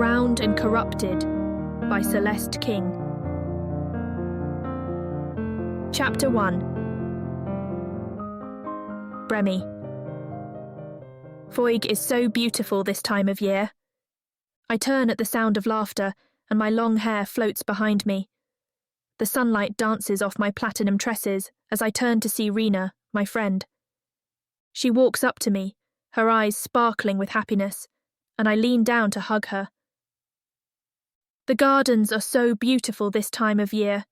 Crowned and Corrupted by Celeste King. Chapter 1. Bremi. Voig is so beautiful this time of year. I turn at the sound of laughter, and my long hair floats behind me. The sunlight dances off my platinum tresses as I turn to see Rena, my friend. She walks up to me, her eyes sparkling with happiness, and I lean down to hug her. The gardens are so beautiful this time of year,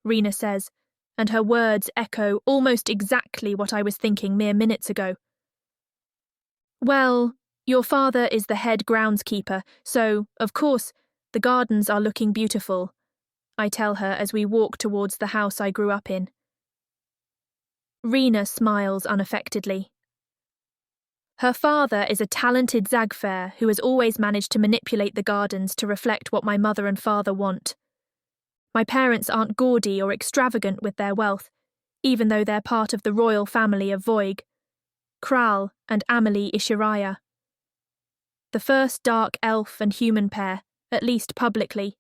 Rena says, and her words echo almost exactly what I was thinking mere minutes ago. Well, your father is the head groundskeeper, so, of course, the gardens are looking beautiful, I tell her as we walk towards the house I grew up in. Rena smiles unaffectedly. Her father is a talented Zagfair who has always managed to manipulate the gardens to reflect what my mother and father want. My parents aren't gaudy or extravagant with their wealth, even though they're part of the royal family of Voig, Kral and Amelie Ishiraya. The first dark elf and human pair, at least publicly.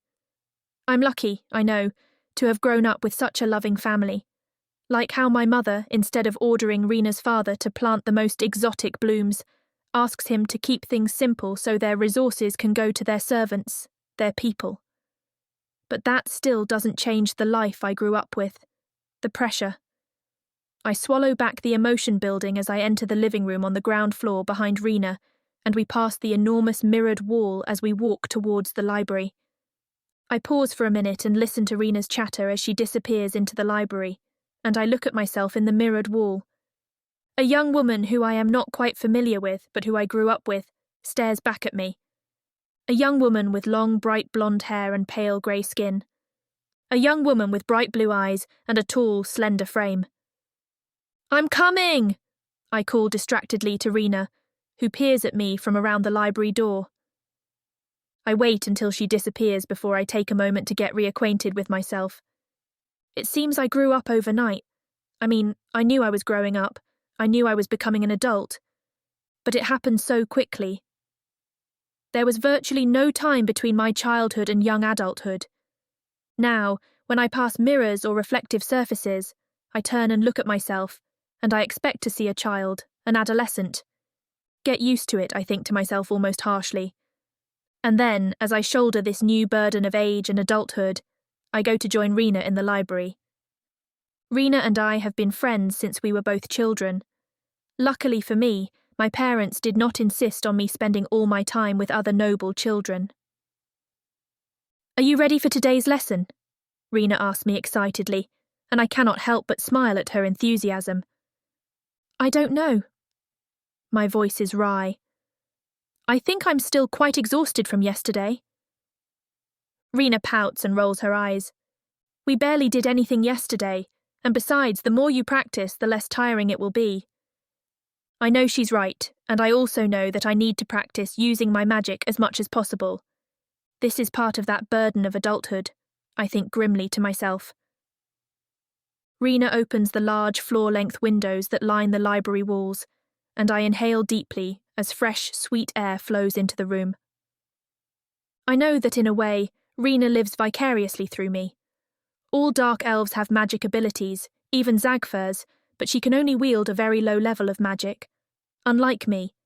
I'm lucky, I know, to have grown up with such a loving family. Like how my mother, instead of ordering Rena's father to plant the most exotic blooms, asks him to keep things simple so their resources can go to their servants, their people. But that still doesn't change the life I grew up with, the pressure. I swallow back the emotion building as I enter the living room on the ground floor behind Rena, and we pass the enormous mirrored wall as we walk towards the library. I pause for a minute and listen to Rena's chatter as she disappears into the library, and I look at myself in the mirrored wall. A young woman who I am not quite familiar with, but who I grew up with, stares back at me. A young woman with long, bright blonde hair and pale grey skin. A young woman with bright blue eyes and a tall, slender frame. "I'm coming!" I call distractedly to Rena, who peers at me from around the library door. I wait until she disappears before I take a moment to get reacquainted with myself. It seems I grew up overnight. I mean, I knew I was growing up. I knew I was becoming an adult. But it happened so quickly. There was virtually no time between my childhood and young adulthood. Now, when I pass mirrors or reflective surfaces, I turn and look at myself, and I expect to see a child, an adolescent. Get used to it, I think to myself almost harshly. And then, as I shoulder this new burden of age and adulthood, I go to join Rena in the library. Rena and I have been friends since we were both children. Luckily for me, my parents did not insist on me spending all my time with other noble children. "Are you ready for today's lesson?" Rena asked me excitedly, and I cannot help but smile at her enthusiasm. "I don't know." My voice is wry. "I think I'm still quite exhausted from yesterday." Rena pouts and rolls her eyes. "We barely did anything yesterday, and besides, the more you practice, the less tiring it will be." I know she's right, and I also know that I need to practice using my magic as much as possible. This is part of that burden of adulthood, I think grimly to myself. Rena opens the large floor-length windows that line the library walls, and I inhale deeply as fresh, sweet air flows into the room. I know that in a way, Rena lives vicariously through me. All dark elves have magic abilities, even Zagfers, but she can only wield a very low level of magic. Unlike me.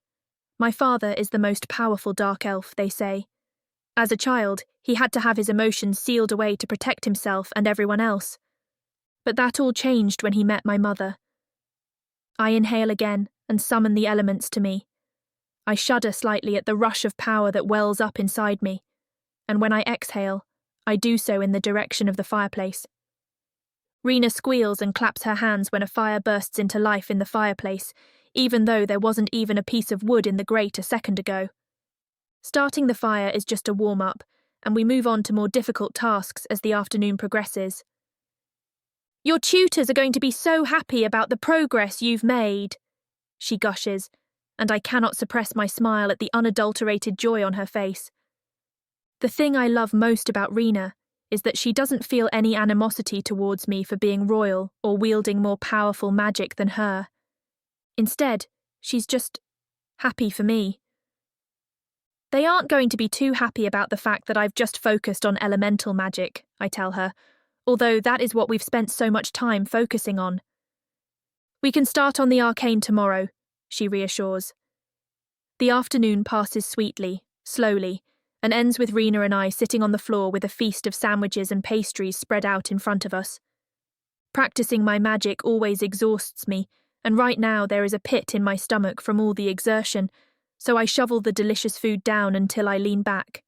My father is the most powerful dark elf, they say. As a child, he had to have his emotions sealed away to protect himself and everyone else. But that all changed when he met my mother. I inhale again and summon the elements to me. I shudder slightly at the rush of power that wells up inside me, and when I exhale, I do so in the direction of the fireplace. Rena squeals and claps her hands when a fire bursts into life in the fireplace, even though there wasn't even a piece of wood in the grate a second ago. Starting the fire is just a warm-up, and we move on to more difficult tasks as the afternoon progresses. "Your tutors are going to be so happy about the progress you've made," she gushes, and I cannot suppress my smile at the unadulterated joy on her face. The thing I love most about Rena is that she doesn't feel any animosity towards me for being royal or wielding more powerful magic than her. Instead, she's just happy for me. They aren't going to be too happy about the fact that I've just focused on elemental magic, I tell her, although that is what we've spent so much time focusing on. We can start on the arcane tomorrow, she reassures. The afternoon passes sweetly, slowly, and ends with Rena and I sitting on the floor with a feast of sandwiches and pastries spread out in front of us. Practicing my magic always exhausts me, and right now there is a pit in my stomach from all the exertion, so I shovel the delicious food down until I lean back,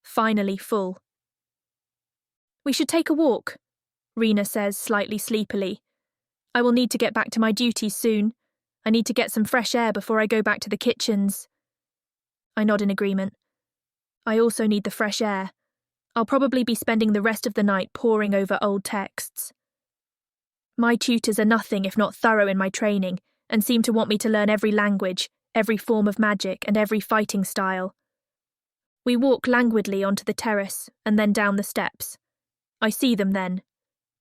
finally full. We should take a walk, Rena says slightly sleepily. I will need to get back to my duties soon. I need to get some fresh air before I go back to the kitchens. I nod in agreement. I also need the fresh air. I'll probably be spending the rest of the night poring over old texts. My tutors are nothing if not thorough in my training, and seem to want me to learn every language, every form of magic, and every fighting style. We walk languidly onto the terrace, and then down the steps. I see them then.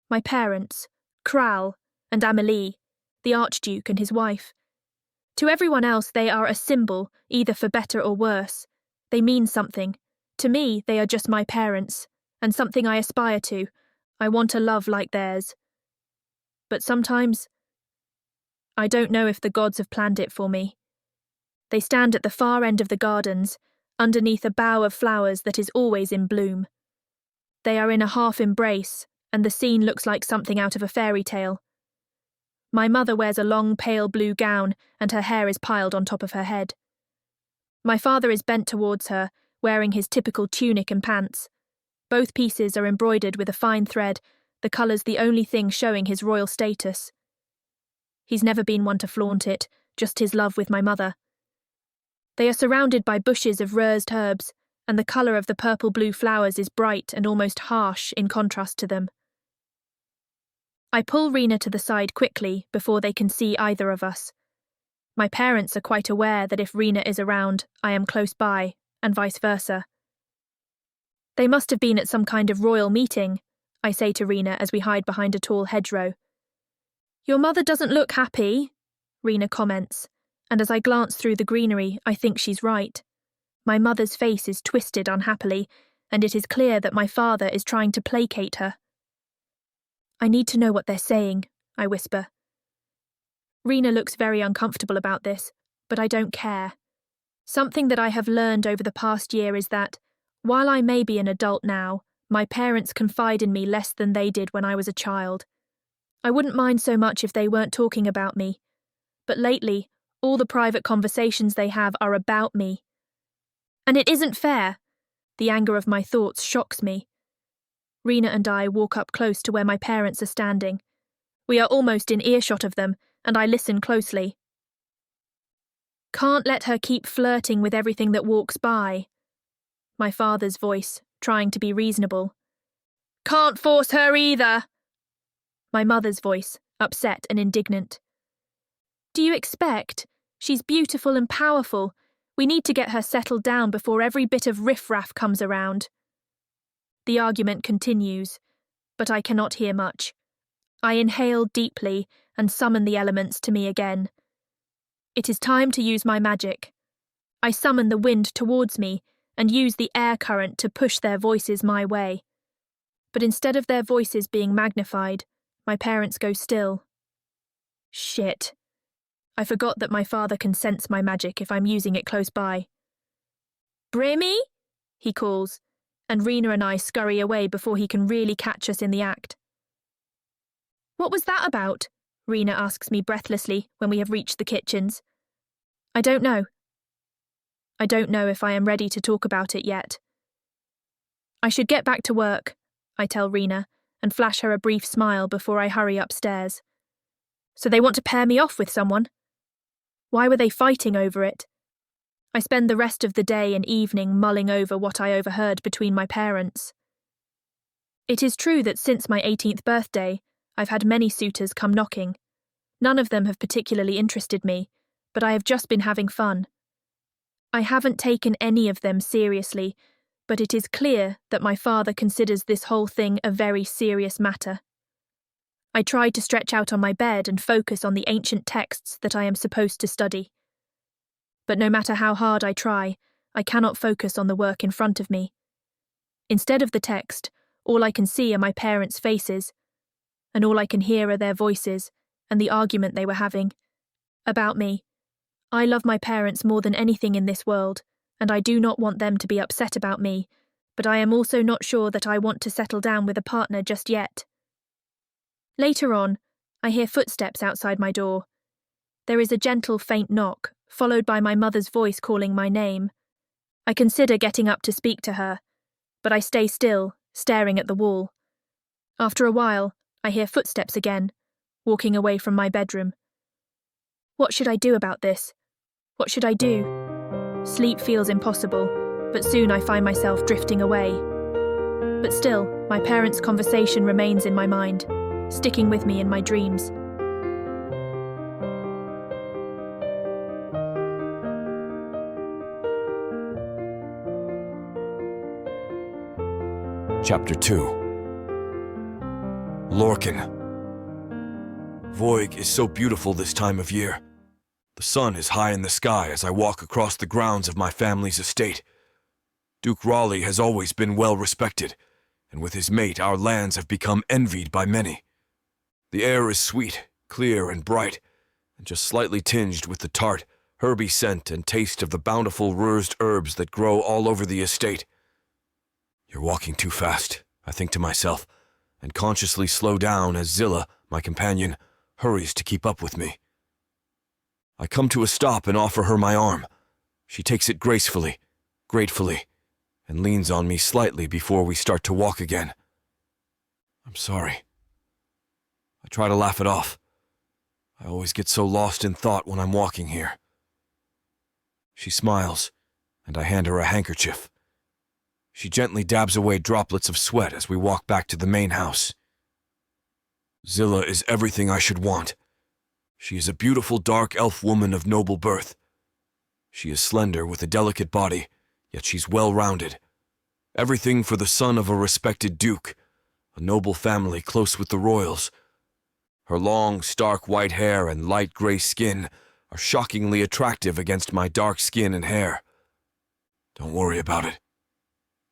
My parents, Kral, and Amelie, the Archduke and his wife. To everyone else they are a symbol, either for better or worse. They mean something. To me, they are just my parents, and something I aspire to. I want a love like theirs. But sometimes, I don't know if the gods have planned it for me. They stand at the far end of the gardens, underneath a bough of flowers that is always in bloom. They are in a half embrace, and the scene looks like something out of a fairy tale. My mother wears a long pale blue gown, and her hair is piled on top of her head. My father is bent towards her, wearing his typical tunic and pants. Both pieces are embroidered with a fine thread, the colours the only thing showing his royal status. He's never been one to flaunt it, just his love with my mother. They are surrounded by bushes of rosed herbs, and the colour of the purple-blue flowers is bright and almost harsh in contrast to them. I pull Rena to the side quickly before they can see either of us. My parents are quite aware that if Rena is around, I am close by, and vice versa. They must have been at some kind of royal meeting, I say to Rena as we hide behind a tall hedgerow. Your mother doesn't look happy, Rena comments, and as I glance through the greenery, I think she's right. My mother's face is twisted unhappily, and it is clear that my father is trying to placate her. I need to know what they're saying, I whisper. Rena looks very uncomfortable about this, but I don't care. Something that I have learned over the past year is that, while I may be an adult now, my parents confide in me less than they did when I was a child. I wouldn't mind so much if they weren't talking about me, but lately, all the private conversations they have are about me. And it isn't fair. The anger of my thoughts shocks me. Rena and I walk up close to where my parents are standing. We are almost in earshot of them, and I listen closely. Can't let her keep flirting with everything that walks by. My father's voice, trying to be reasonable. Can't force her either. My mother's voice, upset and indignant. Do you expect? She's beautiful and powerful. We need to get her settled down before every bit of riffraff comes around. The argument continues, but I cannot hear much. I inhale deeply and summon the elements to me again. It is time to use my magic. I summon the wind towards me and use the air current to push their voices my way. But instead of their voices being magnified, my parents go still. Shit. I forgot that my father can sense my magic if I'm using it close by. Brimmy? He calls, and Rena and I scurry away before he can really catch us in the act. What was that about? Rena asks me breathlessly when we have reached the kitchens. I don't know. I don't know if I am ready to talk about it yet. I should get back to work, I tell Rena, and flash her a brief smile before I hurry upstairs. So they want to pair me off with someone? Why were they fighting over it? I spend the rest of the day and evening mulling over what I overheard between my parents. It is true that since my 18th birthday, I've had many suitors come knocking. None of them have particularly interested me, but I have just been having fun. I haven't taken any of them seriously, but it is clear that my father considers this whole thing a very serious matter. I tried to stretch out on my bed and focus on the ancient texts that I am supposed to study. But no matter how hard I try, I cannot focus on the work in front of me. Instead of the text, all I can see are my parents' faces, and all I can hear are their voices and the argument they were having. About me. I love my parents more than anything in this world, and I do not want them to be upset about me, but I am also not sure that I want to settle down with a partner just yet. Later on, I hear footsteps outside my door. There is a gentle, faint knock, followed by my mother's voice calling my name. I consider getting up to speak to her, but I stay still, staring at the wall. After a while, I hear footsteps again, walking away from my bedroom. What should I do about this? What should I do? Sleep feels impossible, but soon I find myself drifting away. But still, my parents' conversation remains in my mind, sticking with me in my dreams. Chapter 2. Lorcan. Voig is so beautiful this time of year. The sun is high in the sky as I walk across the grounds of my family's estate. Duke Raleigh has always been well respected, and with his mate our lands have become envied by many. The air is sweet, clear and bright, and just slightly tinged with the tart, herby scent and taste of the bountiful rursed herbs that grow all over the estate. You're walking too fast, I think to myself, and consciously slow down as Zilla, my companion, hurries to keep up with me. I come to a stop and offer her my arm. She takes it gracefully, gratefully, and leans on me slightly before we start to walk again. I'm sorry. I try to laugh it off. I always get so lost in thought when I'm walking here. She smiles, and I hand her a handkerchief. She gently dabs away droplets of sweat as we walk back to the main house. Zilla is everything I should want. She is a beautiful dark elf woman of noble birth. She is slender with a delicate body, yet she's well-rounded. Everything for the son of a respected duke, a noble family close with the royals. Her long, stark white hair and light gray skin are shockingly attractive against my dark skin and hair. Don't worry about it.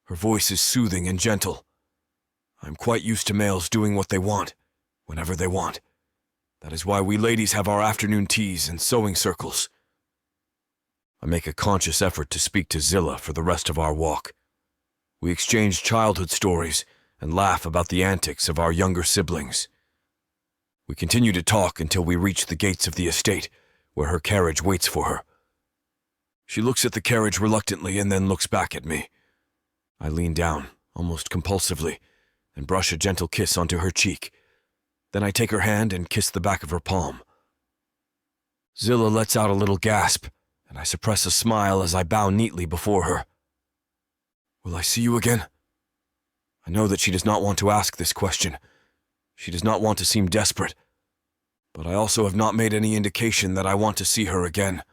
Her voice is soothing and gentle. I'm quite used to males doing what they want, whenever they want. That is why we ladies have our afternoon teas and sewing circles. I make a conscious effort to speak to Zilla for the rest of our walk. We exchange childhood stories and laugh about the antics of our younger siblings. We continue to talk until we reach the gates of the estate, where her carriage waits for her. She looks at the carriage reluctantly and then looks back at me. I lean down, almost compulsively, and brush a gentle kiss onto her cheek. Then I take her hand and kiss the back of her palm. Zilla lets out a little gasp, and I suppress a smile as I bow neatly before her. Will I see you again? I know that she does not want to ask this question. She does not want to seem desperate. But I also have not made any indication that I want to see her again.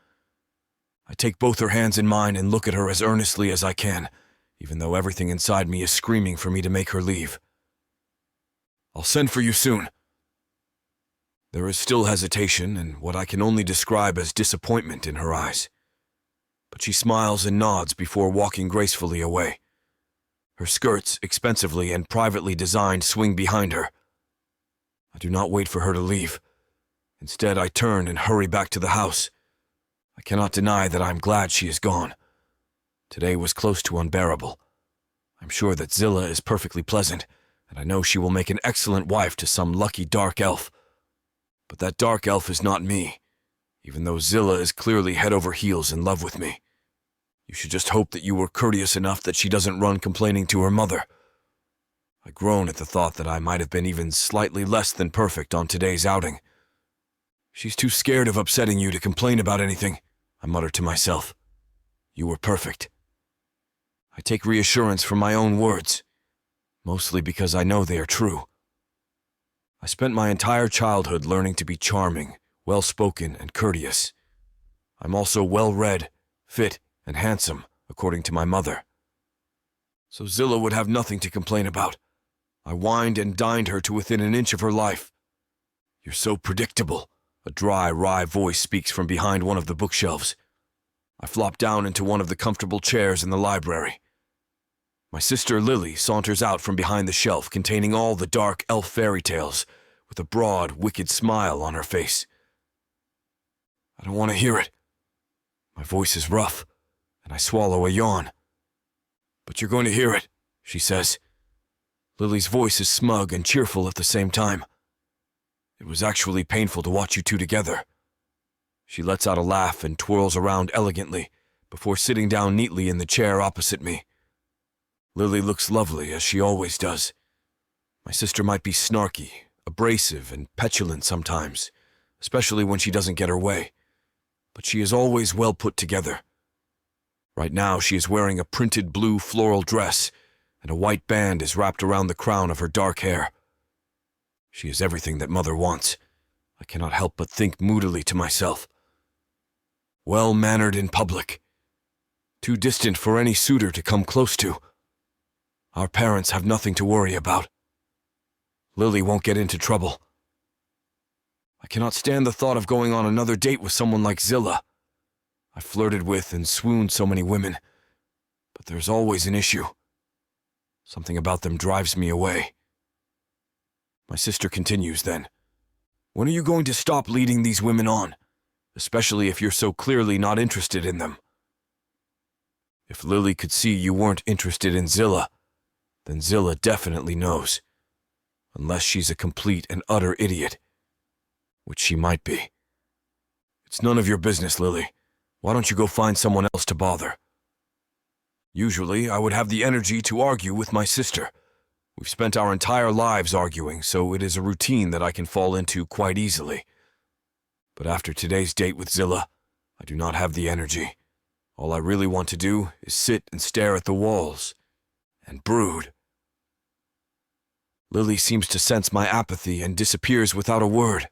I take both her hands in mine and look at her as earnestly as I can, even though everything inside me is screaming for me to make her leave. I'll send for you soon. There is still hesitation and what I can only describe as disappointment in her eyes. But she smiles and nods before walking gracefully away. Her skirts, expensively and privately designed, swing behind her. I do not wait for her to leave. Instead, I turn and hurry back to the house. I cannot deny that I'm glad she is gone. Today was close to unbearable. I'm sure that Zilla is perfectly pleasant, and I know she will make an excellent wife to some lucky dark elf. But that dark elf is not me, even though Zilla is clearly head over heels in love with me. You should just hope that you were courteous enough that she doesn't run complaining to her mother. I groan at the thought that I might have been even slightly less than perfect on today's outing. She's too scared of upsetting you to complain about anything, I mutter to myself. You were perfect. I take reassurance from my own words, mostly because I know they are true. I spent my entire childhood learning to be charming, well-spoken, and courteous. I'm also well-read, fit, and handsome, according to my mother. So Zilla would have nothing to complain about. I wined and dined her to within an inch of her life. You're so predictable, a dry, wry voice speaks from behind one of the bookshelves. I flop down into one of the comfortable chairs in the library. My sister Lily saunters out from behind the shelf containing all the dark elf fairy tales, with a broad, wicked smile on her face. I don't want to hear it. My voice is rough, and I swallow a yawn. But you're going to hear it, she says. Lily's voice is smug and cheerful at the same time. It was actually painful to watch you two together. She lets out a laugh and twirls around elegantly before sitting down neatly in the chair opposite me. Lily looks lovely, as she always does. My sister might be snarky, abrasive, and petulant sometimes, especially when she doesn't get her way, but she is always well put together. Right now she is wearing a printed blue floral dress, and a white band is wrapped around the crown of her dark hair. She is everything that Mother wants. I cannot help but think moodily to myself. Well-mannered in public. Too distant for any suitor to come close to. Our parents have nothing to worry about. Lily won't get into trouble. I cannot stand the thought of going on another date with someone like Zilla. I've flirted with and swooned so many women, but there's always an issue. Something about them drives me away. My sister continues then. When are you going to stop leading these women on, especially if you're so clearly not interested in them? If Lily could see you weren't interested in Zilla, then Zilla definitely knows. Unless she's a complete and utter idiot, which she might be. It's none of your business, Lily. Why don't you go find someone else to bother? Usually, I would have the energy to argue with my sister. We've spent our entire lives arguing, so it is a routine that I can fall into quite easily. But after today's date with Zilla, I do not have the energy. All I really want to do is sit and stare at the walls and brood. Lily seems to sense my apathy and disappears without a word.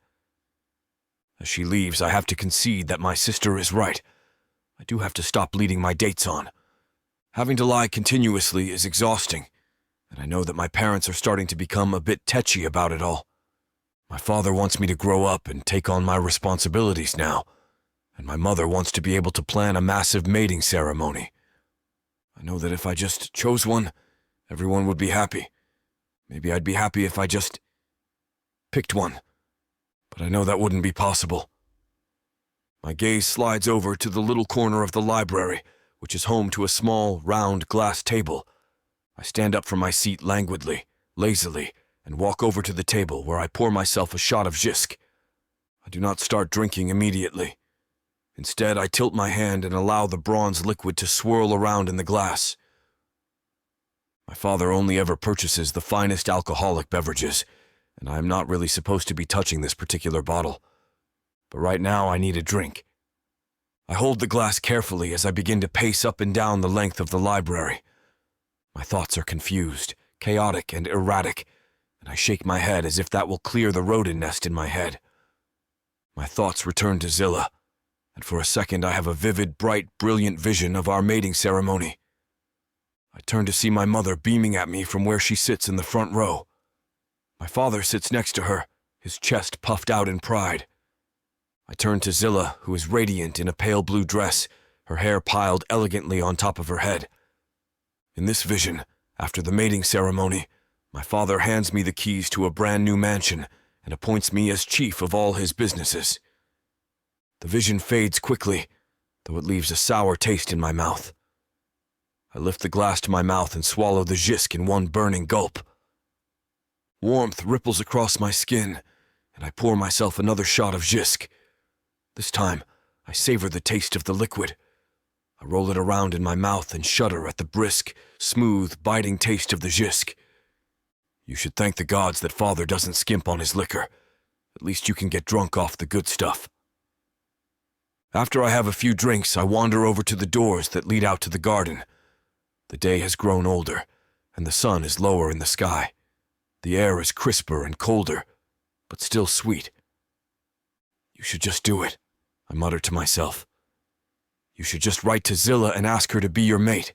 As she leaves, I have to concede that my sister is right. I do have to stop leading my dates on. Having to lie continuously is exhausting, and I know that my parents are starting to become a bit tetchy about it all. My father wants me to grow up and take on my responsibilities now, and my mother wants to be able to plan a massive mating ceremony. I know that if I just chose one, everyone would be happy. Maybe I'd be happy if I just picked one, but I know that wouldn't be possible. My gaze slides over to the little corner of the library, which is home to a small, round glass table. I stand up from my seat languidly, lazily, and walk over to the table where I pour myself a shot of Zisk. I do not start drinking immediately. Instead, I tilt my hand and allow the bronze liquid to swirl around in the glass. My father only ever purchases the finest alcoholic beverages, and I am not really supposed to be touching this particular bottle. But right now I need a drink. I hold the glass carefully as I begin to pace up and down the length of the library. My thoughts are confused, chaotic, and erratic, and I shake my head as if that will clear the rodent nest in my head. My thoughts return to Zilla, and for a second I have a vivid, bright, brilliant vision of our mating ceremony. I turn to see my mother beaming at me from where she sits in the front row. My father sits next to her, his chest puffed out in pride. I turn to Zilla, who is radiant in a pale blue dress, her hair piled elegantly on top of her head. In this vision, after the mating ceremony, my father hands me the keys to a brand new mansion and appoints me as chief of all his businesses. The vision fades quickly, though it leaves a sour taste in my mouth. I lift the glass to my mouth and swallow the Zisk in one burning gulp. Warmth ripples across my skin, and I pour myself another shot of Zisk. This time, I savor the taste of the liquid. I roll it around in my mouth and shudder at the brisk, smooth, biting taste of the Zisk. You should thank the gods that father doesn't skimp on his liquor. At least you can get drunk off the good stuff. After I have a few drinks, I wander over to the doors that lead out to the garden. The day has grown older, and the sun is lower in the sky. The air is crisper and colder, but still sweet. You should just do it, I mutter to myself. You should just write to Zilla and ask her to be your mate.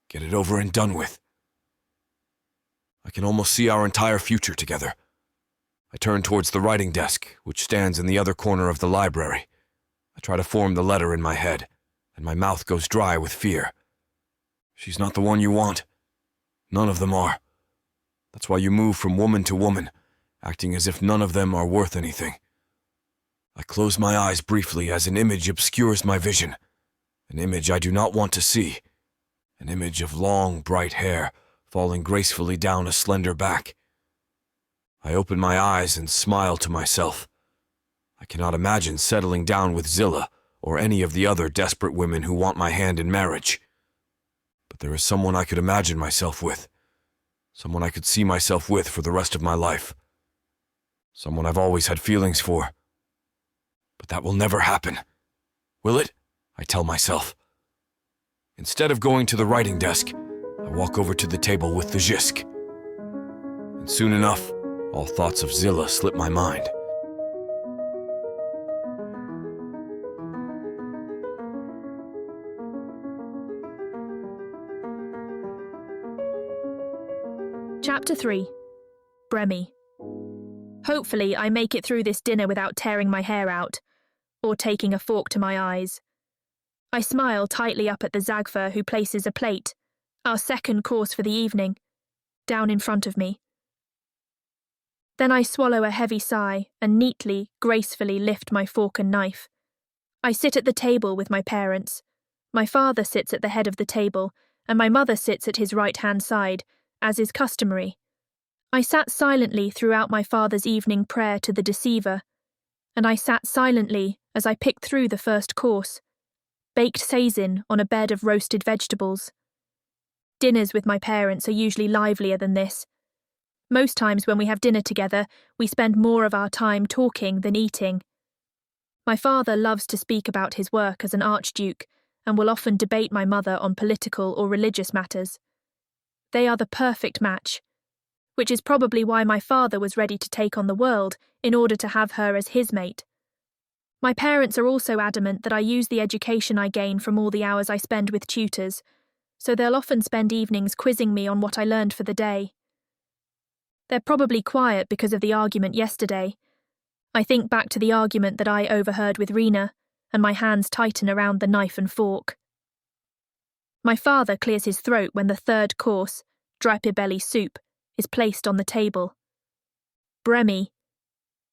Get it over and done with. I can almost see our entire future together. I turn towards the writing desk, which stands in the other corner of the library. I try to form the letter in my head, and my mouth goes dry with fear. She's not the one you want. None of them are. That's why you move from woman to woman, acting as if none of them are worth anything. I close my eyes briefly as an image obscures my vision, an image I do not want to see, an image of long, bright hair falling gracefully down a slender back. I open my eyes and smile to myself. I cannot imagine settling down with Zilla or any of the other desperate women who want my hand in marriage. But there is someone I could imagine myself with, someone I could see myself with for the rest of my life, someone I've always had feelings for. But that will never happen. Will it? I tell myself. Instead of going to the writing desk, I walk over to the table with the Jisk. And soon enough, all thoughts of Zilla slip my mind. Chapter 3. Bremi. Hopefully I make it through this dinner without tearing my hair out, or taking a fork to my eyes. I smile tightly up at the Zagfer who places a plate, our second course for the evening, down in front of me. Then I swallow a heavy sigh and neatly, gracefully lift my fork and knife. I sit at the table with my parents. My father sits at the head of the table, and my mother sits at his right-hand side, as is customary. I sat silently throughout my father's evening prayer to the deceiver, and I sat silently as I picked through the first course, baked seisin on a bed of roasted vegetables. Dinners with my parents are usually livelier than this. Most times when we have dinner together, we spend more of our time talking than eating. My father loves to speak about his work as an archduke, and will often debate my mother on political or religious matters. They are the perfect match, which is probably why my father was ready to take on the world in order to have her as his mate. My parents are also adamant that I use the education I gain from all the hours I spend with tutors, so they'll often spend evenings quizzing me on what I learned for the day. They're probably quiet because of the argument yesterday. I think back to the argument that I overheard with Rena, and my hands tighten around the knife and fork. My father clears his throat when the third course, drapebelly soup, is placed on the table. Bremi.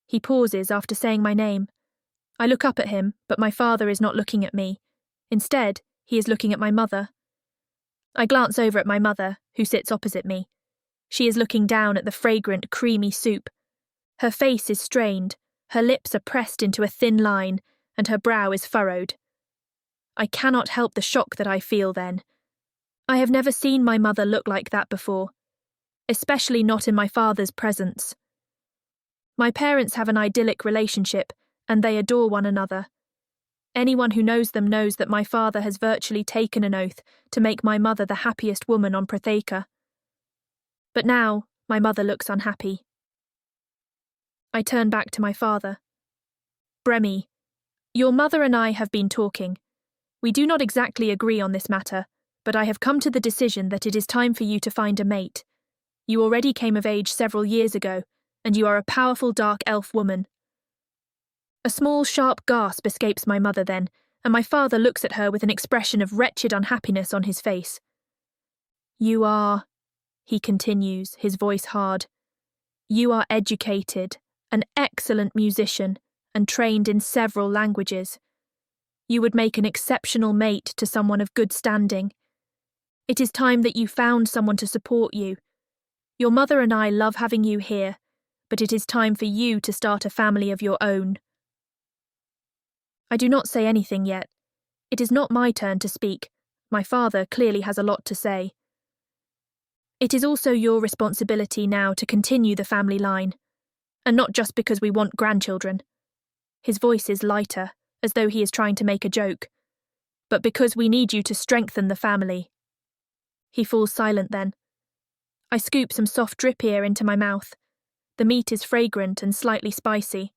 He pauses after saying my name. I look up at him, but my father is not looking at me. Instead, he is looking at my mother. I glance over at my mother, who sits opposite me. She is looking down at the fragrant, creamy soup. Her face is strained, her lips are pressed into a thin line, and her brow is furrowed. I cannot help the shock that I feel then. I have never seen my mother look like that before, especially not in my father's presence. My parents have an idyllic relationship, and they adore one another. Anyone who knows them knows that my father has virtually taken an oath to make my mother the happiest woman on Protheka. But now, my mother looks unhappy. I turn back to my father. Bremi, your mother and I have been talking. We do not exactly agree on this matter, but I have come to the decision that it is time for you to find a mate. You already came of age several years ago, and you are a powerful dark elf woman. A small, sharp gasp escapes my mother then, and my father looks at her with an expression of wretched unhappiness on his face. You are, he continues, his voice hard. You are educated, an excellent musician, and trained in several languages. You would make an exceptional mate to someone of good standing. It is time that you found someone to support you. Your mother and I love having you here, but it is time for you to start a family of your own. I do not say anything yet. It is not my turn to speak. My father clearly has a lot to say. It is also your responsibility now to continue the family line, and not just because we want grandchildren. His voice is lighter, as though he is trying to make a joke, but because we need you to strengthen the family. He falls silent then. I scoop some soft drip ear into my mouth. The meat is fragrant and slightly spicy.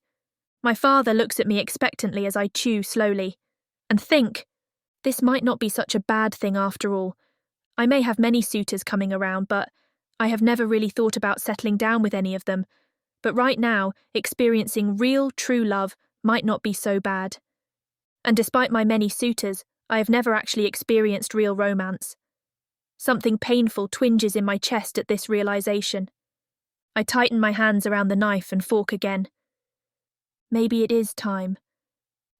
My father looks at me expectantly as I chew slowly, and think, this might not be such a bad thing after all. I may have many suitors coming around, but I have never really thought about settling down with any of them. But right now, experiencing real, true love might not be so bad. And despite my many suitors, I have never actually experienced real romance. Something painful twinges in my chest at this realization. I tighten my hands around the knife and fork again. Maybe it is time.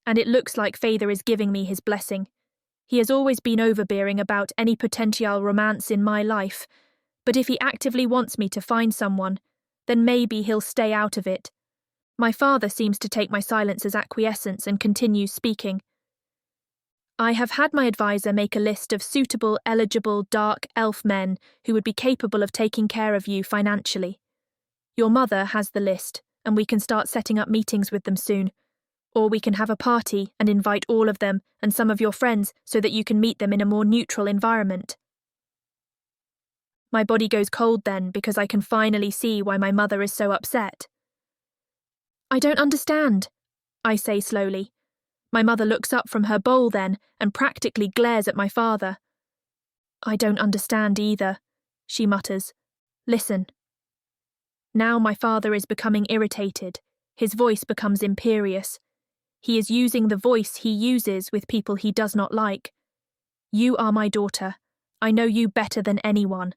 And it looks like Father is giving me his blessing. He has always been overbearing about any potential romance in my life, but if he actively wants me to find someone, then maybe he'll stay out of it. My father seems to take my silence as acquiescence and continues speaking. I have had my advisor make a list of suitable, eligible, dark elf men who would be capable of taking care of you financially. Your mother has the list, and we can start setting up meetings with them soon. Or we can have a party and invite all of them and some of your friends so that you can meet them in a more neutral environment. My body goes cold then because I can finally see why my mother is so upset. I don't understand, I say slowly. My mother looks up from her bowl then and practically glares at my father. I don't understand either, she mutters. Listen. Now my father is becoming irritated. His voice becomes imperious. He is using the voice he uses with people he does not like. You are my daughter. I know you better than anyone.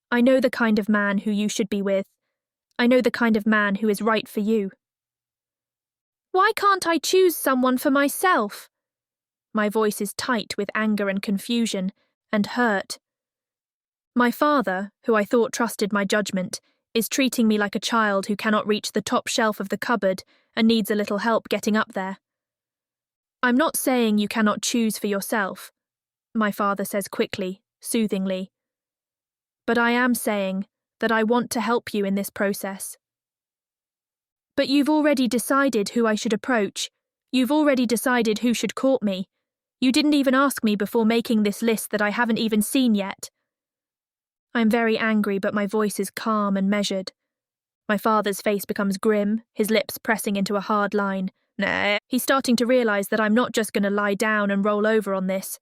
I know the kind of man who you should be with. I know the kind of man who is right for you. Why can't I choose someone for myself? My voice is tight with anger and confusion, and hurt. My father, who I thought trusted my judgment, is treating me like a child who cannot reach the top shelf of the cupboard and needs a little help getting up there. I'm not saying you cannot choose for yourself, my father says quickly, soothingly. But I am saying that I want to help you in this process. But you've already decided who I should approach. You've already decided who should court me. You didn't even ask me before making this list that I haven't even seen yet. I'm very angry, but my voice is calm and measured. My father's face becomes grim, his lips pressing into a hard line. Nah. He's starting to realise that I'm not just going to lie down and roll over on this.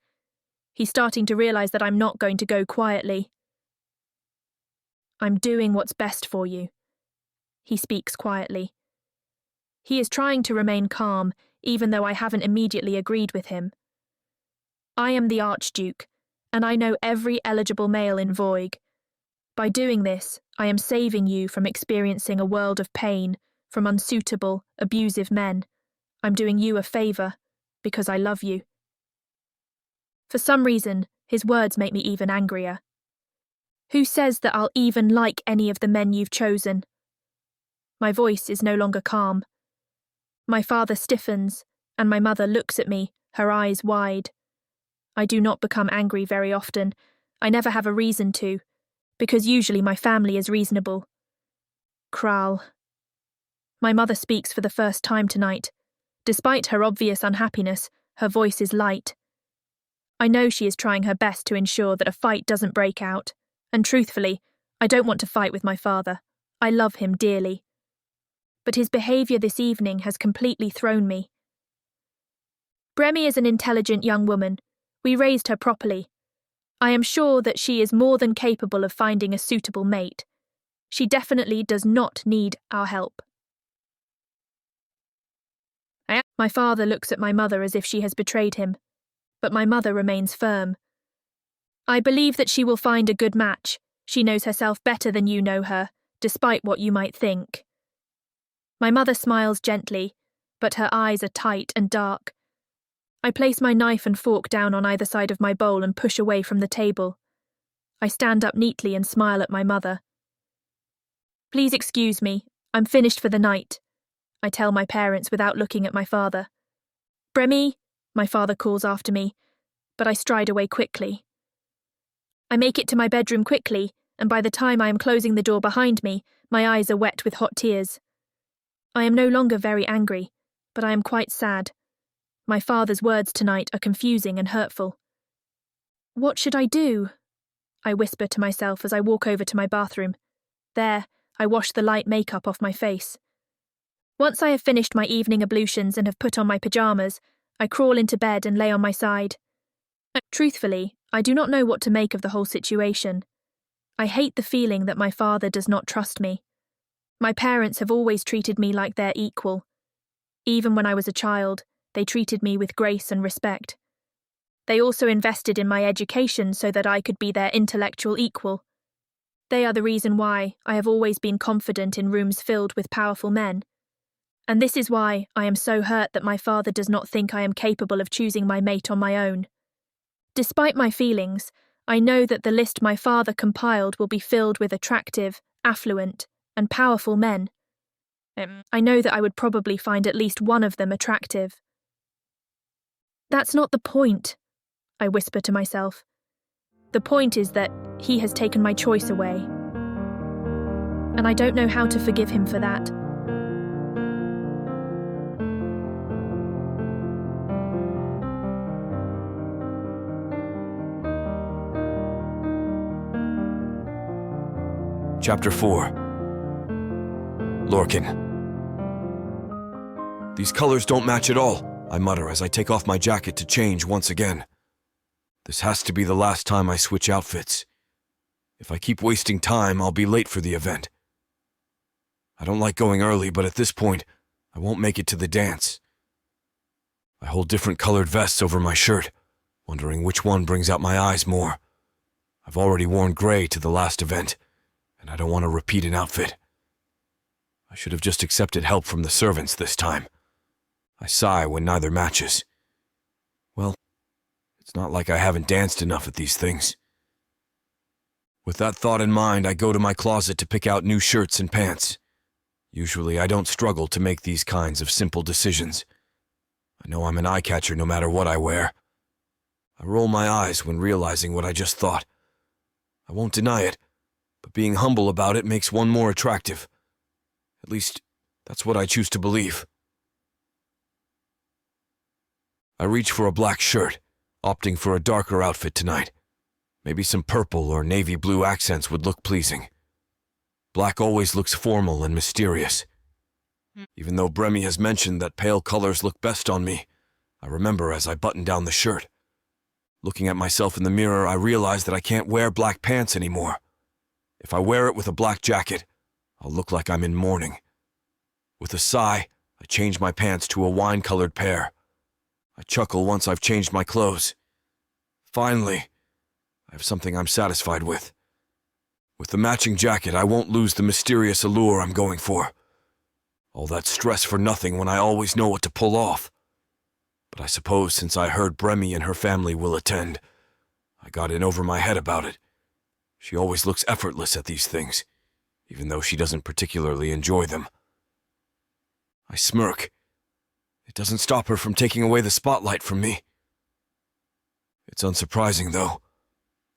He's starting to realise that I'm not going to go quietly. I'm doing what's best for you. He speaks quietly. He is trying to remain calm, even though I haven't immediately agreed with him. I am the Archduke, and I know every eligible male in Voig. By doing this, I am saving you from experiencing a world of pain from unsuitable, abusive men. I'm doing you a favour, because I love you. For some reason, his words make me even angrier. Who says that I'll even like any of the men you've chosen? My voice is no longer calm. My father stiffens, and my mother looks at me, her eyes wide. I do not become angry very often. I never have a reason to, because usually my family is reasonable. Kral. My mother speaks for the first time tonight. Despite her obvious unhappiness, her voice is light. I know she is trying her best to ensure that a fight doesn't break out, and truthfully, I don't want to fight with my father. I love him dearly. But his behaviour this evening has completely thrown me. Bremi is an intelligent young woman. We raised her properly. I am sure that she is more than capable of finding a suitable mate. She definitely does not need our help. My father looks at my mother as if she has betrayed him, but my mother remains firm. I believe that she will find a good match. She knows herself better than you know her, despite what you might think. My mother smiles gently, but her eyes are tight and dark. I place my knife and fork down on either side of my bowl and push away from the table. I stand up neatly and smile at my mother. Please excuse me, I'm finished for the night, I tell my parents without looking at my father. Bremi, my father calls after me, but I stride away quickly. I make it to my bedroom quickly, and by the time I am closing the door behind me, my eyes are wet with hot tears. I am no longer very angry, but I am quite sad. My father's words tonight are confusing and hurtful. What should I do? I whisper to myself as I walk over to my bathroom. There, I wash the light makeup off my face. Once I have finished my evening ablutions and have put on my pyjamas, I crawl into bed and lay on my side. Truthfully, I do not know what to make of the whole situation. I hate the feeling that my father does not trust me. My parents have always treated me like their equal. Even when I was a child, they treated me with grace and respect. They also invested in my education so that I could be their intellectual equal. They are the reason why I have always been confident in rooms filled with powerful men. And this is why I am so hurt that my father does not think I am capable of choosing my mate on my own. Despite my feelings, I know that the list my father compiled will be filled with attractive, affluent, and powerful men. I know that I would probably find at least one of them attractive. That's not the point, I whisper to myself. The point is that he has taken my choice away. And I don't know how to forgive him for that. Chapter 4. Lorcan. These colors don't match at all, I mutter as I take off my jacket to change once again. This has to be the last time I switch outfits. If I keep wasting time, I'll be late for the event. I don't like going early, but at this point, I won't make it to the dance. I hold different colored vests over my shirt, wondering which one brings out my eyes more. I've already worn gray to the last event, and I don't want to repeat an outfit. I should have just accepted help from the servants this time. I sigh when neither matches. Well, it's not like I haven't danced enough at these things. With that thought in mind, I go to my closet to pick out new shirts and pants. Usually, I don't struggle to make these kinds of simple decisions. I know I'm an eye-catcher no matter what I wear. I roll my eyes when realizing what I just thought. I won't deny it, but being humble about it makes one more attractive. At least, that's what I choose to believe. I reach for a black shirt, opting for a darker outfit tonight. Maybe some purple or navy blue accents would look pleasing. Black always looks formal and mysterious. Even though Bremy has mentioned that pale colors look best on me, I remember as I button down the shirt. Looking at myself in the mirror, I realize that I can't wear black pants anymore. If I wear it with a black jacket, I'll look like I'm in mourning. With a sigh, I change my pants to a wine-colored pair. I chuckle once I've changed my clothes. Finally, I have something I'm satisfied with. With the matching jacket, I won't lose the mysterious allure I'm going for. All that stress for nothing when I always know what to pull off. But I suppose since I heard Bremy and her family will attend, I got in over my head about it. She always looks effortless at these things, even though she doesn't particularly enjoy them. I smirk. It doesn't stop her from taking away the spotlight from me. It's unsurprising, though.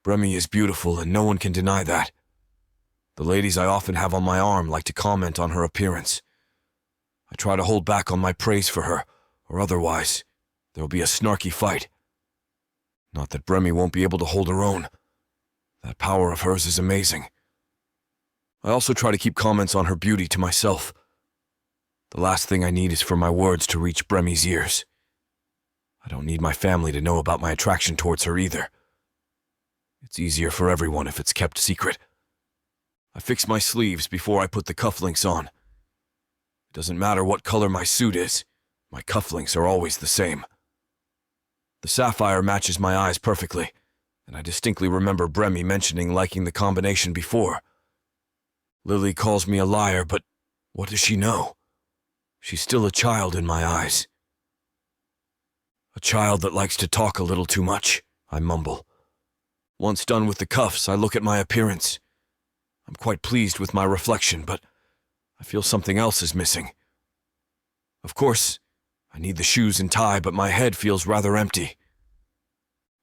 Bremy is beautiful, and no one can deny that. The ladies I often have on my arm like to comment on her appearance. I try to hold back on my praise for her, or otherwise, there'll be a snarky fight. Not that Bremy won't be able to hold her own. That power of hers is amazing. I also try to keep comments on her beauty to myself. The last thing I need is for my words to reach Bremy's ears. I don't need my family to know about my attraction towards her either. It's easier for everyone if it's kept secret. I fix my sleeves before I put the cufflinks on. It doesn't matter what color my suit is, my cufflinks are always the same. The sapphire matches my eyes perfectly, and I distinctly remember Bremy mentioning liking the combination before. Lily calls me a liar, but what does she know? She's still a child in my eyes. A child that likes to talk a little too much, I mumble. Once done with the cuffs, I look at my appearance. I'm quite pleased with my reflection, but I feel something else is missing. Of course, I need the shoes and tie, but my head feels rather empty.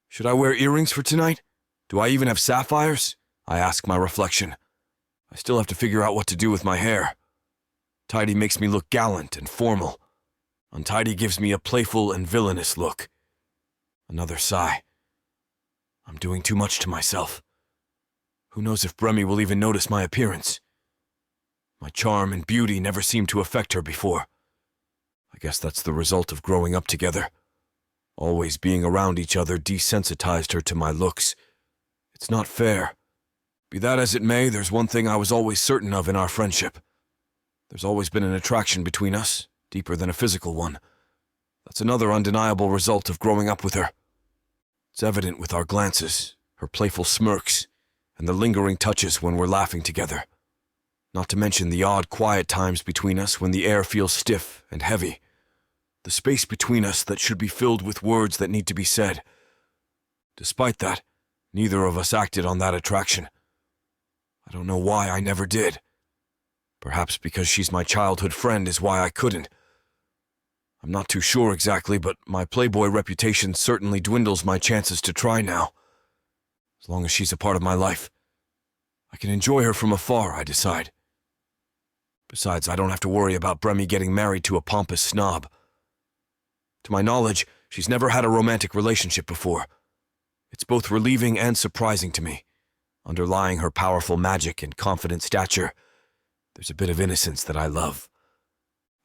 Should I wear earrings for tonight? Do I even have sapphires? I ask my reflection. I still have to figure out what to do with my hair. Tidy makes me look gallant and formal. Untidy gives me a playful and villainous look. Another sigh. I'm doing too much to myself. Who knows if Bremy will even notice my appearance? My charm and beauty never seemed to affect her before. I guess that's the result of growing up together. Always being around each other desensitized her to my looks. It's not fair. Be that as it may, there's one thing I was always certain of in our friendship. There's always been an attraction between us, deeper than a physical one. That's another undeniable result of growing up with her. It's evident with our glances, her playful smirks, and the lingering touches when we're laughing together. Not to mention the odd quiet times between us when the air feels stiff and heavy. The space between us that should be filled with words that need to be said. Despite that, neither of us acted on that attraction. I don't know why I never did. Perhaps because she's my childhood friend is why I couldn't. I'm not too sure exactly, but my playboy reputation certainly dwindles my chances to try now. As long as she's a part of my life, I can enjoy her from afar, I decide. Besides, I don't have to worry about Bremy getting married to a pompous snob. To my knowledge, she's never had a romantic relationship before. It's both relieving and surprising to me. Underlying her powerful magic and confident stature, there's a bit of innocence that I love.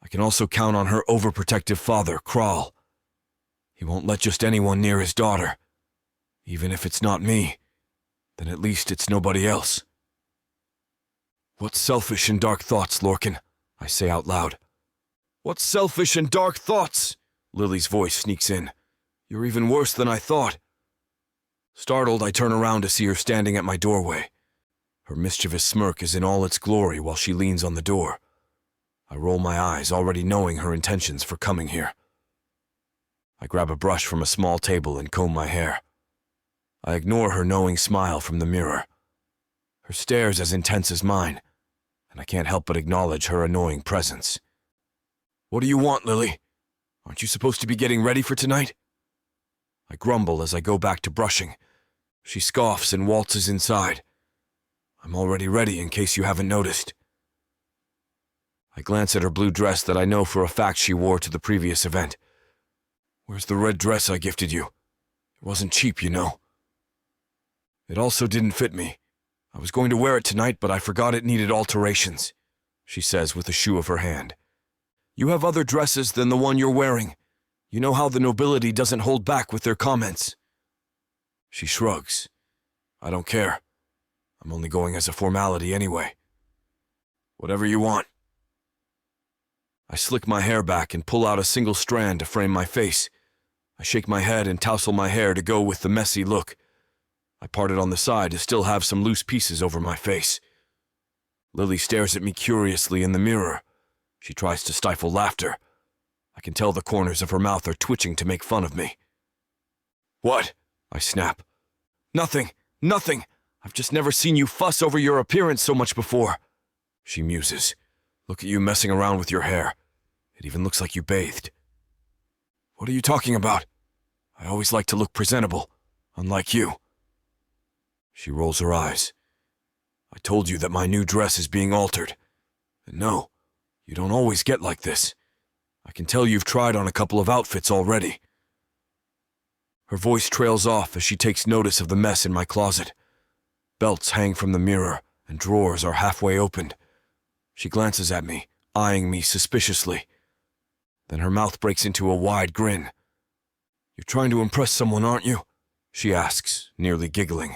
I can also count on her overprotective father, Kral. He won't let just anyone near his daughter. Even if it's not me, then at least it's nobody else. What selfish and dark thoughts, Lorcan, I say out loud. What selfish and dark thoughts? Lily's voice sneaks in. You're even worse than I thought. Startled, I turn around to see her standing at my doorway. Her mischievous smirk is in all its glory while she leans on the door. I roll my eyes, already knowing her intentions for coming here. I grab a brush from a small table and comb my hair. I ignore her knowing smile from the mirror. Her stare's as intense as mine, and I can't help but acknowledge her annoying presence. What do you want, Lily? Aren't you supposed to be getting ready for tonight? I grumble as I go back to brushing. She scoffs and waltzes inside. I'm already ready in case you haven't noticed. I glance at her blue dress that I know for a fact she wore to the previous event. Where's the red dress I gifted you? It wasn't cheap, you know. It also didn't fit me. I was going to wear it tonight, but I forgot it needed alterations, she says with a shoo of her hand. You have other dresses than the one you're wearing. You know how the nobility doesn't hold back with their comments. She shrugs. I don't care. I'm only going as a formality anyway. Whatever you want. I slick my hair back and pull out a single strand to frame my face. I shake my head and tousle my hair to go with the messy look. I part it on the side to still have some loose pieces over my face. Lily stares at me curiously in the mirror. She tries to stifle laughter. I can tell the corners of her mouth are twitching to make fun of me. What? I snap. Nothing. I've just never seen you fuss over your appearance so much before. She muses. Look at you messing around with your hair. It even looks like you bathed. What are you talking about? I always like to look presentable, unlike you. She rolls her eyes. I told you that my new dress is being altered. And no, you don't always get like this. I can tell you've tried on a couple of outfits already. Her voice trails off as she takes notice of the mess in my closet. Belts hang from the mirror, and drawers are halfway opened. She glances at me, eyeing me suspiciously. Then her mouth breaks into a wide grin. You're trying to impress someone, aren't you? She asks, nearly giggling.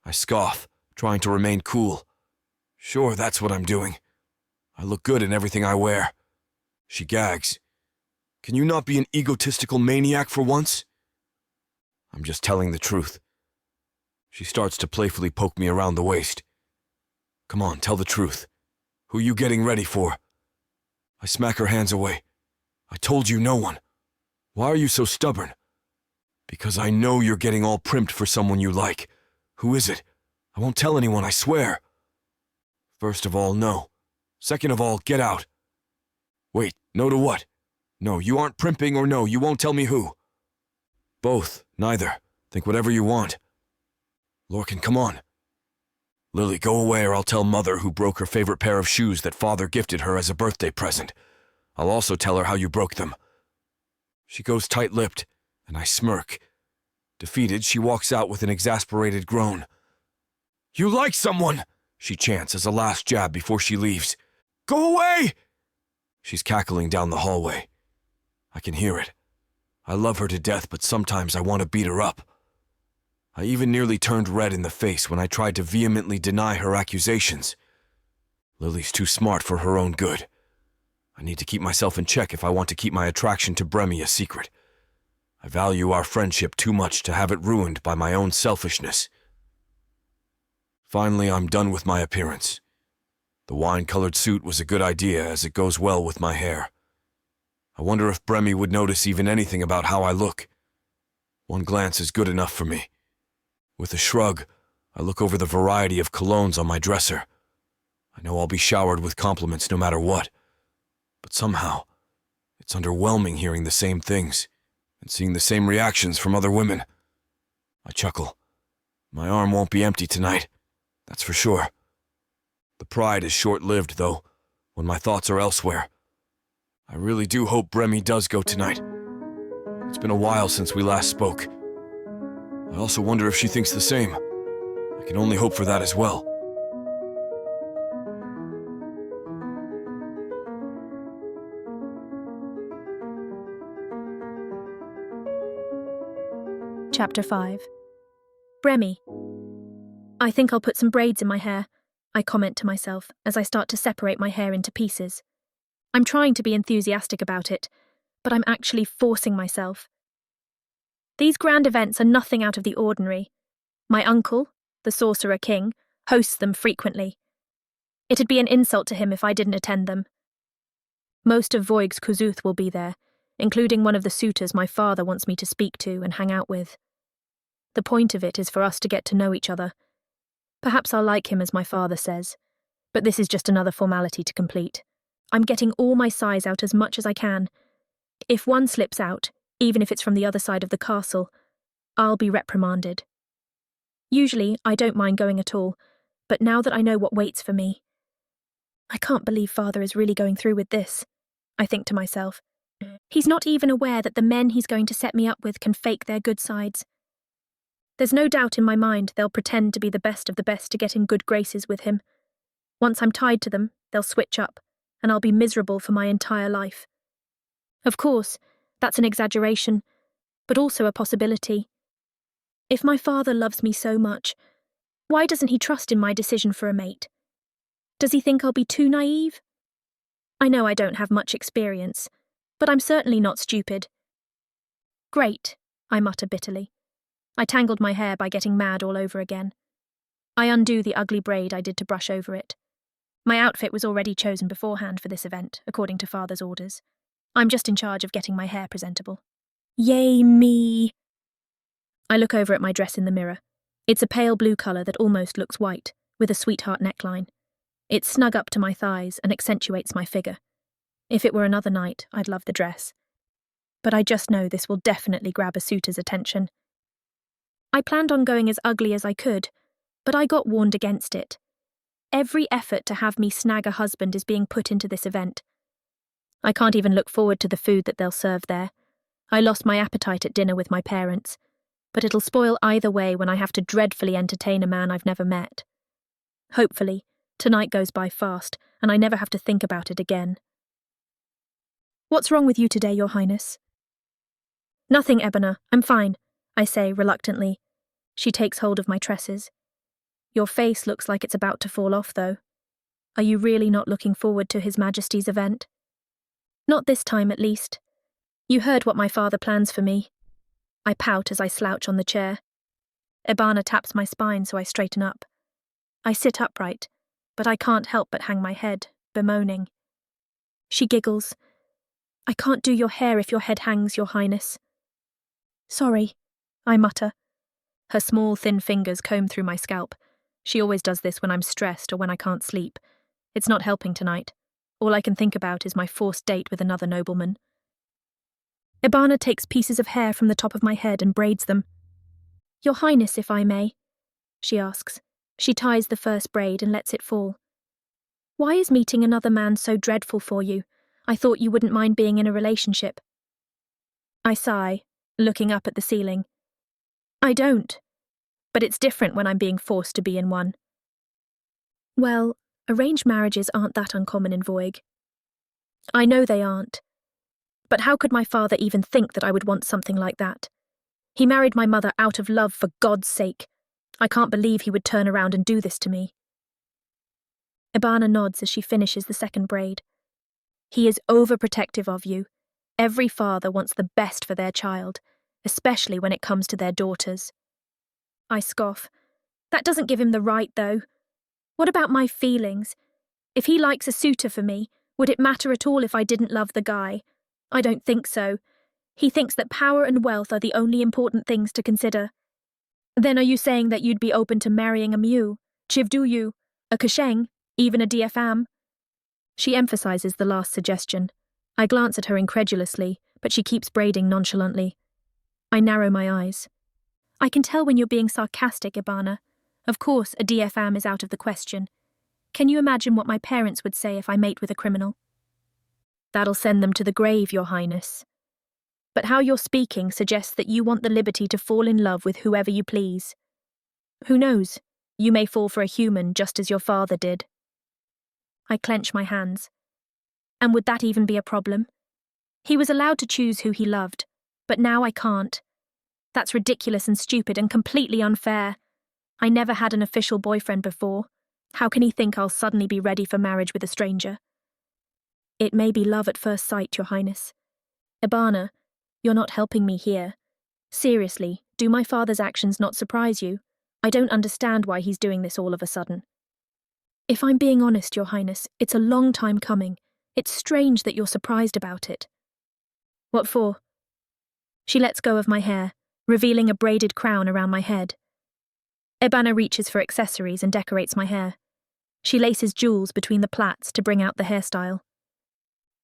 I scoff, trying to remain cool. Sure, that's what I'm doing. I look good in everything I wear. She gags. Can you not be an egotistical maniac for once? I'm just telling the truth. She starts to playfully poke me around the waist. Come on, tell the truth. Who you getting ready for? I smack her hands away. I told you no one. Why are you so stubborn? Because I know you're getting all primped for someone you like. Who is it? I won't tell anyone, I swear. First of all, no. Second of all, get out. Wait, no to what? No, you aren't primping, or no, you won't tell me who. Both, neither. Think whatever you want. Lorcan, come on. Lily, go away or I'll tell Mother who broke her favorite pair of shoes that Father gifted her as a birthday present. I'll also tell her how you broke them. She goes tight-lipped, and I smirk. Defeated, she walks out with an exasperated groan. You like someone, she chants as a last jab before she leaves. Go away! She's cackling down the hallway. I can hear it. I love her to death, but sometimes I want to beat her up. I even nearly turned red in the face when I tried to vehemently deny her accusations. Lily's too smart for her own good. I need to keep myself in check if I want to keep my attraction to Bremy a secret. I value our friendship too much to have it ruined by my own selfishness. Finally, I'm done with my appearance. The wine-colored suit was a good idea as it goes well with my hair. I wonder if Bremy would notice even anything about how I look. One glance is good enough for me. With a shrug, I look over the variety of colognes on my dresser. I know I'll be showered with compliments no matter what. But somehow, it's underwhelming hearing the same things and seeing the same reactions from other women. I chuckle. My arm won't be empty tonight, that's for sure. The pride is short-lived, though, when my thoughts are elsewhere. I really do hope Bremy does go tonight. It's been a while since we last spoke. I also wonder if she thinks the same. I can only hope for that as well. Chapter 5. Bremy. I think I'll put some braids in my hair, I comment to myself as I start to separate my hair into pieces. I'm trying to be enthusiastic about it, but I'm actually forcing myself. These grand events are nothing out of the ordinary. My uncle, the Sorcerer-King, hosts them frequently. It'd be an insult to him if I didn't attend them. Most of Voig's Kuzuth will be there, including one of the suitors my father wants me to speak to and hang out with. The point of it is for us to get to know each other. Perhaps I'll like him as my father says, but this is just another formality to complete. I'm getting all my sighs out as much as I can. If one slips out, even if it's from the other side of the castle, I'll be reprimanded. Usually, I don't mind going at all, but now that I know what waits for me... I can't believe father is really going through with this, I think to myself. He's not even aware that the men he's going to set me up with can fake their good sides. There's no doubt in my mind they'll pretend to be the best of the best to get in good graces with him. Once I'm tied to them, they'll switch up, and I'll be miserable for my entire life. Of course, that's an exaggeration, but also a possibility. If my father loves me so much, why doesn't he trust in my decision for a mate? Does he think I'll be too naive? I know I don't have much experience, but I'm certainly not stupid. Great, I mutter bitterly. I tangled my hair by getting mad all over again. I undo the ugly braid I did to brush over it. My outfit was already chosen beforehand for this event, according to father's orders. I'm just in charge of getting my hair presentable. Yay me! I look over at my dress in the mirror. It's a pale blue colour that almost looks white, with a sweetheart neckline. It's snug up to my thighs and accentuates my figure. If it were another night, I'd love the dress. But I just know this will definitely grab a suitor's attention. I planned on going as ugly as I could, but I got warned against it. Every effort to have me snag a husband is being put into this event. I can't even look forward to the food that they'll serve there. I lost my appetite at dinner with my parents, but it'll spoil either way when I have to dreadfully entertain a man I've never met. Hopefully, tonight goes by fast, and I never have to think about it again. What's wrong with you today, Your Highness? Nothing, Ebona. I'm fine, I say reluctantly. She takes hold of my tresses. Your face looks like it's about to fall off, though. Are you really not looking forward to His Majesty's event? Not this time, at least. You heard what my father plans for me. I pout as I slouch on the chair. Ebana taps my spine so I straighten up. I sit upright, but I can't help but hang my head, bemoaning. She giggles. I can't do your hair if your head hangs, Your Highness. Sorry, I mutter. Her small, thin fingers comb through my scalp. She always does this when I'm stressed or when I can't sleep. It's not helping tonight. All I can think about is my forced date with another nobleman. Ebana takes pieces of hair from the top of my head and braids them. Your Highness, if I may, she asks. She ties the first braid and lets it fall. Why is meeting another man so dreadful for you? I thought you wouldn't mind being in a relationship. I sigh, looking up at the ceiling. I don't, but it's different when I'm being forced to be in one. Well, arranged marriages aren't that uncommon in Voig. I know they aren't. But how could my father even think that I would want something like that? He married my mother out of love, for God's sake. I can't believe he would turn around and do this to me. Ebana nods as she finishes the second braid. He is overprotective of you. Every father wants the best for their child, especially when it comes to their daughters. I scoff. That doesn't give him the right, though. What about my feelings? If he likes a suitor for me, would it matter at all if I didn't love the guy? I don't think so. He thinks that power and wealth are the only important things to consider. Then are you saying that you'd be open to marrying a Mew, Chivduyu, a Kasheng, even a DFM? She emphasizes the last suggestion. I glance at her incredulously, but she keeps braiding nonchalantly. I narrow my eyes. I can tell when you're being sarcastic, Ibana. Of course, a DFM is out of the question. Can you imagine what my parents would say if I mate with a criminal? That'll send them to the grave, Your Highness. But how you're speaking suggests that you want the liberty to fall in love with whoever you please. Who knows? You may fall for a human just as your father did. I clench my hands. And would that even be a problem? He was allowed to choose who he loved, but now I can't. That's ridiculous and stupid and completely unfair. I never had an official boyfriend before. How can he think I'll suddenly be ready for marriage with a stranger? It may be love at first sight, Your Highness. Ibana, you're not helping me here. Seriously, do my father's actions not surprise you? I don't understand why he's doing this all of a sudden. If I'm being honest, Your Highness, it's a long time coming. It's strange that you're surprised about it. What for? She lets go of my hair, revealing a braided crown around my head. Ibana reaches for accessories and decorates my hair. She laces jewels between the plaits to bring out the hairstyle.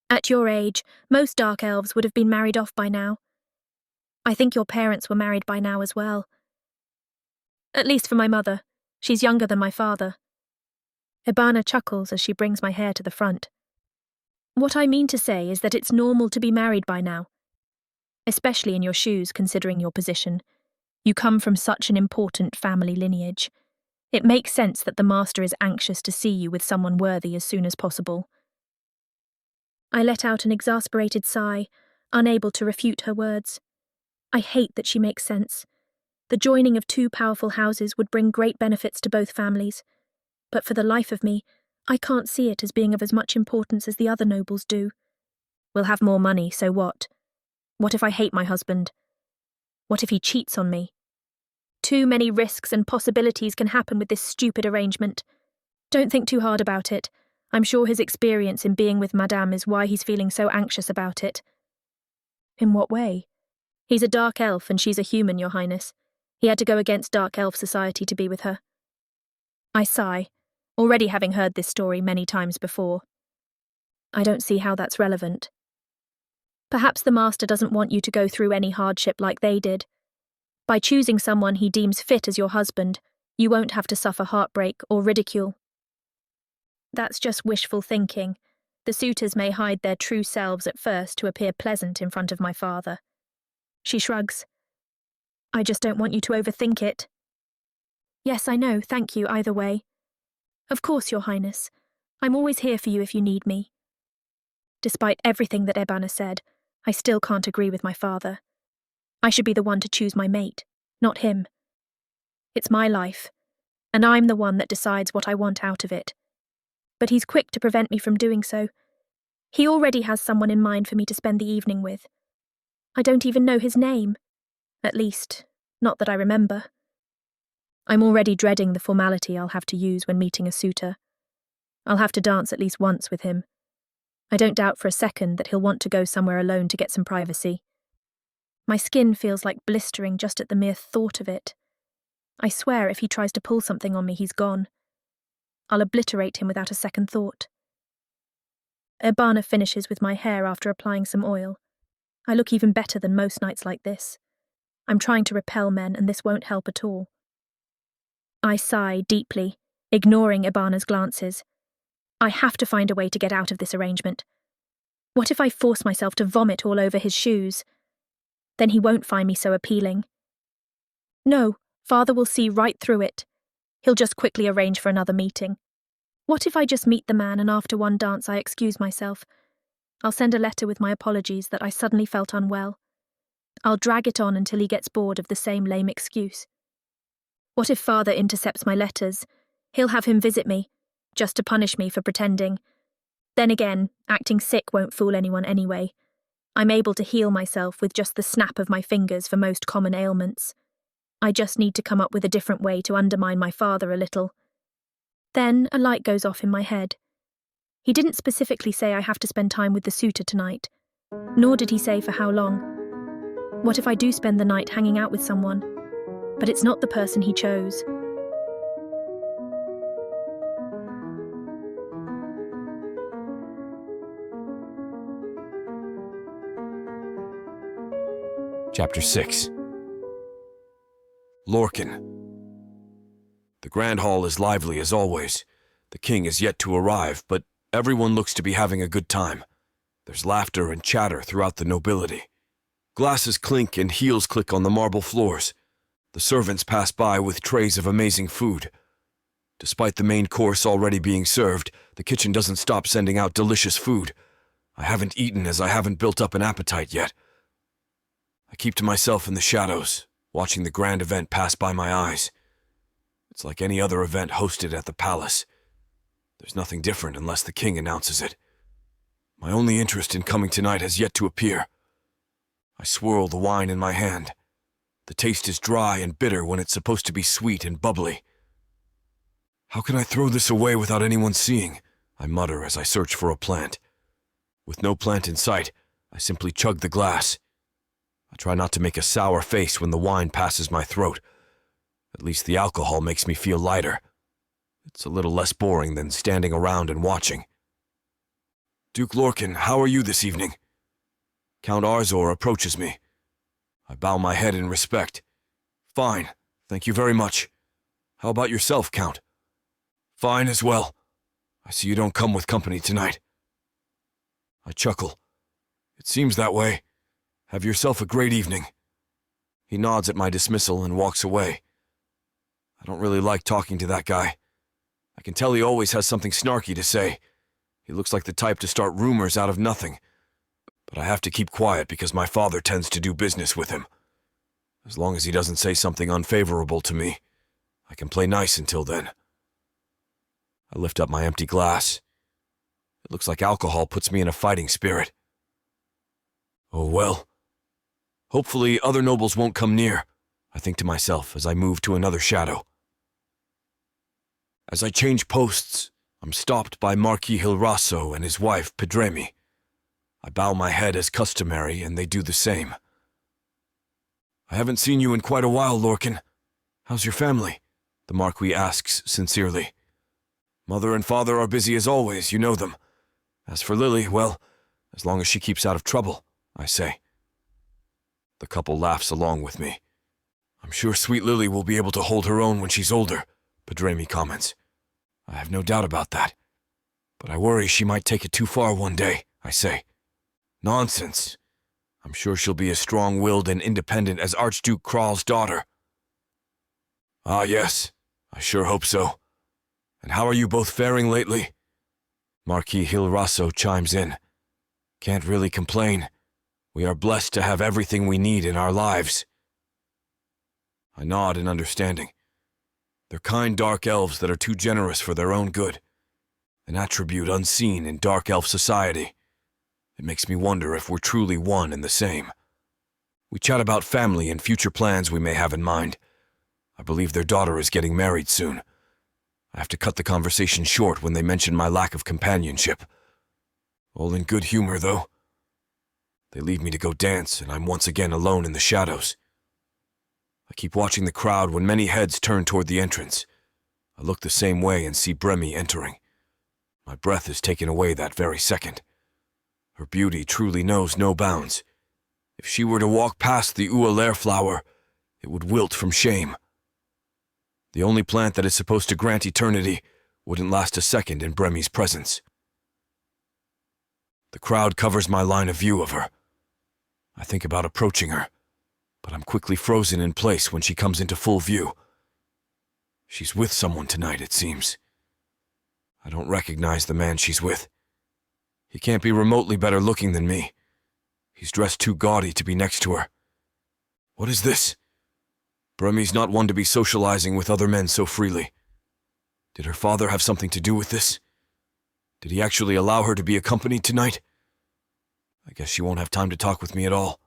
At your age, most Dark Elves would have been married off by now. I think your parents were married by now as well. At least for my mother. She's younger than my father. Ibana chuckles as she brings my hair to the front. What I mean to say is that it's normal to be married by now. Especially in your shoes, considering your position. You come from such an important family lineage. It makes sense that the master is anxious to see you with someone worthy as soon as possible. I let out an exasperated sigh, unable to refute her words. I hate that she makes sense. The joining of two powerful houses would bring great benefits to both families, but for the life of me, I can't see it as being of as much importance as the other nobles do. We'll have more money, so what? What if I hate my husband? What if he cheats on me? Too many risks and possibilities can happen with this stupid arrangement. Don't think too hard about it. I'm sure his experience in being with Madame is why he's feeling so anxious about it. In what way? He's a Dark Elf and she's a human, Your Highness. He had to go against Dark Elf society to be with her. I sigh, already having heard this story many times before. I don't see how that's relevant. Perhaps the master doesn't want you to go through any hardship like they did. By choosing someone he deems fit as your husband, you won't have to suffer heartbreak or ridicule. That's just wishful thinking. The suitors may hide their true selves at first to appear pleasant in front of my father. She shrugs. I just don't want you to overthink it. Yes, I know, thank you either way. Of course, Your Highness. I'm always here for you if you need me. Despite everything that Ibana said, I still can't agree with my father. I should be the one to choose my mate, not him. It's my life, and I'm the one that decides what I want out of it. But he's quick to prevent me from doing so. He already has someone in mind for me to spend the evening with. I don't even know his name. At least, not that I remember. I'm already dreading the formality I'll have to use when meeting a suitor. I'll have to dance at least once with him. I don't doubt for a second that he'll want to go somewhere alone to get some privacy. My skin feels like blistering just at the mere thought of it. I swear if he tries to pull something on me, he's gone. I'll obliterate him without a second thought. Ibana finishes with my hair after applying some oil. I look even better than most nights like this. I'm trying to repel men, and this won't help at all. I sigh deeply, ignoring Ibana's glances. I have to find a way to get out of this arrangement. What if I force myself to vomit all over his shoes? Then he won't find me so appealing. No, father will see right through it. He'll just quickly arrange for another meeting. What if I just meet the man and after one dance I excuse myself? I'll send a letter with my apologies that I suddenly felt unwell. I'll drag it on until he gets bored of the same lame excuse. What if father intercepts my letters? He'll have him visit me, just to punish me for pretending. Then again, acting sick won't fool anyone anyway. I'm able to heal myself with just the snap of my fingers for most common ailments. I just need to come up with a different way to undermine my father a little. Then a light goes off in my head. He didn't specifically say I have to spend time with the suitor tonight, nor did he say for how long. What if I do spend the night hanging out with someone, but it's not the person he chose? Chapter 6. Lorcan. The Grand Hall is lively as always. The king is yet to arrive, but everyone looks to be having a good time. There's laughter and chatter throughout the nobility. Glasses clink and heels click on the marble floors. The servants pass by with trays of amazing food. Despite the main course already being served, the kitchen doesn't stop sending out delicious food. I haven't eaten as I haven't built up an appetite yet. I keep to myself in the shadows, watching the grand event pass by my eyes. It's like any other event hosted at the palace. There's nothing different unless the king announces it. My only interest in coming tonight has yet to appear. I swirl the wine in my hand. The taste is dry and bitter when it's supposed to be sweet and bubbly. How can I throw this away without anyone seeing? I mutter as I search for a plant. With no plant in sight, I simply chug the glass. I try not to make a sour face when the wine passes my throat. At least the alcohol makes me feel lighter. It's a little less boring than standing around and watching. Duke Lorcan, how are you this evening? Count Arzor approaches me. I bow my head in respect. Fine, thank you very much. How about yourself, Count? Fine as well. I see you don't come with company tonight. I chuckle. It seems that way. Have yourself a great evening. He nods at my dismissal and walks away. I don't really like talking to that guy. I can tell he always has something snarky to say. He looks like the type to start rumors out of nothing. But I have to keep quiet because my father tends to do business with him. As long as he doesn't say something unfavorable to me, I can play nice until then. I lift up my empty glass. It looks like alcohol puts me in a fighting spirit. Oh well. Hopefully other nobles won't come near, I think to myself as I move to another shadow. As I change posts, I'm stopped by Marquis Hilraso and his wife, Pedremi. I bow my head as customary, and they do the same. I haven't seen you in quite a while, Lorcan. How's your family? The Marquis asks sincerely. Mother and father are busy as always, you know them. As for Lily, well, as long as she keeps out of trouble, I say. The couple laughs along with me. I'm sure sweet Lily will be able to hold her own when she's older, Pedremi comments. I have no doubt about that. But I worry she might take it too far one day, I say. Nonsense. I'm sure she'll be as strong-willed and independent as Archduke Kral's daughter. Ah, yes. I sure hope so. And how are you both faring lately? Marquis Hilraso chimes in. Can't really complain. We are blessed to have everything we need in our lives. I nod in understanding. They're kind dark elves that are too generous for their own good. An attribute unseen in dark elf society. It makes me wonder if we're truly one and the same. We chat about family and future plans we may have in mind. I believe their daughter is getting married soon. I have to cut the conversation short when they mention my lack of companionship. All in good humor, though. They leave me to go dance, and I'm once again alone in the shadows. I keep watching the crowd when many heads turn toward the entrance. I look the same way and see Bremi entering. My breath is taken away that very second. Her beauty truly knows no bounds. If she were to walk past the Ualair flower, it would wilt from shame. The only plant that is supposed to grant eternity wouldn't last a second in Bremi's presence. The crowd covers my line of view of her. I think about approaching her, but I'm quickly frozen in place when she comes into full view. She's with someone tonight, it seems. I don't recognize the man she's with. He can't be remotely better looking than me. He's dressed too gaudy to be next to her. What is this? Bremi's not one to be socializing with other men so freely. Did her father have something to do with this? Did he actually allow her to be accompanied tonight? I guess she won't have time to talk with me at all.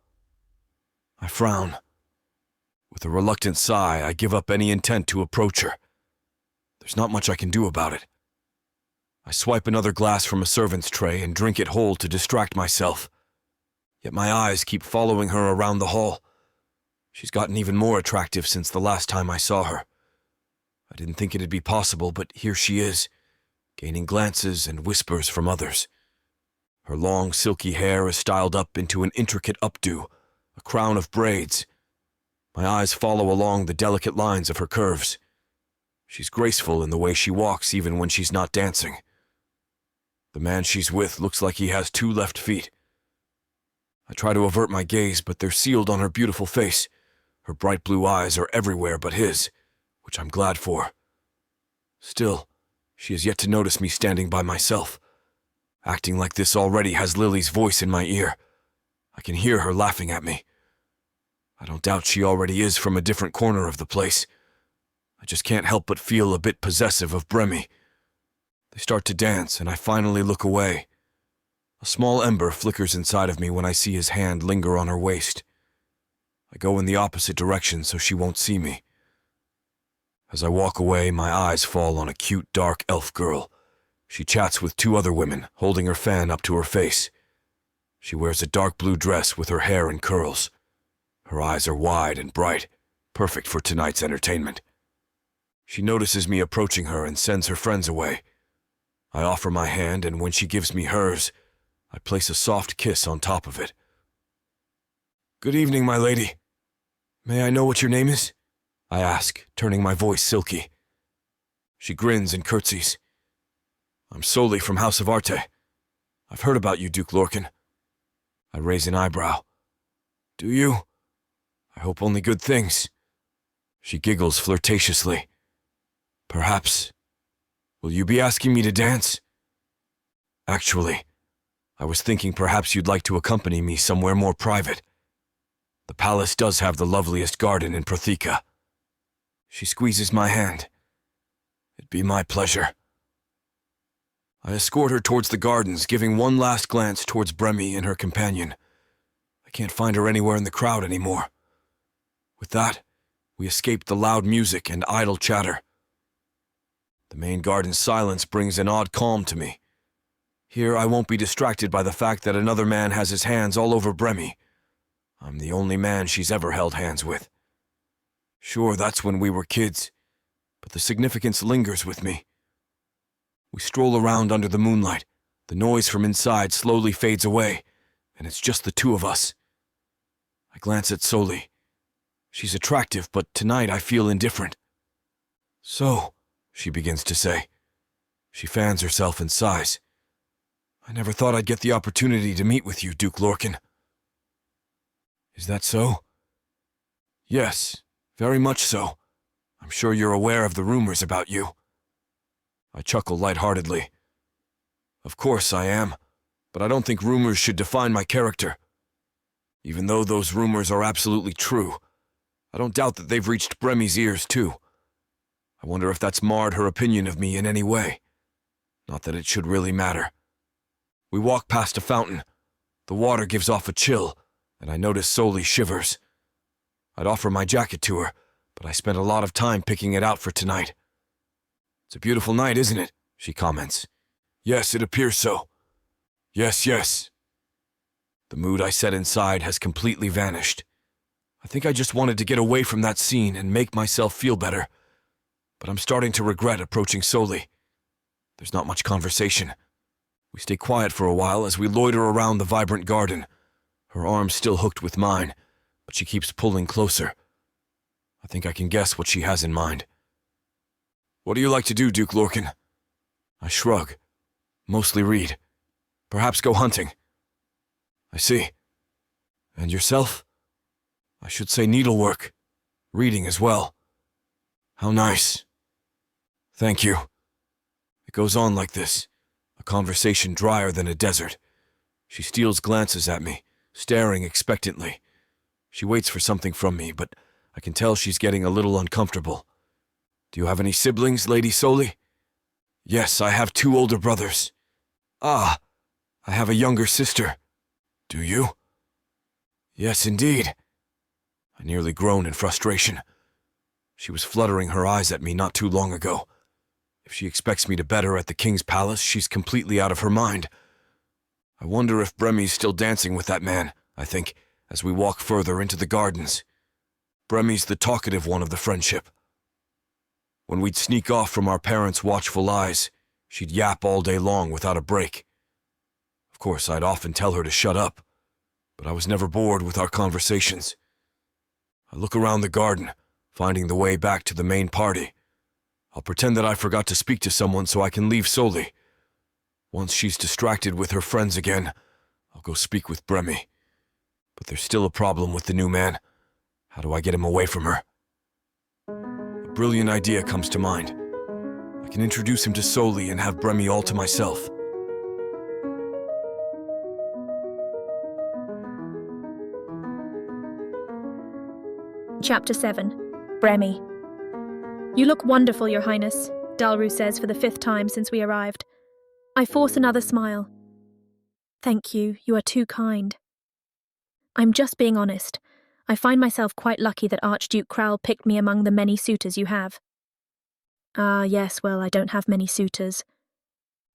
I frown. With a reluctant sigh, I give up any intent to approach her. There's not much I can do about it. I swipe another glass from a servant's tray and drink it whole to distract myself. Yet my eyes keep following her around the hall. She's gotten even more attractive since the last time I saw her. I didn't think it'd be possible, but here she is, gaining glances and whispers from others. Her long, silky hair is styled up into an intricate updo, a crown of braids. My eyes follow along the delicate lines of her curves. She's graceful in the way she walks even when she's not dancing. The man she's with looks like he has 2 left feet. I try to avert my gaze, but they're sealed on her beautiful face. Her bright blue eyes are everywhere but his, which I'm glad for. Still, she has yet to notice me standing by myself. Acting like this already has Lily's voice in my ear. I can hear her laughing at me. I don't doubt she already is from a different corner of the place. I just can't help but feel a bit possessive of Bremy. They start to dance, and I finally look away. A small ember flickers inside of me when I see his hand linger on her waist. I go in the opposite direction so she won't see me. As I walk away, my eyes fall on a cute dark elf girl. She chats with 2 other women, holding her fan up to her face. She wears a dark blue dress with her hair in curls. Her eyes are wide and bright, perfect for tonight's entertainment. She notices me approaching her and sends her friends away. I offer my hand, and when she gives me hers, I place a soft kiss on top of it. "Good evening, my lady. May I know what your name is?" I ask, turning my voice silky. She grins and curtsies. "I'm Soli from House of Arte. I've heard about you, Duke Lorcan." I raise an eyebrow. "Do you? I hope only good things." She giggles flirtatiously. "Perhaps. Will you be asking me to dance?" "Actually, I was thinking perhaps you'd like to accompany me somewhere more private. The palace does have the loveliest garden in Protheka." She squeezes my hand. "It'd be my pleasure." I escort her towards the gardens, giving one last glance towards Bremy and her companion. I can't find her anywhere in the crowd anymore. With that, we escape the loud music and idle chatter. The main garden's silence brings an odd calm to me. Here I won't be distracted by the fact that another man has his hands all over Bremy. I'm the only man she's ever held hands with. Sure, that's when we were kids, but the significance lingers with me. We stroll around under the moonlight. The noise from inside slowly fades away, and it's just the 2 of us. I glance at Soli. She's attractive, but tonight I feel indifferent. "So," she begins to say. She fans herself and sighs. "I never thought I'd get the opportunity to meet with you, Duke Lorcan." "Is that so?" "Yes, very much so. I'm sure you're aware of the rumors about you." I chuckle lightheartedly. "Of course I am, but I don't think rumors should define my character. Even though those rumors are absolutely true, I don't doubt that they've reached Bremy's ears too. I wonder if that's marred her opinion of me in any way. Not that it should really matter." We walk past a fountain. The water gives off a chill, and I notice Soli shivers. I'd offer my jacket to her, but I spent a lot of time picking it out for tonight. "It's a beautiful night, isn't it?" she comments. "Yes, it appears so." Yes, yes." The mood I set inside has completely vanished. I think I just wanted to get away from that scene and make myself feel better. But I'm starting to regret approaching Soli. There's not much conversation. We stay quiet for a while as we loiter around the vibrant garden. Her arm's still hooked with mine, but she keeps pulling closer. I think I can guess what she has in mind. "What do you like to do, Duke Lorcan?" I shrug. "Mostly read. Perhaps go hunting." "I see. And yourself?" "I should say needlework. Reading as well." "How nice." "Thank you." It goes on like this, a conversation drier than a desert. She steals glances at me, staring expectantly. She waits for something from me, but I can tell she's getting a little uncomfortable. "Do you have any siblings, Lady Soli?" "Yes, I have 2 older brothers." "Ah, I have a younger sister." Do you? Yes, indeed. I nearly groaned in frustration. She was fluttering her eyes at me not too long ago. If she expects me to bet her at the king's palace, she's completely out of her mind. I wonder if Bremmy's still dancing with that man, I think, as we walk further into the gardens. Bremmy's the talkative one of the friendship. When we'd sneak off from our parents' watchful eyes, she'd yap all day long without a break. Of course, I'd often tell her to shut up, but I was never bored with our conversations. I look around the garden, finding the way back to the main party. I'll pretend that I forgot to speak to someone so I can leave solely. Once she's distracted with her friends again, I'll go speak with Bremmy. But there's still a problem with the new man. How do I get him away from her? A brilliant idea comes to mind. I can introduce him to Soli and have Bremmy all to myself. Chapter 7. Bremmy. You look wonderful, Your Highness, Dalru says for the 5th time since we arrived. I force another smile. Thank you, you are too kind. I'm just being honest. I find myself quite lucky that Archduke Krall picked me among the many suitors you have. Ah, yes, well, I don't have many suitors.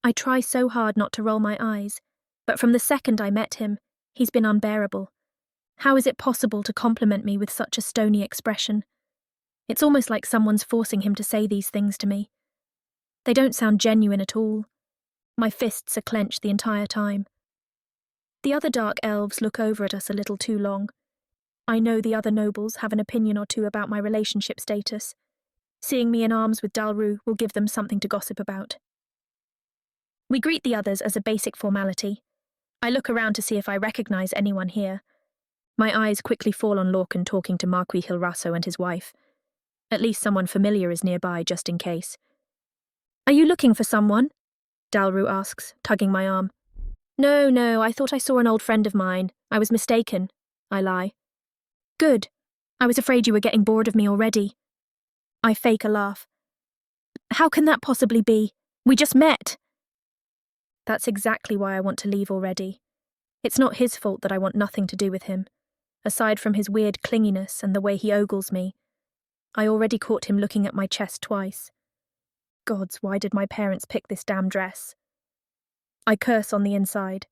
I try so hard not to roll my eyes, but from the second I met him, he's been unbearable. How is it possible to compliment me with such a stony expression? It's almost like someone's forcing him to say these things to me. They don't sound genuine at all. My fists are clenched the entire time. The other dark elves look over at us a little too long. I know the other nobles have an opinion or two about my relationship status. Seeing me in arms with Dalru will give them something to gossip about. We greet the others as a basic formality. I look around to see if I recognize anyone here. My eyes quickly fall on Lorcan talking to Marquis Hilraso and his wife. At least someone familiar is nearby, just in case. Are you looking for someone? Dalru asks, tugging my arm. No, I thought I saw an old friend of mine. I was mistaken, I lie. Good. I was afraid you were getting bored of me already. I fake a laugh. How can that possibly be? We just met. That's exactly why I want to leave already. It's not his fault that I want nothing to do with him. Aside from his weird clinginess and the way he ogles me, I already caught him looking at my chest twice. Gods, why did my parents pick this damn dress? I curse on the inside.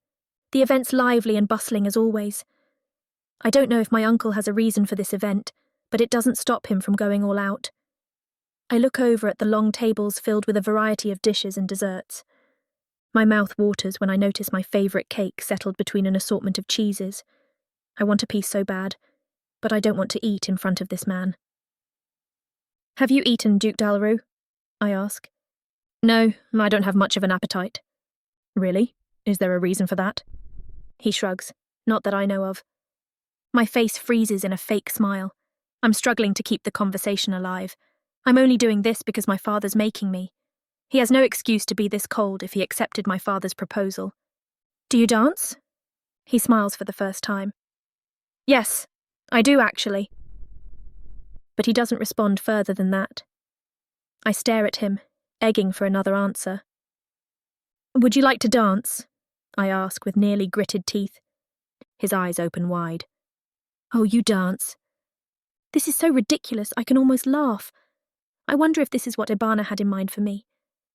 The event's lively and bustling as always. I don't know if my uncle has a reason for this event, but it doesn't stop him from going all out. I look over at the long tables filled with a variety of dishes and desserts. My mouth waters when I notice my favourite cake settled between an assortment of cheeses. I want a piece so bad, but I don't want to eat in front of this man. Have you eaten, Duke Dalru? I ask. No, I don't have much of an appetite. Really? Is there a reason for that? He shrugs. Not that I know of. My face freezes in a fake smile. I'm struggling to keep the conversation alive. I'm only doing this because my father's making me. He has no excuse to be this cold if he accepted my father's proposal. Do you dance? He smiles for the first time. Yes, I do actually. But he doesn't respond further than that. I stare at him, egging for another answer. Would you like to dance? I ask with nearly gritted teeth. His eyes open wide. Oh, you dance. This is so ridiculous I can almost laugh. I wonder if this is what Ibana had in mind for me.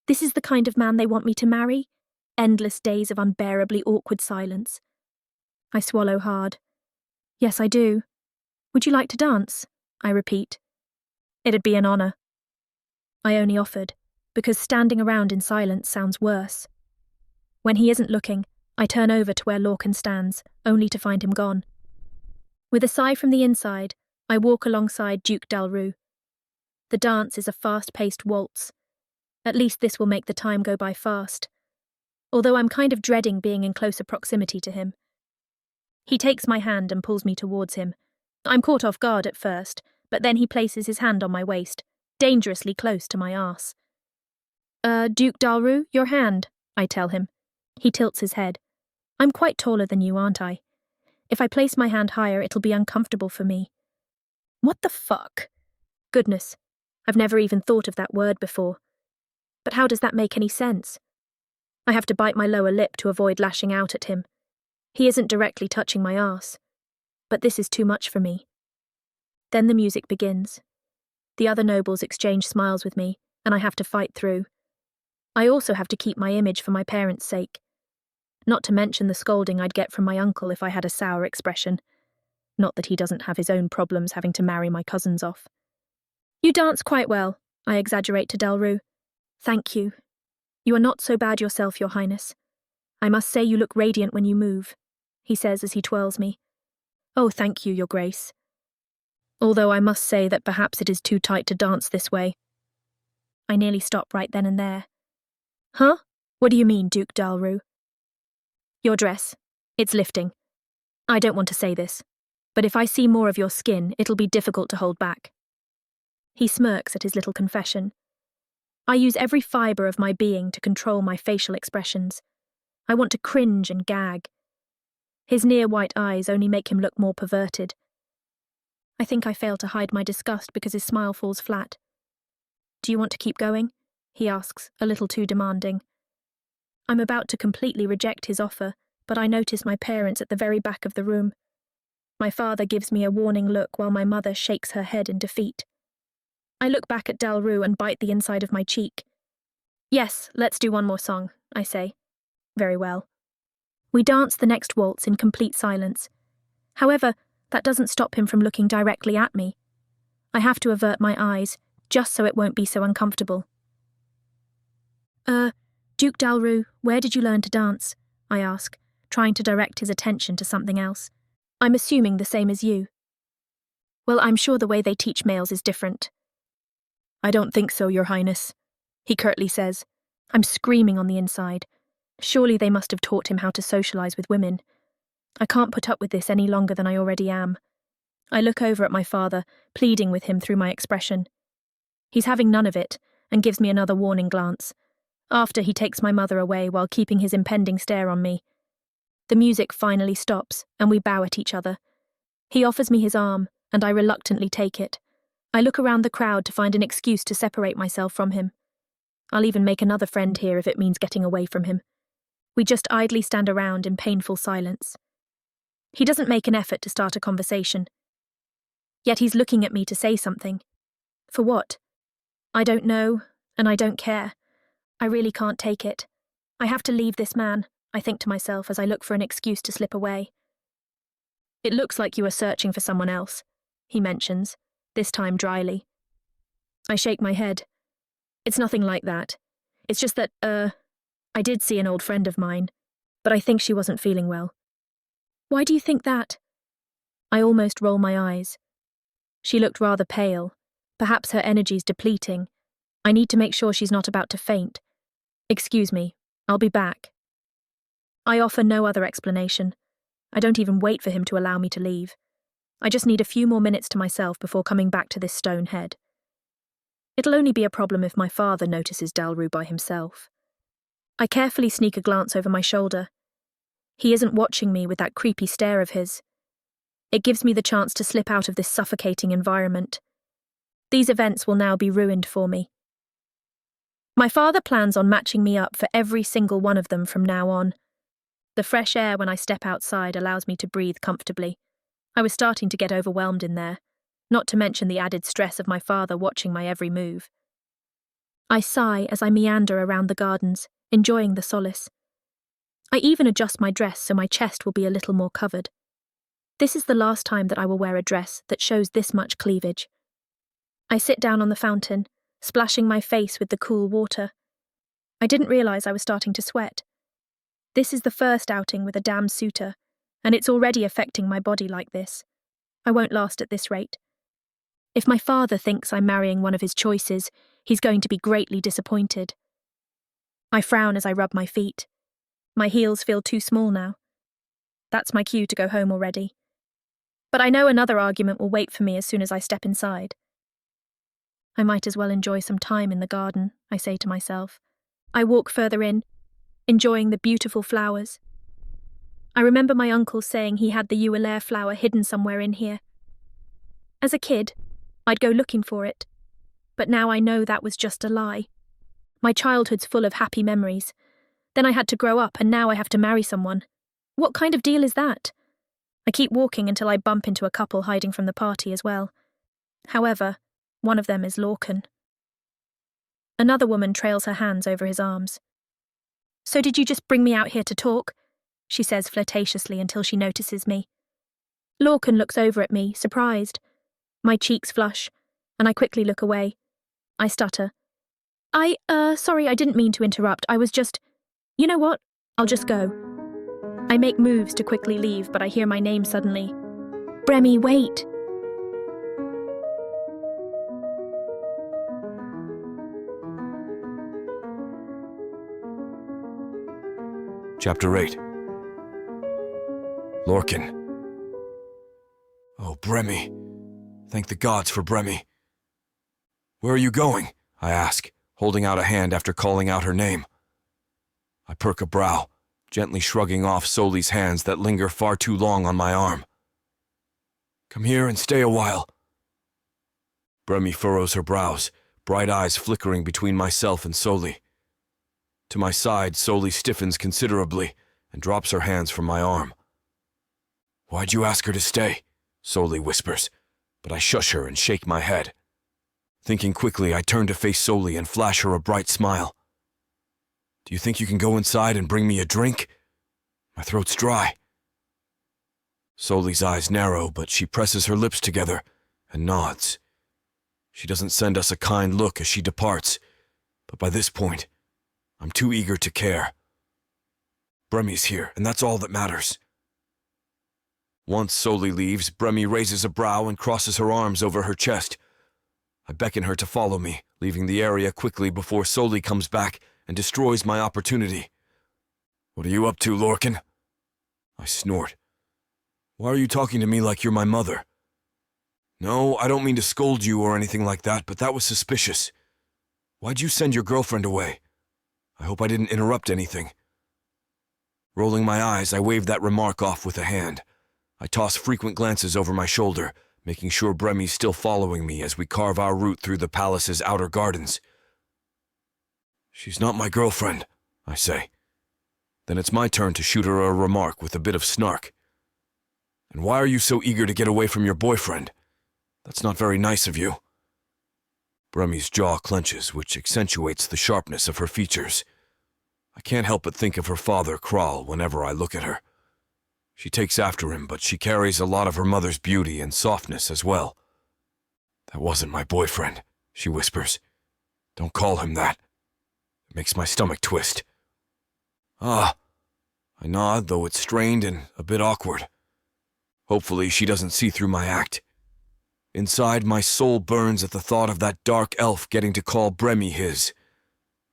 This is the kind of man they want me to marry? Endless days of unbearably awkward silence. I swallow hard. Yes, I do. Would you like to dance? I repeat. It'd be an honour. I only offered, because standing around in silence sounds worse. When he isn't looking, I turn over to where Lorcan stands, only to find him gone. With a sigh from the inside, I walk alongside Duke Dalru. The dance is a fast-paced waltz. At least this will make the time go by fast. Although I'm kind of dreading being in closer proximity to him. He takes my hand and pulls me towards him. I'm caught off guard at first, but then he places his hand on my waist, dangerously close to my arse. Duke Dalru, your hand, I tell him. He tilts his head. I'm quite taller than you, aren't I? If I place my hand higher, it'll be uncomfortable for me. What the fuck? Goodness, I've never even thought of that word before. But how does that make any sense? I have to bite my lower lip to avoid lashing out at him. He isn't directly touching my arse, but this is too much for me. Then the music begins. The other nobles exchange smiles with me, and I have to fight through. I also have to keep my image for my parents' sake. Not to mention the scolding I'd get from my uncle if I had a sour expression. Not that he doesn't have his own problems having to marry my cousins off. You dance quite well, I exaggerate to Delru. Thank you. You are not so bad yourself, Your Highness. I must say you look radiant when you move, he says as he twirls me. Oh, thank you, Your Grace. Although I must say that perhaps it is too tight to dance this way. I nearly stop right then and there. Huh? What do you mean, Duke Dalru? Your dress. It's lifting. I don't want to say this, but if I see more of your skin, it'll be difficult to hold back. He smirks at his little confession. I use every fibre of my being to control my facial expressions. I want to cringe and gag. His near-white eyes only make him look more perverted. I think I fail to hide my disgust because his smile falls flat. Do you want to keep going? He asks, a little too demanding. I'm about to completely reject his offer, but I notice my parents at the very back of the room. My father gives me a warning look while my mother shakes her head in defeat. I look back at Dalru and bite the inside of my cheek. Yes, let's do one more song, I say. Very well. We dance the next waltz in complete silence. However, that doesn't stop him from looking directly at me. I have to avert my eyes, just so it won't be so uncomfortable. Duke Dalru, where did you learn to dance? I ask, trying to direct his attention to something else. I'm assuming the same as you. Well, I'm sure the way they teach males is different. I don't think so, Your Highness, he curtly says. I'm screaming on the inside. Surely they must have taught him how to socialize with women. I can't put up with this any longer than I already am. I look over at my father, pleading with him through my expression. He's having none of it, and gives me another warning glance. After, he takes my mother away while keeping his impending stare on me. The music finally stops, and we bow at each other. He offers me his arm, and I reluctantly take it. I look around the crowd to find an excuse to separate myself from him. I'll even make another friend here if it means getting away from him. We just idly stand around in painful silence. He doesn't make an effort to start a conversation. Yet he's looking at me to say something. For what? I don't know, and I don't care. I really can't take it. I have to leave this man, I think to myself as I look for an excuse to slip away. It looks like you are searching for someone else, he mentions, this time dryly. I shake my head. It's nothing like that. It's just that, I did see an old friend of mine, but I think she wasn't feeling well. Why do you think that? I almost roll my eyes. She looked rather pale. Perhaps her energy's depleting. I need to make sure she's not about to faint. Excuse me, I'll be back. I offer no other explanation. I don't even wait for him to allow me to leave. I just need a few more minutes to myself before coming back to this stone head. It'll only be a problem if my father notices Dalru by himself. I carefully sneak a glance over my shoulder. He isn't watching me with that creepy stare of his. It gives me the chance to slip out of this suffocating environment. These events will now be ruined for me. My father plans on matching me up for every single one of them from now on. The fresh air when I step outside allows me to breathe comfortably. I was starting to get overwhelmed in there, not to mention the added stress of my father watching my every move. I sigh as I meander around the gardens, enjoying the solace. I even adjust my dress so my chest will be a little more covered. This is the last time that I will wear a dress that shows this much cleavage. I sit down on the fountain, splashing my face with the cool water. I didn't realize I was starting to sweat. This is the first outing with a damn suitor, and it's already affecting my body like this. I won't last at this rate. If my father thinks I'm marrying one of his choices, he's going to be greatly disappointed. I frown as I rub my feet. My heels feel too small now. That's my cue to go home already. But I know another argument will wait for me as soon as I step inside. I might as well enjoy some time in the garden, I say to myself. I walk further in, enjoying the beautiful flowers. I remember my uncle saying he had the Eulaire flower hidden somewhere in here. As a kid, I'd go looking for it. But now I know that was just a lie. My childhood's full of happy memories. Then I had to grow up and now I have to marry someone. What kind of deal is that? I keep walking until I bump into a couple hiding from the party as well. However, one of them is Lorcan. Another woman trails her hands over his arms. So did you just bring me out here to talk? She says flirtatiously until she notices me. Lorcan looks over at me, surprised. My cheeks flush, and I quickly look away. I stutter. Sorry, I didn't mean to interrupt. I was just... You know what? I'll just go. I make moves to quickly leave, but I hear my name suddenly. Bremy, wait! Chapter 8. Lorcan. Oh, Bremy. Thank the gods for Bremy. Where are you going? I ask, holding out a hand after calling out her name. I perk a brow, gently shrugging off Soli's hands that linger far too long on my arm. Come here and stay a while. Bremy furrows her brows, bright eyes flickering between myself and Soli. To my side, Soli stiffens considerably and drops her hands from my arm. Why'd you ask her to stay? Soli whispers, but I shush her and shake my head. Thinking quickly, I turn to face Soli and flash her a bright smile. Do you think you can go inside and bring me a drink? My throat's dry. Soli's eyes narrow, but she presses her lips together and nods. She doesn't send us a kind look as she departs, but by this point, I'm too eager to care. Bremmy's here, and that's all that matters. Once Soli leaves, Bremy raises a brow and crosses her arms over her chest. I beckon her to follow me, leaving the area quickly before Soli comes back and destroys my opportunity. What are you up to, Lorcan? I snort. Why are you talking to me like you're my mother? No, I don't mean to scold you or anything like that, but that was suspicious. Why'd you send your girlfriend away? I hope I didn't interrupt anything. Rolling my eyes, I wave that remark off with a hand. I toss frequent glances over my shoulder, making sure Bremmy's still following me as we carve our route through the palace's outer gardens. She's not my girlfriend, I say. Then it's my turn to shoot her a remark with a bit of snark. And why are you so eager to get away from your boyfriend? That's not very nice of you. Bremmy's jaw clenches, which accentuates the sharpness of her features. I can't help but think of her father, Kral, whenever I look at her. She takes after him, but she carries a lot of her mother's beauty and softness as well. That wasn't my boyfriend, she whispers. Don't call him that. It makes my stomach twist. Ah, I nod, though it's strained and a bit awkward. Hopefully she doesn't see through my act. Inside, my soul burns at the thought of that dark elf getting to call Bremy his.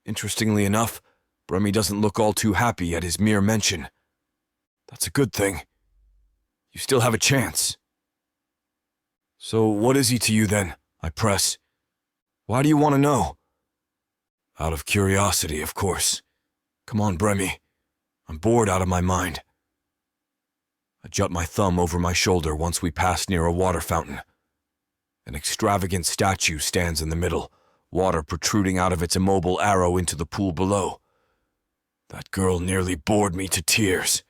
Interestingly enough, Bremy doesn't look all too happy at his mere mention. That's a good thing. You still have a chance. So what is he to you then? I press. Why do you want to know? Out of curiosity, of course. Come on, Bremy. I'm bored out of my mind. I jut my thumb over my shoulder once we pass near a water fountain. An extravagant statue stands in the middle, water protruding out of its immobile arrow into the pool below. That girl nearly bored me to tears.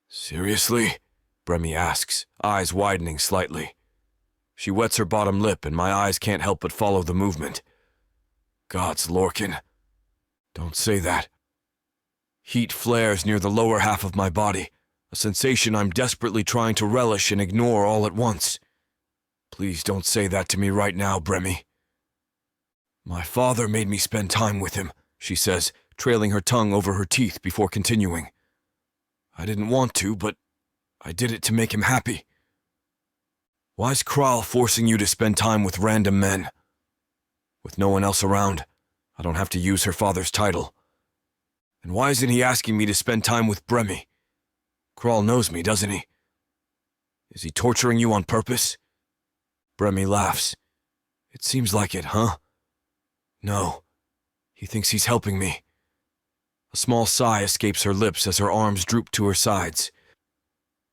Seriously? Bremy asks, eyes widening slightly. She wets her bottom lip and my eyes can't help but follow the movement. Gods, Lorcan. Don't say that. Heat flares near the lower half of my body, a sensation I'm desperately trying to relish and ignore all at once. Please don't say that to me right now, Bremy. My father made me spend time with him, she says, trailing her tongue over her teeth before continuing. I didn't want to, but I did it to make him happy. Why's Kral forcing you to spend time with random men? With no one else around, I don't have to use her father's title. And why isn't he asking me to spend time with Bremy? Kral knows me, doesn't he? Is he torturing you on purpose? Bremy laughs. It seems like it, huh? No. He thinks he's helping me. A small sigh escapes her lips as her arms droop to her sides.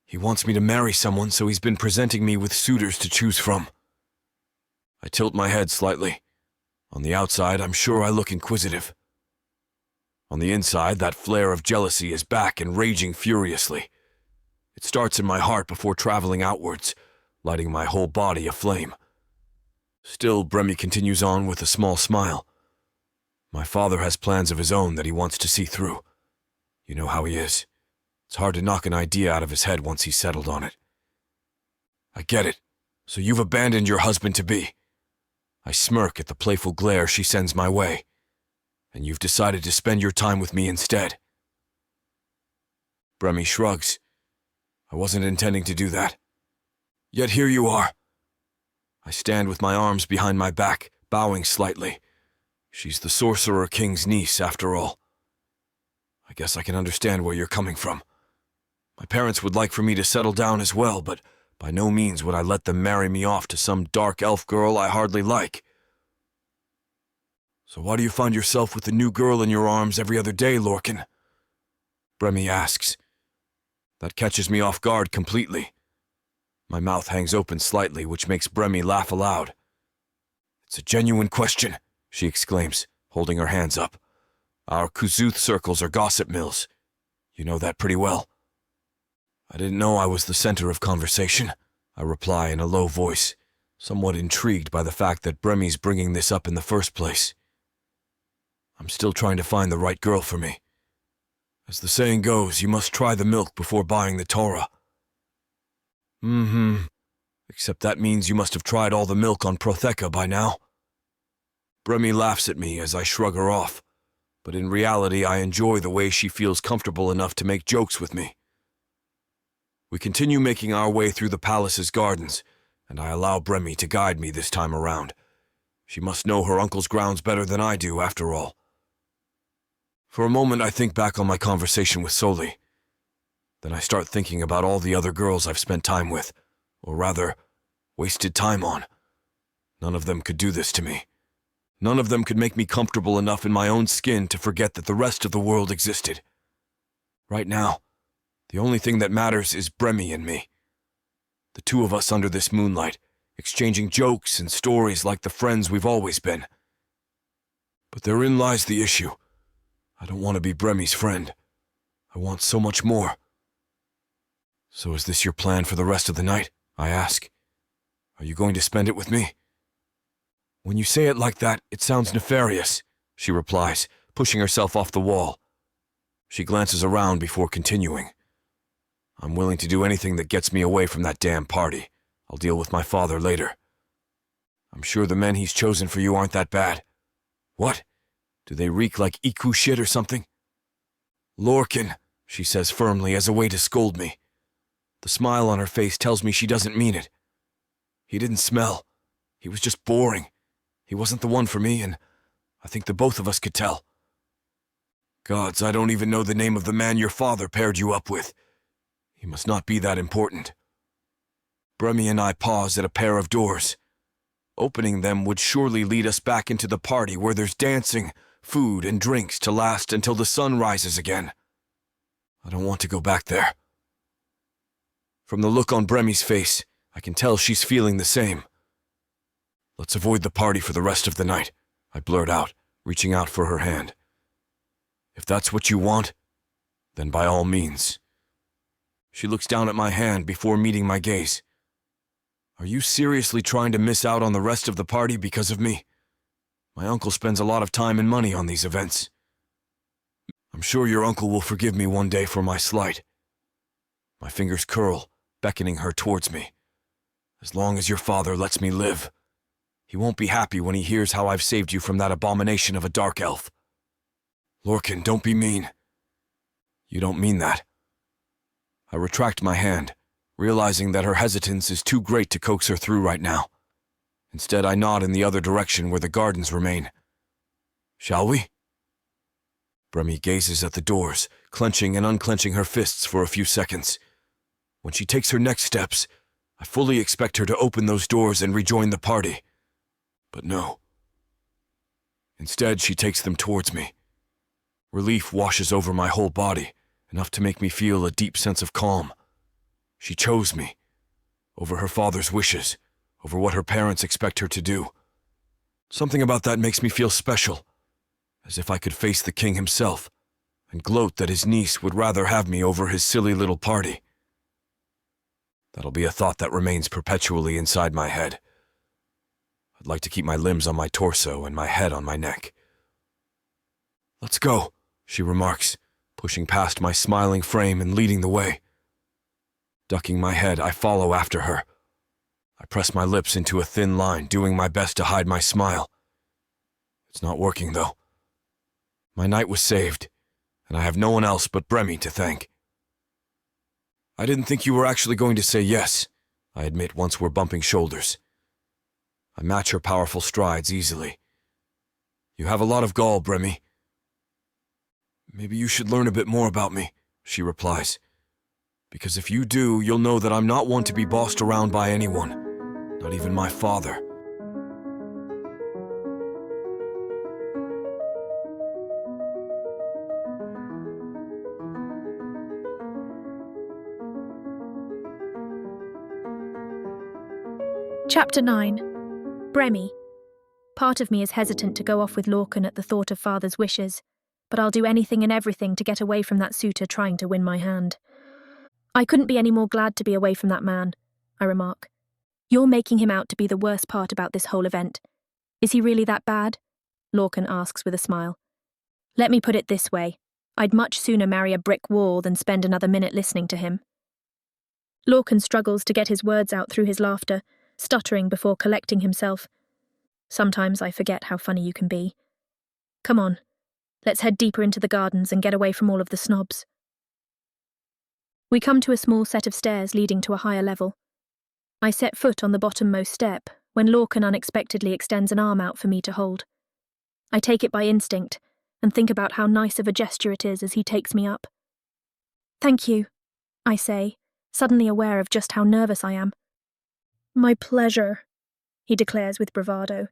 He wants me to marry someone, so he's been presenting me with suitors to choose from. I tilt my head slightly. On the outside, I'm sure I look inquisitive. On the inside, that flare of jealousy is back and raging furiously. It starts in my heart before traveling outwards, lighting my whole body aflame. Still, Bremy continues on with a small smile. My father has plans of his own that he wants to see through. You know how he is. It's hard to knock an idea out of his head once he's settled on it. I get it. So you've abandoned your husband-to-be. I smirk at the playful glare she sends my way. And you've decided to spend your time with me instead. Bremy shrugs. I wasn't intending to do that. Yet here you are. I stand with my arms behind my back, bowing slightly. She's the Sorcerer-King's niece, after all. I guess I can understand where you're coming from. My parents would like for me to settle down as well, but by no means would I let them marry me off to some dark elf girl I hardly like. So why do you find yourself with a new girl in your arms every other day, Lorcan? Bremy asks. That catches me off guard completely. My mouth hangs open slightly, which makes Bremy laugh aloud. It's a genuine question, she exclaims, holding her hands up. Our Kuzuth circles are gossip mills. You know that pretty well. I didn't know I was the center of conversation, I reply in a low voice, somewhat intrigued by the fact that Bremy's bringing this up in the first place. I'm still trying to find the right girl for me. As the saying goes, you must try the milk before buying the Torah. Except that means you must have tried all the milk on Protheka by now. Bremy laughs at me as I shrug her off, but in reality I enjoy the way she feels comfortable enough to make jokes with me. We continue making our way through the palace's gardens, and I allow Bremy to guide me this time around. She must know her uncle's grounds better than I do, after all. For a moment I think back on my conversation with Soli. Then I start thinking about all the other girls I've spent time with, or rather, wasted time on. None of them could do this to me. None of them could make me comfortable enough in my own skin to forget that the rest of the world existed. Right now, the only thing that matters is Bremy and me. The two of us under this moonlight, exchanging jokes and stories like the friends we've always been. But therein lies the issue. I don't want to be Bremy's friend. I want so much more. So is this your plan for the rest of the night? I ask. Are you going to spend it with me? When you say it like that, it sounds nefarious, she replies, pushing herself off the wall. She glances around before continuing. I'm willing to do anything that gets me away from that damn party. I'll deal with my father later. I'm sure the men he's chosen for you aren't that bad. What? Do they reek like Iku shit or something? Lorcan, she says firmly as a way to scold me. The smile on her face tells me she doesn't mean it. He didn't smell. He was just boring. He wasn't the one for me, and I think the both of us could tell. Gods, I don't even know the name of the man your father paired you up with. He must not be that important. Bremy and I pause at a pair of doors. Opening them would surely lead us back into the party where there's dancing, food, and drinks to last until the sun rises again. I don't want to go back there. From the look on Bremy's face, I can tell she's feeling the same. Let's avoid the party for the rest of the night, I blurt out, reaching out for her hand. If that's what you want, then by all means. She looks down at my hand before meeting my gaze. Are you seriously trying to miss out on the rest of the party because of me? My uncle spends a lot of time and money on these events. I'm sure your uncle will forgive me one day for my slight. My fingers curl, beckoning her towards me. As long as your father lets me live. He won't be happy when he hears how I've saved you from that abomination of a dark elf. Lorcan, don't be mean. You don't mean that. I retract my hand, realizing that her hesitance is too great to coax her through right now. Instead, I nod in the other direction where the gardens remain. Shall we? Bremy gazes at the doors, clenching and unclenching her fists for a few seconds. When she takes her next steps, I fully expect her to open those doors and rejoin the party. But no. Instead, she takes them towards me. Relief washes over my whole body, enough to make me feel a deep sense of calm. She chose me, over her father's wishes, over what her parents expect her to do. Something about that makes me feel special, as if I could face the king himself, and gloat that his niece would rather have me over his silly little party. That'll be a thought that remains perpetually inside my head. I'd like to keep my limbs on my torso and my head on my neck. "Let's go," she remarks, pushing past my smiling frame and leading the way. Ducking my head, I follow after her. I press my lips into a thin line, doing my best to hide my smile. It's not working, though. My night was saved, and I have no one else but Bremy to thank. "I didn't think you were actually going to say yes," I admit once we're bumping shoulders. I match her powerful strides easily. "You have a lot of gall, Bremy." "Maybe you should learn a bit more about me," she replies. "Because if you do, you'll know that I'm not one to be bossed around by anyone, not even my father." Chapter 9. Bremy. Part of me is hesitant to go off with Lorcan at the thought of father's wishes, but I'll do anything and everything to get away from that suitor trying to win my hand. "I couldn't be any more glad to be away from that man," I remark. "You're making him out to be the worst part about this whole event. Is he really that bad?" Lorcan asks with a smile. "Let me put it this way. I'd much sooner marry a brick wall than spend another minute listening to him." Lorcan struggles to get his words out through his laughter, stuttering before collecting himself. Sometimes I forget how funny you can be. "Come on, let's head deeper into the gardens and get away from all of the snobs." We come to a small set of stairs leading to a higher level. I set foot on the bottommost step when Lorcan unexpectedly extends an arm out for me to hold. I take it by instinct and think about how nice of a gesture it is as he takes me up. "Thank you," I say, suddenly aware of just how nervous I am. "My pleasure," he declares with bravado.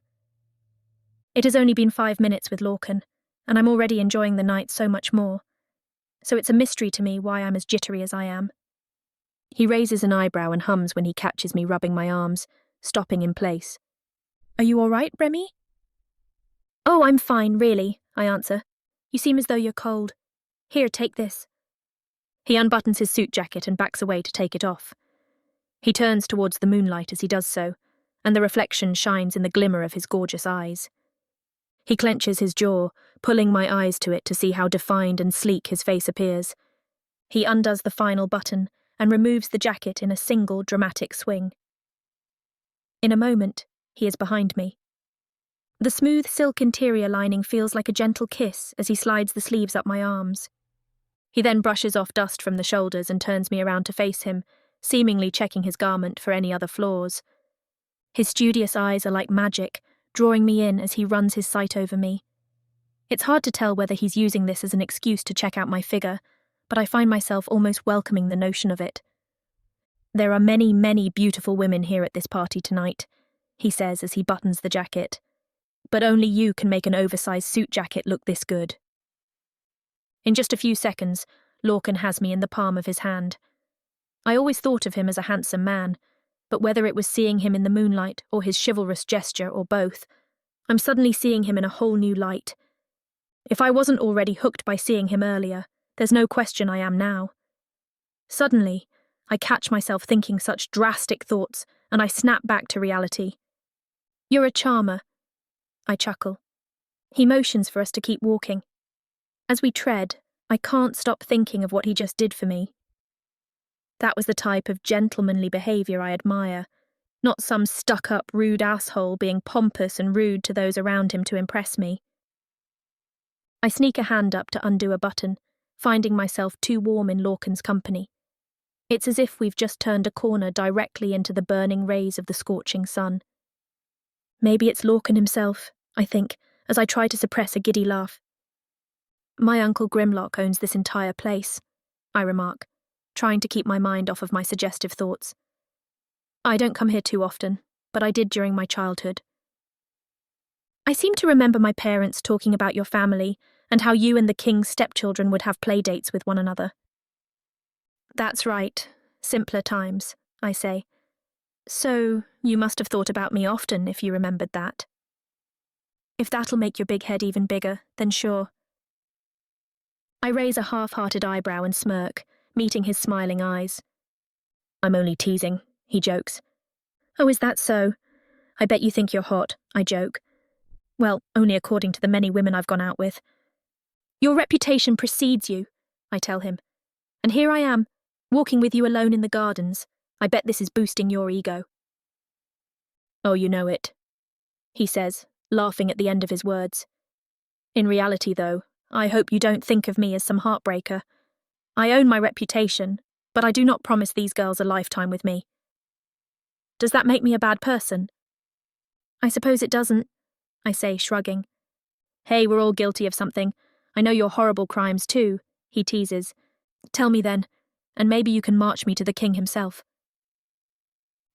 It has only been 5 minutes with Lorcan, and I'm already enjoying the night so much more, so it's a mystery to me why I'm as jittery as I am. He raises an eyebrow and hums when he catches me rubbing my arms, stopping in place. "Are you all right, Bremy?" "Oh, I'm fine, really," I answer. "You seem as though you're cold. Here, take this." He unbuttons his suit jacket and backs away to take it off. He turns towards the moonlight as he does so, and the reflection shines in the glimmer of his gorgeous eyes. He clenches his jaw, pulling my eyes to it to see how defined and sleek his face appears. He undoes the final button and removes the jacket in a single dramatic swing. In a moment, he is behind me. The smooth silk interior lining feels like a gentle kiss as he slides the sleeves up my arms. He then brushes off dust from the shoulders and turns me around to face him, seemingly checking his garment for any other flaws. His studious eyes are like magic, drawing me in as he runs his sight over me. It's hard to tell whether he's using this as an excuse to check out my figure, but I find myself almost welcoming the notion of it. "There are many, many beautiful women here at this party tonight," he says as he buttons the jacket. "But only you can make an oversized suit jacket look this good." In just a few seconds, Lorcan has me in the palm of his hand. I always thought of him as a handsome man, but whether it was seeing him in the moonlight or his chivalrous gesture or both, I'm suddenly seeing him in a whole new light. If I wasn't already hooked by seeing him earlier, there's no question I am now. Suddenly, I catch myself thinking such drastic thoughts, and I snap back to reality. "You're a charmer," I chuckle. He motions for us to keep walking. As we tread, I can't stop thinking of what he just did for me. That was the type of gentlemanly behaviour I admire, not some stuck-up, rude asshole being pompous and rude to those around him to impress me. I sneak a hand up to undo a button, finding myself too warm in Lorcan's company. It's as if we've just turned a corner directly into the burning rays of the scorching sun. Maybe it's Lorcan himself, I think, as I try to suppress a giddy laugh. "My Uncle Grimlock owns this entire place," I remark, trying to keep my mind off of my suggestive thoughts. "I don't come here too often, but I did during my childhood. I seem to remember my parents talking about your family and how you and the king's stepchildren would have play dates with one another." "That's right, simpler times," I say. "So, you must have thought about me often if you remembered that. If that'll make your big head even bigger, then sure." I raise a half-hearted eyebrow and smirk, meeting his smiling eyes. I'm only teasing, he jokes. Oh, is that so? I bet you think you're hot, I joke. Well, only according to the many women I've gone out with. Your reputation precedes you, I tell him. And here I am, walking with you alone in the gardens. I bet this is boosting your ego. Oh, you know it, he says, laughing at the end of his words. In reality, though, I hope you don't think of me as some heartbreaker. I own my reputation, but I do not promise these girls a lifetime with me. Does that make me a bad person? I suppose it doesn't, I say, shrugging. Hey, we're all guilty of something. I know your horrible crimes too, he teases. Tell me then, and maybe you can march me to the king himself.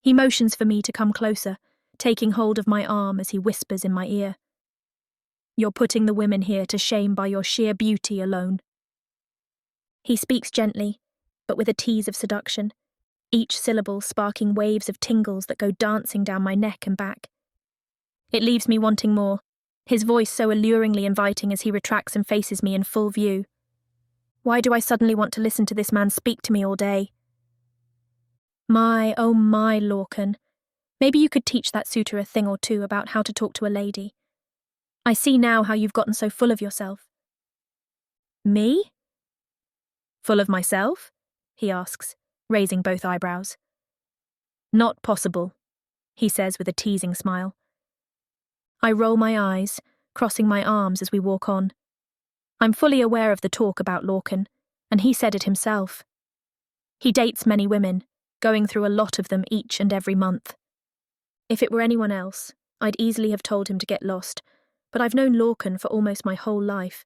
He motions for me to come closer, taking hold of my arm as he whispers in my ear. You're putting the women here to shame by your sheer beauty alone. He speaks gently, but with a tease of seduction, each syllable sparking waves of tingles that go dancing down my neck and back. It leaves me wanting more, his voice so alluringly inviting as he retracts and faces me in full view. Why do I suddenly want to listen to this man speak to me all day? My, oh my, Lorcan. Maybe you could teach that suitor a thing or two about how to talk to a lady. I see now how you've gotten so full of yourself. Me? Full of myself? He asks, raising both eyebrows. Not possible, he says with a teasing smile. I roll my eyes, crossing my arms as we walk on. I'm fully aware of the talk about Lorcan, and he said it himself. He dates many women, going through a lot of them each and every month. If it were anyone else, I'd easily have told him to get lost, but I've known Lorcan for almost my whole life.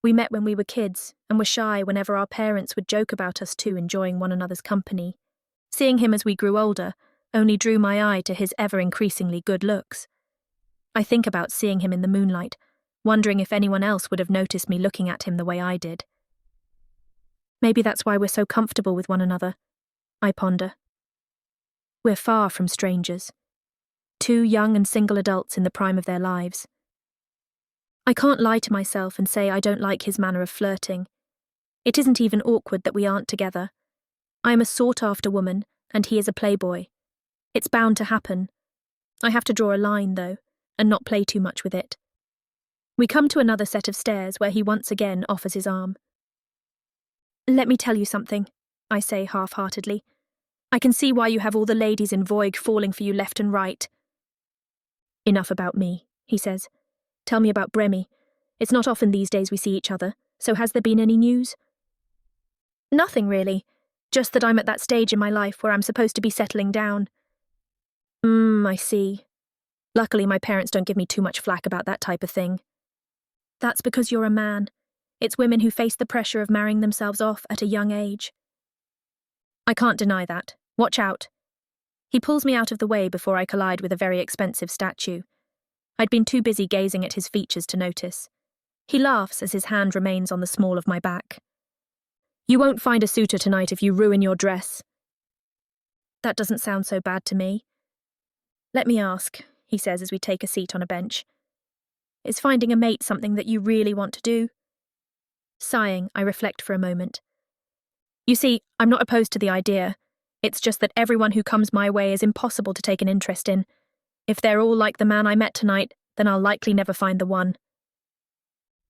We met when we were kids, and were shy whenever our parents would joke about us two enjoying one another's company. Seeing him as we grew older only drew my eye to his ever-increasingly good looks. I think about seeing him in the moonlight, wondering if anyone else would have noticed me looking at him the way I did. Maybe that's why we're so comfortable with one another, I ponder. We're far from strangers. Two young and single adults in the prime of their lives. I can't lie to myself and say I don't like his manner of flirting. It isn't even awkward that we aren't together. I am a sought-after woman, and he is a playboy. It's bound to happen. I have to draw a line, though, and not play too much with it. We come to another set of stairs where he once again offers his arm. Let me tell you something, I say half-heartedly. I can see why you have all the ladies in Voig falling for you left and right. Enough about me, he says. Tell me about Bremy. It's not often these days we see each other, so has there been any news? Nothing, really. Just that I'm at that stage in my life where I'm supposed to be settling down. I see. Luckily, my parents don't give me too much flack about that type of thing. That's because you're a man. It's women who face the pressure of marrying themselves off at a young age. I can't deny that. Watch out. He pulls me out of the way before I collide with a very expensive statue. I'd been too busy gazing at his features to notice. He laughs as his hand remains on the small of my back. You won't find a suitor tonight if you ruin your dress. That doesn't sound so bad to me. Let me ask, he says as we take a seat on a bench. Is finding a mate something that you really want to do? Sighing, I reflect for a moment. You see, I'm not opposed to the idea. It's just that everyone who comes my way is impossible to take an interest in. If they're all like the man I met tonight, then I'll likely never find the one.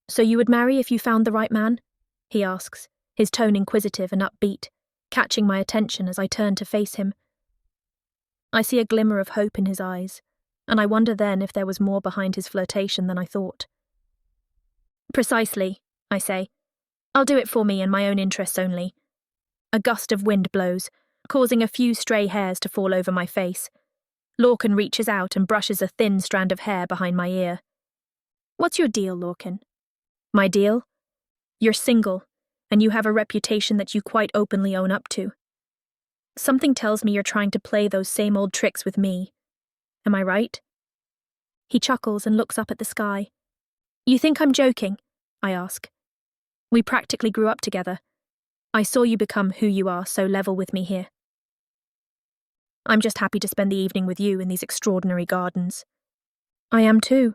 So you would marry if you found the right man? He asks, his tone inquisitive and upbeat, catching my attention as I turn to face him. I see a glimmer of hope in his eyes, and I wonder then if there was more behind his flirtation than I thought. Precisely, I say. I'll do it for me and my own interests only. A gust of wind blows, causing a few stray hairs to fall over my face. Lorcan reaches out and brushes a thin strand of hair behind my ear. What's your deal, Lorcan? My deal? You're single, and you have a reputation that you quite openly own up to. Something tells me you're trying to play those same old tricks with me. Am I right? He chuckles and looks up at the sky. You think I'm joking? I ask. We practically grew up together. I saw you become who you are so level with me here. I'm just happy to spend the evening with you in these extraordinary gardens. I am too.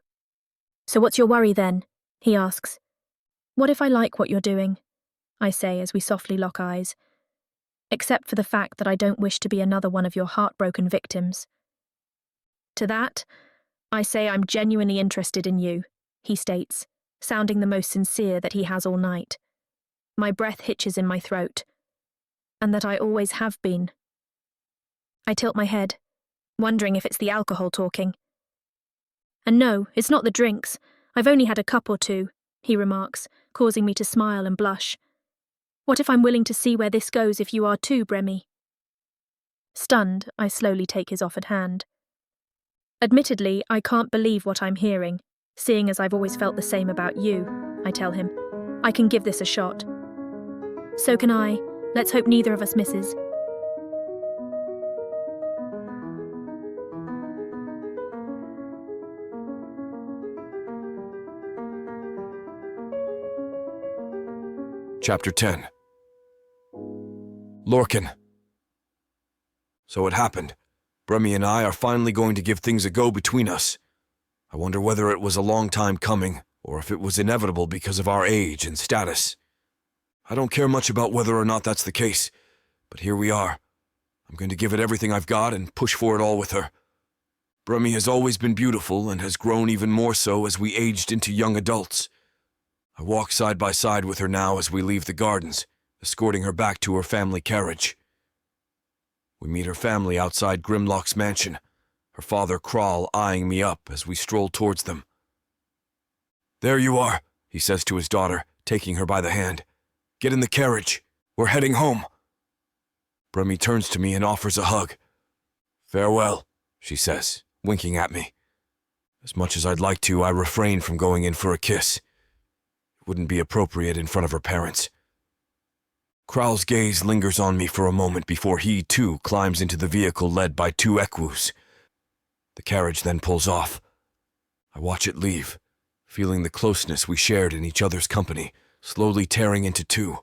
So what's your worry then? He asks. What if I like what you're doing? I say as we softly lock eyes. Except for the fact that I don't wish to be another one of your heartbroken victims. To that, I say I'm genuinely interested in you, he states, sounding the most sincere that he has all night. My breath hitches in my throat. And that I always have been. I tilt my head, wondering if it's the alcohol talking. And no, it's not the drinks. I've only had a cup or two, he remarks, causing me to smile and blush. What if I'm willing to see where this goes if you are too, Bremy? Stunned, I slowly take his offered hand. Admittedly, I can't believe what I'm hearing, seeing as I've always felt the same about you, I tell him. I can give this a shot. So can I. Let's hope neither of us misses. Chapter 10. Lorcan. So it happened. Bremy and I are finally going to give things a go between us. I wonder whether it was a long time coming, or if it was inevitable because of our age and status. I don't care much about whether or not that's the case, but here we are. I'm going to give it everything I've got and push for it all with her. Bremy has always been beautiful and has grown even more so as we aged into young adults. I walk side by side with her now as we leave the gardens, escorting her back to her family carriage. We meet her family outside Grimlock's mansion, her father Kral eyeing me up as we stroll towards them. "There you are," he says to his daughter, taking her by the hand. "Get in the carriage. We're heading home." Bremy turns to me and offers a hug. "Farewell," she says, winking at me. As much as I'd like to, I refrain from going in for a kiss. It wouldn't be appropriate in front of her parents. Kral's gaze lingers on me for a moment before he, too, climbs into the vehicle led by two Equus. The carriage then pulls off. I watch it leave, feeling the closeness we shared in each other's company, slowly tearing into two.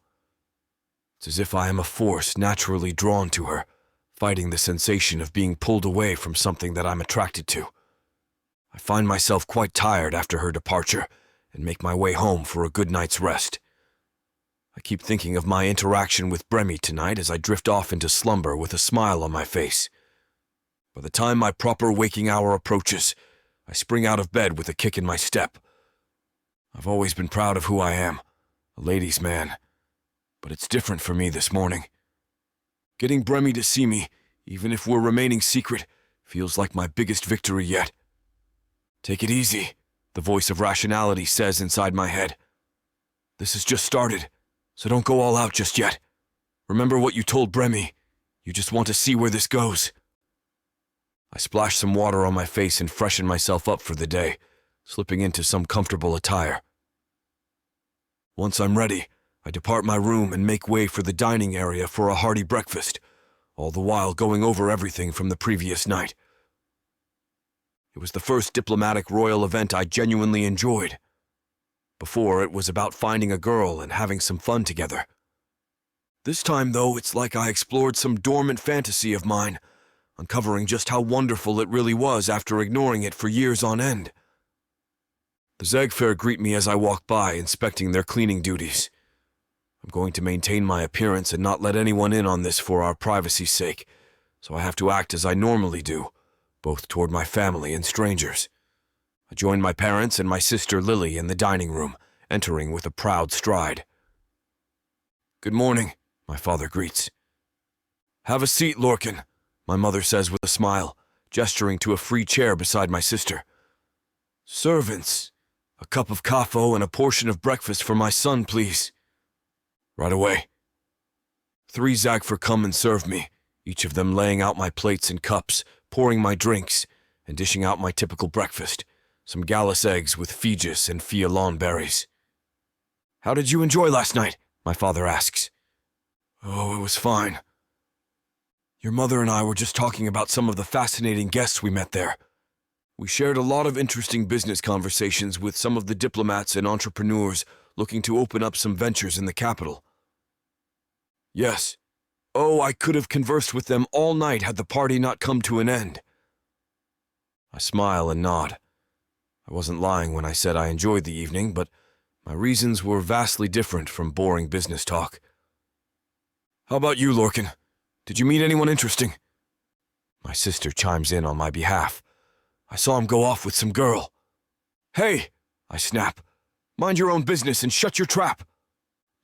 It's as if I am a force naturally drawn to her, fighting the sensation of being pulled away from something that I'm attracted to. I find myself quite tired after her departure, and make my way home for a good night's rest. I keep thinking of my interaction with Bremy tonight as I drift off into slumber with a smile on my face. By the time my proper waking hour approaches, I spring out of bed with a kick in my step. I've always been proud of who I am, a ladies' man, but it's different for me this morning. Getting Bremy to see me, even if we're remaining secret, feels like my biggest victory yet. "Take it easy," the voice of rationality says inside my head. "This has just started, so don't go all out just yet. Remember what you told Bremy. You just want to see where this goes." I splash some water on my face and freshen myself up for the day, slipping into some comfortable attire. Once I'm ready, I depart my room and make way for the dining area for a hearty breakfast, all the while going over everything from the previous night. It was the first diplomatic royal event I genuinely enjoyed. Before, it was about finding a girl and having some fun together. This time, though, it's like I explored some dormant fantasy of mine, uncovering just how wonderful it really was after ignoring it for years on end. The Zegfair greet me as I walk by, inspecting their cleaning duties. I'm going to maintain my appearance and not let anyone in on this for our privacy's sake, so I have to act as I normally do, both toward my family and strangers. I join my parents and my sister Lily in the dining room, entering with a proud stride. "Good morning," my father greets. "Have a seat, Lorcan," my mother says with a smile, gesturing to a free chair beside my sister. "Servants, a cup of kafo and a portion of breakfast for my son, please." "Right away." 3 Zagfer come and serve me, each of them laying out my plates and cups, pouring my drinks, and dishing out my typical breakfast, some Gallus eggs with Fegus and Fialon berries. "How did you enjoy last night?" my father asks. "Oh, it was fine. Your mother and I were just talking about some of the fascinating guests we met there. We shared a lot of interesting business conversations with some of the diplomats and entrepreneurs looking to open up some ventures in the capital." "Yes. Oh, I could have conversed with them all night had the party not come to an end." I smile and nod. I wasn't lying when I said I enjoyed the evening, but My reasons were vastly different from boring business talk. How about you, Lorcan? Did you meet anyone interesting? My sister chimes in on my behalf. I saw him go off with some girl. Hey, I snap. Mind your own business and shut your trap.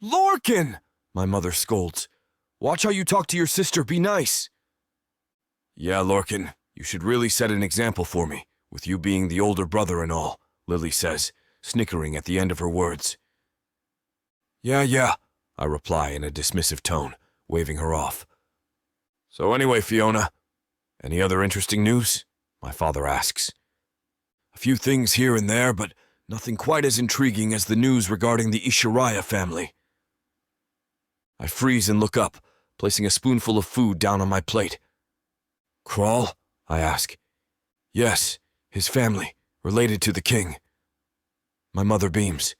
Lorcan! My mother scolds. Watch how you talk to your sister, be nice. Yeah, Lorcan, you should really set an example for me, with you being the older brother and all, Lily says, snickering at the end of her words. Yeah, I reply in a dismissive tone, waving her off. So anyway, Fiona, any other interesting news? My father asks. A few things here and there, but nothing quite as intriguing as the news regarding the Ishiraya family. I freeze and look up, placing a spoonful of food down on my plate. Crawl? I ask. Yes, his family, related to the king. My mother beams.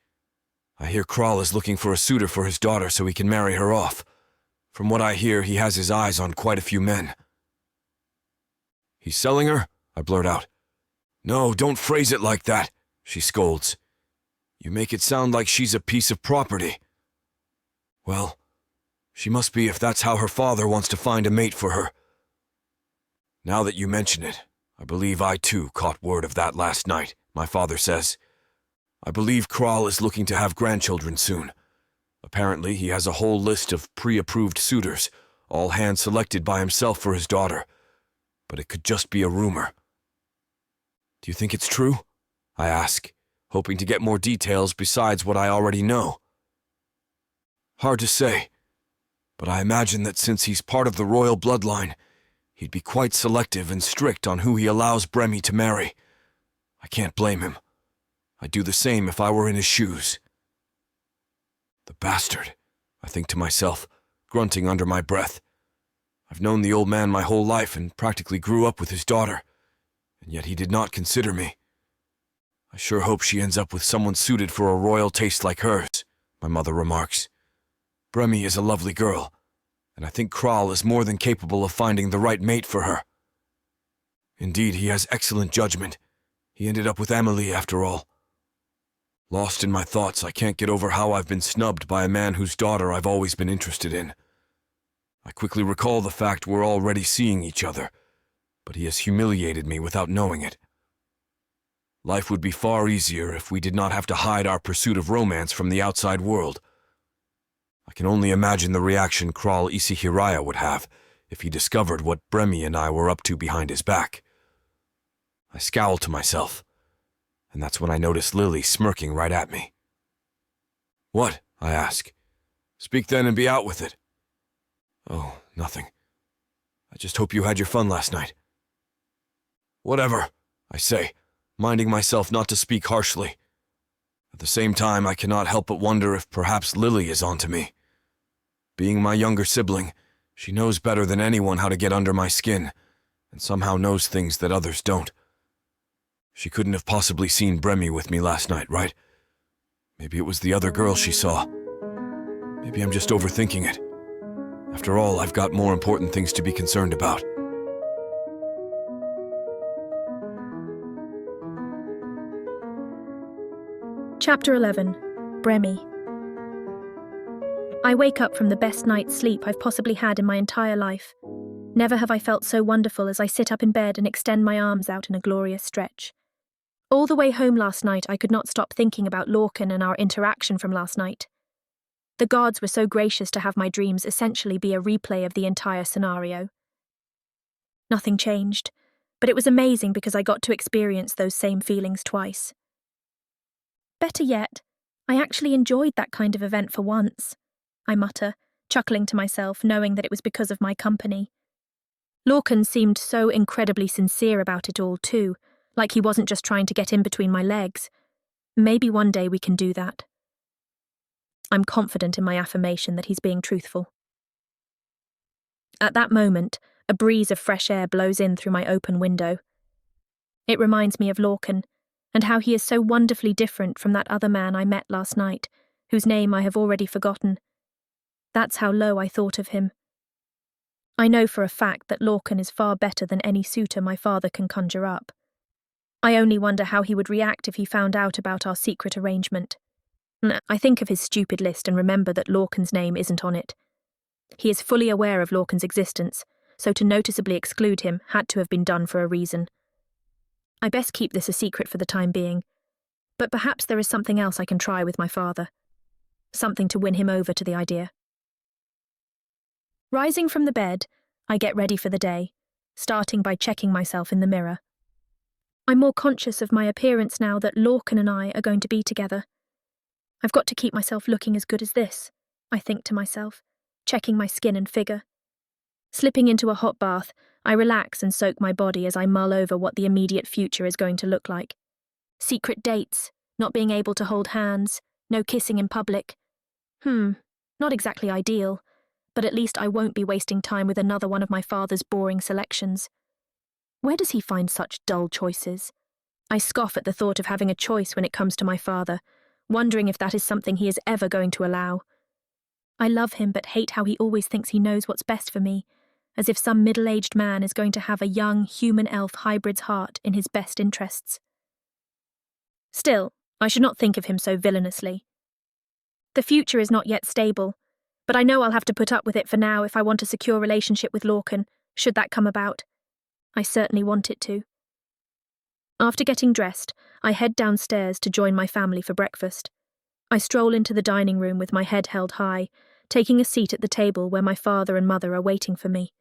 I hear Crawl is looking for a suitor for his daughter so he can marry her off. From what I hear, he has his eyes on quite a few men. He's selling her? I blurt out. No, don't phrase it like that, she scolds. You make it sound like she's a piece of property. Well, she must be if that's how her father wants to find a mate for her. Now that you mention it, I believe I too caught word of that last night, my father says. I believe Crawl is looking to have grandchildren soon. Apparently, he has a whole list of pre-approved suitors, all hand-selected by himself for his daughter. But it could just be a rumor. Do you think it's true? I ask, hoping to get more details besides what I already know. Hard to say, but I imagine that since he's part of the royal bloodline, he'd be quite selective and strict on who he allows Bremy to marry. I can't blame him. I'd do the same if I were in his shoes. The bastard, I think to myself, grunting under my breath. I've known the old man my whole life and practically grew up with his daughter, and yet he did not consider me. I sure hope she ends up with someone suited for a royal taste like hers, my mother remarks. Bremy is a lovely girl, and I think Crawl is more than capable of finding the right mate for her. Indeed, he has excellent judgment. He ended up with Amelie after all. Lost in my thoughts, I can't get over how I've been snubbed by a man whose daughter I've always been interested in. I quickly recall the fact we're already seeing each other, but he has humiliated me without knowing it. Life would be far easier if we did not have to hide our pursuit of romance from the outside world. I can only imagine the reaction Crawl Ishiraya would have if he discovered what Bremy and I were up to behind his back. I scowl to myself, and that's when I notice Lily smirking right at me. What? I ask. Speak then and be out with it. Oh, nothing. I just hope you had your fun last night. Whatever, I say, minding myself not to speak harshly. At the same time, I cannot help but wonder if perhaps Lily is onto me. Being my younger sibling, she knows better than anyone how to get under my skin, and somehow knows things that others don't. She couldn't have possibly seen Bremy with me last night, right? Maybe it was the other girl she saw. Maybe I'm just overthinking it. After all, I've got more important things to be concerned about. Chapter 11. Bremy. I wake up from the best night's sleep I've possibly had in my entire life. Never have I felt so wonderful as I sit up in bed and extend my arms out in a glorious stretch. All the way home last night, I could not stop thinking about Lorcan and our interaction from last night. The gods were so gracious to have my dreams essentially be a replay of the entire scenario. Nothing changed, but it was amazing because I got to experience those same feelings twice. Better yet, I actually enjoyed that kind of event for once, I mutter, chuckling to myself, knowing that it was because of my company. Lorcan seemed so incredibly sincere about it all too, like he wasn't just trying to get in between my legs. Maybe one day we can do that. I'm confident in my affirmation that he's being truthful. At that moment, a breeze of fresh air blows in through my open window. It reminds me of Lorcan, and how he is so wonderfully different from that other man I met last night, whose name I have already forgotten. That's how low I thought of him. I know for a fact that Lorcan is far better than any suitor my father can conjure up. I only wonder how he would react if he found out about our secret arrangement. I think of his stupid list and remember that Lorcan's name isn't on it. He is fully aware of Lorcan's existence, so to noticeably exclude him had to have been done for a reason. I best keep this a secret for the time being, but perhaps there is something else I can try with my father. Something to win him over to the idea. Rising from the bed, I get ready for the day, starting by checking myself in the mirror. I'm more conscious of my appearance now that Lorcan and I are going to be together. I've got to keep myself looking as good as this, I think to myself, checking my skin and figure. Slipping into a hot bath, I relax and soak my body as I mull over what the immediate future is going to look like. Secret dates, not being able to hold hands, no kissing in public. Not exactly ideal, but at least I won't be wasting time with another one of my father's boring selections. Where does he find such dull choices? I scoff at the thought of having a choice when it comes to my father, wondering if that is something he is ever going to allow. I love him but hate how he always thinks he knows what's best for me, as if some middle-aged man is going to have a young human-elf hybrid's heart in his best interests. Still, I should not think of him so villainously. The future is not yet stable, but I know I'll have to put up with it for now if I want a secure relationship with Lorcan, should that come about. I certainly want it to. After getting dressed, I head downstairs to join my family for breakfast. I stroll into the dining room with my head held high, taking a seat at the table where my father and mother are waiting for me.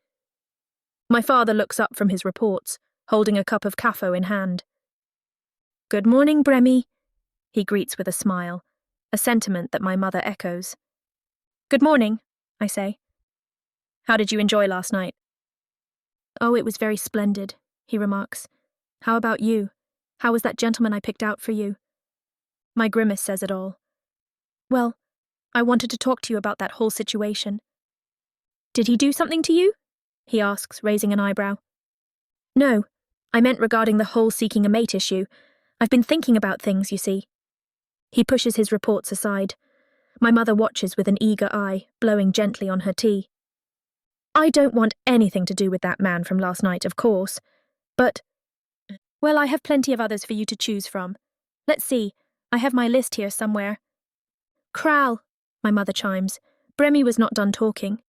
My father looks up from his reports, holding a cup of caffo in hand. "Good morning, Bremmy," he greets with a smile, a sentiment that my mother echoes. "Good morning," I say. "How did you enjoy last night?" "Oh, it was very splendid," he remarks. "How about you? How was that gentleman I picked out for you?" My grimace says it all. "Well, I wanted to talk to you about that whole situation." "Did he do something to you?" he asks, raising an eyebrow. "No, I meant regarding the whole seeking a mate issue. I've been thinking about things, you see." He pushes his reports aside. My mother watches with an eager eye, blowing gently on her tea. "I don't want anything to do with that man from last night, of course, but... well, I have plenty of others for you to choose from. Let's see, I have my list here somewhere." "Kral," my mother chimes. Bremmy was not done talking.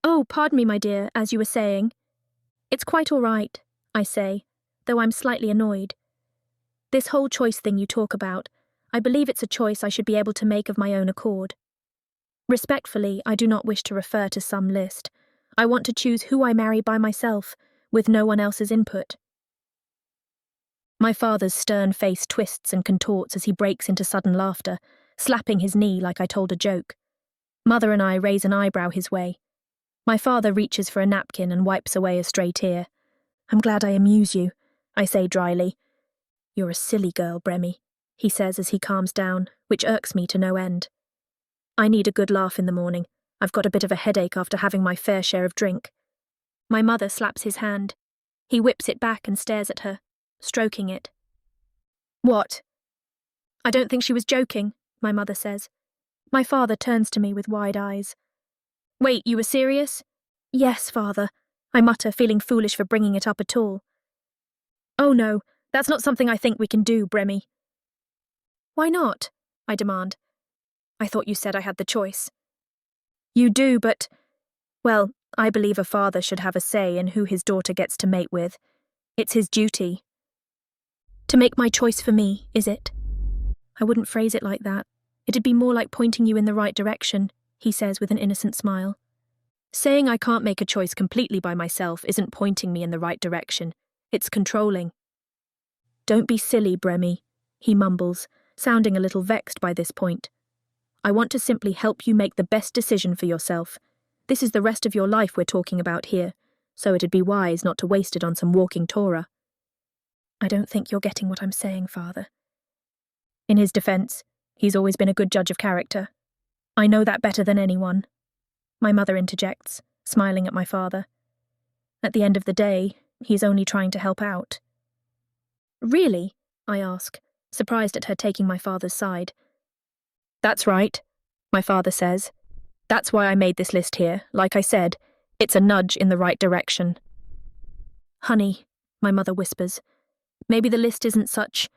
"Oh, pardon me, my dear, as you were saying." "It's quite all right," I say, though I'm slightly annoyed. "This whole choice thing you talk about, I believe it's a choice I should be able to make of my own accord. Respectfully, I do not wish to refer to some list. I want to choose who I marry by myself, with no one else's input." My father's stern face twists and contorts as he breaks into sudden laughter, slapping his knee like I told a joke. Mother and I raise an eyebrow his way. My father reaches for a napkin and wipes away a stray tear. "I'm glad I amuse you," I say dryly. "You're a silly girl, Bremmy," he says as he calms down, which irks me to no end. I need a good laugh in the morning. I've got a bit of a headache after having my fair share of drink. My mother slaps his hand. He whips it back and stares at her, stroking it. "What?" "I don't think she was joking," my mother says. My father turns to me with wide eyes. "Wait, you were serious?" "Yes, father," I mutter, feeling foolish for bringing it up at all. "Oh no, that's not something I think we can do, Bremmy." "Why not?" I demand. "I thought you said I had the choice." "You do, but... well, I believe a father should have a say in who his daughter gets to mate with. It's his duty." "To make my choice for me, is it?" "I wouldn't phrase it like that. It'd be more like pointing you in the right direction," he says with an innocent smile. "Saying I can't make a choice completely by myself isn't pointing me in the right direction. It's controlling." "Don't be silly, Bremmy," he mumbles, sounding a little vexed by this point. "I want to simply help you make the best decision for yourself. This is the rest of your life we're talking about here, so it'd be wise not to waste it on some walking Torah." "I don't think you're getting what I'm saying, father." In his defense, he's always been a good judge of character. "I know that better than anyone," my mother interjects, smiling at my father. "At the end of the day, he's only trying to help out." "Really?" I ask, surprised at her taking my father's side. "That's right," my father says. "That's why I made this list here. Like I said, it's a nudge in the right direction." "Honey," my mother whispers, "maybe the list isn't such..."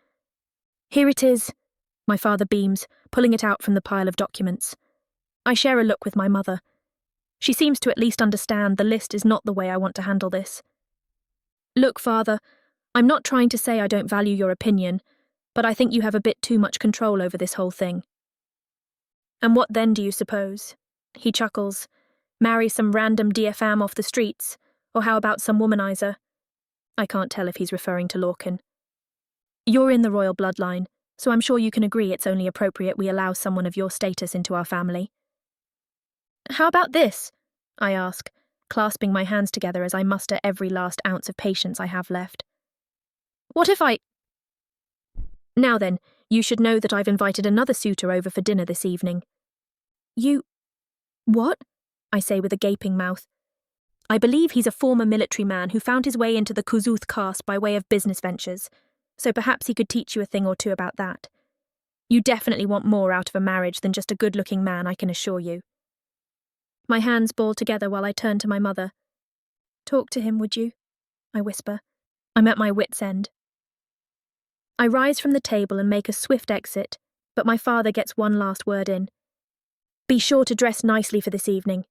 "Here it is," My father beams, pulling it out from the pile of documents. I share a look with my mother. She seems to at least understand the list is not the way I want to handle this. Look, father, I'm not trying to say I don't value your opinion, but I think you have a bit too much control over this whole thing. And what then do you suppose? He chuckles. Marry some random DFM off the streets, or how about some womanizer? I can't tell if he's referring to Lorcan. You're in the royal bloodline, so I'm sure you can agree it's only appropriate we allow someone of your status into our family. How about this? I ask, clasping my hands together as I muster every last ounce of patience I have left. What if I... Now then, you should know that I've invited another suitor over for dinner this evening. You... What? I say with a gaping mouth. I believe he's a former military man who found his way into the Kuzuth caste by way of business ventures, so perhaps he could teach you a thing or two about that. You definitely want more out of a marriage than just a good-looking man, I can assure you. My hands ball together while I turn to my mother. Talk to him, would you? I whisper. I'm at my wit's end. I rise from the table and make a swift exit, but my father gets one last word in. Be sure to dress nicely for this evening.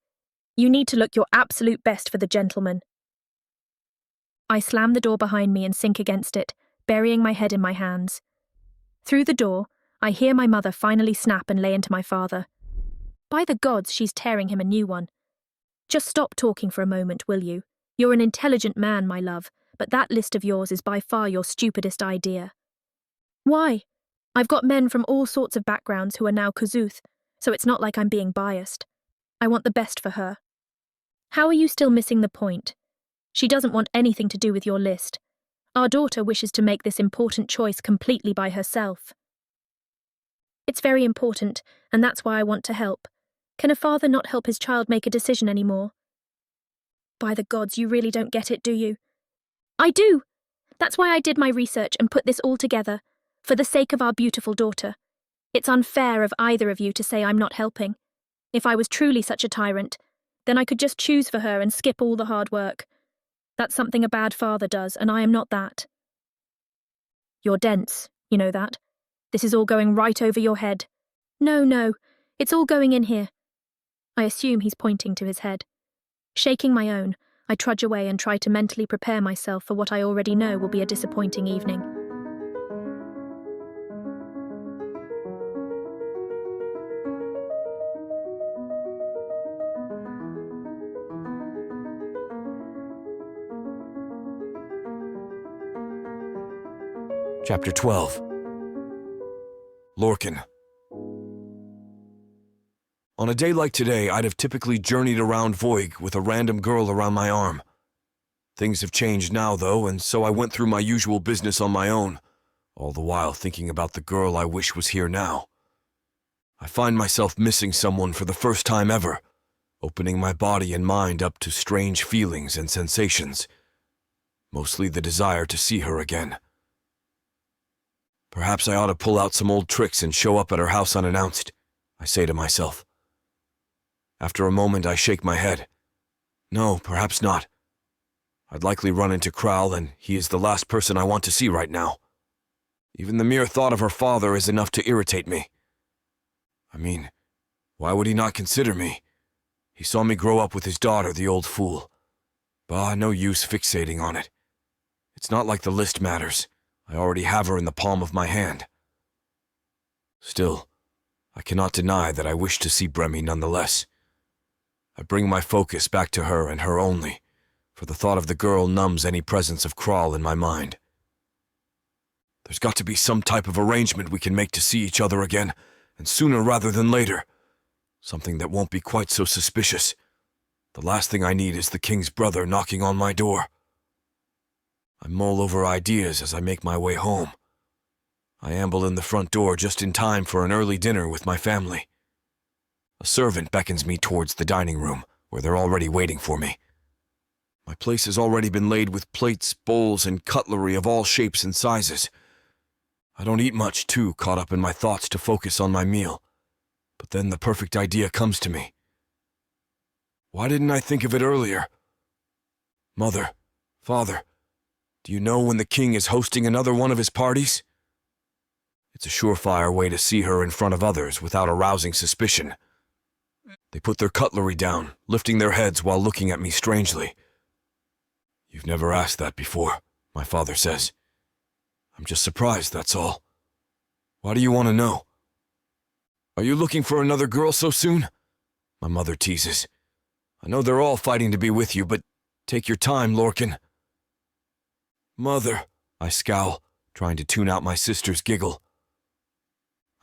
You need to look your absolute best for the gentleman. I slam the door behind me and sink against it, burying my head in my hands. Through the door, I hear my mother finally snap and lay into my father. By the gods, she's tearing him a new one. Just stop talking for a moment, will you? You're an intelligent man, my love, but that list of yours is by far your stupidest idea. Why? I've got men from all sorts of backgrounds who are now Kuzuth, so it's not like I'm being biased. I want the best for her. How are you still missing the point? She doesn't want anything to do with your list. Our daughter wishes to make this important choice completely by herself. It's very important, and that's why I want to help. Can a father not help his child make a decision anymore? By the gods, you really don't get it, do you? I do! That's why I did my research and put this all together, for the sake of our beautiful daughter. It's unfair of either of you to say I'm not helping. If I was truly such a tyrant, then I could just choose for her and skip all the hard work. That's something a bad father does, and I am not that. You're dense, you know that. This is all going right over your head. No, it's all going in here. I assume he's pointing to his head. Shaking my own, I trudge away and try to mentally prepare myself for what I already know will be a disappointing evening. Chapter 12. Lorcan. On a day like today, I'd have typically journeyed around Voig with a random girl around my arm. Things have changed now, though, and so I went through my usual business on my own, all the while thinking about the girl I wish was here now. I find myself missing someone for the first time ever, opening my body and mind up to strange feelings and sensations, mostly the desire to see her again. Perhaps I ought to pull out some old tricks and show up at her house unannounced, I say to myself. After a moment, I shake my head. No, perhaps not. I'd likely run into Kral, and he is the last person I want to see right now. Even the mere thought of her father is enough to irritate me. I mean, why would he not consider me? He saw me grow up with his daughter, the old fool. Bah, no use fixating on it. It's not like the list matters. I already have her in the palm of my hand. Still, I cannot deny that I wish to see Bremi nonetheless. I bring my focus back to her and her only, for the thought of the girl numbs any presence of Kral in my mind. There's got to be some type of arrangement we can make to see each other again, and sooner rather than later. Something that won't be quite so suspicious. The last thing I need is the king's brother knocking on my door. I mull over ideas as I make my way home. I amble in the front door just in time for an early dinner with my family. A servant beckons me towards the dining room, where they're already waiting for me. My place has already been laid with plates, bowls, and cutlery of all shapes and sizes. I don't eat much, too, caught up in my thoughts to focus on my meal. But then the perfect idea comes to me. Why didn't I think of it earlier? Mother, Father, do you know when the king is hosting another one of his parties? It's a surefire way to see her in front of others without arousing suspicion. They put their cutlery down, lifting their heads while looking at me strangely. "You've never asked that before," my father says. "I'm just surprised, that's all. Why do you want to know?" "Are you looking for another girl so soon?" my mother teases. "I know they're all fighting to be with you, but take your time, Lorcan." "Mother," I scowl, trying to tune out my sister's giggle.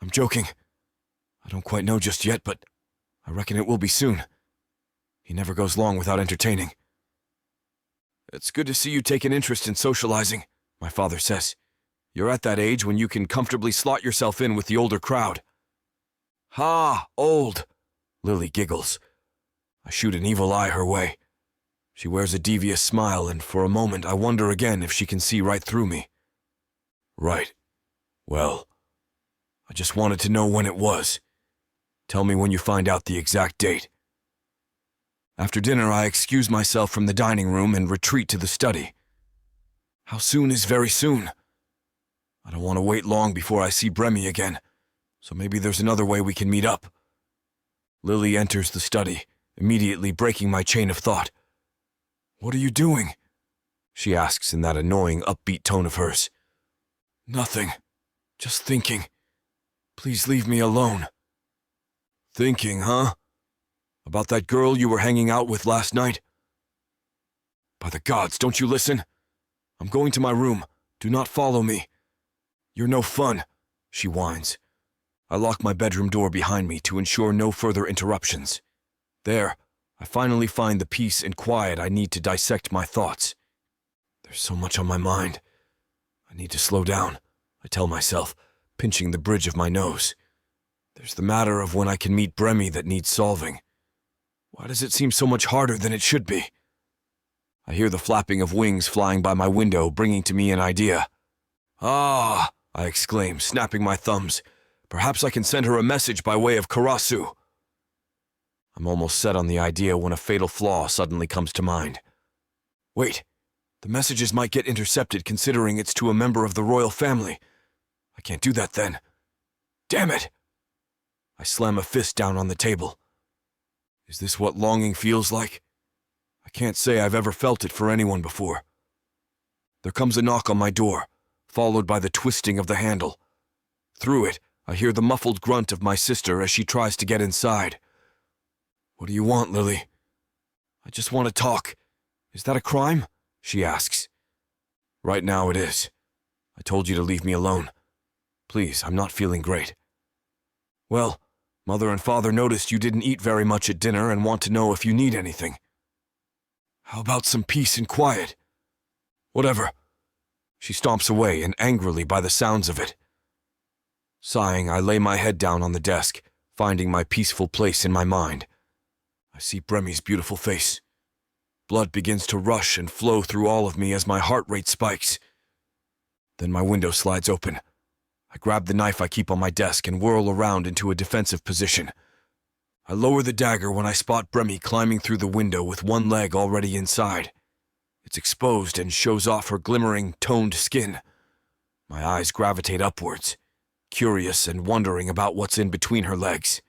"I'm joking. I don't quite know just yet, but I reckon it will be soon. He never goes long without entertaining." "It's good to see you take an interest in socializing," my father says. "You're at that age when you can comfortably slot yourself in with the older crowd." "Ha, old," Lily giggles. I shoot an evil eye her way. She wears a devious smile, and for a moment I wonder again if she can see right through me. "Right. Well, I just wanted to know when it was. Tell me when you find out the exact date." After dinner, I excuse myself from the dining room and retreat to the study. How soon is very soon? I don't want to wait long before I see Bremy again, so maybe there's another way we can meet up. Lily enters the study, immediately breaking my chain of thought. "What are you doing?" she asks in that annoying, upbeat tone of hers. "Nothing. Just thinking. Please leave me alone." "Thinking, huh? About that girl you were hanging out with last night?" "By the gods, don't you listen? I'm going to my room. Do not follow me." "You're no fun," she whines. I lock my bedroom door behind me to ensure no further interruptions. There, I finally find the peace and quiet I need to dissect my thoughts. There's so much on my mind. I need to slow down, I tell myself, pinching the bridge of my nose. There's the matter of when I can meet Bremy that needs solving. Why does it seem so much harder than it should be? I hear the flapping of wings flying by my window, bringing to me an idea. "Ah!" I exclaim, snapping my thumbs. "Perhaps I can send her a message by way of Karasu." I'm almost set on the idea when a fatal flaw suddenly comes to mind. Wait, the messages might get intercepted considering it's to a member of the royal family. I can't do that then. Damn it! I slam a fist down on the table. Is this what longing feels like? I can't say I've ever felt it for anyone before. There comes a knock on my door, followed by the twisting of the handle. Through it, I hear the muffled grunt of my sister as she tries to get inside. "What do you want, Lily?" "I just want to talk. Is that a crime?" she asks. "Right now it is. I told you to leave me alone. Please, I'm not feeling great." "Well, Mother and Father noticed you didn't eat very much at dinner and want to know if you need anything." "How about some peace and quiet?" "Whatever." She stomps away, and angrily by the sounds of it. Sighing, I lay my head down on the desk, finding my peaceful place in my mind. I see Bremy's beautiful face. Blood begins to rush and flow through all of me as my heart rate spikes. Then my window slides open. I grab the knife I keep on my desk and whirl around into a defensive position. I lower the dagger when I spot Bremy climbing through the window with one leg already inside. It's exposed and shows off her glimmering, toned skin. My eyes gravitate upwards, curious and wondering about what's in between her legs.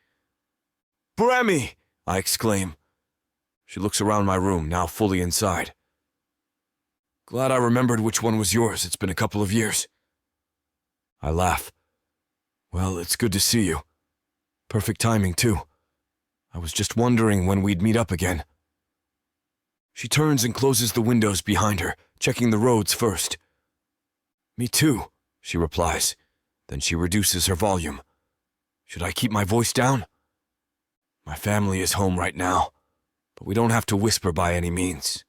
"Bremy!" I exclaim. She looks around my room, now fully inside. "Glad I remembered which one was yours. It's been a couple of years." I laugh. "Well, it's good to see you. Perfect timing, too. I was just wondering when we'd meet up again." She turns and closes the windows behind her, checking the roads first. "Me too," she replies. Then she reduces her volume. "Should I keep my voice down?" "My family is home right now, but we don't have to whisper by any means.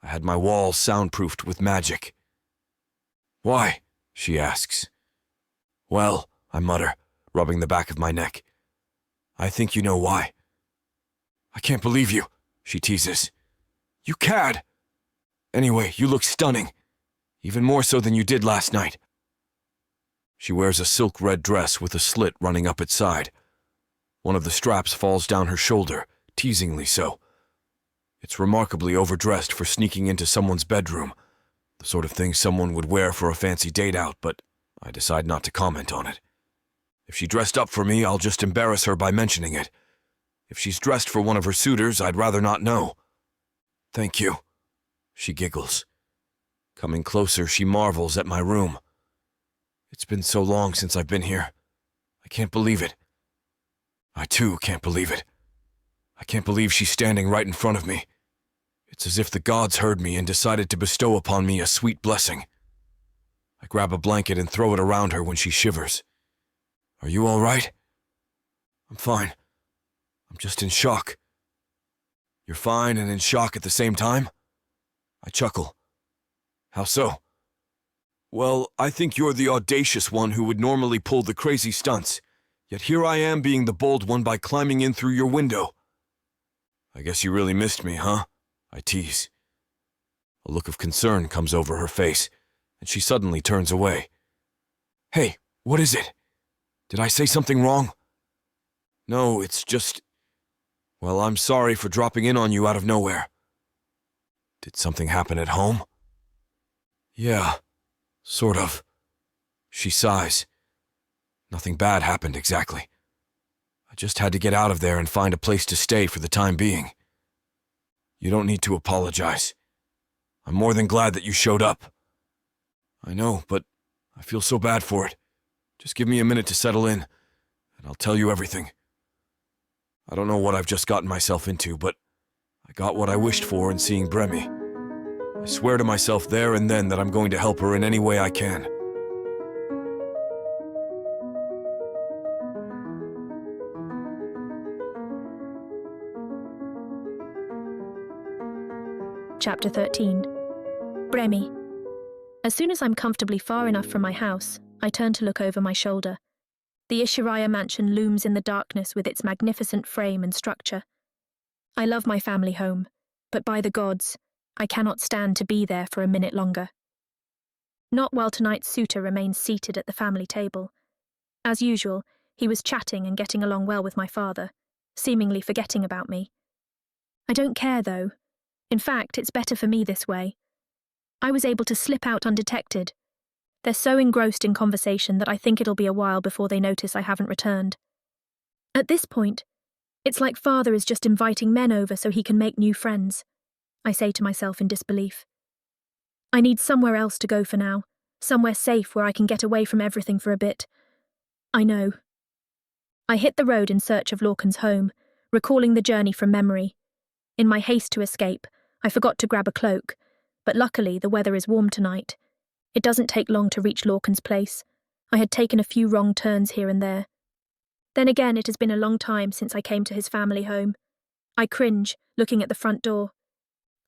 I had my walls soundproofed with magic." "Why?" she asks. "Well," I mutter, rubbing the back of my neck. "I think you know why." "I can't believe you," she teases. "You cad! Anyway, you look stunning, even more so than you did last night." She wears a silk red dress with a slit running up its side. One of the straps falls down her shoulder, teasingly so. It's remarkably overdressed for sneaking into someone's bedroom, the sort of thing someone would wear for a fancy date out, but I decide not to comment on it. If she dressed up for me, I'll just embarrass her by mentioning it. If she's dressed for one of her suitors, I'd rather not know. Thank you, she giggles. Coming closer, she marvels at my room. It's been so long since I've been here. I can't believe it. I too can't believe it. I can't believe she's standing right in front of me. It's as if the gods heard me and decided to bestow upon me a sweet blessing. I grab a blanket and throw it around her when she shivers. Are you all right? I'm fine. I'm just in shock. You're fine and in shock at the same time? I chuckle. How so? Well, I think you're the audacious one who would normally pull the crazy stunts, yet here I am being the bold one by climbing in through your window. I guess you really missed me, huh? I tease. A look of concern comes over her face, and she suddenly turns away. Hey, what is it? Did I say something wrong? No, it's just... Well, I'm sorry for dropping in on you out of nowhere. Did something happen at home? Yeah, sort of. She sighs. Nothing bad happened exactly. I just had to get out of there and find a place to stay for the time being. You don't need to apologize. I'm more than glad that you showed up. I know, but I feel so bad for it. Just give me a minute to settle in, and I'll tell you everything. I don't know what I've just gotten myself into, but I got what I wished for in seeing Bremi. I swear to myself there and then that I'm going to help her in any way I can. Chapter 13. Bremi. As soon as I'm comfortably far enough from my house, I turn to look over my shoulder. The Ishiraya mansion looms in the darkness with its magnificent frame and structure. I love my family home, but by the gods, I cannot stand to be there for a minute longer. Not while tonight's suitor remains seated at the family table. As usual, he was chatting and getting along well with my father, seemingly forgetting about me. I don't care, though. In fact, it's better for me this way. I was able to slip out undetected. They're so engrossed in conversation that I think it'll be a while before they notice I haven't returned. At this point, it's like father is just inviting men over so he can make new friends, I say to myself in disbelief. I need somewhere else to go for now, somewhere safe where I can get away from everything for a bit. I know. I hit the road in search of Lorcan's home, recalling the journey from memory. In my haste to escape, I forgot to grab a cloak, but luckily the weather is warm tonight. It doesn't take long to reach Lorcan's place. I had taken a few wrong turns here and there. Then again, it has been a long time since I came to his family home. I cringe, looking at the front door.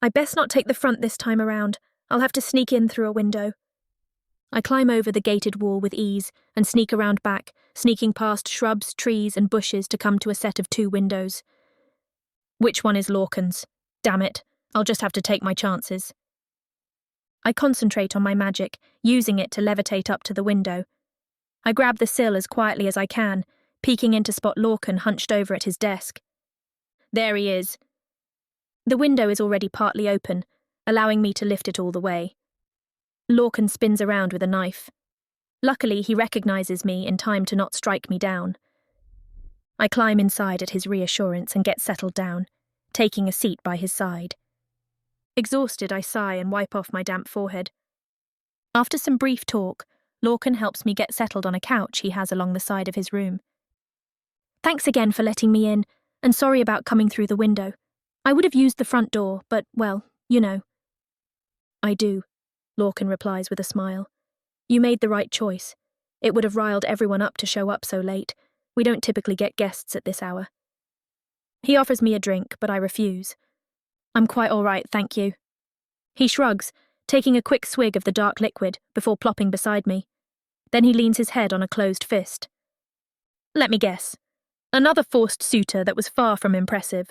I best not take the front this time around. I'll have to sneak in through a window. I climb over the gated wall with ease and sneak around back, sneaking past shrubs, trees, and bushes to come to a set of 2 windows. Which one is Lorcan's? Damn it, I'll just have to take my chances. I concentrate on my magic, using it to levitate up to the window. I grab the sill as quietly as I can, peeking in to spot Lorcan hunched over at his desk. There he is. The window is already partly open, allowing me to lift it all the way. Lorcan spins around with a knife. Luckily, he recognizes me in time to not strike me down. I climb inside at his reassurance and get settled down, taking a seat by his side. Exhausted, I sigh and wipe off my damp forehead. After some brief talk, Lorcan helps me get settled on a couch he has along the side of his room. Thanks again for letting me in, and sorry about coming through the window. I would have used the front door, but, well, you know. I do, Lorcan replies with a smile. You made the right choice. It would have riled everyone up to show up so late. We don't typically get guests at this hour. He offers me a drink, but I refuse. I'm quite all right, thank you. He shrugs, taking a quick swig of the dark liquid before plopping beside me. Then he leans his head on a closed fist. Let me guess. Another forced suitor that was far from impressive.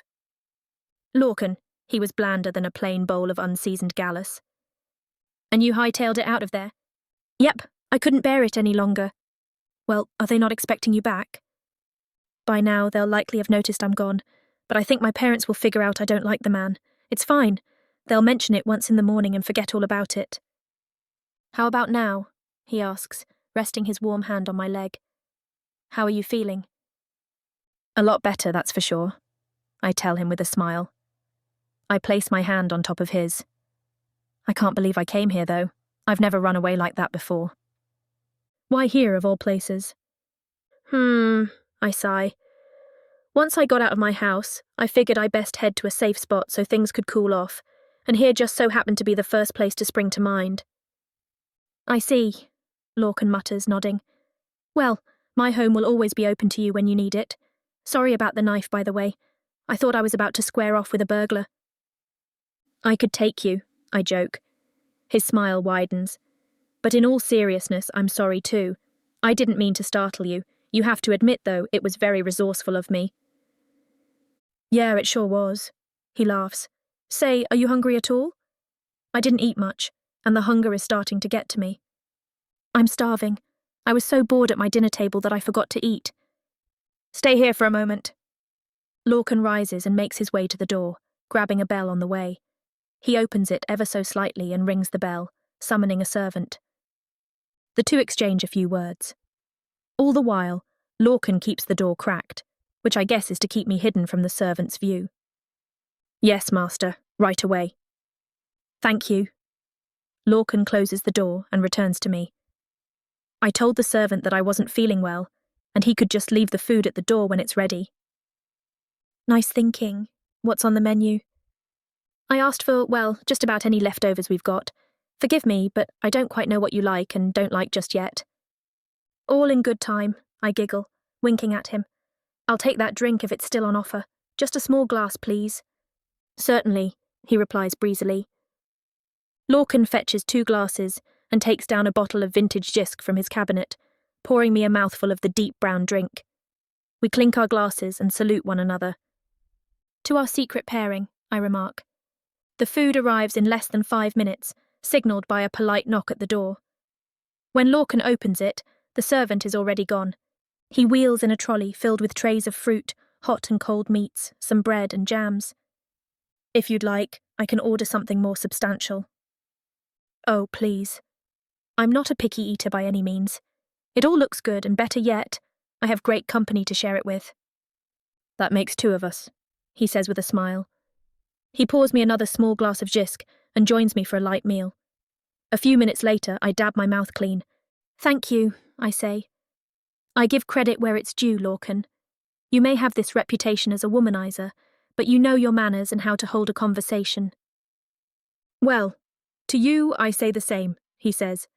Lorcan, he was blander than a plain bowl of unseasoned gallus. And you hightailed it out of there? Yep, I couldn't bear it any longer. Well, are they not expecting you back? By now, they'll likely have noticed I'm gone, but I think my parents will figure out I don't like the man. It's fine. They'll mention it once in the morning and forget all about it. How about now? He asks, resting his warm hand on my leg. How are you feeling? A lot better, that's for sure, I tell him with a smile. I place my hand on top of his. I can't believe I came here, though. I've never run away like that before. Why here, of all places? I sigh. Once I got out of my house, I figured I best head to a safe spot so things could cool off, and here just so happened to be the first place to spring to mind. I see, Lorcan mutters, nodding. Well, my home will always be open to you when you need it. Sorry about the knife, by the way. I thought I was about to square off with a burglar. I could take you, I joke. His smile widens. But in all seriousness, I'm sorry too. I didn't mean to startle you. You have to admit, though, it was very resourceful of me. Yeah, it sure was. He laughs. Say, are you hungry at all? I didn't eat much, and the hunger is starting to get to me. I'm starving. I was so bored at my dinner table that I forgot to eat. Stay here for a moment. Lorcan rises and makes his way to the door, grabbing a bell on the way. He opens it ever so slightly and rings the bell, summoning a servant. The two exchange a few words. All the while, Lorcan keeps the door cracked, which I guess is to keep me hidden from the servant's view. Yes, master, right away. Thank you. Lorcan closes the door and returns to me. I told the servant that I wasn't feeling well, and he could just leave the food at the door when it's ready. Nice thinking. What's on the menu? I asked for, well, just about any leftovers we've got. Forgive me, but I don't quite know what you like and don't like just yet. All in good time, I giggle, winking at him. I'll take that drink if it's still on offer. Just a small glass, please. Certainly, he replies breezily. Lorcan fetches 2 glasses and takes down a bottle of vintage Jisk from his cabinet, pouring me a mouthful of the deep brown drink. We clink our glasses and salute one another. To our secret pairing, I remark. The food arrives in less than 5 minutes, signalled by a polite knock at the door. When Lorcan opens it, the servant is already gone. He wheels in a trolley filled with trays of fruit, hot and cold meats, some bread and jams. If you'd like, I can order something more substantial. Oh, please. I'm not a picky eater by any means. It all looks good, and better yet, I have great company to share it with. That makes 2 of us, he says with a smile. He pours me another small glass of Jisk and joins me for a light meal. A few minutes later, I dab my mouth clean. Thank you, I say. I give credit where it's due, Lorcan. You may have this reputation as a womanizer, but you know your manners and how to hold a conversation. Well, to you I say the same, he says.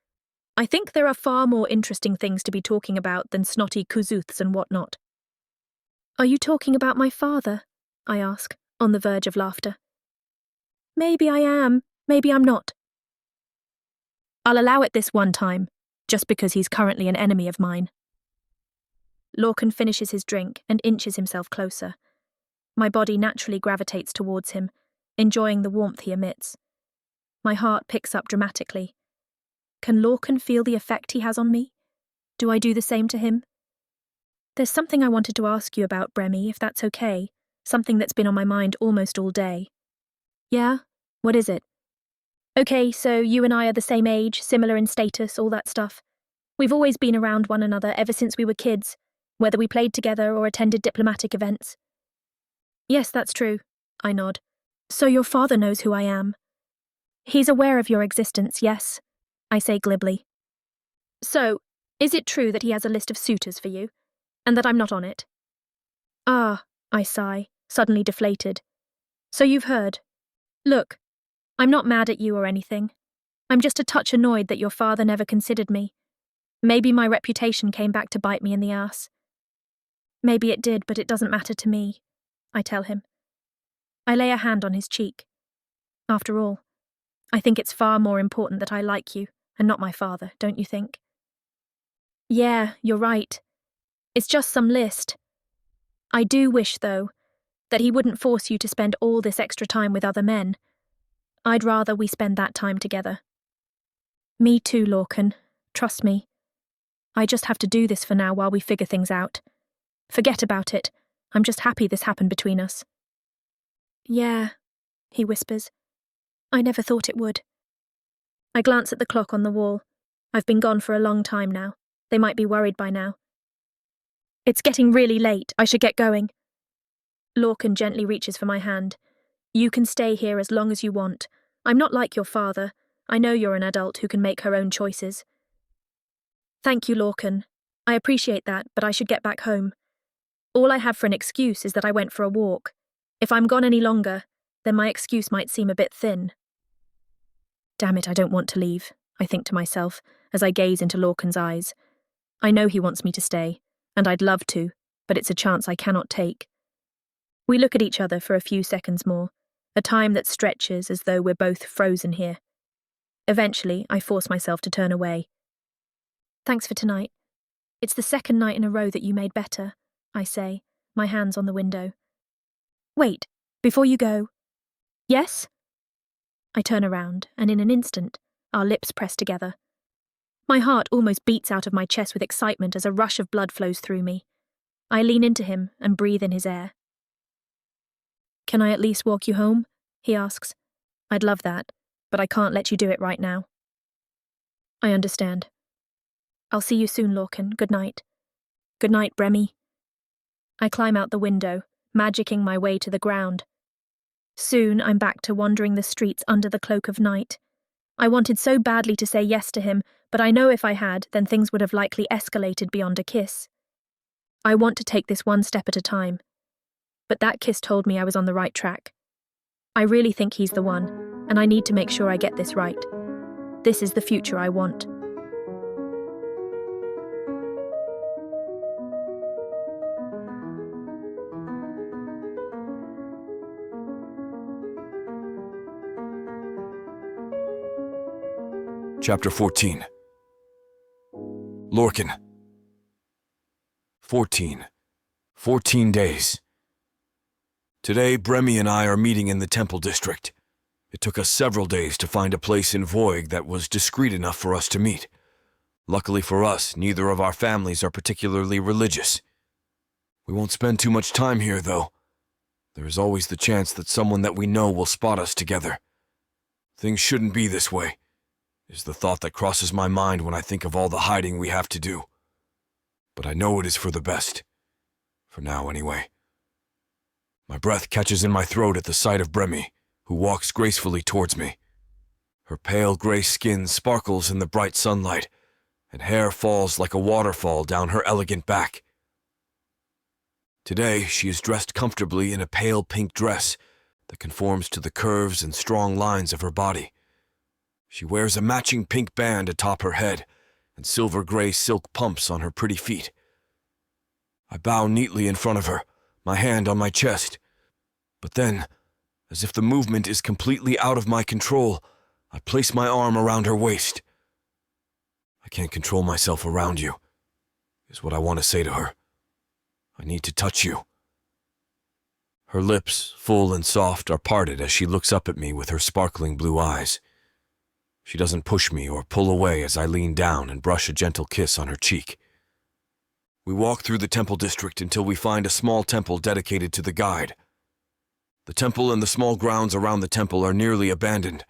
I think there are far more interesting things to be talking about than snotty kuzooths and whatnot. Are you talking about my father? I ask, on the verge of laughter. Maybe I am, maybe I'm not. I'll allow it this one time, just because he's currently an enemy of mine. Lorcan finishes his drink and inches himself closer. My body naturally gravitates towards him, enjoying the warmth he emits. My heart picks up dramatically. Can Lorcan feel the effect he has on me? Do I do the same to him? There's something I wanted to ask you about, Bremy, if that's okay. Something that's been on my mind almost all day. Yeah? What is it? Okay, so you and I are the same age, similar in status, all that stuff. We've always been around one another ever since we were kids, whether we played together or attended diplomatic events. Yes, that's true, I nod. So your father knows who I am. He's aware of your existence, yes, I say glibly. So, is it true that he has a list of suitors for you, and that I'm not on it? Ah, I sigh, suddenly deflated. So you've heard. Look, I'm not mad at you or anything. I'm just a touch annoyed that your father never considered me. Maybe my reputation came back to bite me in the ass. Maybe it did, but it doesn't matter to me, I tell him. I lay a hand on his cheek. After all, I think it's far more important that I like you, and not my father, don't you think? Yeah, you're right. It's just some list. I do wish, though, that he wouldn't force you to spend all this extra time with other men. I'd rather we spend that time together. Me too, Lorcan. Trust me. I just have to do this for now while we figure things out. Forget about it. I'm just happy this happened between us. Yeah, he whispers. I never thought it would. I glance at the clock on the wall. I've been gone for a long time now. They might be worried by now. It's getting really late. I should get going. Lorcan gently reaches for my hand. You can stay here as long as you want. I'm not like your father. I know you're an adult who can make her own choices. Thank you, Lorcan. I appreciate that, but I should get back home. All I have for an excuse is that I went for a walk. If I'm gone any longer, then my excuse might seem a bit thin. Damn it, I don't want to leave, I think to myself, as I gaze into Lorcan's eyes. I know he wants me to stay, and I'd love to, but it's a chance I cannot take. We look at each other for a few seconds more, a time that stretches as though we're both frozen here. Eventually, I force myself to turn away. Thanks for tonight. It's the second night in a row that you made better, I say, my hands on the window. Wait, before you go. Yes? I turn around, and in an instant, our lips press together. My heart almost beats out of my chest with excitement as a rush of blood flows through me. I lean into him and breathe in his air. Can I at least walk you home? He asks. I'd love that, but I can't let you do it right now. I understand. I'll see you soon, Lorcan. Good night. Good night, Bremy. I climb out the window, magicking my way to the ground. Soon I'm back to wandering the streets under the cloak of night. I wanted so badly to say yes to him, but I know if I had, then things would have likely escalated beyond a kiss. I want to take this one step at a time. But that kiss told me I was on the right track. I really think he's the one, and I need to make sure I get this right. This is the future I want. Chapter 14. Lorcan. 14 days. Today, Bremy and I are meeting in the Temple District. It took us several days to find a place in Voig that was discreet enough for us to meet. Luckily for us, neither of our families are particularly religious. We won't spend too much time here, though. There is always the chance that someone that we know will spot us together. Things shouldn't be this way, is the thought that crosses my mind when I think of all the hiding we have to do. But I know it is for the best. For now, anyway. My breath catches in my throat at the sight of Bremy, who walks gracefully towards me. Her pale gray skin sparkles in the bright sunlight, and hair falls like a waterfall down her elegant back. Today, she is dressed comfortably in a pale pink dress that conforms to the curves and strong lines of her body. She wears a matching pink band atop her head and silver-gray silk pumps on her pretty feet. I bow neatly in front of her, my hand on my chest. But then, as if the movement is completely out of my control, I place my arm around her waist. I can't control myself around you, is what I want to say to her. I need to touch you. Her lips, full and soft, are parted as she looks up at me with her sparkling blue eyes. She doesn't push me or pull away as I lean down and brush a gentle kiss on her cheek. We walk through the temple district until we find a small temple dedicated to the guide. The temple and the small grounds around the temple are nearly abandoned.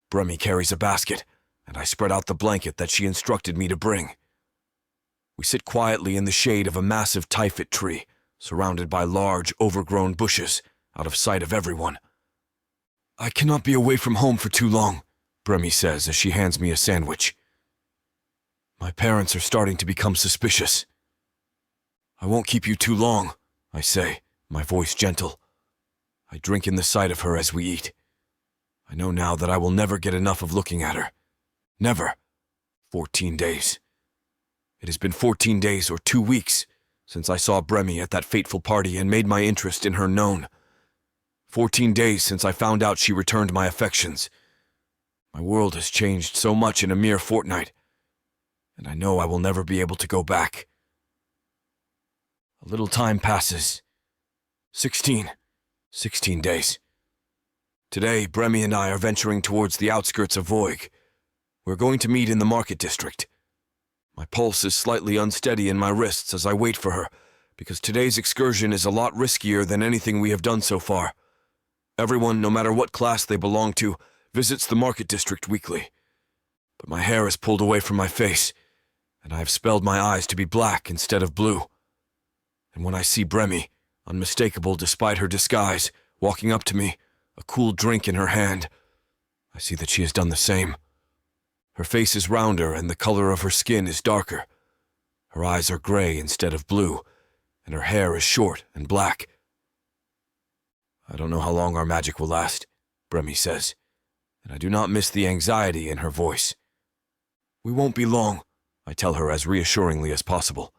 Bremy carries a basket, and I spread out the blanket that she instructed me to bring. We sit quietly in the shade of a massive typhit tree, surrounded by large, overgrown bushes, out of sight of everyone. I cannot be away from home for too long, Bremy says as she hands me a sandwich. My parents are starting to become suspicious. I won't keep you too long, I say, my voice gentle. I drink in the sight of her as we eat. I know now that I will never get enough of looking at her. Never. 14 days. It has been 14 days or 2 weeks since I saw Bremy at that fateful party and made my interest in her known. 14 days since I found out she returned my affections. My world has changed so much in a mere fortnight, and I know I will never be able to go back. A little time passes. 16 days. Today, Bremy and I are venturing towards the outskirts of Voig. We're going to meet in the market district. My pulse is slightly unsteady in my wrists as I wait for her, because today's excursion is a lot riskier than anything we have done so far. Everyone, no matter what class they belong to, visits the market district weekly. But my hair is pulled away from my face, and I have spelled my eyes to be black instead of blue. And when I see Bremy, unmistakable despite her disguise, walking up to me, a cool drink in her hand, I see that she has done the same. Her face is rounder and the color of her skin is darker. Her eyes are gray instead of blue, and her hair is short and black. I don't know how long our magic will last, Bremy says, and I do not miss the anxiety in her voice. We won't be long, I tell her as reassuringly as possible.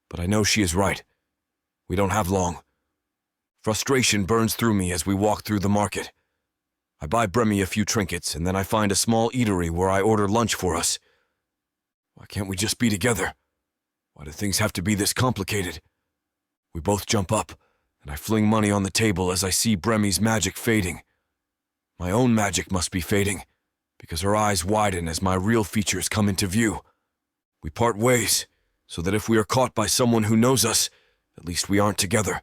But I know she is right. We don't have long. Frustration burns through me as we walk through the market. I buy Bremy a few trinkets, and then I find a small eatery where I order lunch for us. Why can't we just be together? Why do things have to be this complicated? We both jump up, and I fling money on the table as I see Bremy's magic fading. My own magic must be fading, because her eyes widen as my real features come into view. We part ways, so that if we are caught by someone who knows us, at least we aren't together.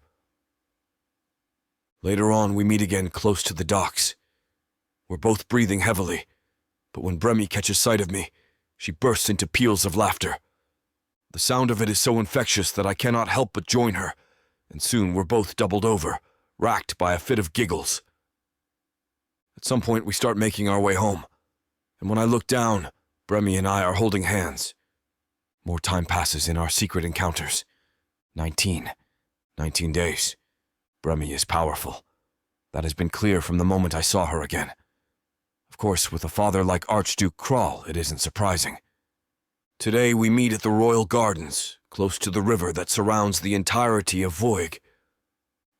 Later on, we meet again close to the docks. We're both breathing heavily, but when Bremy catches sight of me, she bursts into peals of laughter. The sound of it is so infectious that I cannot help but join her, and soon we're both doubled over, racked by a fit of giggles. At some point, we start making our way home, and when I look down, Bremy and I are holding hands. More time passes in our secret encounters. 19 days. Bremy is powerful. That has been clear from the moment I saw her again. Of course, with a father like Archduke Krall, it isn't surprising. Today we meet at the Royal Gardens, close to the river that surrounds the entirety of Voig.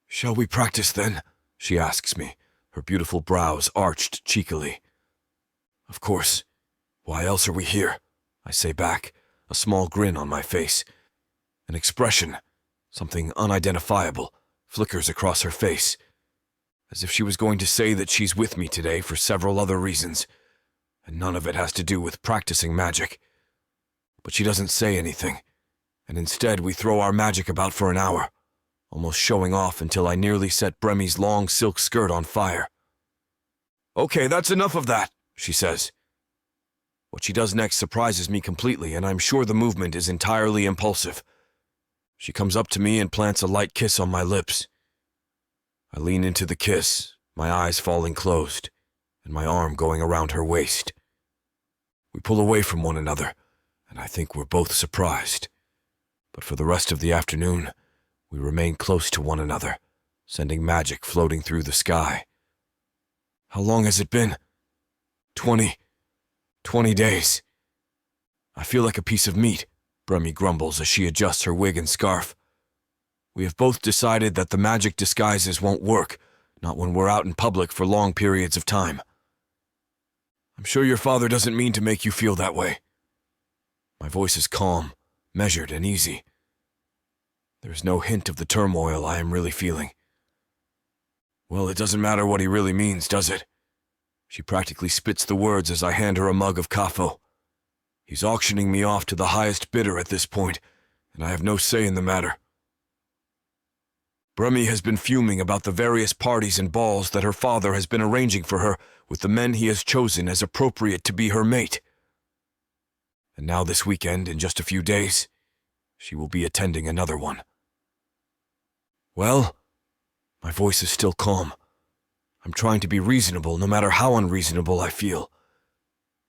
Shall we practice then? She asks me, her beautiful brows arched cheekily. Of course. Why else are we here? I say back, a small grin on my face. An expression, something unidentifiable, flickers across her face, as if she was going to say that she's with me today for several other reasons, and none of it has to do with practicing magic. But she doesn't say anything, and instead we throw our magic about for an hour, almost showing off until I nearly set Bremy's long silk skirt on fire. Okay, that's enough of that, she says. What she does next surprises me completely, and I'm sure the movement is entirely impulsive. She comes up to me and plants a light kiss on my lips. I lean into the kiss, my eyes falling closed, and my arm going around her waist. We pull away from one another, and I think we're both surprised. But for the rest of the afternoon, we remain close to one another, sending magic floating through the sky. How long has it been? 20 days. I feel like a piece of meat, Bremy grumbles as she adjusts her wig and scarf. We have both decided that the magic disguises won't work, not when we're out in public for long periods of time. I'm sure your father doesn't mean to make you feel that way. My voice is calm, measured, and easy. There's no hint of the turmoil I am really feeling. Well, it doesn't matter what he really means, does it? She practically spits the words as I hand her a mug of kafo. He's auctioning me off to the highest bidder at this point, and I have no say in the matter. Bremy has been fuming about the various parties and balls that her father has been arranging for her with the men he has chosen as appropriate to be her mate. And now this weekend, in just a few days, she will be attending another one. Well, my voice is still calm. I'm trying to be reasonable no matter how unreasonable I feel.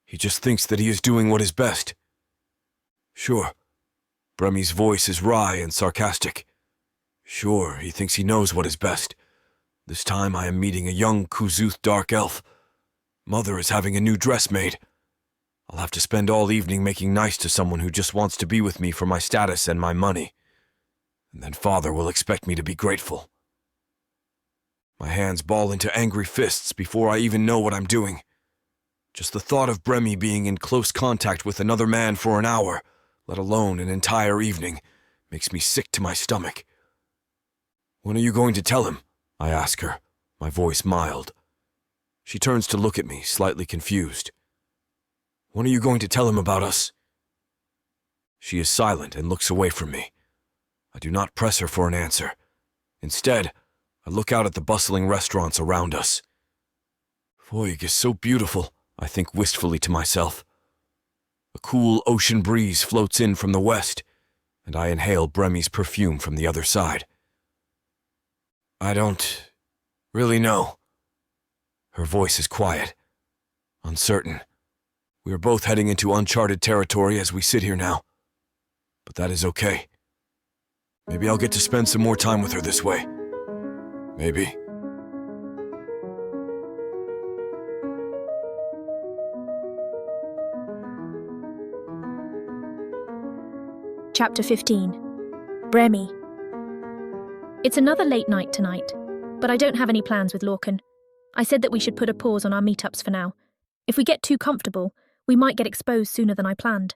He just thinks that he is doing what is best. Sure. Bremy's voice is wry and sarcastic. Sure, he thinks he knows what is best. This time I am meeting a young Kuzuth Dark Elf. Mother is having a new dress made. I'll have to spend all evening making nice to someone who just wants to be with me for my status and my money. And then Father will expect me to be grateful. My hands ball into angry fists before I even know what I'm doing. Just the thought of Bremy being in close contact with another man for an hour, let alone an entire evening, makes me sick to my stomach. When are you going to tell him? I ask her, my voice mild. She turns to look at me, slightly confused. When are you going to tell him about us? She is silent and looks away from me. I do not press her for an answer. Instead, I look out at the bustling restaurants around us. Voig is so beautiful, I think wistfully to myself. A cool ocean breeze floats in from the west, and I inhale Bremi's perfume from the other side. I don't really know. Her voice is quiet, uncertain. We are both heading into uncharted territory as we sit here now. But that is okay. Maybe I'll get to spend some more time with her this way. Maybe. Chapter 15. Bremi. It's another late night tonight, but I don't have any plans with Lorcan. I said that we should put a pause on our meetups for now. If we get too comfortable, we might get exposed sooner than I planned.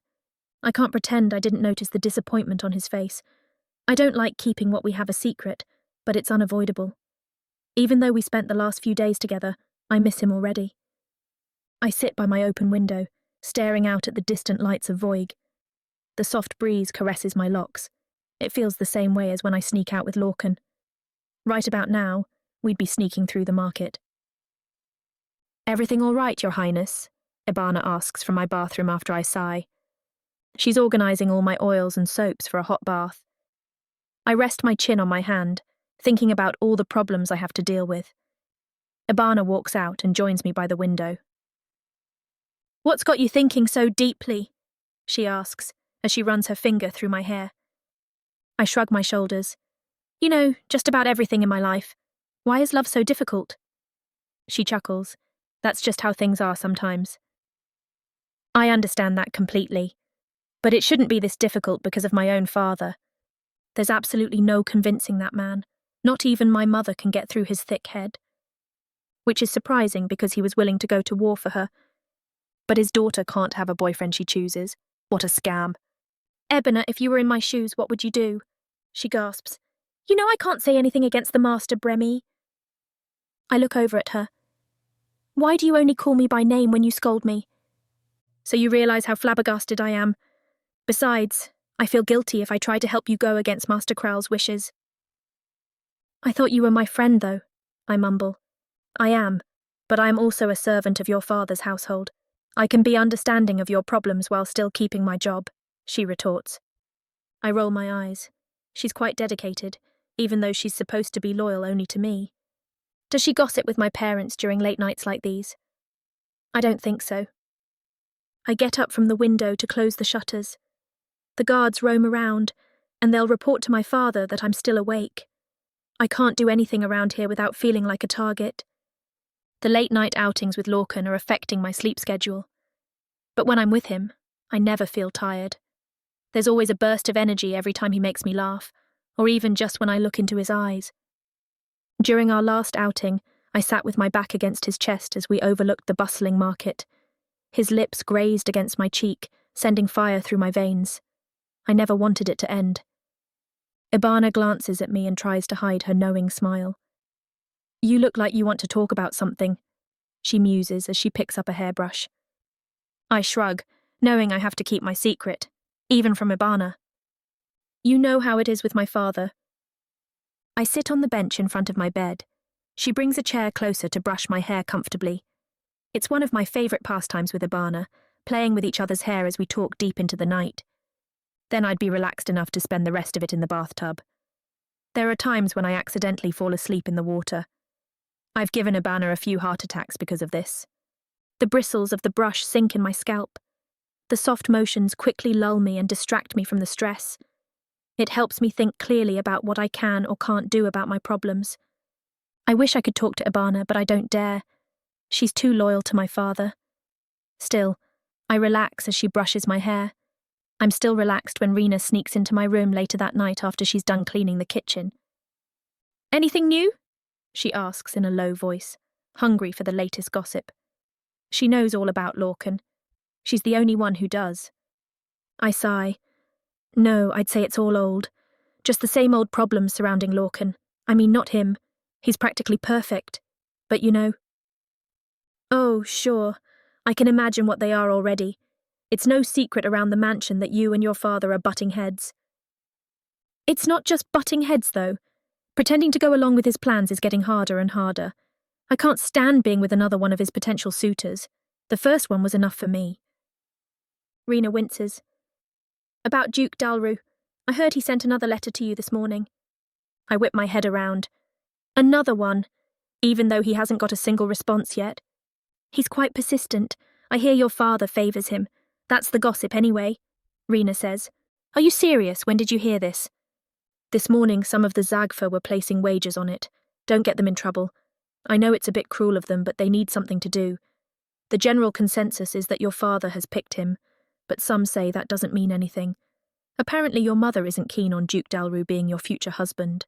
I can't pretend I didn't notice the disappointment on his face. I don't like keeping what we have a secret, but it's unavoidable. Even though we spent the last few days together, I miss him already. I sit by my open window, staring out at the distant lights of Voig. The soft breeze caresses my locks. It feels the same way as when I sneak out with Lorcan. Right about now, we'd be sneaking through the market. "Everything all right, Your Highness?" Ibana asks from my bathroom after I sigh. She's organising all my oils and soaps for a hot bath. I rest my chin on my hand, thinking about all the problems I have to deal with. Ibana walks out and joins me by the window. "What's got you thinking so deeply?" she asks, as she runs her finger through my hair. I shrug my shoulders. "You know, just about everything in my life. Why is love so difficult?" She chuckles. That's just how things are sometimes. I understand that completely. But it shouldn't be this difficult because of my own father. There's absolutely no convincing that man. Not even my mother can get through his thick head. Which is surprising because he was willing to go to war for her. But his daughter can't have a boyfriend she chooses. What a scam. "Ebona, if you were in my shoes, what would you do?" She gasps. "You know I can't say anything against the master, Bremi." I look over at her. "Why do you only call me by name when you scold me?" "So you realise how flabbergasted I am. Besides, I feel guilty if I try to help you go against Master Kral's wishes." "I thought you were my friend, though," I mumble. "I am, but I am also a servant of your father's household. I can be understanding of your problems while still keeping my job," she retorts. I roll my eyes. She's quite dedicated, even though she's supposed to be loyal only to me. Does she gossip with my parents during late nights like these? I don't think so. I get up from the window to close the shutters. The guards roam around, and they'll report to my father that I'm still awake. I can't do anything around here without feeling like a target. The late-night outings with Lorcan are affecting my sleep schedule. But when I'm with him, I never feel tired. There's always a burst of energy every time he makes me laugh, or even just when I look into his eyes. During our last outing, I sat with my back against his chest as we overlooked the bustling market. His lips grazed against my cheek, sending fire through my veins. I never wanted it to end. Ibana glances at me and tries to hide her knowing smile. "You look like you want to talk about something," she muses as she picks up a hairbrush. I shrug, knowing I have to keep my secret, even from Ibana. "You know how it is with my father." I sit on the bench in front of my bed. She brings a chair closer to brush my hair comfortably. It's one of my favourite pastimes with Ibana, playing with each other's hair as we talk deep into the night. Then I'd be relaxed enough to spend the rest of it in the bathtub. There are times when I accidentally fall asleep in the water. I've given Ibana a few heart attacks because of this. The bristles of the brush sink in my scalp. The soft motions quickly lull me and distract me from the stress. It helps me think clearly about what I can or can't do about my problems. I wish I could talk to Ibana, but I don't dare. She's too loyal to my father. Still, I relax as she brushes my hair. I'm still relaxed when Rena sneaks into my room later that night after she's done cleaning the kitchen. "Anything new?" she asks in a low voice, hungry for the latest gossip. She knows all about Lorcan. She's the only one who does. I sigh. No, I'd say it's all old. Just the same old problems surrounding Lorcan. I mean, not him. He's practically perfect. But you know. "Oh, sure. I can imagine what they are already. It's no secret around the mansion that you and your father are butting heads." "It's not just butting heads, though. Pretending to go along with his plans is getting harder and harder. I can't stand being with another one of his potential suitors. The first one was enough for me." Rena winces. About Duke Dalru. I heard he sent another letter to you this morning. I whip my head around. Another one, even though he hasn't got a single response yet. He's quite persistent. I hear your father favours him. That's the gossip anyway, Rena says. Are you serious? When did you hear this? This morning some of the Zagfa were placing wagers on it. Don't get them in trouble. I know it's a bit cruel of them, but they need something to do. The general consensus is that your father has picked him, but some say that doesn't mean anything. Apparently your mother isn't keen on Duke Dalru being your future husband.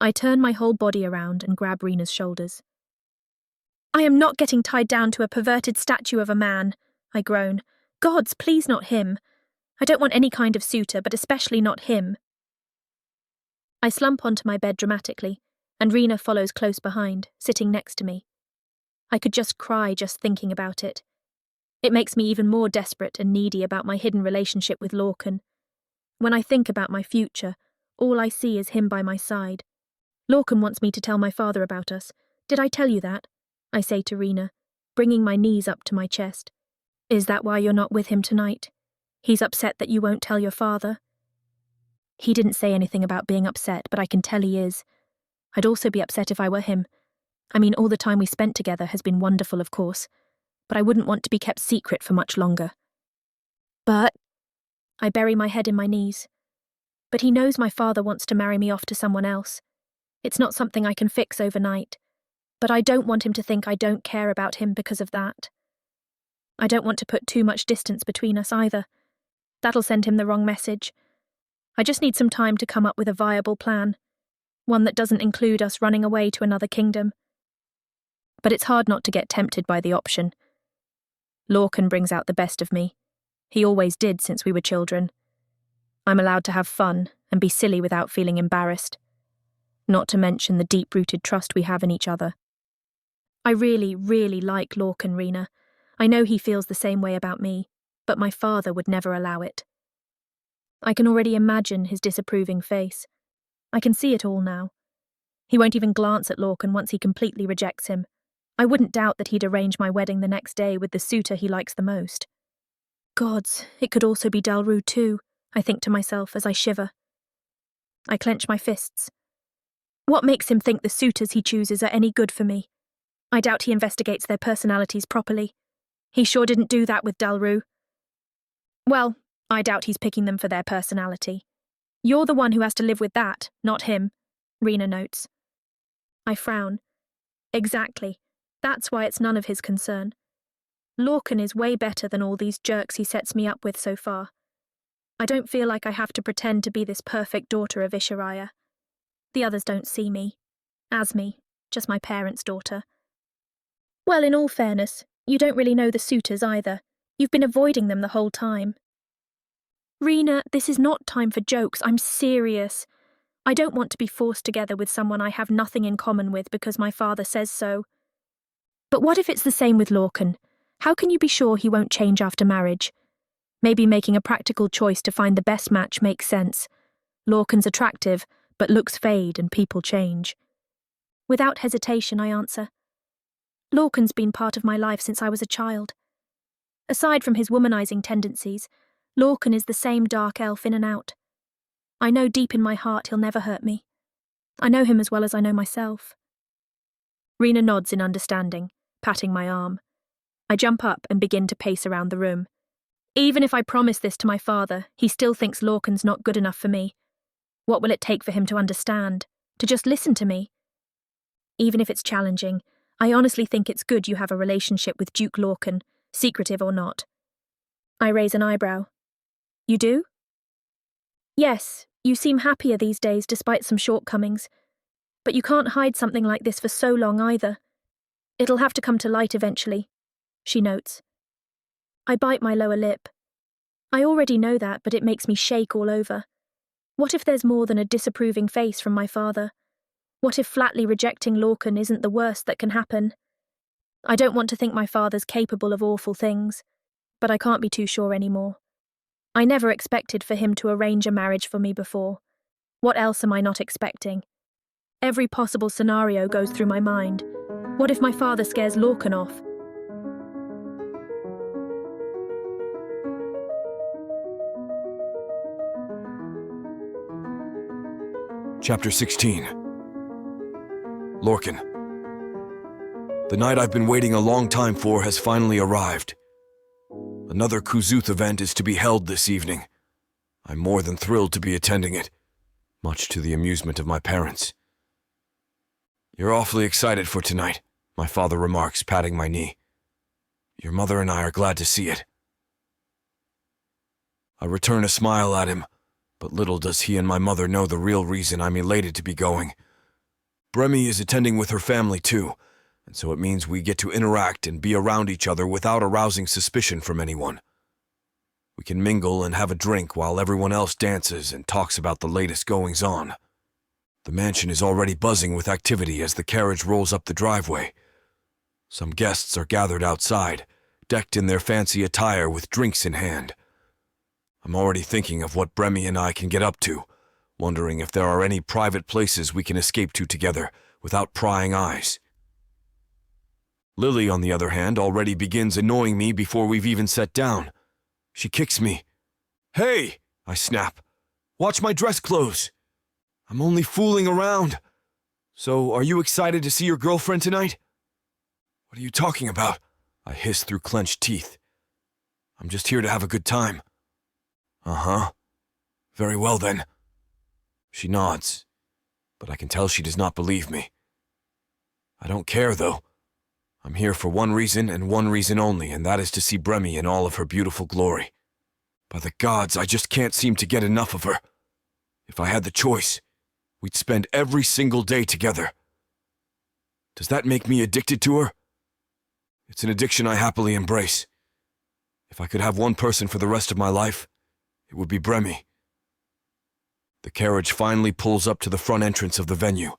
I turn my whole body around and grab Rena's shoulders. I am not getting tied down to a perverted statue of a man, I groan. Gods, please not him. I don't want any kind of suitor, but especially not him. I slump onto my bed dramatically, and Rena follows close behind, sitting next to me. I could just cry just thinking about it. It makes me even more desperate and needy about my hidden relationship with Lorcan. When I think about my future, all I see is him by my side. Lorcan wants me to tell my father about us. Did I tell you that? I say to Rena, bringing my knees up to my chest. Is that why you're not with him tonight? He's upset that you won't tell your father? He didn't say anything about being upset, but I can tell he is. I'd also be upset if I were him. I mean, all the time we spent together has been wonderful, of course, but I wouldn't want to be kept secret for much longer. But I bury my head in my knees. But he knows my father wants to marry me off to someone else. It's not something I can fix overnight, but I don't want him to think I don't care about him because of that. I don't want to put too much distance between us either. That'll send him the wrong message. I just need some time to come up with a viable plan, one that doesn't include us running away to another kingdom. But it's hard not to get tempted by the option. Lorcan brings out the best of me. He always did since we were children. I'm allowed to have fun and be silly without feeling embarrassed. Not to mention the deep-rooted trust we have in each other. I really, really like Lorcan, Rena. I know he feels the same way about me, but my father would never allow it. I can already imagine his disapproving face. I can see it all now. He won't even glance at Lorcan once he completely rejects him. I wouldn't doubt that he'd arrange my wedding the next day with the suitor he likes the most. Gods, it could also be Dalru too, I think to myself as I shiver. I clench my fists. What makes him think the suitors he chooses are any good for me? I doubt he investigates their personalities properly. He sure didn't do that with Dalru. Well, I doubt he's picking them for their personality. You're the one who has to live with that, not him, Rena notes. I frown. Exactly. That's why it's none of his concern. Lorcan is way better than all these jerks he sets me up with so far. I don't feel like I have to pretend to be this perfect daughter of Ishariah. The others don't see me. As me. Just my parents' daughter. Well, in all fairness, you don't really know the suitors either. You've been avoiding them the whole time. Rena, this is not time for jokes. I'm serious. I don't want to be forced together with someone I have nothing in common with because my father says so. But what if it's the same with Lorcan? How can you be sure he won't change after marriage? Maybe making a practical choice to find the best match makes sense. Lorcan's attractive, but looks fade and people change. Without hesitation, I answer. Lorcan's been part of my life since I was a child. Aside from his womanizing tendencies, Lorcan is the same dark elf in and out. I know deep in my heart he'll never hurt me. I know him as well as I know myself. Rena nods in understanding, patting my arm. I jump up and begin to pace around the room. Even if I promise this to my father, he still thinks Lorcan's not good enough for me. What will it take for him to understand? To just listen to me? Even if it's challenging, I honestly think it's good you have a relationship with Duke Lorcan, secretive or not. I raise an eyebrow. You do? Yes, you seem happier these days despite some shortcomings. But you can't hide something like this for so long either. It'll have to come to light eventually, she notes. I bite my lower lip. I already know that, but it makes me shake all over. What if there's more than a disapproving face from my father? What if flatly rejecting Lorcan isn't the worst that can happen? I don't want to think my father's capable of awful things, but I can't be too sure anymore. I never expected for him to arrange a marriage for me before. What else am I not expecting? Every possible scenario goes through my mind. What if my father scares Lorcan off? Chapter 16. Lorcan. The night I've been waiting a long time for has finally arrived. Another Kuzuth event is to be held this evening. I'm more than thrilled to be attending it, much to the amusement of my parents. You're awfully excited for tonight, my father remarks, patting my knee. Your mother and I are glad to see it. I return a smile at him, but little does he and my mother know the real reason I'm elated to be going. Bremy is attending with her family too, and so it means we get to interact and be around each other without arousing suspicion from anyone. We can mingle and have a drink while everyone else dances and talks about the latest goings-on. The mansion is already buzzing with activity as the carriage rolls up the driveway. Some guests are gathered outside, decked in their fancy attire with drinks in hand. I'm already thinking of what Bremy and I can get up to, wondering if there are any private places we can escape to together without prying eyes. Lily, on the other hand, already begins annoying me before we've even sat down. She kicks me. "Hey!" I snap. "Watch my dress clothes. I'm only fooling around. So, are you excited to see your girlfriend tonight?" "What are you talking about?" I hiss through clenched teeth. "I'm just here to have a good time." "Uh-huh. Very well then." She nods, but I can tell she does not believe me. I don't care, though. I'm here for one reason and one reason only, and that is to see Bremy in all of her beautiful glory. By the gods, I just can't seem to get enough of her. If I had the choice, we'd spend every single day together. Does that make me addicted to her? It's an addiction I happily embrace. If I could have one person for the rest of my life, it would be Bremy. The carriage finally pulls up to the front entrance of the venue.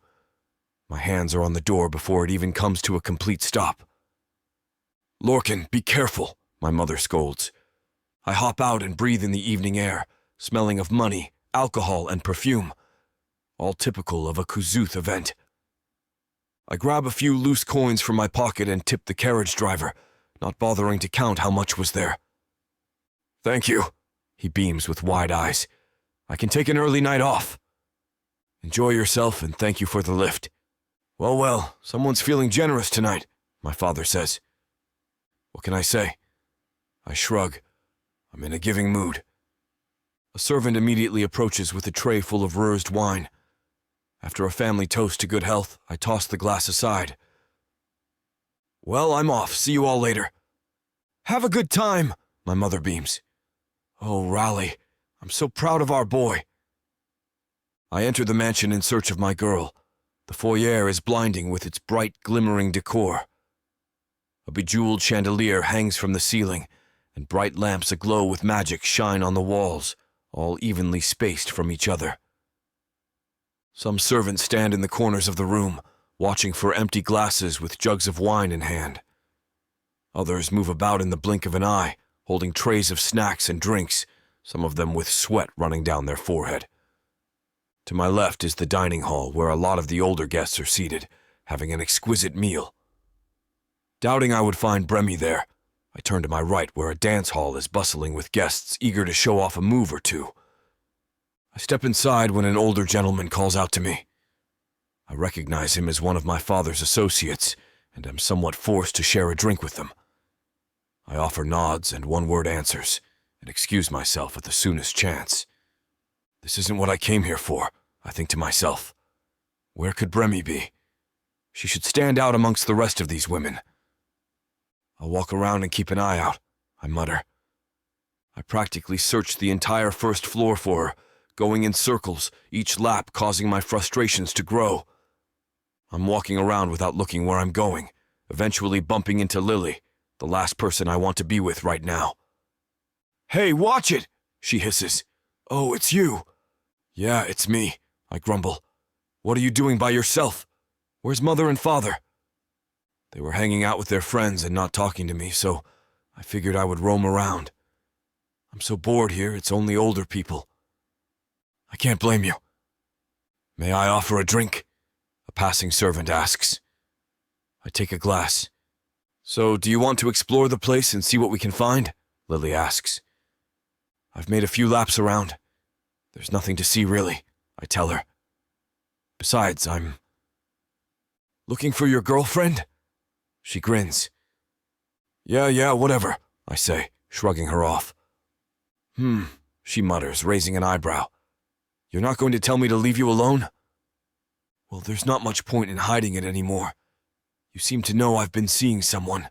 My hands are on the door before it even comes to a complete stop. "Lorcan, be careful," my mother scolds. I hop out and breathe in the evening air, smelling of money, alcohol, and perfume, all typical of a Kuzuth event. I grab a few loose coins from my pocket and tip the carriage driver, not bothering to count how much was there. "Thank you," he beams with wide eyes. "I can take an early night off." "Enjoy yourself and thank you for the lift." Well, someone's feeling generous tonight," my father says. What can I say? I shrug. I'm in a giving mood. A servant immediately approaches with a tray full of Rurzed wine. After a family toast to good health, I toss the glass aside. "Well, I'm off. See you all later." "Have a good time," my mother beams. "Oh, Raleigh, I'm so proud of our boy." I enter the mansion in search of my girl. The foyer is blinding with its bright, glimmering decor. A bejeweled chandelier hangs from the ceiling, and bright lamps aglow with magic shine on the walls, all evenly spaced from each other. Some servants stand in the corners of the room, watching for empty glasses with jugs of wine in hand. Others move about in the blink of an eye, holding trays of snacks and drinks, some of them with sweat running down their forehead. To my left is the dining hall, where a lot of the older guests are seated, having an exquisite meal. Doubting I would find Bremy there, I turn to my right, where a dance hall is bustling with guests eager to show off a move or two. I step inside when an older gentleman calls out to me. I recognize him as one of my father's associates, and am somewhat forced to share a drink with them. I offer nods and one-word answers, and excuse myself at the soonest chance. This isn't what I came here for, I think to myself. Where could Bremy be? She should stand out amongst the rest of these women. I'll walk around and keep an eye out, I mutter. I practically searched the entire first floor for her, going in circles, each lap causing my frustrations to grow. I'm walking around without looking where I'm going, eventually bumping into Lily, the last person I want to be with right now. "Hey, watch it!" she hisses. "Oh, it's you." "Yeah, it's me," I grumble. "What are you doing by yourself? Where's Mother and Father?" They were hanging out with their friends and not talking to me, so I figured I would roam around. I'm so bored here, it's only older people. I can't blame you. "May I offer a drink?" a passing servant asks. I take a glass. "So, do you want to explore the place and see what we can find?" Lily asks. "I've made a few laps around. There's nothing to see, really," I tell her. Besides, I'm looking for your girlfriend? She grins. Yeah, whatever, I say, shrugging her off. She mutters, raising an eyebrow. You're not going to tell me to leave you alone? Well, there's not much point in hiding it anymore. You seem to know I've been seeing someone.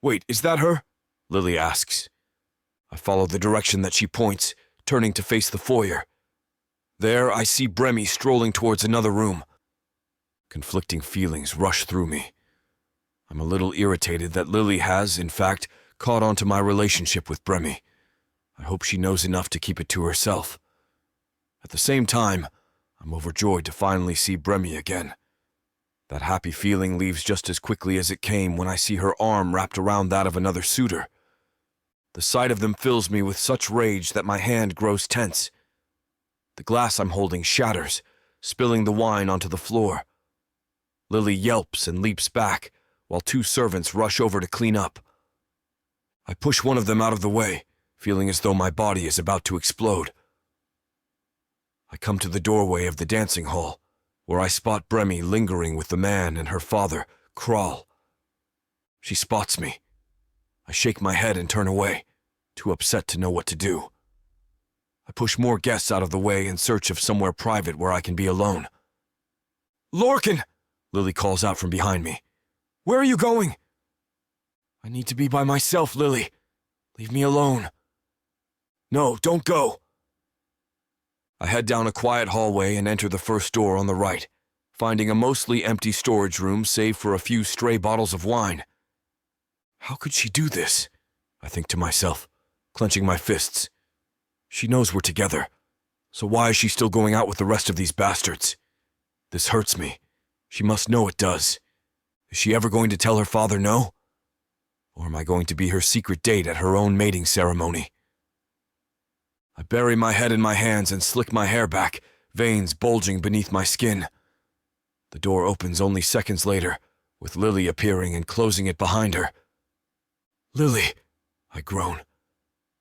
Wait, is that her? Lily asks. I follow the direction that she points, turning to face the foyer. There, I see Bremy strolling towards another room. Conflicting feelings rush through me. I'm a little irritated that Lily has, in fact, caught on to my relationship with Bremy. I hope she knows enough to keep it to herself. At the same time, I'm overjoyed to finally see Bremy again. That happy feeling leaves just as quickly as it came when I see her arm wrapped around that of another suitor. The sight of them fills me with such rage that my hand grows tense. The glass I'm holding shatters, spilling the wine onto the floor. Lily yelps and leaps back, while two servants rush over to clean up. I push one of them out of the way, feeling as though my body is about to explode. I come to the doorway of the dancing hall, where I spot Bremy lingering with the man and her father, Kral. She spots me. I shake my head and turn away, too upset to know what to do. I push more guests out of the way in search of somewhere private where I can be alone. Lorcan! Lily calls out from behind me. Where are you going? I need to be by myself, Lily. Leave me alone. No, don't go. I head down a quiet hallway and enter the first door on the right, finding a mostly empty storage room save for a few stray bottles of wine. How could she do this? I think to myself, clenching my fists. She knows we're together, so why is she still going out with the rest of these bastards? This hurts me. She must know it does. Is she ever going to tell her father no? Or am I going to be her secret date at her own mating ceremony? I bury my head in my hands and slick my hair back, veins bulging beneath my skin. The door opens only seconds later, with Lily appearing and closing it behind her. Lily, I groan.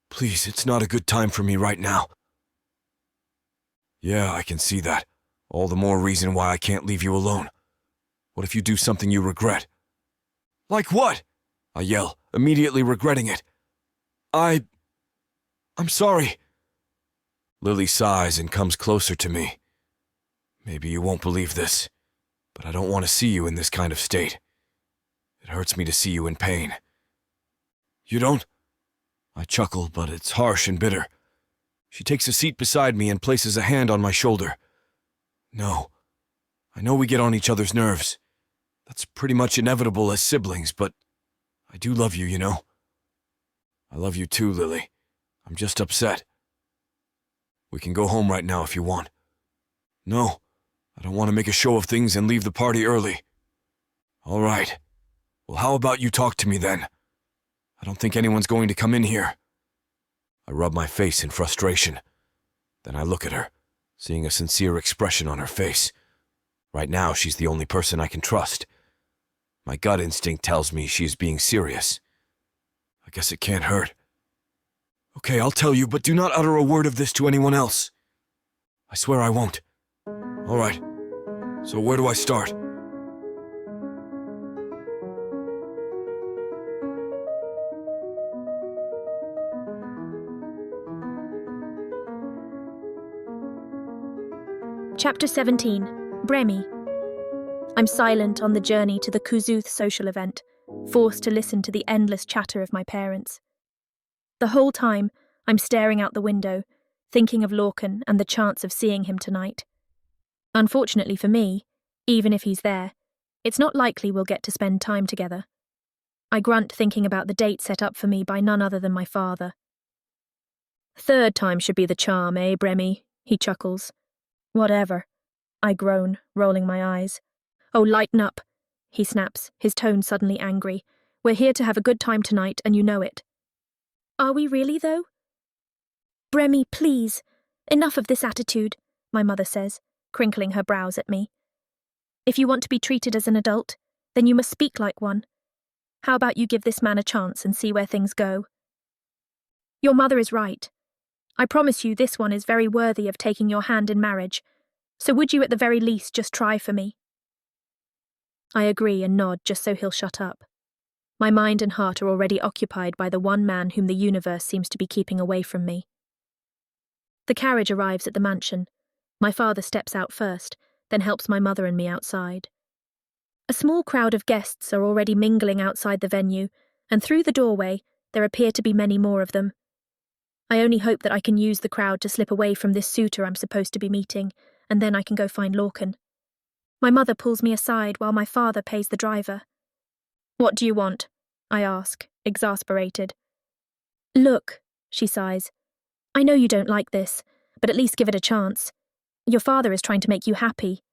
Please, it's not a good time for me right now. Yeah, I can see that. All the more reason why I can't leave you alone. What if you do something you regret? Like what? I yell, immediately regretting it. I'm sorry. Lily sighs and comes closer to me. Maybe you won't believe this, but I don't want to see you in this kind of state. It hurts me to see you in pain. You don't? I chuckle, but it's harsh and bitter. She takes a seat beside me and places a hand on my shoulder. No, I know we get on each other's nerves. That's pretty much inevitable as siblings, but I do love you, you know. I love you too, Lily. I'm just upset. We can go home right now if you want. No, I don't want to make a show of things and leave the party early. All right. Well, how about you talk to me then? I don't think anyone's going to come in here. I rub my face in frustration. Then I look at her, seeing a sincere expression on her face. Right now, she's the only person I can trust. My gut instinct tells me she's being serious. I guess it can't hurt. Okay, I'll tell you, but do not utter a word of this to anyone else. I swear I won't. All right. So where do I start? Chapter 17. Bremy. I'm silent on the journey to the Kuzuth social event, forced to listen to the endless chatter of my parents. The whole time, I'm staring out the window, thinking of Lorcan and the chance of seeing him tonight. Unfortunately for me, even if he's there, it's not likely we'll get to spend time together. I grunt thinking about the date set up for me by none other than my father. Third time should be the charm, eh, Bremy? He chuckles. Whatever. I groan, rolling my eyes. Oh, lighten up, he snaps, his tone suddenly angry. We're here to have a good time tonight, and you know it. Are we really, though? Bremy, please. Enough of this attitude, my mother says, crinkling her brows at me. If you want to be treated as an adult, then you must speak like one. How about you give this man a chance and see where things go? Your mother is right. I promise you this one is very worthy of taking your hand in marriage. So would you at the very least just try for me? I agree and nod just so he'll shut up. My mind and heart are already occupied by the one man whom the universe seems to be keeping away from me. The carriage arrives at the mansion. My father steps out first, then helps my mother and me outside. A small crowd of guests are already mingling outside the venue, and through the doorway there appear to be many more of them. I only hope that I can use the crowd to slip away from this suitor I'm supposed to be meeting, and then I can go find Lorcan. My mother pulls me aside while my father pays the driver. "What do you want?" I ask, exasperated. "Look," she sighs. "I know you don't like this, but at least give it a chance. Your father is trying to make you happy."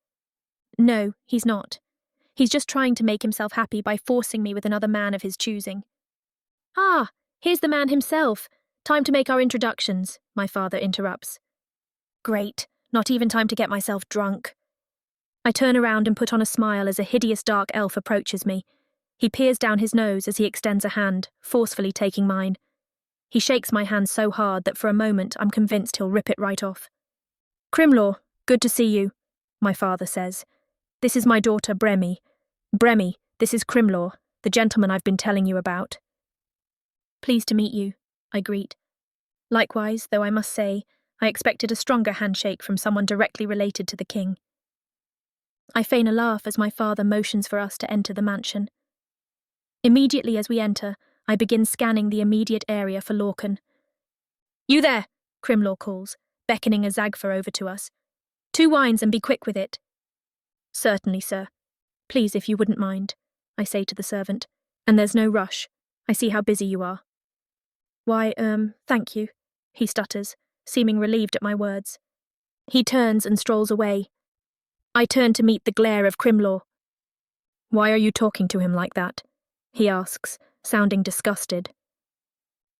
"No, he's not. He's just trying to make himself happy by forcing me with another man of his choosing." "Ah, here's the man himself. Time to make our introductions," my father interrupts. Great, not even time to get myself drunk. I turn around and put on a smile as a hideous dark elf approaches me. He peers down his nose as he extends a hand, forcefully taking mine. He shakes my hand so hard that for a moment I'm convinced he'll rip it right off. "Crimlaw, good to see you," my father says. "This is my daughter, Bremi. Bremi, this is Crimlaw, the gentleman I've been telling you about." "Pleased to meet you," I greet. Likewise, though I must say, I expected a stronger handshake from someone directly related to the king. I feign a laugh as my father motions for us to enter the mansion. Immediately as we enter, I begin scanning the immediate area for Lorcan. "You there," Crimlaw calls, beckoning a Zagfer over to us. "2 wines and be quick with it." "Certainly, sir. Please, if you wouldn't mind," I say to the servant. "And there's no rush. I see how busy you are." "Why, thank you," he stutters, seeming relieved at my words. He turns and strolls away. I turn to meet the glare of Crimlaw. "Why are you talking to him like that?" he asks, sounding disgusted.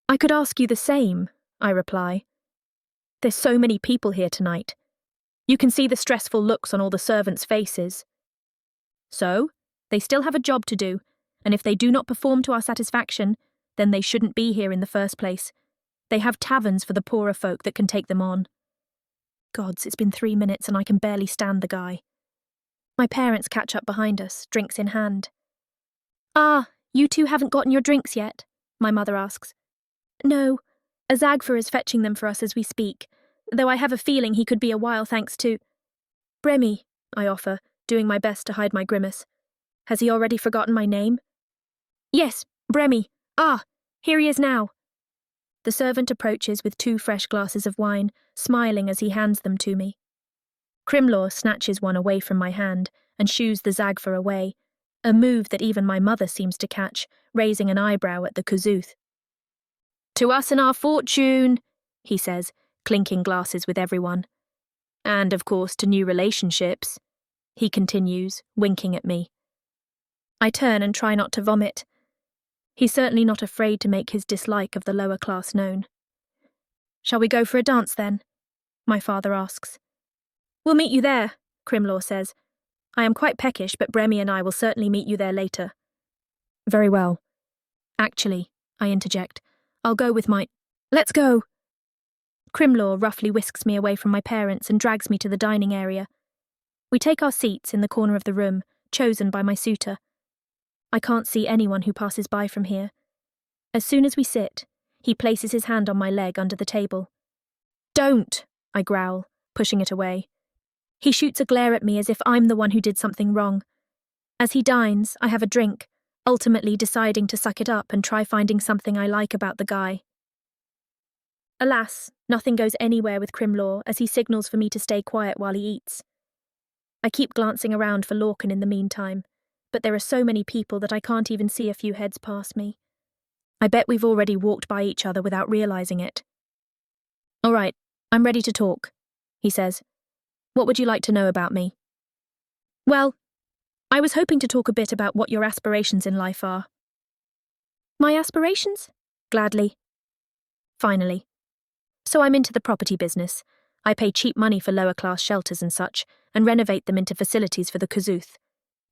"I could ask you the same," I reply. "There's so many people here tonight. You can see the stressful looks on all the servants' faces. So, they still have a job to do, and if they do not perform to our satisfaction, then they shouldn't be here in the first place. They have taverns for the poorer folk that can take them on." Gods, it's been 3 minutes and I can barely stand the guy. My parents catch up behind us, drinks in hand. "Ah, you two haven't gotten your drinks yet?" my mother asks. "No, a Zagfer is fetching them for us as we speak, though I have a feeling he could be a while thanks to—" "Bremi," I offer, doing my best to hide my grimace. "Has he already forgotten my name?" "Yes, Bremi. Ah, here he is now." The servant approaches with 2 fresh glasses of wine, smiling as he hands them to me. Crimlaw snatches one away from my hand and shoos the Zagfer away, a move that even my mother seems to catch, raising an eyebrow at the Kazooth. "To us and our fortune," he says, clinking glasses with everyone. "And, of course, to new relationships," he continues, winking at me. I turn and try not to vomit. He's certainly not afraid to make his dislike of the lower class known. "Shall we go for a dance, then?" my father asks. "We'll meet you there," Crimlaw says. "I am quite peckish, but Bremi and I will certainly meet you there later." "Very well. Actually," I interject, "I'll go with my—" "Let's go!" Crimlaw roughly whisks me away from my parents and drags me to the dining area. We take our seats in the corner of the room, chosen by my suitor. I can't see anyone who passes by from here. As soon as we sit, he places his hand on my leg under the table. "Don't!" I growl, pushing it away. He shoots a glare at me as if I'm the one who did something wrong. As he dines, I have a drink, ultimately deciding to suck it up and try finding something I like about the guy. Alas, nothing goes anywhere with Crimlaw as he signals for me to stay quiet while he eats. I keep glancing around for Lorcan in the meantime, but there are so many people that I can't even see a few heads past me. I bet we've already walked by each other without realizing it. "All right, I'm ready to talk," he says. "What would you like to know about me?" "Well, I was hoping to talk a bit about what your aspirations in life are." "My aspirations?" "Gladly." "Finally. So I'm into the property business. I pay cheap money for lower-class shelters and such, and renovate them into facilities for the Kazooth.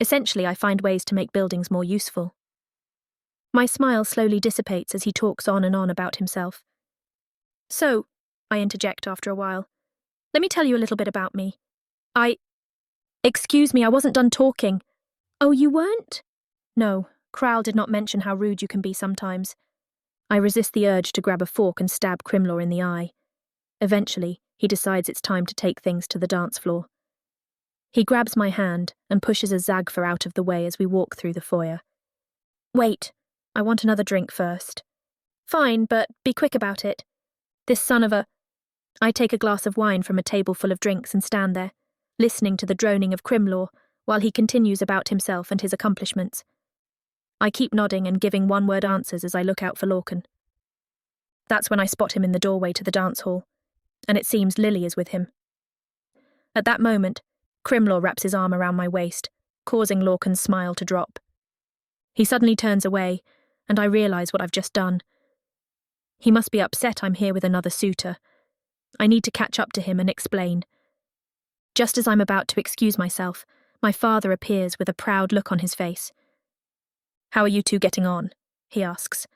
Essentially, I find ways to make buildings more useful." My smile slowly dissipates as he talks on and on about himself. "So," I interject after a while, "let me tell you a little bit about me. Excuse me, I wasn't done talking. Oh, you weren't? No, Crowl did not mention how rude you can be sometimes. I resist the urge to grab a fork and stab Crimlaw in the eye. Eventually, he decides it's time to take things to the dance floor. He grabs my hand and pushes a Zagfer out of the way as we walk through the foyer. Wait, I want another drink first. Fine, but be quick about it. This son of a... I take a glass of wine from a table full of drinks and stand there, listening to the droning of Crimlaw while he continues about himself and his accomplishments. I keep nodding and giving one-word answers as I look out for Lorcan. That's when I spot him in the doorway to the dance hall, and it seems Lily is with him. At that moment, Crimlaw wraps his arm around my waist, causing Lorcan's smile to drop. He suddenly turns away, and I realise what I've just done. He must be upset I'm here with another suitor. I need to catch up to him and explain. Just as I'm about to excuse myself, my father appears with a proud look on his face. How are you two getting on? He asks.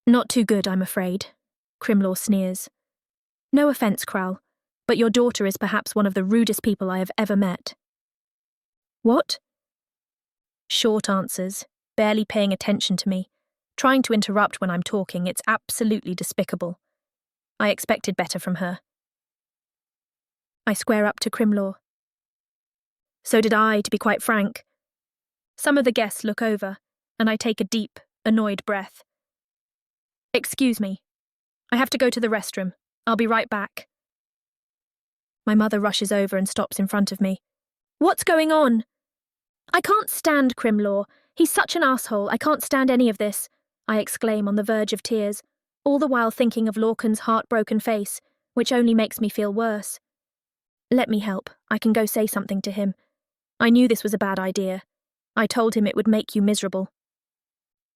Not too good, I'm afraid. Crimlaw sneers. No offence, Crowl, but your daughter is perhaps one of the rudest people I have ever met. What? Short answers, barely paying attention to me, trying to interrupt when I'm talking. It's absolutely despicable. I expected better from her. I square up to Crimlaw. So did I, to be quite frank. Some of the guests look over, and I take a deep, annoyed breath. Excuse me. I have to go to the restroom. I'll be right back. My mother rushes over and stops in front of me. What's going on? I can't stand Crimlaw. He's such an asshole. I can't stand any of this, I exclaim on the verge of tears, all the while thinking of Lorcan's heartbroken face, which only makes me feel worse. Let me help. I can go say something to him. I knew this was a bad idea. I told him it would make you miserable.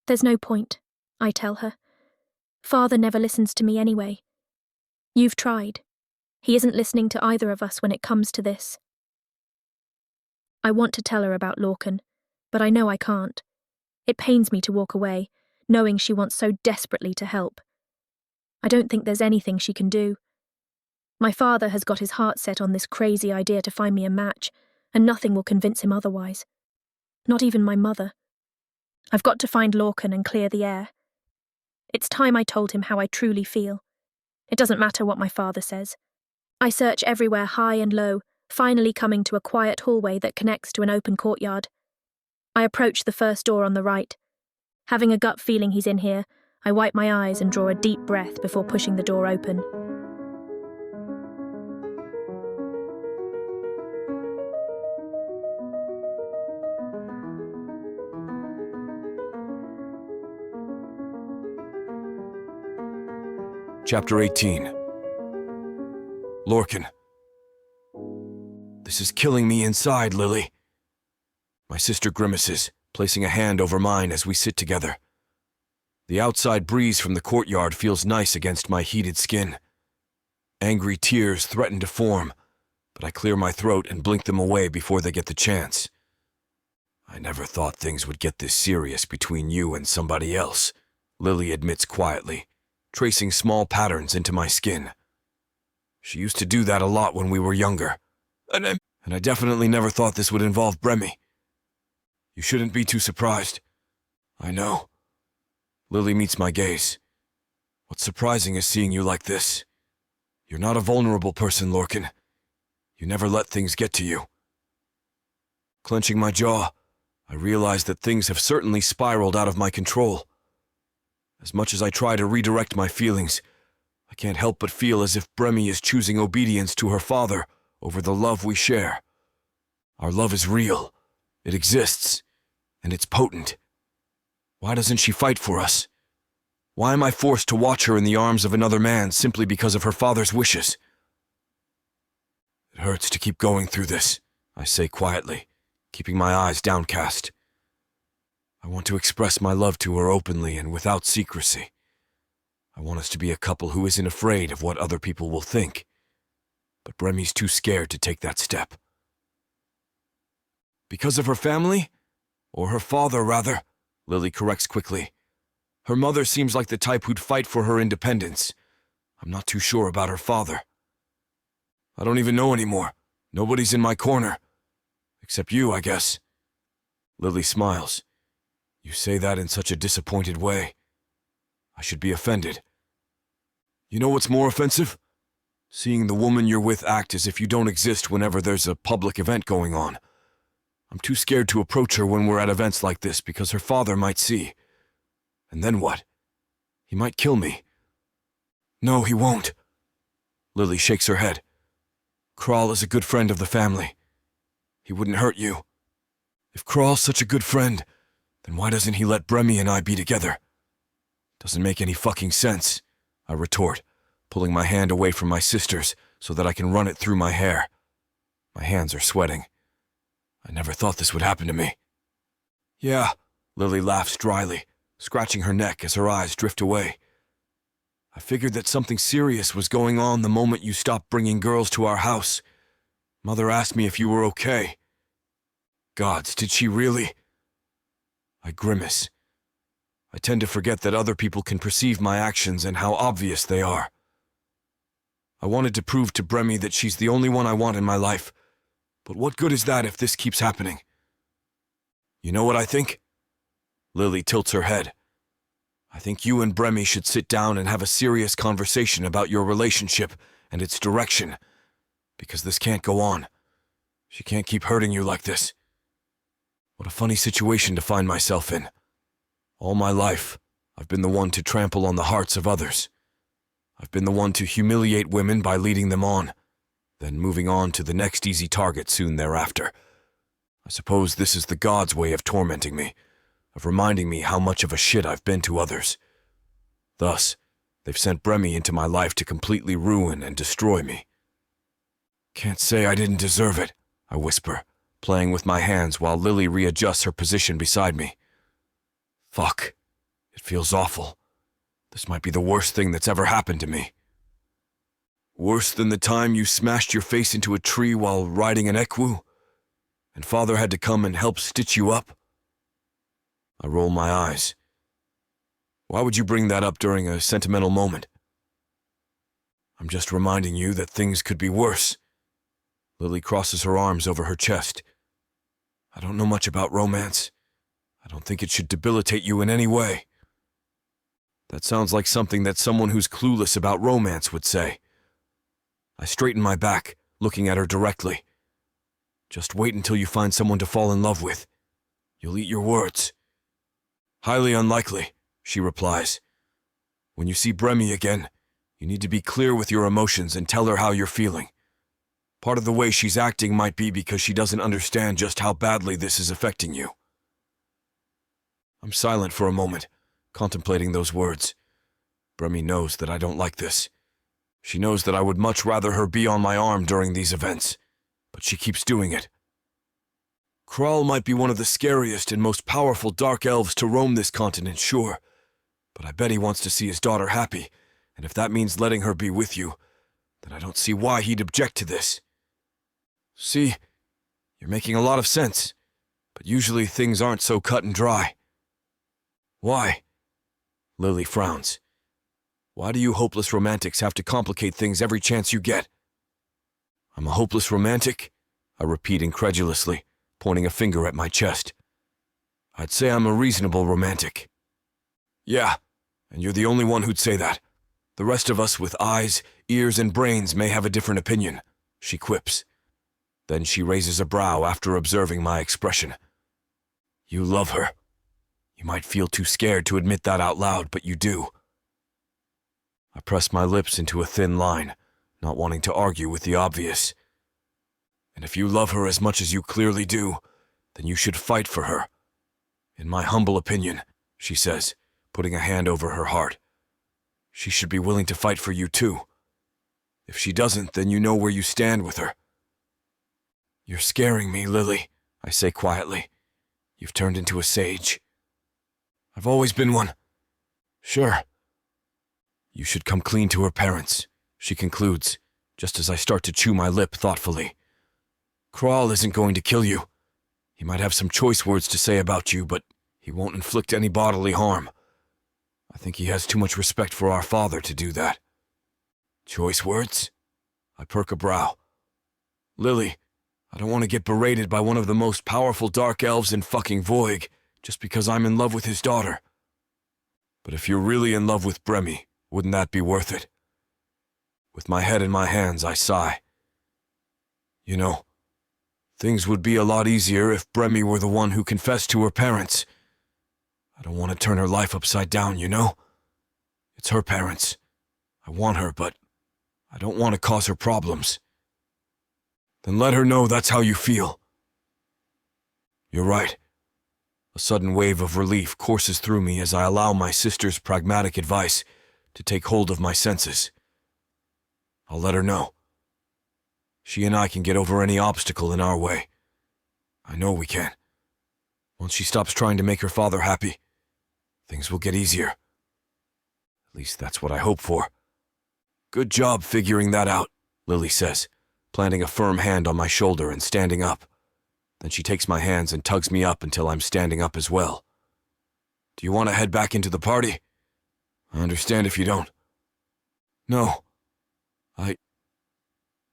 There's no point, I tell her. Father never listens to me anyway. You've tried. He isn't listening to either of us when it comes to this. I want to tell her about Lorcan, but I know I can't. It pains me to walk away, knowing she wants so desperately to help. I don't think there's anything she can do. My father has got his heart set on this crazy idea to find me a match, and nothing will convince him otherwise. Not even my mother. I've got to find Lorcan and clear the air. It's time I told him how I truly feel. It doesn't matter what my father says. I search everywhere high and low, finally coming to a quiet hallway that connects to an open courtyard. I approach the first door on the right. Having a gut feeling he's in here, I wipe my eyes and draw a deep breath before pushing the door open. Chapter 18. Lorcan. This is killing me inside, Lily. My sister grimaces, placing a hand over mine as we sit together. The outside breeze from the courtyard feels nice against my heated skin. Angry tears threaten to form, but I clear my throat and blink them away before they get the chance. I never thought things would get this serious between you and somebody else, Lily admits quietly, tracing small patterns into my skin. She used to do that a lot when we were younger, and I definitely never thought this would involve Bremy. You shouldn't be too surprised. I know. Lily meets my gaze. What's surprising is seeing you like this. You're not a vulnerable person, Lorcan. You never let things get to you. Clenching my jaw, I realize that things have certainly spiraled out of my control. As much as I try to redirect my feelings, I can't help but feel as if Bremy is choosing obedience to her father over the love we share. Our love is real. It exists, and it's potent. Why doesn't she fight for us? Why am I forced to watch her in the arms of another man simply because of her father's wishes? It hurts to keep going through this, I say quietly, keeping my eyes downcast. I want to express my love to her openly and without secrecy. I want us to be a couple who isn't afraid of what other people will think. But Bremy's too scared to take that step. Because of her family? Or her father, rather, Lily corrects quickly. Her mother seems like the type who'd fight for her independence. I'm not too sure about her father. I don't even know anymore, Nobody's in my corner. Except you, I guess. Lily smiles. You say that in such a disappointed way. I should be offended. You know what's more offensive? Seeing the woman you're with act as if you don't exist whenever there's a public event going on. I'm too scared to approach her when we're at events like this because her father might see. And then what? He might kill me. No, he won't. Lily shakes her head. Kral is a good friend of the family. He wouldn't hurt you. If Kral's such a good friend, then why doesn't he let Bremy and I be together? Doesn't make any fucking sense, I retort, pulling my hand away from my sister's so that I can run it through my hair. My hands are sweating. I never thought this would happen to me. Yeah, Lily laughs dryly, scratching her neck as her eyes drift away. I figured that something serious was going on the moment you stopped bringing girls to our house. Mother asked me if you were okay. Gods, did she really? I grimace. I tend to forget that other people can perceive my actions and how obvious they are. I wanted to prove to Bremy that she's the only one I want in my life, but what good is that if this keeps happening? You know what I think? Lily tilts her head. I think you and Bremy should sit down and have a serious conversation about your relationship and its direction, because this can't go on. She can't keep hurting you like this. What a funny situation to find myself in. All my life, I've been the one to trample on the hearts of others. I've been the one to humiliate women by leading them on, then moving on to the next easy target soon thereafter. I suppose this is the gods' way of tormenting me, of reminding me how much of a shit I've been to others. Thus, they've sent Bremy into my life to completely ruin and destroy me. Can't say I didn't deserve it, I whisper, playing with my hands while Lily readjusts her position beside me. Fuck. It feels awful. This might be the worst thing that's ever happened to me. Worse than the time you smashed your face into a tree while riding an equu, and Father had to come and help stitch you up? I roll my eyes. Why would you bring that up during a sentimental moment? I'm just reminding you that things could be worse. Lily crosses her arms over her chest. I don't know much about romance. I don't think it should debilitate you in any way. That sounds like something that someone who's clueless about romance would say. I straighten my back, looking at her directly. Just wait until you find someone to fall in love with. You'll eat your words. Highly unlikely, she replies. When you see Bremy again, you need to be clear with your emotions and tell her how you're feeling. Part of the way she's acting might be because she doesn't understand just how badly this is affecting you. I'm silent for a moment, contemplating those words. Bremy knows that I don't like this. She knows that I would much rather her be on my arm during these events, but she keeps doing it. Kral might be one of the scariest and most powerful dark elves to roam this continent, sure, but I bet he wants to see his daughter happy, and if that means letting her be with you, then I don't see why he'd object to this. See, you're making a lot of sense, but usually things aren't so cut and dry. Why? Lily frowns. Why do you hopeless romantics have to complicate things every chance you get? I'm a hopeless romantic? I repeat incredulously, pointing a finger at my chest. I'd say I'm a reasonable romantic. Yeah, and you're the only one who'd say that. The rest of us with eyes, ears, and brains may have a different opinion, she quips. Then she raises a brow after observing my expression. You love her. You might feel too scared to admit that out loud, but you do. I press my lips into a thin line, not wanting to argue with the obvious. And if you love her as much as you clearly do, then you should fight for her. In my humble opinion, she says, putting a hand over her heart. She should be willing to fight for you too. If she doesn't, then you know where you stand with her. You're scaring me, Lily, I say quietly. You've turned into a sage. I've always been one. Sure. You should come clean to her parents, she concludes, just as I start to chew my lip thoughtfully. Kral isn't going to kill you. He might have some choice words to say about you, but he won't inflict any bodily harm. I think he has too much respect for our father to do that. Choice words? I perk a brow. Lily, I don't want to get berated by one of the most powerful dark elves in fucking Voig just because I'm in love with his daughter. But if you're really in love with Bremy, wouldn't that be worth it? With my head in my hands, I sigh. You know, things would be a lot easier if Bremy were the one who confessed to her parents. I don't want to turn her life upside down, you know? It's her parents. I want her, but I don't want to cause her problems. Then let her know that's how you feel. You're right. A sudden wave of relief courses through me as I allow my sister's pragmatic advice to take hold of my senses. I'll let her know. She and I can get over any obstacle in our way. I know we can. Once she stops trying to make her father happy, things will get easier. At least that's what I hope for. Good job figuring that out, Lily says, planting a firm hand on my shoulder and standing up. Then she takes my hands and tugs me up until I'm standing up as well. Do you want to head back into the party? I understand if you don't. No.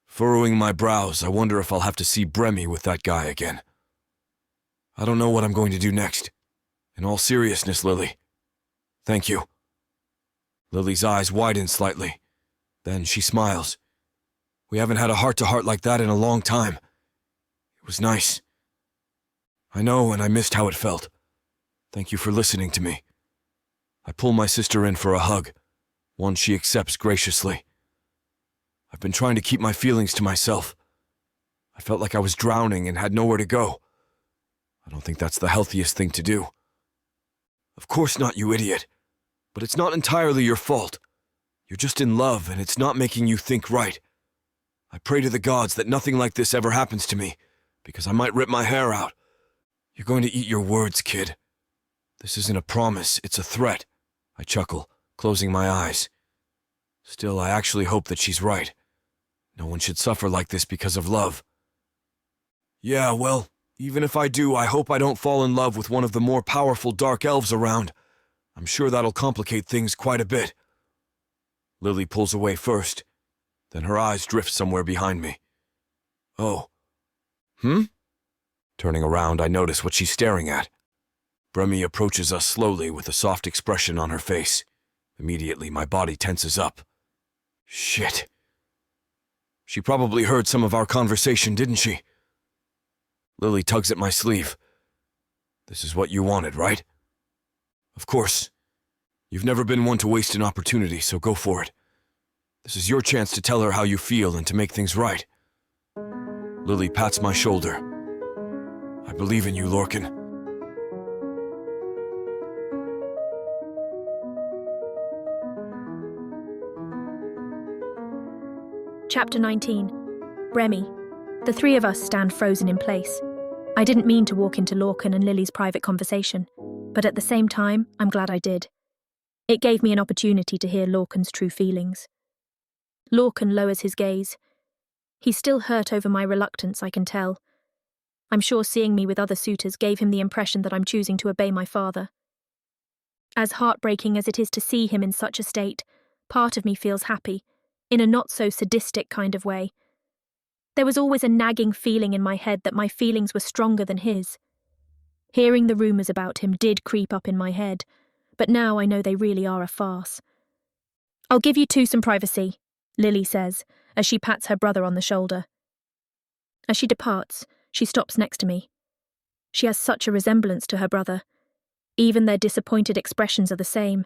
Furrowing my brows, I wonder if I'll have to see Bremy with that guy again. I don't know what I'm going to do next. In all seriousness, Lily. Thank you. Lily's eyes widen slightly. Then she smiles. We haven't had a heart-to-heart like that in a long time. It was nice. I know, and I missed how it felt. Thank you for listening to me. I pull my sister in for a hug, one she accepts graciously. I've been trying to keep my feelings to myself. I felt like I was drowning and had nowhere to go. I don't think that's the healthiest thing to do. Of course not, you idiot. But it's not entirely your fault. You're just in love, and it's not making you think right. I pray to the gods that nothing like this ever happens to me, because I might rip my hair out. You're going to eat your words, kid. This isn't a promise, it's a threat. I chuckle, closing my eyes. Still, I actually hope that she's right. No one should suffer like this because of love. Yeah, well, even if I do, I hope I don't fall in love with one of the more powerful dark elves around. I'm sure that'll complicate things quite a bit. Lily pulls away first, then her eyes drift somewhere behind me. Oh. Turning around, I notice what she's staring at. Bremy approaches us slowly with a soft expression on her face. Immediately, my body tenses up. Shit. She probably heard some of our conversation, didn't she? Lily tugs at my sleeve. This is what you wanted, right? Of course. You've never been one to waste an opportunity, so go for it. This is your chance to tell her how you feel and to make things right. Lily pats my shoulder. I believe in you, Lorcan. Chapter 19. Bremy. The three of us stand frozen in place. I didn't mean to walk into Lorcan and Lily's private conversation, but at the same time, I'm glad I did. It gave me an opportunity to hear Lorcan's true feelings. Lorcan lowers his gaze. He's still hurt over my reluctance, I can tell. I'm sure seeing me with other suitors gave him the impression that I'm choosing to obey my father. As heartbreaking as it is to see him in such a state, part of me feels happy, in a not-so-sadistic kind of way. There was always a nagging feeling in my head that my feelings were stronger than his. Hearing the rumours about him did creep up in my head, but now I know they really are a farce. I'll give you two some privacy, Lily says, as she pats her brother on the shoulder. As she departs, she stops next to me. She has such a resemblance to her brother. Even their disappointed expressions are the same.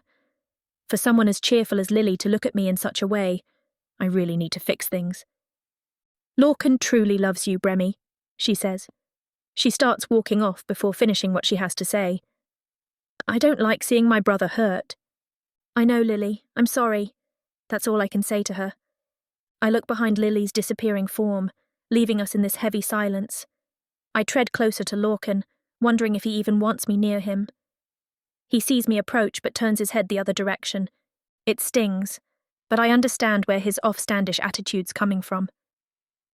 For someone as cheerful as Lily to look at me in such a way, I really need to fix things. Lorcan truly loves you, Bremy, she says. She starts walking off before finishing what she has to say. I don't like seeing my brother hurt. I know, Lily, I'm sorry. That's all I can say to her. I look behind Lily's disappearing form, leaving us in this heavy silence. I tread closer to Lorcan, wondering if he even wants me near him. He sees me approach but turns his head the other direction. It stings, but I understand where his offstandish attitude's coming from.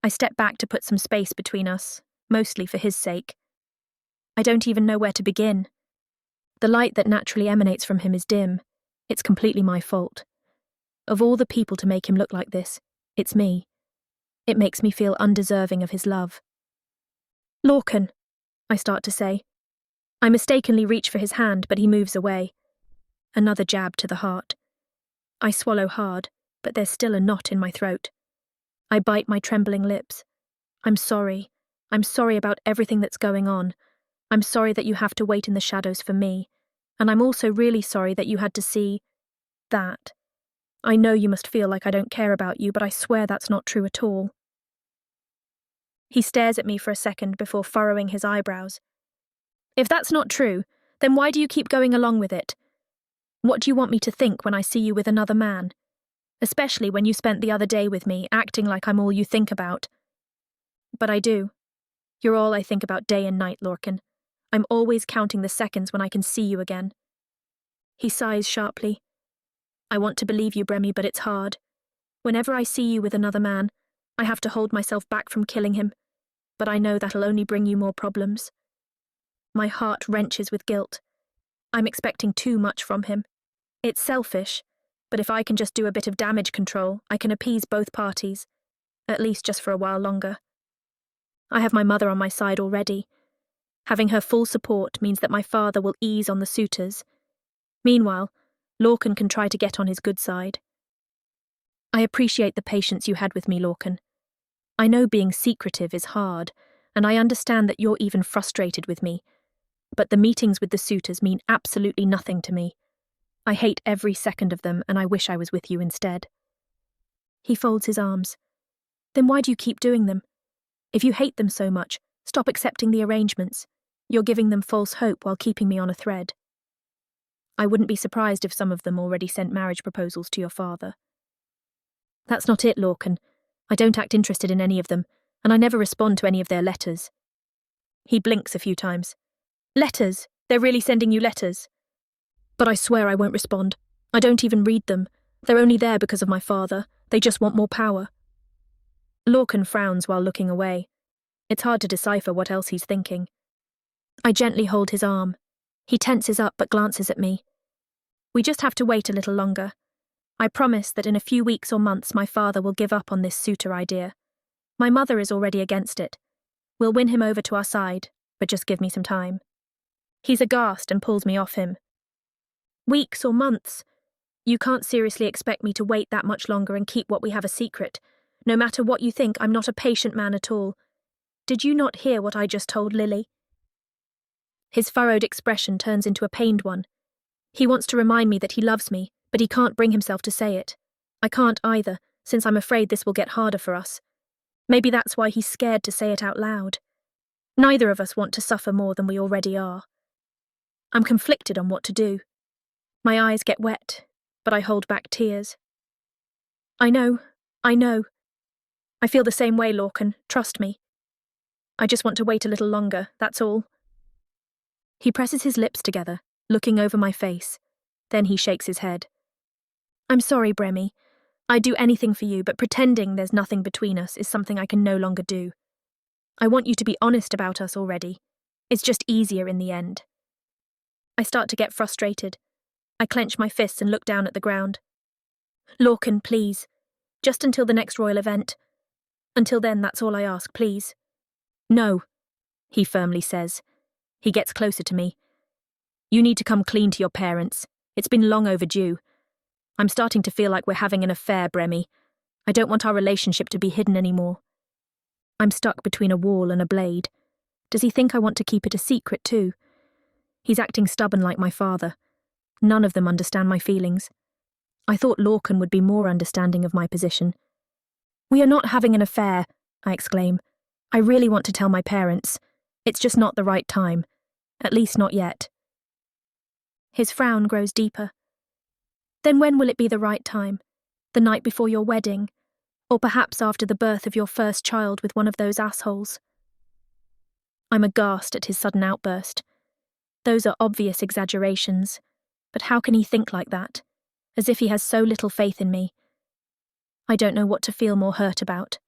I step back to put some space between us, mostly for his sake. I don't even know where to begin. The light that naturally emanates from him is dim. It's completely my fault. Of all the people to make him look like this, it's me. It makes me feel undeserving of his love. Lorcan, I start to say. I mistakenly reach for his hand, but he moves away. Another jab to the heart. I swallow hard, but there's still a knot in my throat. I bite my trembling lips. I'm sorry. I'm sorry about everything that's going on. I'm sorry that you have to wait in the shadows for me. And I'm also really sorry that you had to see that. I know you must feel like I don't care about you, but I swear that's not true at all. He stares at me for a second before furrowing his eyebrows. If that's not true, then why do you keep going along with it? What do you want me to think when I see you with another man? Especially when you spent the other day with me, acting like I'm all you think about. But I do. You're all I think about day and night, Lorcan. I'm always counting the seconds when I can see you again. He sighs sharply. I want to believe you, Bremy, but it's hard. Whenever I see you with another man, I have to hold myself back from killing him, but I know that'll only bring you more problems. My heart wrenches with guilt. I'm expecting too much from him. It's selfish, but if I can just do a bit of damage control, I can appease both parties, at least just for a while longer. I have my mother on my side already. Having her full support means that my father will ease on the suitors. Meanwhile, Lorcan can try to get on his good side. I appreciate the patience you had with me, Lorcan. I know being secretive is hard, and I understand that you're even frustrated with me, but the meetings with the suitors mean absolutely nothing to me. I hate every second of them, and I wish I was with you instead. He folds his arms. Then why do you keep doing them? If you hate them so much, stop accepting the arrangements. You're giving them false hope while keeping me on a thread. I wouldn't be surprised if some of them already sent marriage proposals to your father. That's not it, Lorcan. I don't act interested in any of them, and I never respond to any of their letters. He blinks a few times. Letters? They're really sending you letters? But I swear I won't respond. I don't even read them. They're only there because of my father. They just want more power. Lorcan frowns while looking away. It's hard to decipher what else he's thinking. I gently hold his arm. He tenses up but glances at me. We just have to wait a little longer. I promise that in a few weeks or months my father will give up on this suitor idea. My mother is already against it. We'll win him over to our side, but just give me some time. He's aghast and pulls me off him. Weeks or months? You can't seriously expect me to wait that much longer and keep what we have a secret. No matter what you think, I'm not a patient man at all. Did you not hear what I just told Lily? His furrowed expression turns into a pained one. He wants to remind me that he loves me, but he can't bring himself to say it. I can't either, since I'm afraid this will get harder for us. Maybe that's why he's scared to say it out loud. Neither of us want to suffer more than we already are. I'm conflicted on what to do. My eyes get wet, but I hold back tears. I know. I feel the same way, Lorcan, trust me. I just want to wait a little longer, that's all. He presses his lips together, looking over my face. Then he shakes his head. I'm sorry, Bremy. I'd do anything for you, but pretending there's nothing between us is something I can no longer do. I want you to be honest about us already. It's just easier in the end. I start to get frustrated. I clench my fists and look down at the ground. Lorcan, please. Just until the next royal event. Until then, that's all I ask, please. No, he firmly says. He gets closer to me. You need to come clean to your parents. It's been long overdue. I'm starting to feel like we're having an affair, Bremy. I don't want our relationship to be hidden anymore. I'm stuck between a wall and a blade. Does he think I want to keep it a secret too? He's acting stubborn like my father. None of them understand my feelings. I thought Lorcan would be more understanding of my position. We are not having an affair, I exclaim. I really want to tell my parents. It's just not the right time. At least not yet. His frown grows deeper. Then when will it be the right time? The night before your wedding? Or perhaps after the birth of your first child with one of those assholes? I'm aghast at his sudden outburst. Those are obvious exaggerations. But how can he think like that? As if he has so little faith in me. I don't know what to feel more hurt about.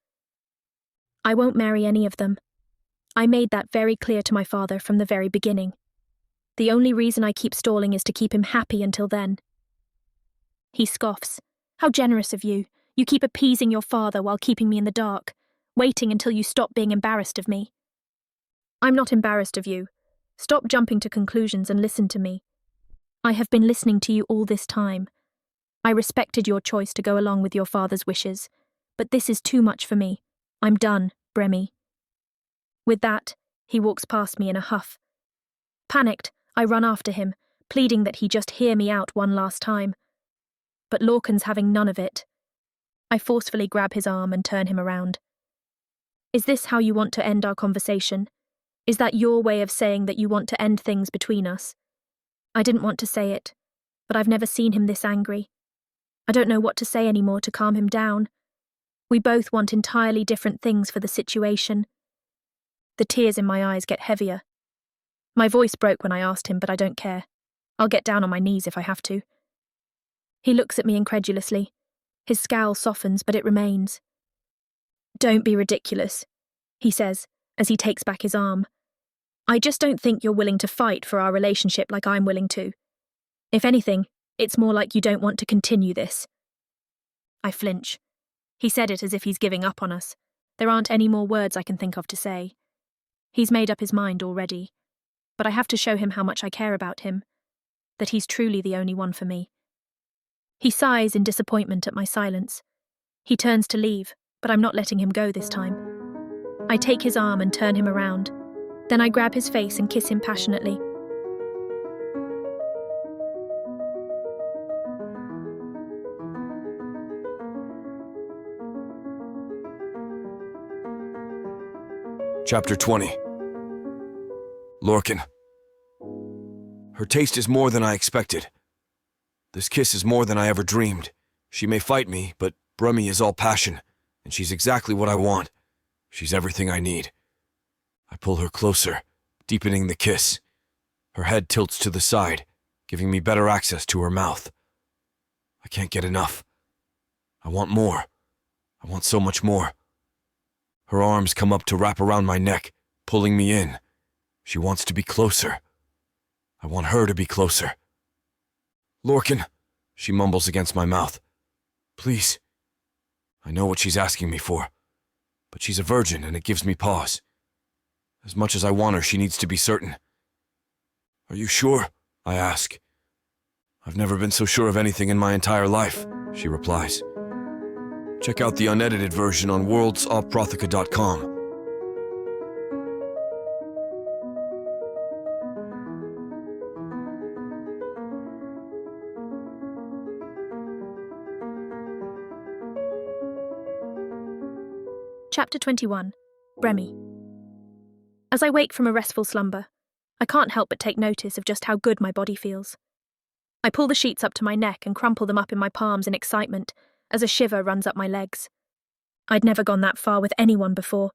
I won't marry any of them. I made that very clear to my father from the very beginning. The only reason I keep stalling is to keep him happy until then. He scoffs. How generous of you. You keep appeasing your father while keeping me in the dark, waiting until you stop being embarrassed of me. I'm not embarrassed of you. Stop jumping to conclusions and listen to me. I have been listening to you all this time. I respected your choice to go along with your father's wishes, but this is too much for me. I'm done, Bremy. With that, he walks past me in a huff. Panicked, I run after him, pleading that he just hear me out one last time. But Lorcan's having none of it. I forcefully grab his arm and turn him around. Is this how you want to end our conversation? Is that your way of saying that you want to end things between us? I didn't want to say it, but I've never seen him this angry. I don't know what to say anymore to calm him down. We both want entirely different things for the situation. The tears in my eyes get heavier. My voice broke when I asked him, but I don't care. I'll get down on my knees if I have to. He looks at me incredulously. His scowl softens, but it remains. Don't be ridiculous, he says, as he takes back his arm. I just don't think you're willing to fight for our relationship like I'm willing to. If anything, it's more like you don't want to continue this. I flinch. He said it as if he's giving up on us. There aren't any more words I can think of to say. He's made up his mind already, but I have to show him how much I care about him, that he's truly the only one for me. He sighs in disappointment at my silence. He turns to leave, but I'm not letting him go this time. I take his arm and turn him around. Then I grab his face and kiss him passionately. Chapter 20. Lorcan. Her taste is more than I expected. This kiss is more than I ever dreamed. She may fight me, but Bremy is all passion, and she's exactly what I want. She's everything I need. I pull her closer, deepening the kiss. Her head tilts to the side, giving me better access to her mouth. I can't get enough. I want more. I want so much more. Her arms come up to wrap around my neck, pulling me in. She wants to be closer. I want her to be closer. Lorcan, she mumbles against my mouth. Please. I know what she's asking me for, but she's a virgin and it gives me pause. As much as I want her, she needs to be certain. Are you sure? I ask. I've never been so sure of anything in my entire life, she replies. Check out the unedited version on worlds-of-protheka.com. Chapter 21. Bremy. As I wake from a restful slumber, I can't help but take notice of just how good my body feels. I pull the sheets up to my neck and crumple them up in my palms in excitement as a shiver runs up my legs. I'd never gone that far with anyone before,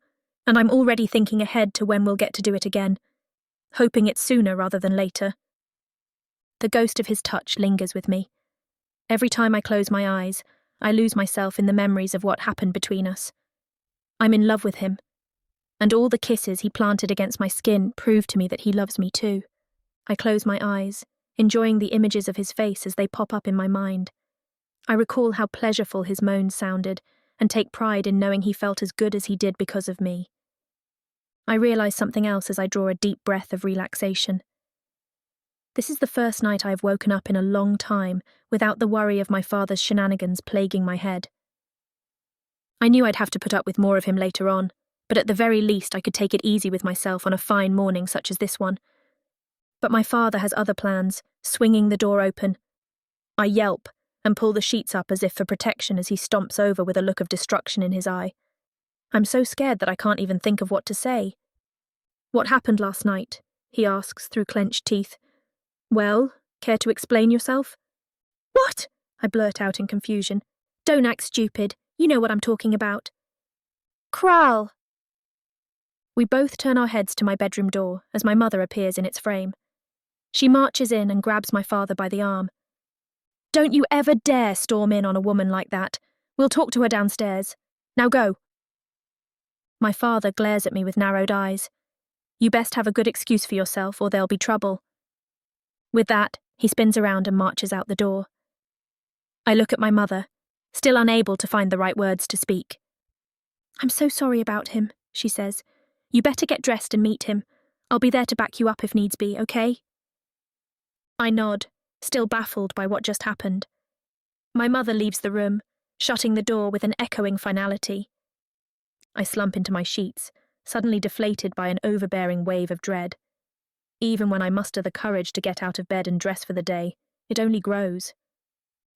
and I'm already thinking ahead to when we'll get to do it again, hoping it's sooner rather than later. The ghost of his touch lingers with me. Every time I close my eyes, I lose myself in the memories of what happened between us. I'm in love with him, and all the kisses he planted against my skin prove to me that he loves me too. I close my eyes, enjoying the images of his face as they pop up in my mind. I recall how pleasureful his moans sounded, and take pride in knowing he felt as good as he did because of me. I realize something else as I draw a deep breath of relaxation. This is the first night I have woken up in a long time without the worry of my father's shenanigans plaguing my head. I knew I'd have to put up with more of him later on, but at the very least I could take it easy with myself on a fine morning such as this one. But my father has other plans, swinging the door open. I yelp and pull the sheets up as if for protection as he stomps over with a look of destruction in his eye. I'm so scared that I can't even think of what to say. What happened last night? He asks through clenched teeth. Well, care to explain yourself? What? I blurt out in confusion. Don't act stupid. You know what I'm talking about. Kral! We both turn our heads to my bedroom door as my mother appears in its frame. She marches in and grabs my father by the arm. Don't you ever dare storm in on a woman like that. We'll talk to her downstairs. Now go. My father glares at me with narrowed eyes. You best have a good excuse for yourself or there'll be trouble. With that, he spins around and marches out the door. I look at my mother, still unable to find the right words to speak. I'm so sorry about him, she says. You better get dressed and meet him. I'll be there to back you up if needs be, okay? I nod, still baffled by what just happened. My mother leaves the room, shutting the door with an echoing finality. I slump into my sheets, suddenly deflated by an overbearing wave of dread. Even when I muster the courage to get out of bed and dress for the day, it only grows.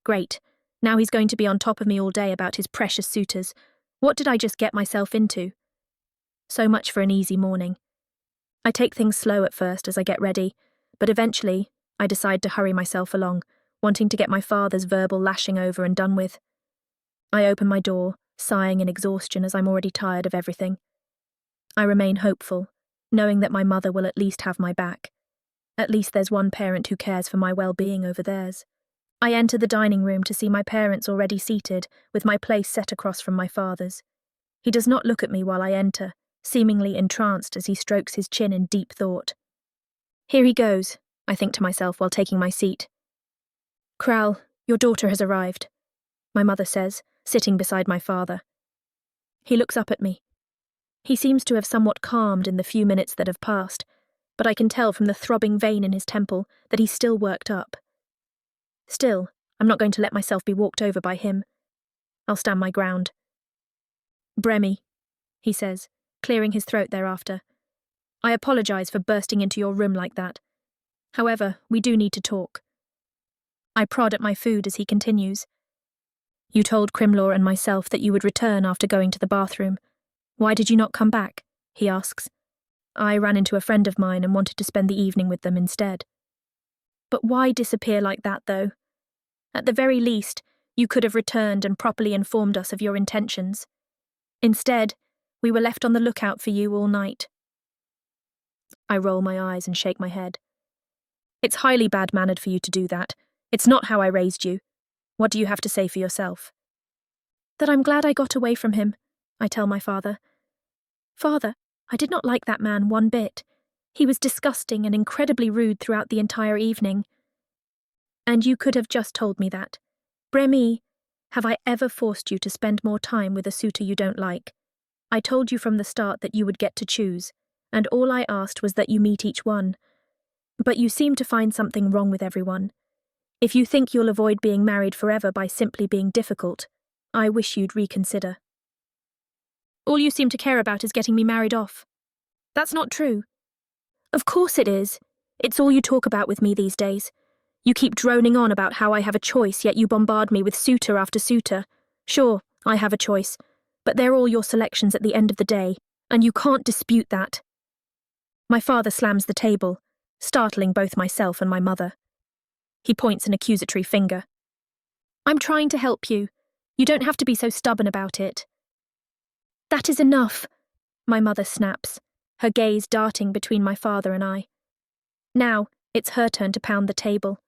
Great. Now he's going to be on top of me all day about his precious suitors. What did I just get myself into? So much for an easy morning. I take things slow at first as I get ready, but eventually I decide to hurry myself along, wanting to get my father's verbal lashing over and done with. I open my door, sighing in exhaustion as I'm already tired of everything. I remain hopeful, knowing that my mother will at least have my back. At least there's one parent who cares for my well-being over theirs. I enter the dining room to see my parents already seated, with my place set across from my father's. He does not look at me while I enter, seemingly entranced as he strokes his chin in deep thought. Here he goes, I think to myself while taking my seat. Kral, your daughter has arrived, my mother says, sitting beside my father. He looks up at me. He seems to have somewhat calmed in the few minutes that have passed, but I can tell from the throbbing vein in his temple that he's still worked up. Still, I'm not going to let myself be walked over by him. I'll stand my ground. Bremi, he says, clearing his throat thereafter. I apologize for bursting into your room like that. However, we do need to talk. I prod at my food as he continues. You told Crimlaw and myself that you would return after going to the bathroom. Why did you not come back? He asks. I ran into a friend of mine and wanted to spend the evening with them instead. But why disappear like that, though? At the very least, you could have returned and properly informed us of your intentions. Instead, we were left on the lookout for you all night. I roll my eyes and shake my head. It's highly bad-mannered for you to do that. It's not how I raised you. What do you have to say for yourself? That I'm glad I got away from him, I tell my father. Father, I did not like that man one bit. He was disgusting and incredibly rude throughout the entire evening. And you could have just told me that. Bremi, have I ever forced you to spend more time with a suitor you don't like? I told you from the start that you would get to choose, and all I asked was that you meet each one. But you seem to find something wrong with everyone. If you think you'll avoid being married forever by simply being difficult, I wish you'd reconsider. All you seem to care about is getting me married off. That's not true. Of course it is. It's all you talk about with me these days. You keep droning on about how I have a choice, yet you bombard me with suitor after suitor. Sure, I have a choice, but they're all your selections at the end of the day, and you can't dispute that. My father slams the table, startling both myself and my mother. He points an accusatory finger. I'm trying to help you. You don't have to be so stubborn about it. That is enough, my mother snaps, her gaze darting between my father and I. Now, it's her turn to pound the table.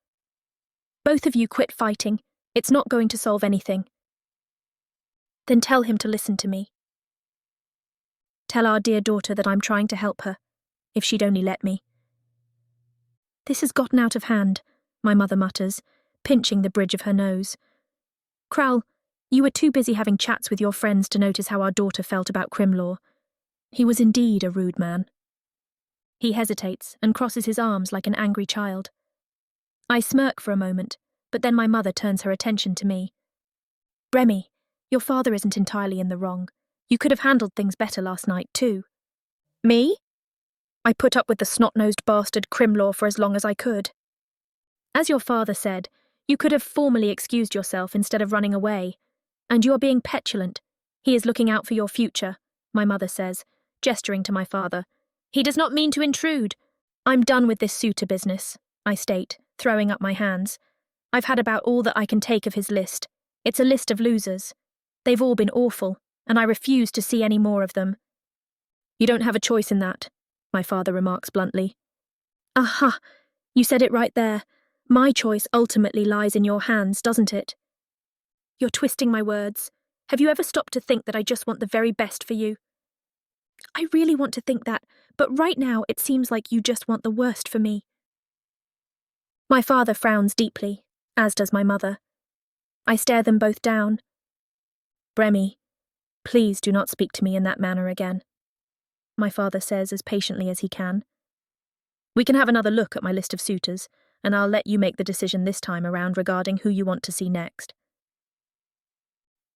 Both of you quit fighting. It's not going to solve anything. Then tell him to listen to me. Tell our dear daughter that I'm trying to help her, if she'd only let me. This has gotten out of hand, my mother mutters, pinching the bridge of her nose. Kral, you were too busy having chats with your friends to notice how our daughter felt about Crimlaw. He was indeed a rude man. He hesitates and crosses his arms like an angry child. I smirk for a moment, but then my mother turns her attention to me. Bremi, your father isn't entirely in the wrong. You could have handled things better last night, too. Me? I put up with the snot-nosed bastard Crimlaw for as long as I could. As your father said, you could have formally excused yourself instead of running away. And you are being petulant. He is looking out for your future, my mother says, gesturing to my father. He does not mean to intrude. I'm done with this suitor business, I state, throwing up my hands. I've had about all that I can take of his list. It's a list of losers. They've all been awful, and I refuse to see any more of them. You don't have a choice in that, my father remarks bluntly. Aha, you said it right there. My choice ultimately lies in your hands, doesn't it? You're twisting my words. Have you ever stopped to think that I just want the very best for you? I really want to think that, but right now it seems like you just want the worst for me. My father frowns deeply, as does my mother. I stare them both down. Bremi, please do not speak to me in that manner again, my father says as patiently as he can. We can have another look at my list of suitors, and I'll let you make the decision this time around regarding who you want to see next.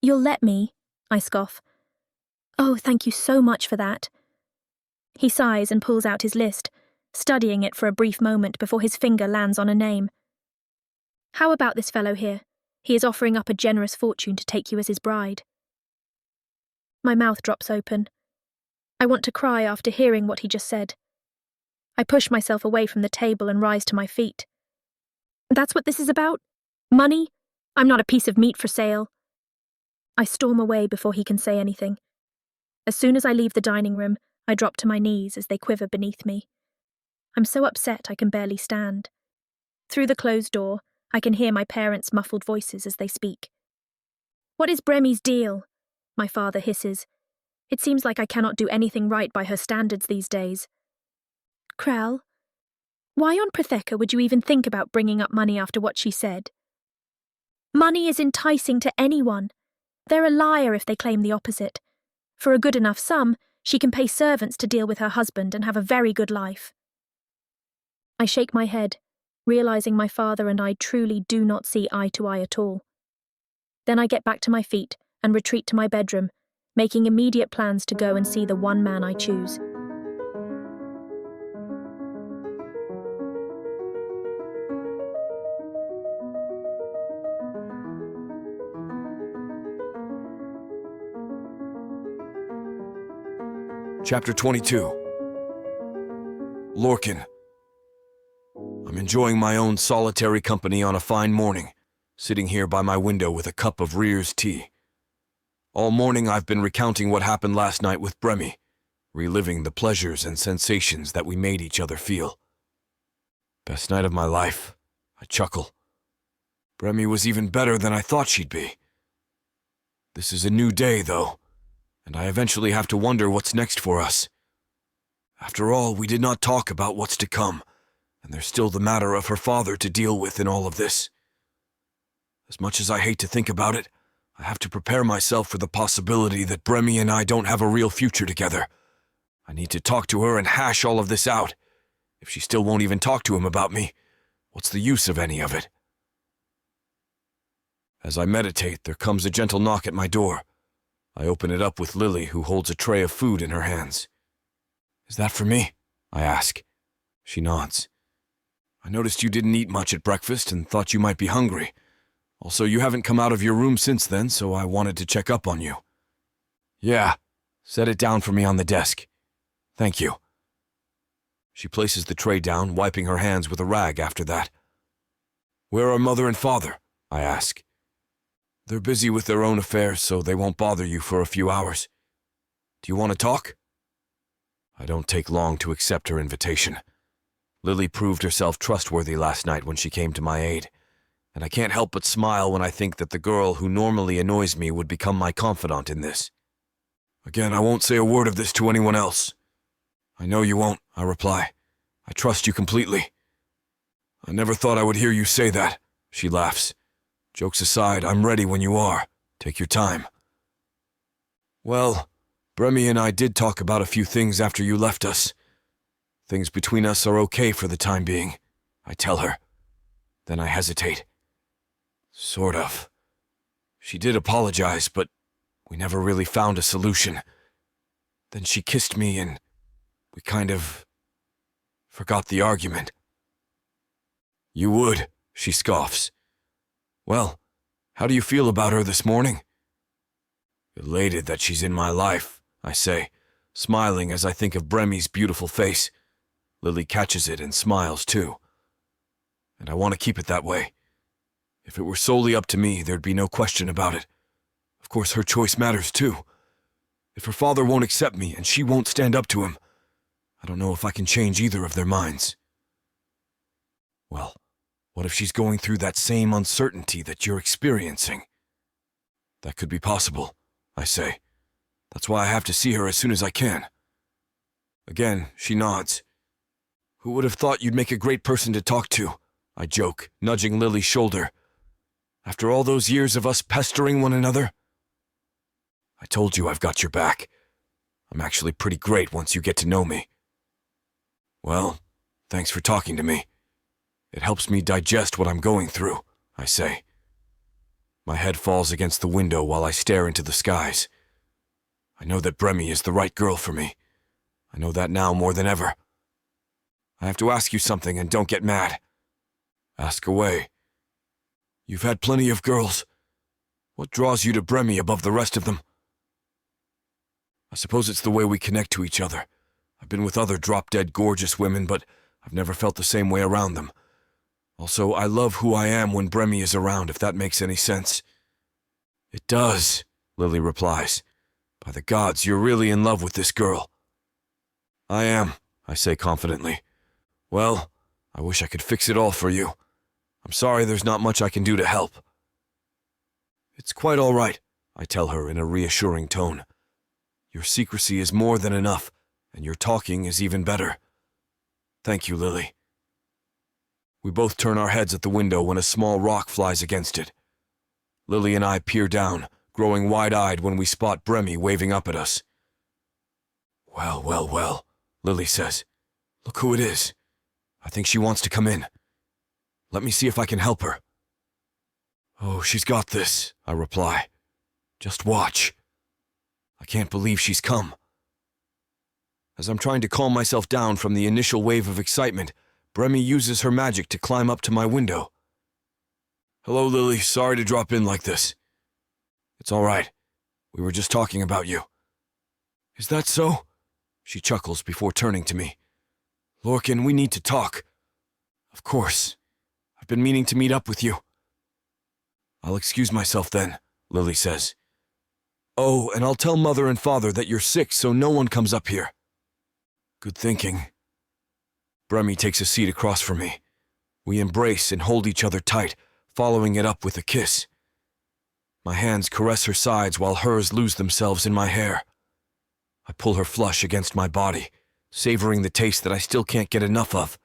You'll let me? I scoff. Oh, thank you so much for that. He sighs and pulls out his list, studying it for a brief moment before his finger lands on a name. How about this fellow here? He is offering up a generous fortune to take you as his bride. My mouth drops open. I want to cry after hearing what he just said. I push myself away from the table and rise to my feet. That's what this is about? Money? I'm not a piece of meat for sale. I storm away before he can say anything. As soon as I leave the dining room, I drop to my knees as they quiver beneath me. I'm so upset I can barely stand. Through the closed door, I can hear my parents' muffled voices as they speak. What is Bremmy's deal? My father hisses. It seems like I cannot do anything right by her standards these days. Krell, why on Protheka would you even think about bringing up money after what she said? Money is enticing to anyone. They're a liar if they claim the opposite. For a good enough sum, she can pay servants to deal with her husband and have a very good life. I shake my head, realizing my father and I truly do not see eye to eye at all. Then I get back to my feet and retreat to my bedroom, making immediate plans to go and see the one man I choose. Chapter 22. Lorcan. I'm enjoying my own solitary company on a fine morning, sitting here by my window with a cup of Rear's tea. All morning I've been recounting what happened last night with Bremmy, reliving the pleasures and sensations that we made each other feel. Best night of my life, I chuckle. Bremmy was even better than I thought she'd be. This is a new day, though, and I eventually have to wonder what's next for us. After all, we did not talk about what's to come, and there's still the matter of her father to deal with in all of this. As much as I hate to think about it, I have to prepare myself for the possibility that Bremmy and I don't have a real future together. I need to talk to her and hash all of this out. If she still won't even talk to him about me, what's the use of any of it? As I meditate, there comes a gentle knock at my door. I open it up with Lily, who holds a tray of food in her hands. Is that for me? I ask. She nods. I noticed you didn't eat much at breakfast and thought you might be hungry. Also, you haven't come out of your room since then, so I wanted to check up on you. Yeah, set it down for me on the desk. Thank you. She places the tray down, wiping her hands with a rag after that. Where are Mother and Father? I ask. They're busy with their own affairs, so they won't bother you for a few hours. Do you want to talk? I don't take long to accept her invitation. Lily proved herself trustworthy last night when she came to my aid, and I can't help but smile when I think that the girl who normally annoys me would become my confidant in this. Again, I won't say a word of this to anyone else. I know you won't, I reply. I trust you completely. I never thought I would hear you say that, she laughs. Jokes aside, I'm ready when you are. Take your time. Well, Bremmy and I did talk about a few things after you left us. Things between us are okay for the time being, I tell her. Then I hesitate. Sort of. She did apologize, but we never really found a solution. Then she kissed me and we kind of forgot the argument. You would, she scoffs. Well, how do you feel about her this morning? Elated that she's in my life, I say, smiling as I think of Bremmy's beautiful face. Lily catches it and smiles too. And I want to keep it that way. If it were solely up to me, there'd be no question about it. Of course, her choice matters too. If her father won't accept me and she won't stand up to him, I don't know if I can change either of their minds. Well, what if she's going through that same uncertainty that you're experiencing? That could be possible, I say. That's why I have to see her as soon as I can. Again, she nods. Who would have thought you'd make a great person to talk to? I joke, nudging Lily's shoulder. After all those years of us pestering one another? I told you I've got your back. I'm actually pretty great once you get to know me. Well, Thanks for talking to me. It helps me digest what I'm going through, I say. My head falls against the window while I stare into the skies. I know that Bremy is the right girl for me. I know that now more than ever. I have to ask you something, and don't get mad. Ask away. You've had plenty of girls. What draws you to Bremy above the rest of them? I suppose it's the way we connect to each other. I've been with other drop-dead gorgeous women, but I've never felt the same way around them. Also, I love who I am when Bremy is around, if that makes any sense. It does, Lily replies. By the gods, you're really in love with this girl. I am, I say confidently. Well, I wish I could fix it all for you. I'm sorry there's not much I can do to help. It's quite all right, I tell her in a reassuring tone. Your secrecy is more than enough, and your talking is even better. Thank you, Lily. We both turn our heads at the window when a small rock flies against it. Lily and I peer down, growing wide-eyed when we spot Bremy waving up at us. Well, well, well, Lily says. Look who it is. I think she wants to come in. Let me see if I can help her. Oh, she's got this, I reply. Just watch. I can't believe she's come. As I'm trying to calm myself down from the initial wave of excitement, Bremy uses her magic to climb up to my window. Hello, Lily. Sorry to drop in like this. It's all right. We were just talking about you. Is that so? She chuckles before turning to me. Lorcan, we need to talk. Of course. I've been meaning to meet up with you. I'll excuse myself then, Lily says. Oh, and I'll tell Mother and Father that you're sick so no one comes up here. Good thinking. Bremy takes a seat across from me. We embrace and hold each other tight, following it up with a kiss. My hands caress her sides while hers lose themselves in my hair. I pull her flush against my body, savoring the taste that I still can't get enough of.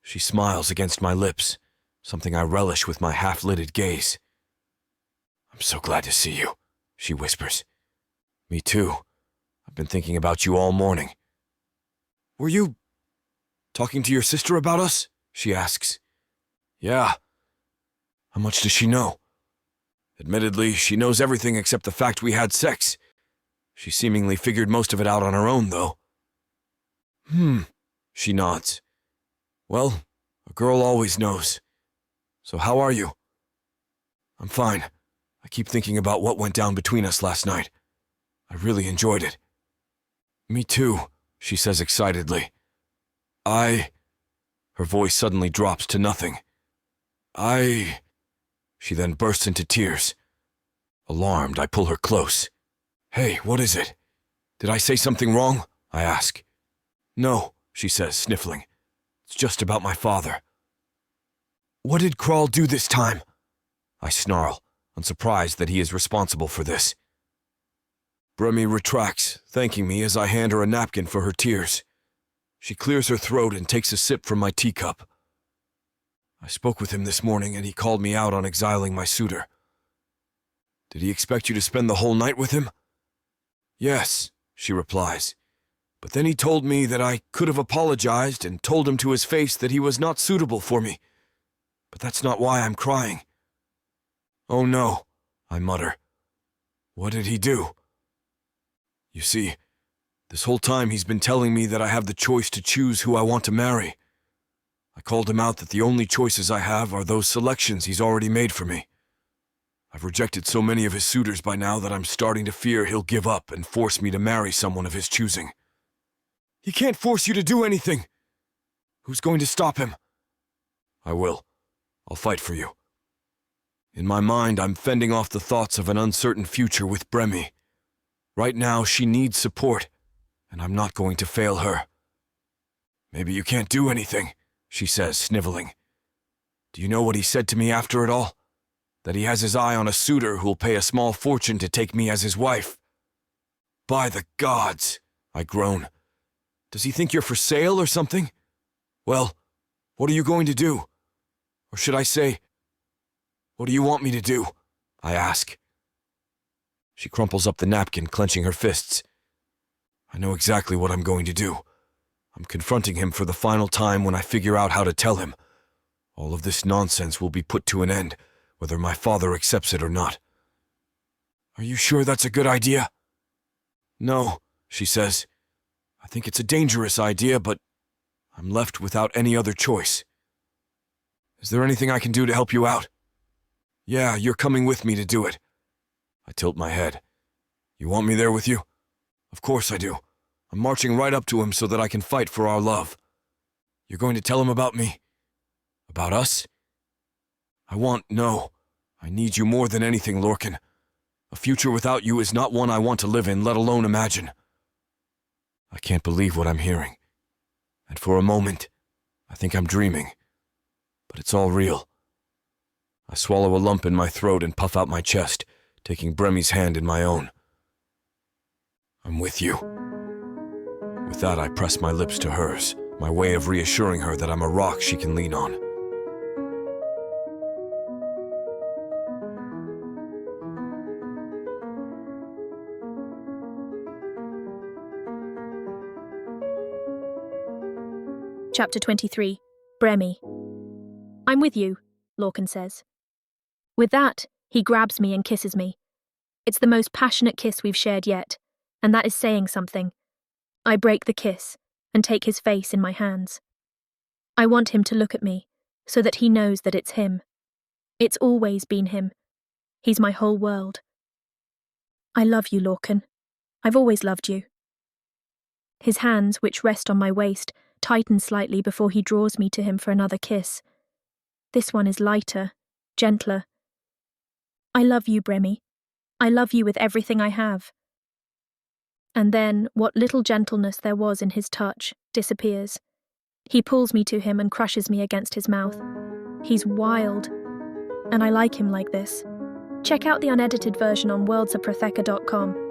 She smiles against my lips, something I relish with my half-lidded gaze. I'm so glad to see you, she whispers. Me too. I've been thinking about you all morning. Were you talking to your sister about us? She asks. Yeah. How much does she know? Admittedly, she knows everything except the fact we had sex. She seemingly figured most of it out on her own, though. She nods. Well, a girl always knows. So how are you? I'm fine. I keep thinking about what went down between us last night. I really enjoyed it. Me too, she says excitedly. Her voice suddenly drops to nothing. She then bursts into tears. Alarmed, I pull her close. Hey, what is it? Did I say something wrong? I ask. No, she says, sniffling. It's just about my father. What did Kral do this time? I snarl, unsurprised that he is responsible for this. Bremy retracts, thanking me as I hand her a napkin for her tears. She clears her throat and takes a sip from my teacup. I spoke with him this morning and he called me out on exiling my suitor. Did he expect you to spend the whole night with him? Yes, she replies. But then he told me that I could have apologized and told him to his face that he was not suitable for me. But that's not why I'm crying. Oh no, I mutter. What did he do? You see, this whole time he's been telling me that I have the choice to choose who I want to marry. I called him out that the only choices I have are those selections he's already made for me. I've rejected so many of his suitors by now that I'm starting to fear he'll give up and force me to marry someone of his choosing. He can't force you to do anything. Who's going to stop him? I will. I'll fight for you. In my mind, I'm fending off the thoughts of an uncertain future with Bremy. Right now, she needs support, and I'm not going to fail her. Maybe you can't do anything, she says, sniveling. Do you know what he said to me after it all? That he has his eye on a suitor who'll pay a small fortune to take me as his wife. By the gods, I groan. Does he think you're for sale or something? Well, what are you going to do? Or should I say, what do you want me to do? I ask. She crumples up the napkin, clenching her fists. I know exactly what I'm going to do. I'm confronting him for the final time when I figure out how to tell him. All of this nonsense will be put to an end, whether my father accepts it or not. Are you sure that's a good idea? No, she says. I think it's a dangerous idea, but I'm left without any other choice. Is there anything I can do to help you out? Yeah, you're coming with me to do it. I tilt my head. You want me there with you? Of course I do. I'm marching right up to him so that I can fight for our love. You're going to tell him about me? About us? No. I need you more than anything, Lorcan. A future without you is not one I want to live in, let alone imagine. I can't believe what I'm hearing. And for a moment, I think I'm dreaming. But it's all real. I swallow a lump in my throat and puff out my chest, taking Bremmy's hand in my own. I'm with you. With that, I press my lips to hers, my way of reassuring her that I'm a rock she can lean on. Chapter 23. Bremmy. I'm with you, Lorcan says. With that, he grabs me and kisses me. It's the most passionate kiss we've shared yet, and that is saying something. I break the kiss and take his face in my hands. I want him to look at me, so that he knows that it's him. It's always been him. He's my whole world. I love you, Lorcan. I've always loved you. His hands, which rest on my waist, tighten slightly before he draws me to him for another kiss. This one is lighter, gentler. I love you, Bremmy. I love you with everything I have. And then, what little gentleness there was in his touch disappears. He pulls me to him and crushes me against his mouth. He's wild, and I like him like this. Check out the unedited version on worldsofprotheka.com.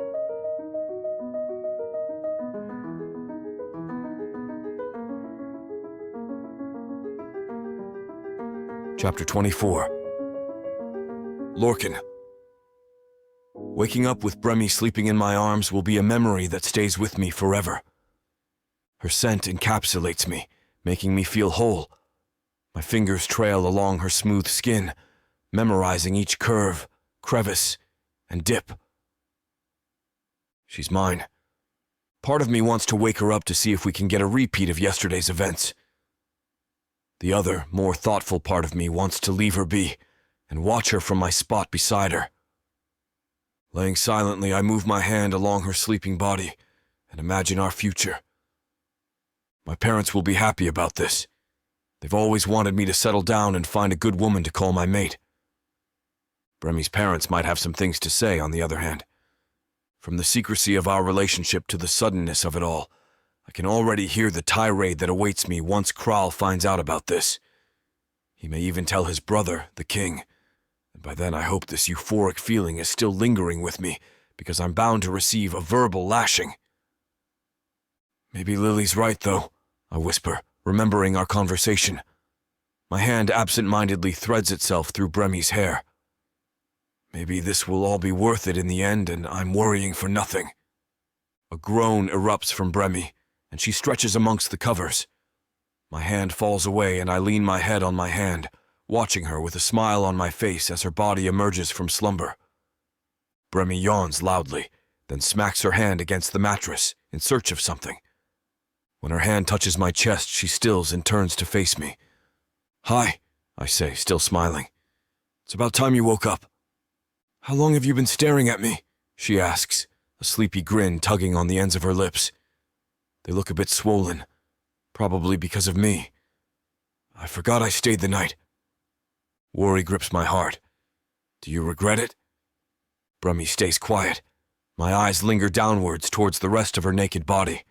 Chapter 24. Lorcan. Waking up with Bremmy sleeping in my arms will be a memory that stays with me forever. Her scent encapsulates me, making me feel whole. My fingers trail along her smooth skin, memorizing each curve, crevice, and dip. She's mine. Part of me wants to wake her up to see if we can get a repeat of yesterday's events. The other, more thoughtful part of me wants to leave her be and watch her from my spot beside her. Laying silently, I move my hand along her sleeping body and imagine our future. My parents will be happy about this. They've always wanted me to settle down and find a good woman to call my mate. Bremmy's parents might have some things to say, on the other hand. From the secrecy of our relationship to the suddenness of it all, I can already hear the tirade that awaits me once Kral finds out about this. He may even tell his brother, the king. And by then I hope this euphoric feeling is still lingering with me, because I'm bound to receive a verbal lashing. Maybe Lily's right, though, I whisper, remembering our conversation. My hand absent-mindedly threads itself through Bremmy's hair. Maybe this will all be worth it in the end, and I'm worrying for nothing. A groan erupts from Bremmy, and she stretches amongst the covers. My hand falls away and I lean my head on my hand, watching her with a smile on my face as her body emerges from slumber. Bremmy yawns loudly, then smacks her hand against the mattress in search of something. When her hand touches my chest, she stills and turns to face me. Hi, I say, still smiling. It's about time you woke up. How long have you been staring at me? She asks, a sleepy grin tugging on the ends of her lips. They look a bit swollen, probably because of me. I forgot I stayed the night. Worry grips my heart. Do you regret it? Bremmy stays quiet. My eyes linger downwards towards the rest of her naked body.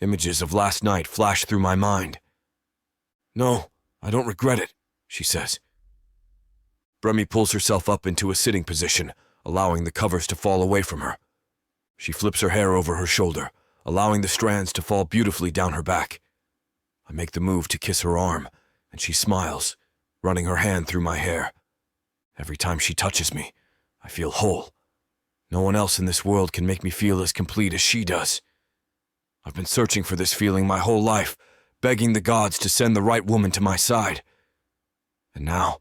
Images of last night flash through my mind. No, I don't regret it, she says. Bremmy pulls herself up into a sitting position, allowing the covers to fall away from her. She flips her hair over her shoulder, allowing the strands to fall beautifully down her back. I make the move to kiss her arm, and she smiles, running her hand through my hair. Every time she touches me, I feel whole. No one else in this world can make me feel as complete as she does. I've been searching for this feeling my whole life, begging the gods to send the right woman to my side. And now,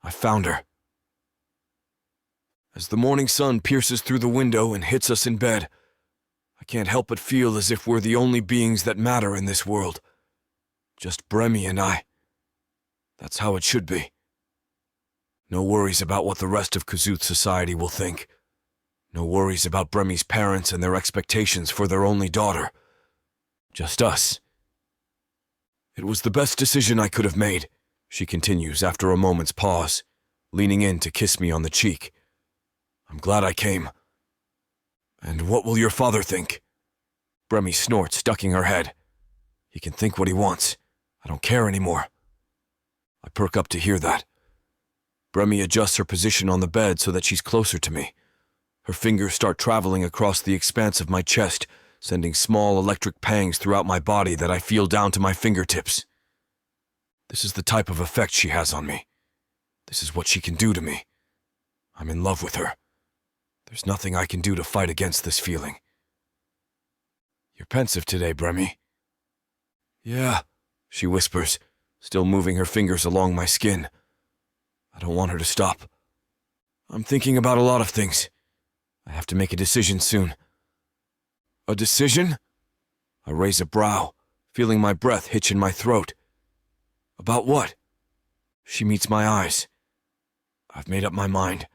I found her. As the morning sun pierces through the window and hits us in bed, I can't help but feel as if we're the only beings that matter in this world. Just Bremy and I. That's how it should be. No worries about what the rest of Kazooth society will think. No worries about Bremy's parents and their expectations for their only daughter. Just us. It was the best decision I could have made, she continues after a moment's pause, leaning in to kiss me on the cheek. I'm glad I came. And what will your father think? Bremy snorts, ducking her head. He can think what he wants. I don't care anymore. I perk up to hear that. Bremy adjusts her position on the bed so that she's closer to me. Her fingers start traveling across the expanse of my chest, sending small electric pangs throughout my body that I feel down to my fingertips. This is the type of effect she has on me. This is what she can do to me. I'm in love with her. There's nothing I can do to fight against this feeling. You're pensive today, Bremy. Yeah, she whispers, still moving her fingers along my skin. I don't want her to stop. I'm thinking about a lot of things. I have to make a decision soon. A decision? I raise a brow, feeling my breath hitch in my throat. About what? She meets my eyes. I've made up my mind.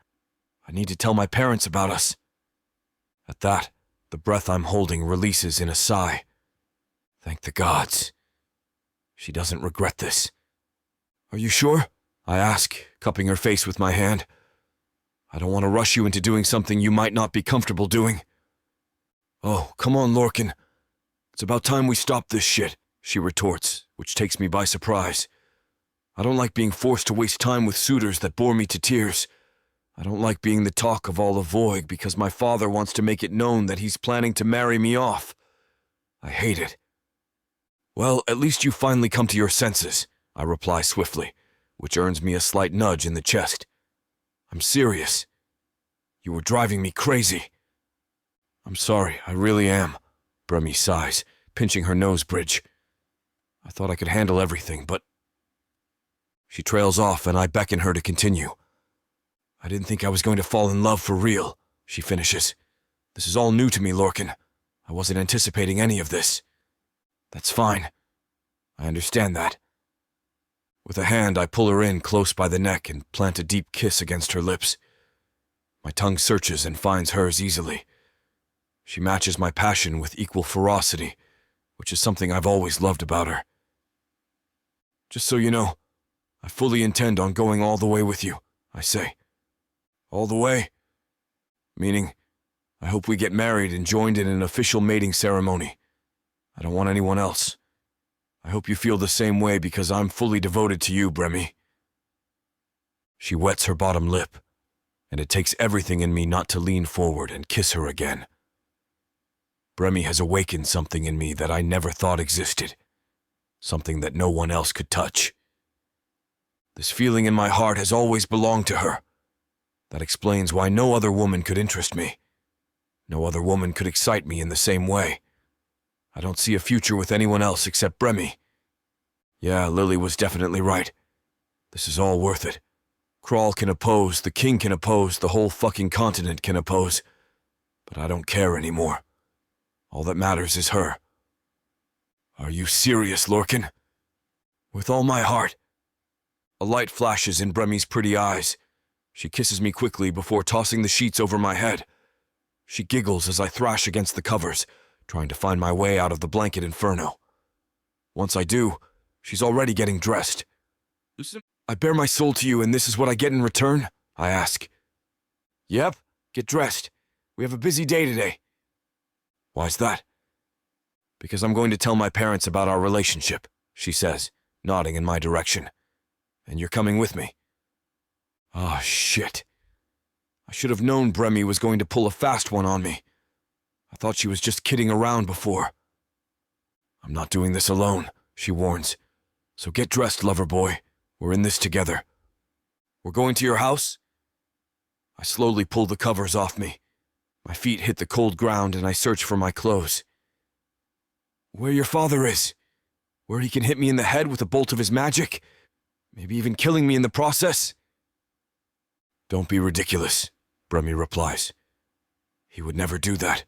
I need to tell my parents about us. At that, the breath I'm holding releases in a sigh. Thank the gods. She doesn't regret this. Are you sure? I ask, cupping her face with my hand. I don't want to rush you into doing something you might not be comfortable doing. Oh, come on, Lorcan. It's about time we stop this shit, she retorts, which takes me by surprise. I don't like being forced to waste time with suitors that bore me to tears. I don't like being the talk of all of Voig because my father wants to make it known that he's planning to marry me off. I hate it. Well, at least you finally come to your senses, I reply swiftly, which earns me a slight nudge in the chest. I'm serious. You were driving me crazy. I'm sorry, I really am, Bremy sighs, pinching her nose bridge. I thought I could handle everything, but... She trails off and I beckon her to continue. I didn't think I was going to fall in love for real, she finishes. This is all new to me, Lorcan. I wasn't anticipating any of this. That's fine. I understand that. With a hand, I pull her in close by the neck and plant a deep kiss against her lips. My tongue searches and finds hers easily. She matches my passion with equal ferocity, which is something I've always loved about her. Just so you know, I fully intend on going all the way with you, I say. All the way? Meaning, I hope we get married and joined in an official mating ceremony. I don't want anyone else. I hope you feel the same way because I'm fully devoted to you, Bremy. She wets her bottom lip, and it takes everything in me not to lean forward and kiss her again. Bremy has awakened something in me that I never thought existed, something that no one else could touch. This feeling in my heart has always belonged to her. That explains why no other woman could interest me. No other woman could excite me in the same way. I don't see a future with anyone else except Bremy. Yeah, Lily was definitely right. This is all worth it. Crawl can oppose, the king can oppose, the whole fucking continent can oppose. But I don't care anymore. All that matters is her. Are you serious, Lorcan? With all my heart. A light flashes in Bremy's pretty eyes. She kisses me quickly before tossing the sheets over my head. She giggles as I thrash against the covers, trying to find my way out of the blanket inferno. Once I do, she's already getting dressed. I bare my soul to you and this is what I get in return? I ask. Yep, get dressed. We have a busy day today. Why's that? Because I'm going to tell my parents about our relationship, she says, nodding in my direction. And you're coming with me. Ah, shit. I should have known Bremy was going to pull a fast one on me. I thought she was just kidding around before. I'm not doing this alone, she warns. So get dressed, lover boy. We're in this together. We're going to your house? I slowly pull the covers off me. My feet hit the cold ground and I search for my clothes. Where your father is. Where he can hit me in the head with a bolt of his magic. Maybe even killing me in the process. Don't be ridiculous, Bremy replies. He would never do that.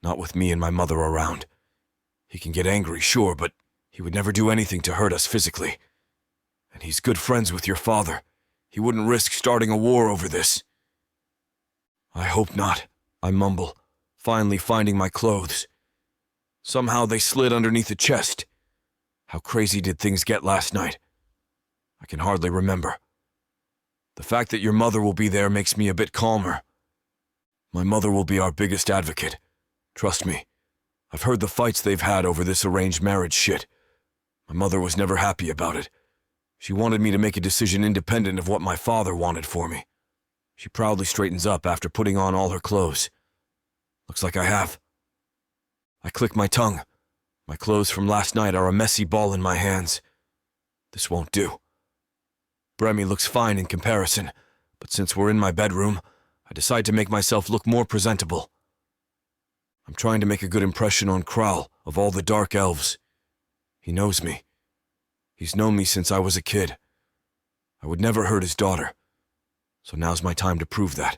Not with me and my mother around. He can get angry, sure, but he would never do anything to hurt us physically. And he's good friends with your father. He wouldn't risk starting a war over this. I hope not, I mumble, finally finding my clothes. Somehow they slid underneath the chest. How crazy did things get last night? I can hardly remember. The fact that your mother will be there makes me a bit calmer. My mother will be our biggest advocate. Trust me. I've heard the fights they've had over this arranged marriage shit. My mother was never happy about it. She wanted me to make a decision independent of what my father wanted for me. She proudly straightens up after putting on all her clothes. Looks like I have. I click my tongue. My clothes from last night are a messy ball in my hands. This won't do. Bremy looks fine in comparison, but since we're in my bedroom, I decide to make myself look more presentable. I'm trying to make a good impression on Kral of all the Dark Elves. He knows me. He's known me since I was a kid. I would never hurt his daughter, so now's my time to prove that.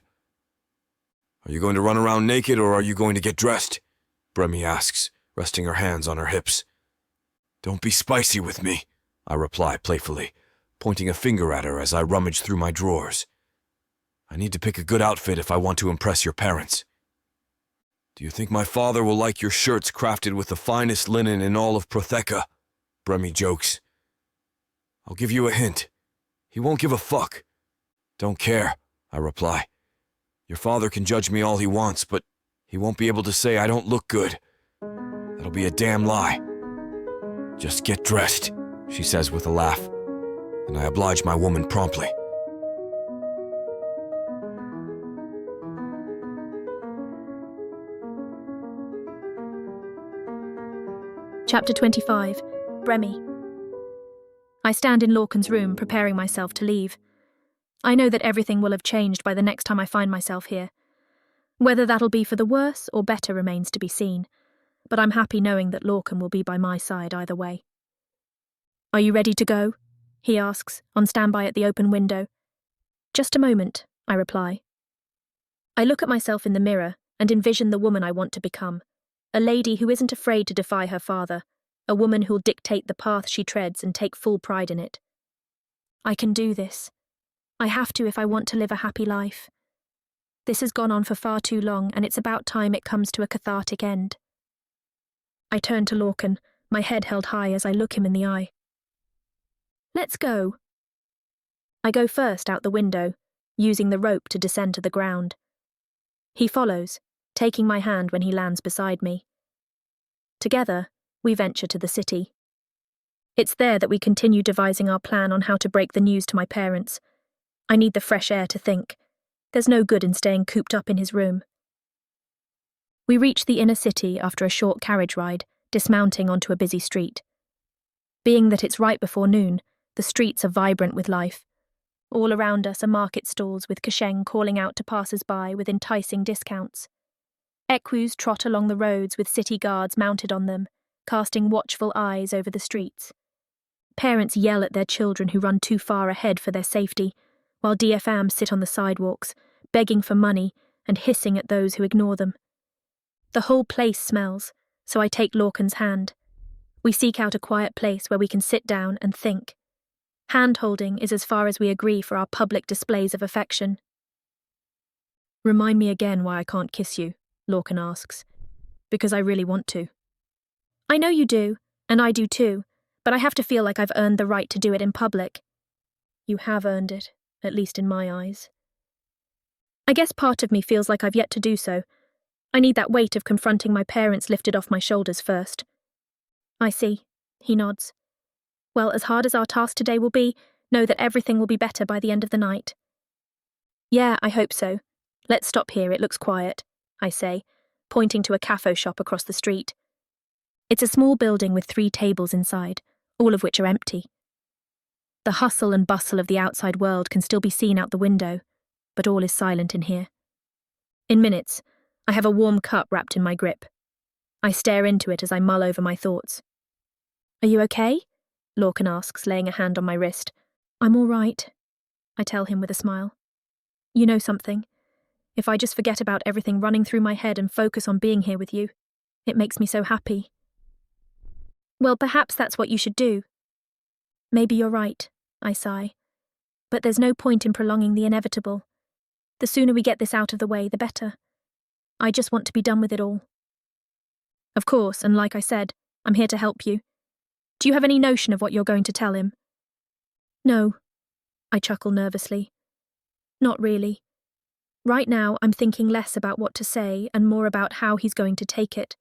Are you going to run around naked or are you going to get dressed? Bremy asks, resting her hands on her hips. Don't be spicy with me, I reply playfully, pointing a finger at her as I rummage through my drawers. I need to pick a good outfit if I want to impress your parents. Do you think my father will like your shirts crafted with the finest linen in all of Protheka? Bremy jokes. I'll give you a hint. He won't give a fuck. Don't care, I reply. Your father can judge me all he wants, but he won't be able to say I don't look good. That'll be a damn lie. Just get dressed, she says with a laugh, and I oblige my woman promptly. Chapter 25. Bremy. I stand in Lorcan's room, preparing myself to leave. I know that everything will have changed by the next time I find myself here. Whether that'll be for the worse or better remains to be seen, but I'm happy knowing that Lorcan will be by my side either way. Are you ready to go? He asks, on standby at the open window. Just a moment, I reply. I look at myself in the mirror and envision the woman I want to become, a lady who isn't afraid to defy her father, a woman who'll dictate the path she treads and take full pride in it. I can do this. I have to if I want to live a happy life. This has gone on for far too long, and it's about time it comes to a cathartic end. I turn to Lorcan, my head held high as I look him in the eye. Let's go. I go first out the window, using the rope to descend to the ground. He follows, taking my hand when he lands beside me. Together, we venture to the city. It's there that we continue devising our plan on how to break the news to my parents. I need the fresh air to think. There's no good in staying cooped up in his room. We reach the inner city after a short carriage ride, dismounting onto a busy street. Being that it's right before noon, the streets are vibrant with life. All around us are market stalls with Kasheng calling out to passers-by with enticing discounts. Equus trot along the roads with city guards mounted on them, casting watchful eyes over the streets. Parents yell at their children who run too far ahead for their safety, while DFAMs sit on the sidewalks, begging for money and hissing at those who ignore them. The whole place smells, so I take Lorcan's hand. We seek out a quiet place where we can sit down and think. Hand-holding is as far as we agree for our public displays of affection. Remind me again why I can't kiss you, Lorcan asks. Because I really want to. I know you do, and I do too, but I have to feel like I've earned the right to do it in public. You have earned it, at least in my eyes. I guess part of me feels like I've yet to do so. I need that weight of confronting my parents lifted off my shoulders first. I see, he nods. Well, as hard as our task today will be, know that everything will be better by the end of the night. Yeah, I hope so. Let's stop here, it looks quiet, I say, pointing to a cafe shop across the street. It's a small building with 3 tables inside, all of which are empty. The hustle and bustle of the outside world can still be seen out the window, but all is silent in here. In minutes, I have a warm cup wrapped in my grip. I stare into it as I mull over my thoughts. Are you okay? Lorcan asks, laying a hand on my wrist. I'm all right, I tell him with a smile. You know something? If I just forget about everything running through my head and focus on being here with you, it makes me so happy. Well, perhaps that's what you should do. Maybe you're right, I sigh. But there's no point in prolonging the inevitable. The sooner we get this out of the way, the better. I just want to be done with it all. Of course, and like I said, I'm here to help you. Do you have any notion of what you're going to tell him? No, I chuckle nervously. Not really. Right now, I'm thinking less about what to say and more about how he's going to take it.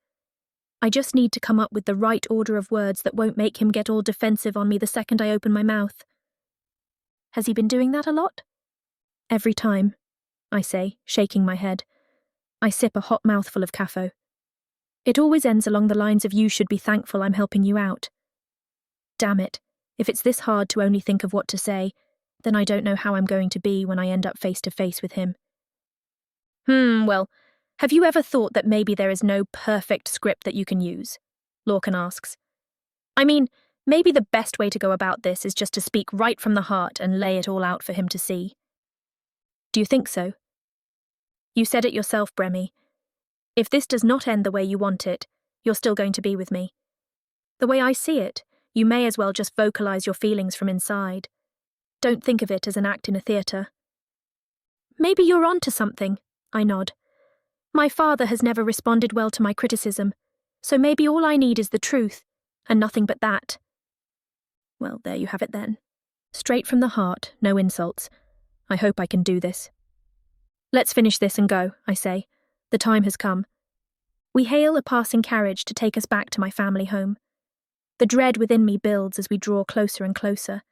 I just need to come up with the right order of words that won't make him get all defensive on me the second I open my mouth. Has he been doing that a lot? Every time, I say, shaking my head. I sip a hot mouthful of caffo. It always ends along the lines of you should be thankful I'm helping you out. Damn it, if it's this hard to only think of what to say, then I don't know how I'm going to be when I end up face to face with him. Well, have you ever thought that maybe there is no perfect script that you can use? Lorcan asks. I mean, maybe the best way to go about this is just to speak right from the heart and lay it all out for him to see. Do you think so? You said it yourself, Bremy. If this does not end the way you want it, you're still going to be with me. The way I see it, you may as well just vocalize your feelings from inside. Don't think of it as an act in a theatre. Maybe you're on to something, I nod. My father has never responded well to my criticism, so maybe all I need is the truth, and nothing but that. Well, there you have it then. Straight from the heart, no insults. I hope I can do this. Let's finish this and go, I say. The time has come. We hail a passing carriage to take us back to my family home. The dread within me builds as we draw closer and closer,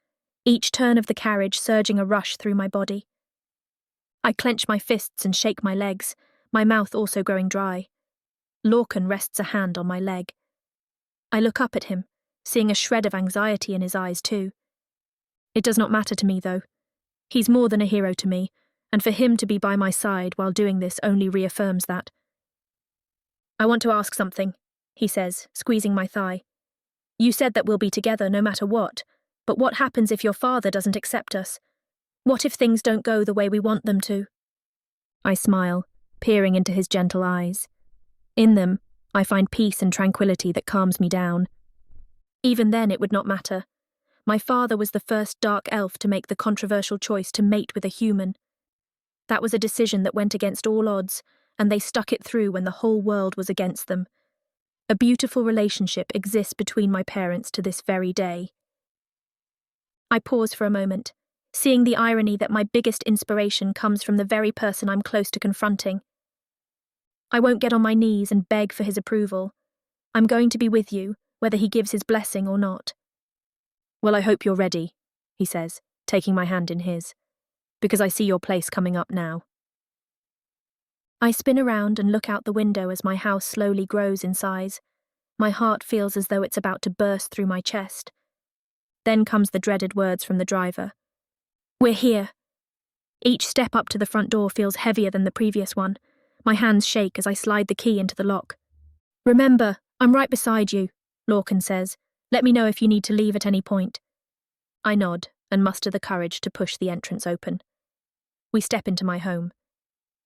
each turn of the carriage surging a rush through my body. I clench my fists and shake my legs, my mouth also growing dry. Lorcan rests a hand on my leg. I look up at him, seeing a shred of anxiety in his eyes too. It does not matter to me, though. He's more than a hero to me, and for him to be by my side while doing this only reaffirms that. I want to ask something, he says, squeezing my thigh. You said that we'll be together no matter what, but what happens if your father doesn't accept us? What if things don't go the way we want them to? I smile, peering into his gentle eyes. In them, I find peace and tranquility that calms me down. Even then it would not matter. My father was the first Dark Elf to make the controversial choice to mate with a human. That was a decision that went against all odds, and they stuck it through when the whole world was against them. A beautiful relationship exists between my parents to this very day. I pause for a moment, seeing the irony that my biggest inspiration comes from the very person I'm close to confronting. I won't get on my knees and beg for his approval. I'm going to be with you, whether he gives his blessing or not. Well, I hope you're ready, he says, taking my hand in his, because I see your place coming up now. I spin around and look out the window as my house slowly grows in size. My heart feels as though it's about to burst through my chest. Then comes the dreaded words from the driver. We're here. Each step up to the front door feels heavier than the previous one. My hands shake as I slide the key into the lock. Remember, I'm right beside you, Lorcan says. Let me know if you need to leave at any point. I nod and muster the courage to push the entrance open. We step into my home.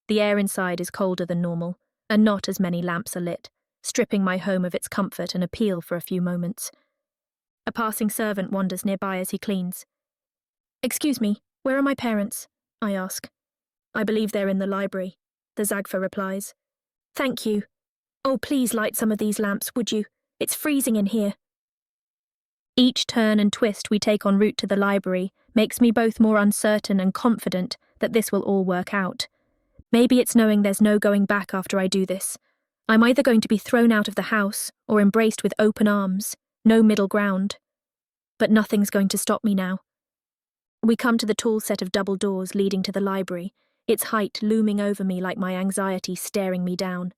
The air inside is colder than normal, and not as many lamps are lit, stripping my home of its comfort and appeal for a few moments. A passing servant wanders nearby as he cleans. Excuse me, where are my parents? I ask. I believe they're in the library, the Zagfa replies. Thank you. Oh, please light some of these lamps, would you? It's freezing in here. Each turn and twist we take en route to the library makes me both more uncertain and confident that this will all work out. Maybe it's knowing there's no going back after I do this. I'm either going to be thrown out of the house or embraced with open arms, no middle ground. But nothing's going to stop me now. We come to the tall set of double doors leading to the library, its height looming over me like my anxiety staring me down.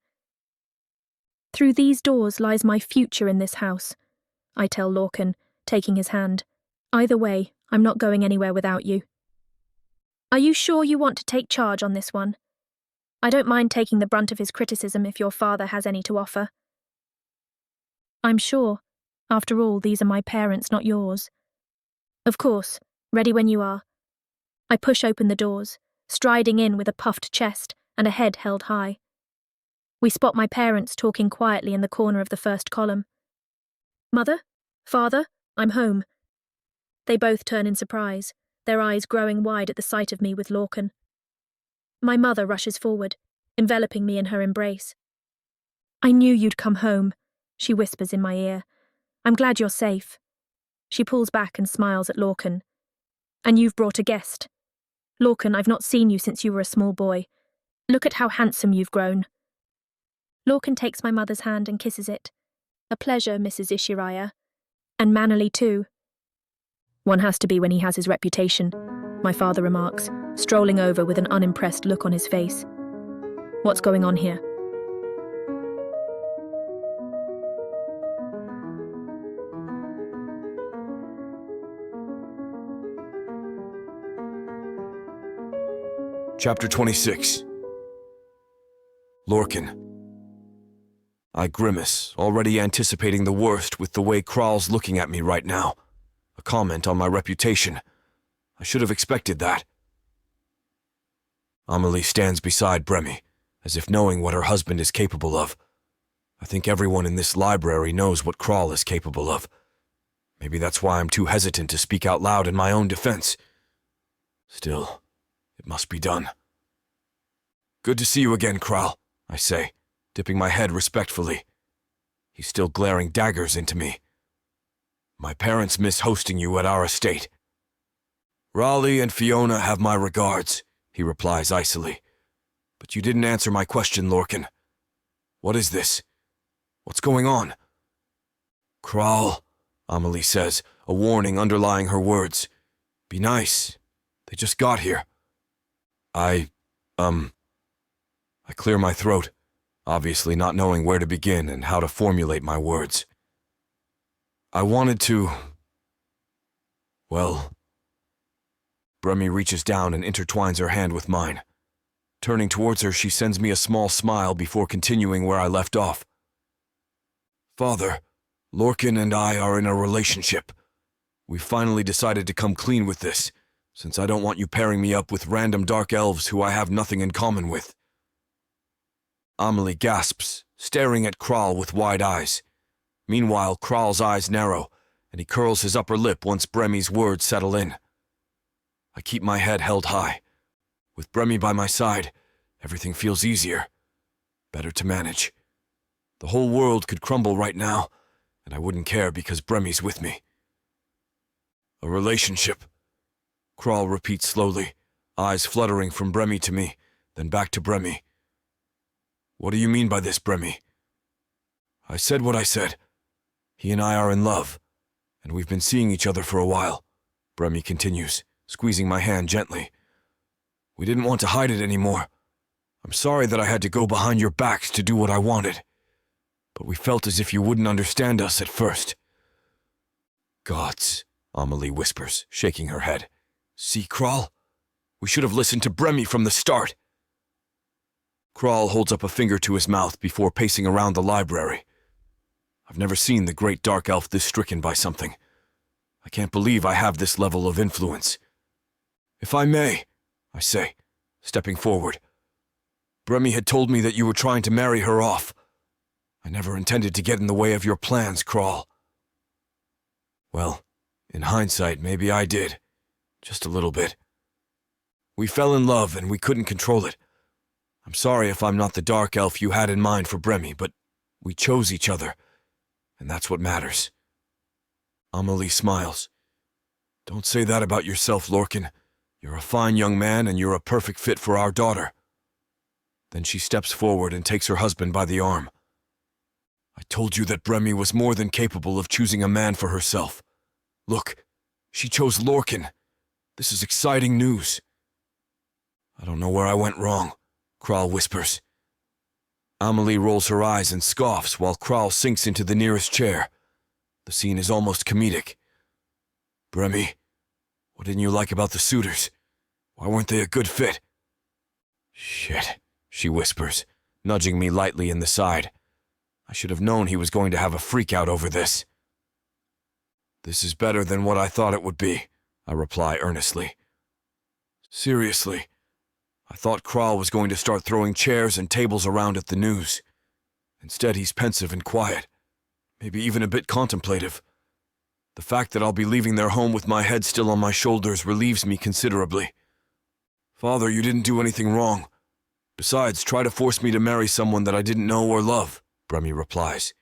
Through these doors lies my future in this house, I tell Lorcan, taking his hand. Either way, I'm not going anywhere without you. Are you sure you want to take charge on this one? I don't mind taking the brunt of his criticism if your father has any to offer. I'm sure. After all, these are my parents, not yours. Of course, ready when you are. I push open the doors, striding in with a puffed chest and a head held high. We spot my parents talking quietly in the corner of the first column. Mother? Father? I'm home. They both turn in surprise, their eyes growing wide at the sight of me with Lorcan. My mother rushes forward, enveloping me in her embrace. I knew you'd come home, she whispers in my ear. I'm glad you're safe. She pulls back and smiles at Lorcan. And you've brought a guest. Lorcan, I've not seen you since you were a small boy. Look at how handsome you've grown. Lorcan takes my mother's hand and kisses it. A pleasure, Mrs. Ishiraya. And mannerly too. One has to be when he has his reputation, my father remarks, strolling over with an unimpressed look on his face. What's going on here? Chapter 26. Lorcan. I grimace, already anticipating the worst with the way Kral's looking at me right now. A comment on my reputation. I should have expected that. Amelie stands beside Bremy, as if knowing what her husband is capable of. I think everyone in this library knows what Kral is capable of. Maybe that's why I'm too hesitant to speak out loud in my own defense. Still, it must be done. Good to see you again, Kral, I say, dipping my head respectfully. He's still glaring daggers into me. My parents miss hosting you at our estate. Raleigh and Fiona have my regards, he replies icily. But you didn't answer my question, Lorcan. What is this? What's going on? Kral, Amelie says, a warning underlying her words. Be nice. They just got here. I clear my throat, obviously not knowing where to begin and how to formulate my words. I wanted to... Well... Bremy reaches down and intertwines her hand with mine. Turning towards her, she sends me a small smile before continuing where I left off. Father, Lorcan and I are in a relationship. We finally decided to come clean with this, since I don't want you pairing me up with random dark elves who I have nothing in common with. Amelie gasps, staring at Kral with wide eyes. Meanwhile, Kral's eyes narrow, and he curls his upper lip once Bremy's words settle in. I keep my head held high. With Bremy by my side, everything feels easier. Better to manage. The whole world could crumble right now, and I wouldn't care because Bremy's with me. A relationship, Kral repeats slowly, eyes fluttering from Bremy to me, then back to Bremy. What do you mean by this, Bremy? I said what I said. He and I are in love, and we've been seeing each other for a while, Bremy continues, squeezing my hand gently. We didn't want to hide it anymore. I'm sorry that I had to go behind your backs to do what I wanted, but we felt as if you wouldn't understand us at first. Gods, Amelie whispers, shaking her head. See, Kral? We should have listened to Bremy from the start. Kral holds up a finger to his mouth before pacing around the library. I've never seen the great dark elf this stricken by something. I can't believe I have this level of influence. If I may, I say, stepping forward. Bremy had told me that you were trying to marry her off. I never intended to get in the way of your plans, Kral. Well, in hindsight, maybe I did. Just a little bit. We fell in love and we couldn't control it. I'm sorry if I'm not the dark elf you had in mind for Bremy, but we chose each other, and that's what matters. Amelie smiles. Don't say that about yourself, Lorcan. You're a fine young man and you're a perfect fit for our daughter. Then she steps forward and takes her husband by the arm. I told you that Bremy was more than capable of choosing a man for herself. Look, she chose Lorcan. This is exciting news. I don't know where I went wrong, Kral whispers. Amelie rolls her eyes and scoffs while Kral sinks into the nearest chair. The scene is almost comedic. Bremy, what didn't you like about the suitors? Why weren't they a good fit? Shit, she whispers, nudging me lightly in the side. I should have known he was going to have a freak out over this. This is better than what I thought it would be, I reply earnestly. Seriously, I thought Kral was going to start throwing chairs and tables around at the news. Instead, he's pensive and quiet, maybe even a bit contemplative. The fact that I'll be leaving their home with my head still on my shoulders relieves me considerably. Father, you didn't do anything wrong. Besides, try to force me to marry someone that I didn't know or love, Bremy replies.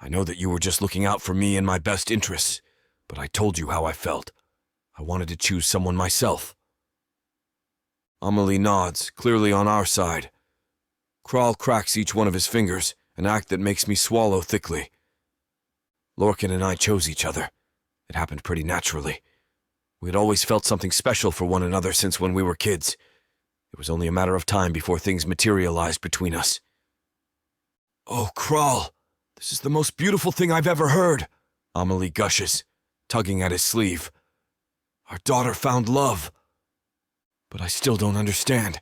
I know that you were just looking out for me and my best interests, but I told you how I felt. I wanted to choose someone myself. Amelie nods, clearly on our side. Kral cracks each one of his fingers, an act that makes me swallow thickly. Lorcan and I chose each other. It happened pretty naturally. We had always felt something special for one another since when we were kids. It was only a matter of time before things materialized between us. Oh, Kral, this is the most beautiful thing I've ever heard, Amelie gushes, tugging at his sleeve. Our daughter found love. But I still don't understand.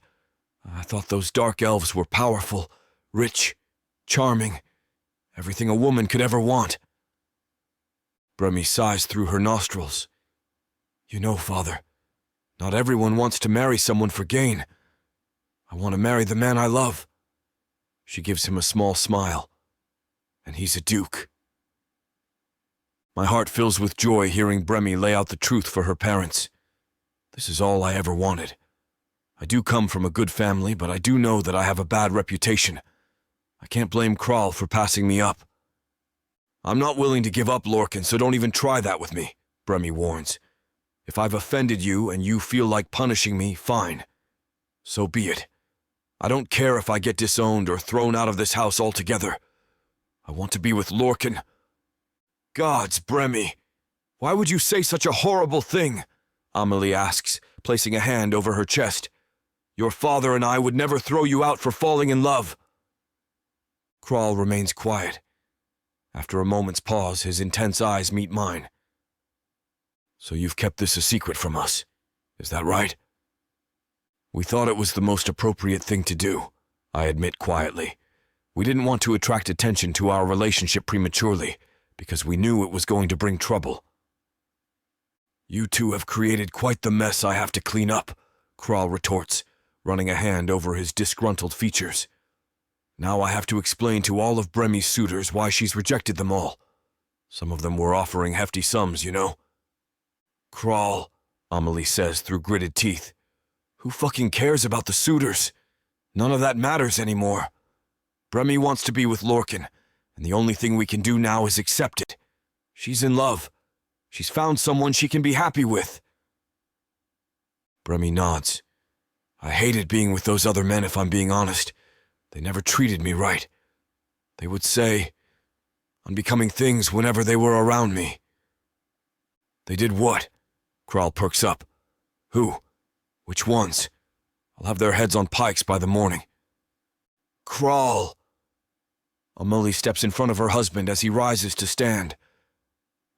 I thought those dark elves were powerful, rich, charming, everything a woman could ever want. Bremy sighs through her nostrils. You know, Father, not everyone wants to marry someone for gain. I want to marry the man I love. She gives him a small smile. And he's a duke. My heart fills with joy hearing Bremy lay out the truth for her parents. This is all I ever wanted. I do come from a good family, but I do know that I have a bad reputation. I can't blame Kral for passing me up. I'm not willing to give up, Lorcan, so don't even try that with me, Bremy warns. If I've offended you and you feel like punishing me, fine. So be it. I don't care if I get disowned or thrown out of this house altogether. I want to be with Lorcan. Gods, Bremy, why would you say such a horrible thing? Amelie asks, placing a hand over her chest. Your father and I would never throw you out for falling in love. Kral remains quiet. After a moment's pause, his intense eyes meet mine. So you've kept this a secret from us, is that right? We thought it was the most appropriate thing to do, I admit quietly. We didn't want to attract attention to our relationship prematurely, because we knew it was going to bring trouble. You two have created quite the mess I have to clean up, Kral retorts, running a hand over his disgruntled features. Now I have to explain to all of Bremy's suitors why she's rejected them all. Some of them were offering hefty sums, you know. Kral, Amelie says through gritted teeth. Who fucking cares about the suitors? None of that matters anymore. Bremy wants to be with Lorcan, and the only thing we can do now is accept it. She's in love. She's found someone she can be happy with. Bremy nods. I hated being with those other men, if I'm being honest. They never treated me right. They would say unbecoming things whenever they were around me. They did what? Kral perks up. Who? Which ones? I'll have their heads on pikes by the morning. Kral! Amelie steps in front of her husband as he rises to stand.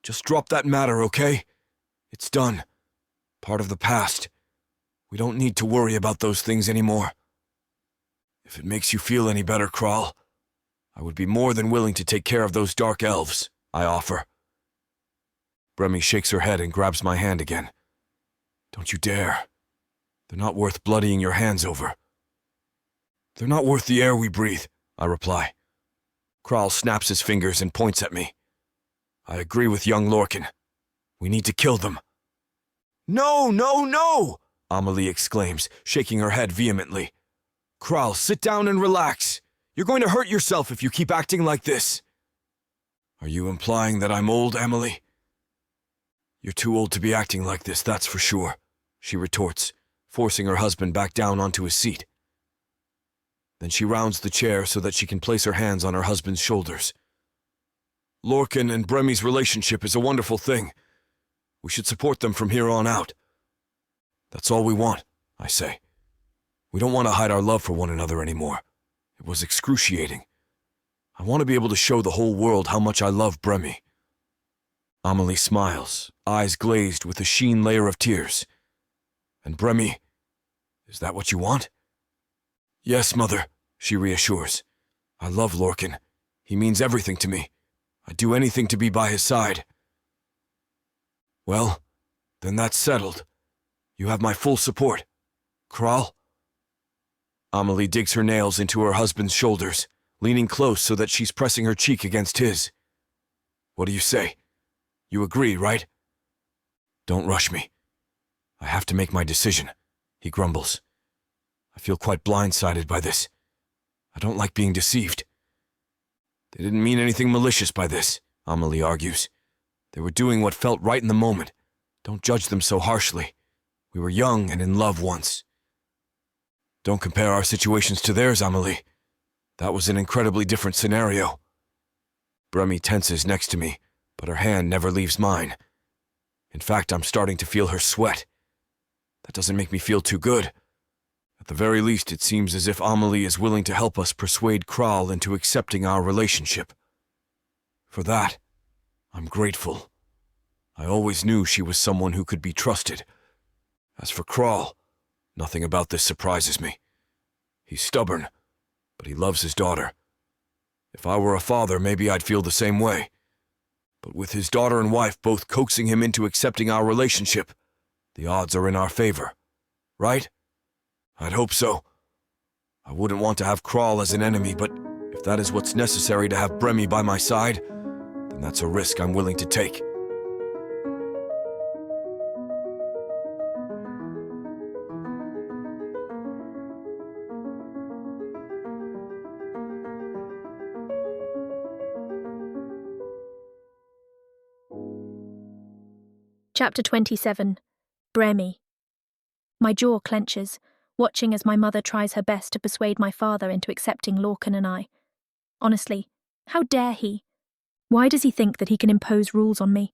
Just drop that matter, okay? It's done. Part of the past. We don't need to worry about those things anymore. If it makes you feel any better, Kral, I would be more than willing to take care of those dark elves, I offer. Bremy shakes her head and grabs my hand again. Don't you dare. They're not worth bloodying your hands over. They're not worth the air we breathe, I reply. Kral snaps his fingers and points at me. I agree with young Lorcan. We need to kill them. No, no, no! Amelie exclaims, shaking her head vehemently. Kral, sit down and relax. You're going to hurt yourself if you keep acting like this. Are you implying that I'm old, Amelie? You're too old to be acting like this, that's for sure, she retorts, forcing her husband back down onto his seat. Then she rounds the chair so that she can place her hands on her husband's shoulders. Lorcan and Bremy's relationship is a wonderful thing. We should support them from here on out. That's all we want, I say. We don't want to hide our love for one another anymore. It was excruciating. I want to be able to show the whole world how much I love Bremy. Amelie smiles, eyes glazed with a sheen layer of tears. And Bremy, is that what you want? Yes, Mother, she reassures. I love Lorcan. He means everything to me. I'd do anything to be by his side. Well, then that's settled. You have my full support. Kral? Amelie digs her nails into her husband's shoulders, leaning close so that she's pressing her cheek against his. What do you say? You agree, right? Don't rush me. I have to make my decision, he grumbles. I feel quite blindsided by this. I don't like being deceived. They didn't mean anything malicious by this, Amelie argues. They were doing what felt right in the moment. Don't judge them so harshly. We were young and in love once. Don't compare our situations to theirs, Amelie. That was an incredibly different scenario. Bremy tenses next to me, but her hand never leaves mine. In fact, I'm starting to feel her sweat. That doesn't make me feel too good. At the very least, it seems as if Amelie is willing to help us persuade Kral into accepting our relationship. For that, I'm grateful. I always knew she was someone who could be trusted. As for Kral, nothing about this surprises me. He's stubborn, but he loves his daughter. If I were a father, maybe I'd feel the same way. But with his daughter and wife both coaxing him into accepting our relationship, the odds are in our favor. Right? I'd hope so. I wouldn't want to have Kral as an enemy, but if that is what's necessary to have Bremy by my side, then that's a risk I'm willing to take. Chapter 27. Bremy. My jaw clenches, watching as my mother tries her best to persuade my father into accepting Lorcan and I. Honestly, how dare he? Why does he think that he can impose rules on me?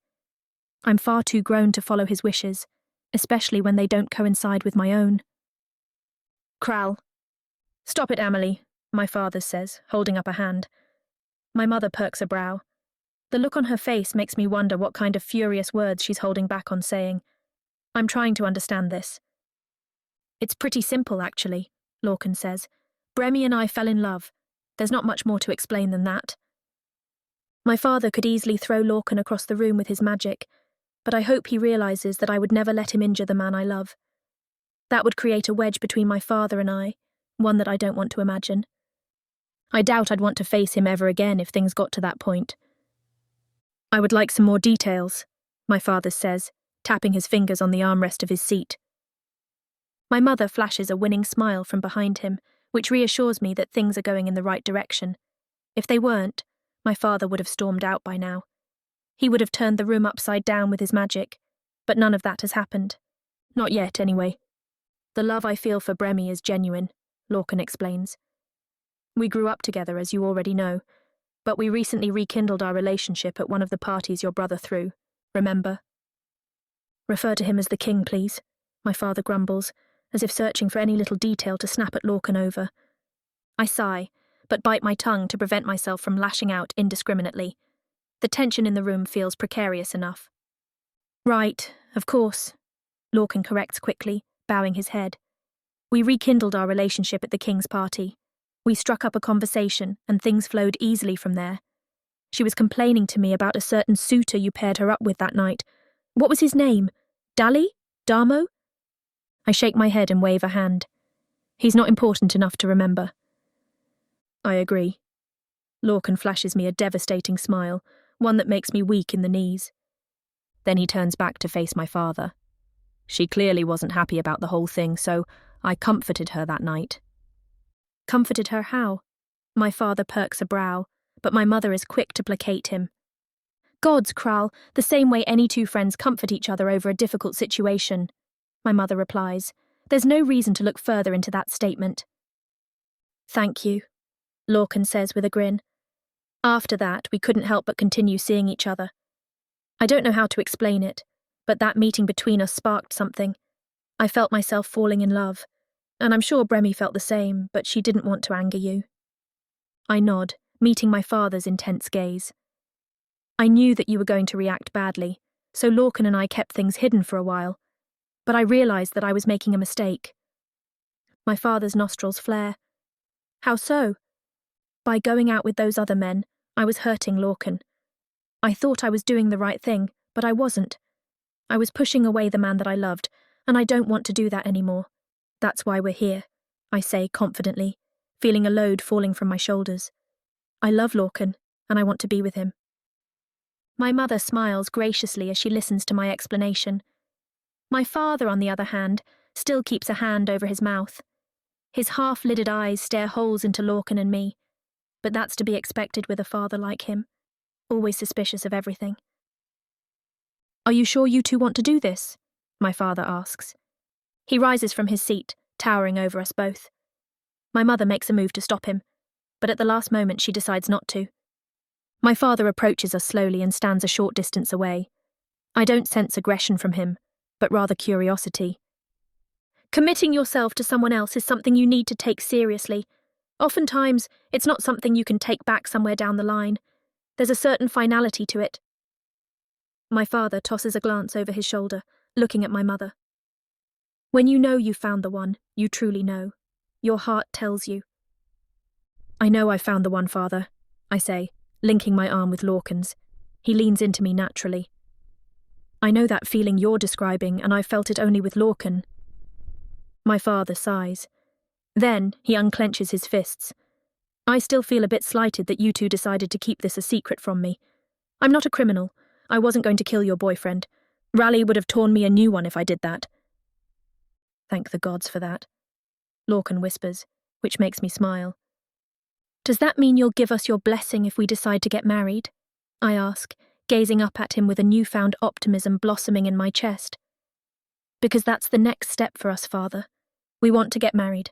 I'm far too grown to follow his wishes, especially when they don't coincide with my own. Kral. Stop it, Amelie, my father says, holding up a hand. My mother perks a brow. The look on her face makes me wonder what kind of furious words she's holding back on saying. I'm trying to understand this. It's pretty simple, actually, Lorcan says. Bremy and I fell in love. There's not much more to explain than that. My father could easily throw Lorcan across the room with his magic, but I hope he realizes that I would never let him injure the man I love. That would create a wedge between my father and I, one that I don't want to imagine. I doubt I'd want to face him ever again if things got to that point. I would like some more details, my father says, tapping his fingers on the armrest of his seat. My mother flashes a winning smile from behind him, which reassures me that things are going in the right direction. If they weren't, my father would have stormed out by now. He would have turned the room upside down with his magic, but none of that has happened. Not yet, anyway. The love I feel for Bremy is genuine, Lorcan explains. We grew up together, as you already know, but we recently rekindled our relationship at one of the parties your brother threw, remember? Refer to him as the king, please, my father grumbles, as if searching for any little detail to snap at Lorcan over. I sigh, but bite my tongue to prevent myself from lashing out indiscriminately. The tension in the room feels precarious enough. Right, of course, Lorcan corrects quickly, bowing his head. We rekindled our relationship at the king's party. We struck up a conversation, and things flowed easily from there. She was complaining to me about a certain suitor you paired her up with that night. What was his name? Dali? Damo? I shake my head and wave a hand. He's not important enough to remember. I agree. Lorcan flashes me a devastating smile, one that makes me weak in the knees. Then he turns back to face my father. She clearly wasn't happy about the whole thing, so I comforted her that night. Comforted her how? My father perks a brow, but my mother is quick to placate him. Gods, Kral, the same way any two friends comfort each other over a difficult situation, my mother replies. There's no reason to look further into that statement. Thank you, Lorcan says with a grin. After that, we couldn't help but continue seeing each other. I don't know how to explain it, but that meeting between us sparked something. I felt myself falling in love, and I'm sure Bremy felt the same, but she didn't want to anger you. I nod, meeting my father's intense gaze. I knew that you were going to react badly, so Lorcan and I kept things hidden for a while, but I realized that I was making a mistake. My father's nostrils flare. How so? By going out with those other men, I was hurting Lorcan. I thought I was doing the right thing, but I wasn't. I was pushing away the man that I loved, and I don't want to do that anymore. That's why we're here, I say confidently, feeling a load falling from my shoulders. I love Lorcan, and I want to be with him. My mother smiles graciously as she listens to my explanation. My father, on the other hand, still keeps a hand over his mouth. His half-lidded eyes stare holes into Lorcan and me, but that's to be expected with a father like him, always suspicious of everything. Are you sure you two want to do this? My father asks. He rises from his seat, towering over us both. My mother makes a move to stop him, but at the last moment she decides not to. My father approaches us slowly and stands a short distance away. I don't sense aggression from him, but rather curiosity. Committing yourself to someone else is something you need to take seriously. Oftentimes, it's not something you can take back somewhere down the line. There's a certain finality to it. My father tosses a glance over his shoulder, looking at my mother. When you know you've found the one, you truly know. Your heart tells you. I know I've found the one, Father, I say, linking my arm with Lorcan's. He leans into me naturally. I know that feeling you're describing, and I've felt it only with Lorcan. My father sighs. Then he unclenches his fists. I still feel a bit slighted that you two decided to keep this a secret from me. I'm not a criminal. I wasn't going to kill your boyfriend. Raleigh would have torn me a new one if I did that. Thank the gods for that, Lorcan whispers, which makes me smile. Does that mean you'll give us your blessing if we decide to get married? I ask, gazing up at him with a newfound optimism blossoming in my chest. Because that's the next step for us, Father. We want to get married.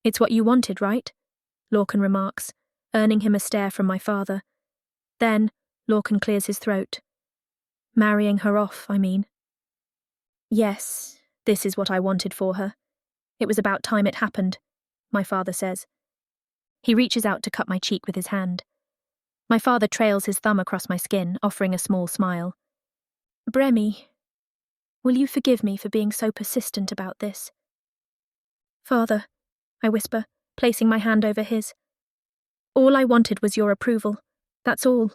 It's what you wanted, right? Lorcan remarks, earning him a stare from my father. Then, Lorcan clears his throat. Marrying her off, I mean. Yes, this is what I wanted for her. It was about time it happened, my father says. He reaches out to cut my cheek with his hand. My father trails his thumb across my skin, offering a small smile. Bremy, will you forgive me for being so persistent about this? Father, I whisper, placing my hand over his. All I wanted was your approval. That's all.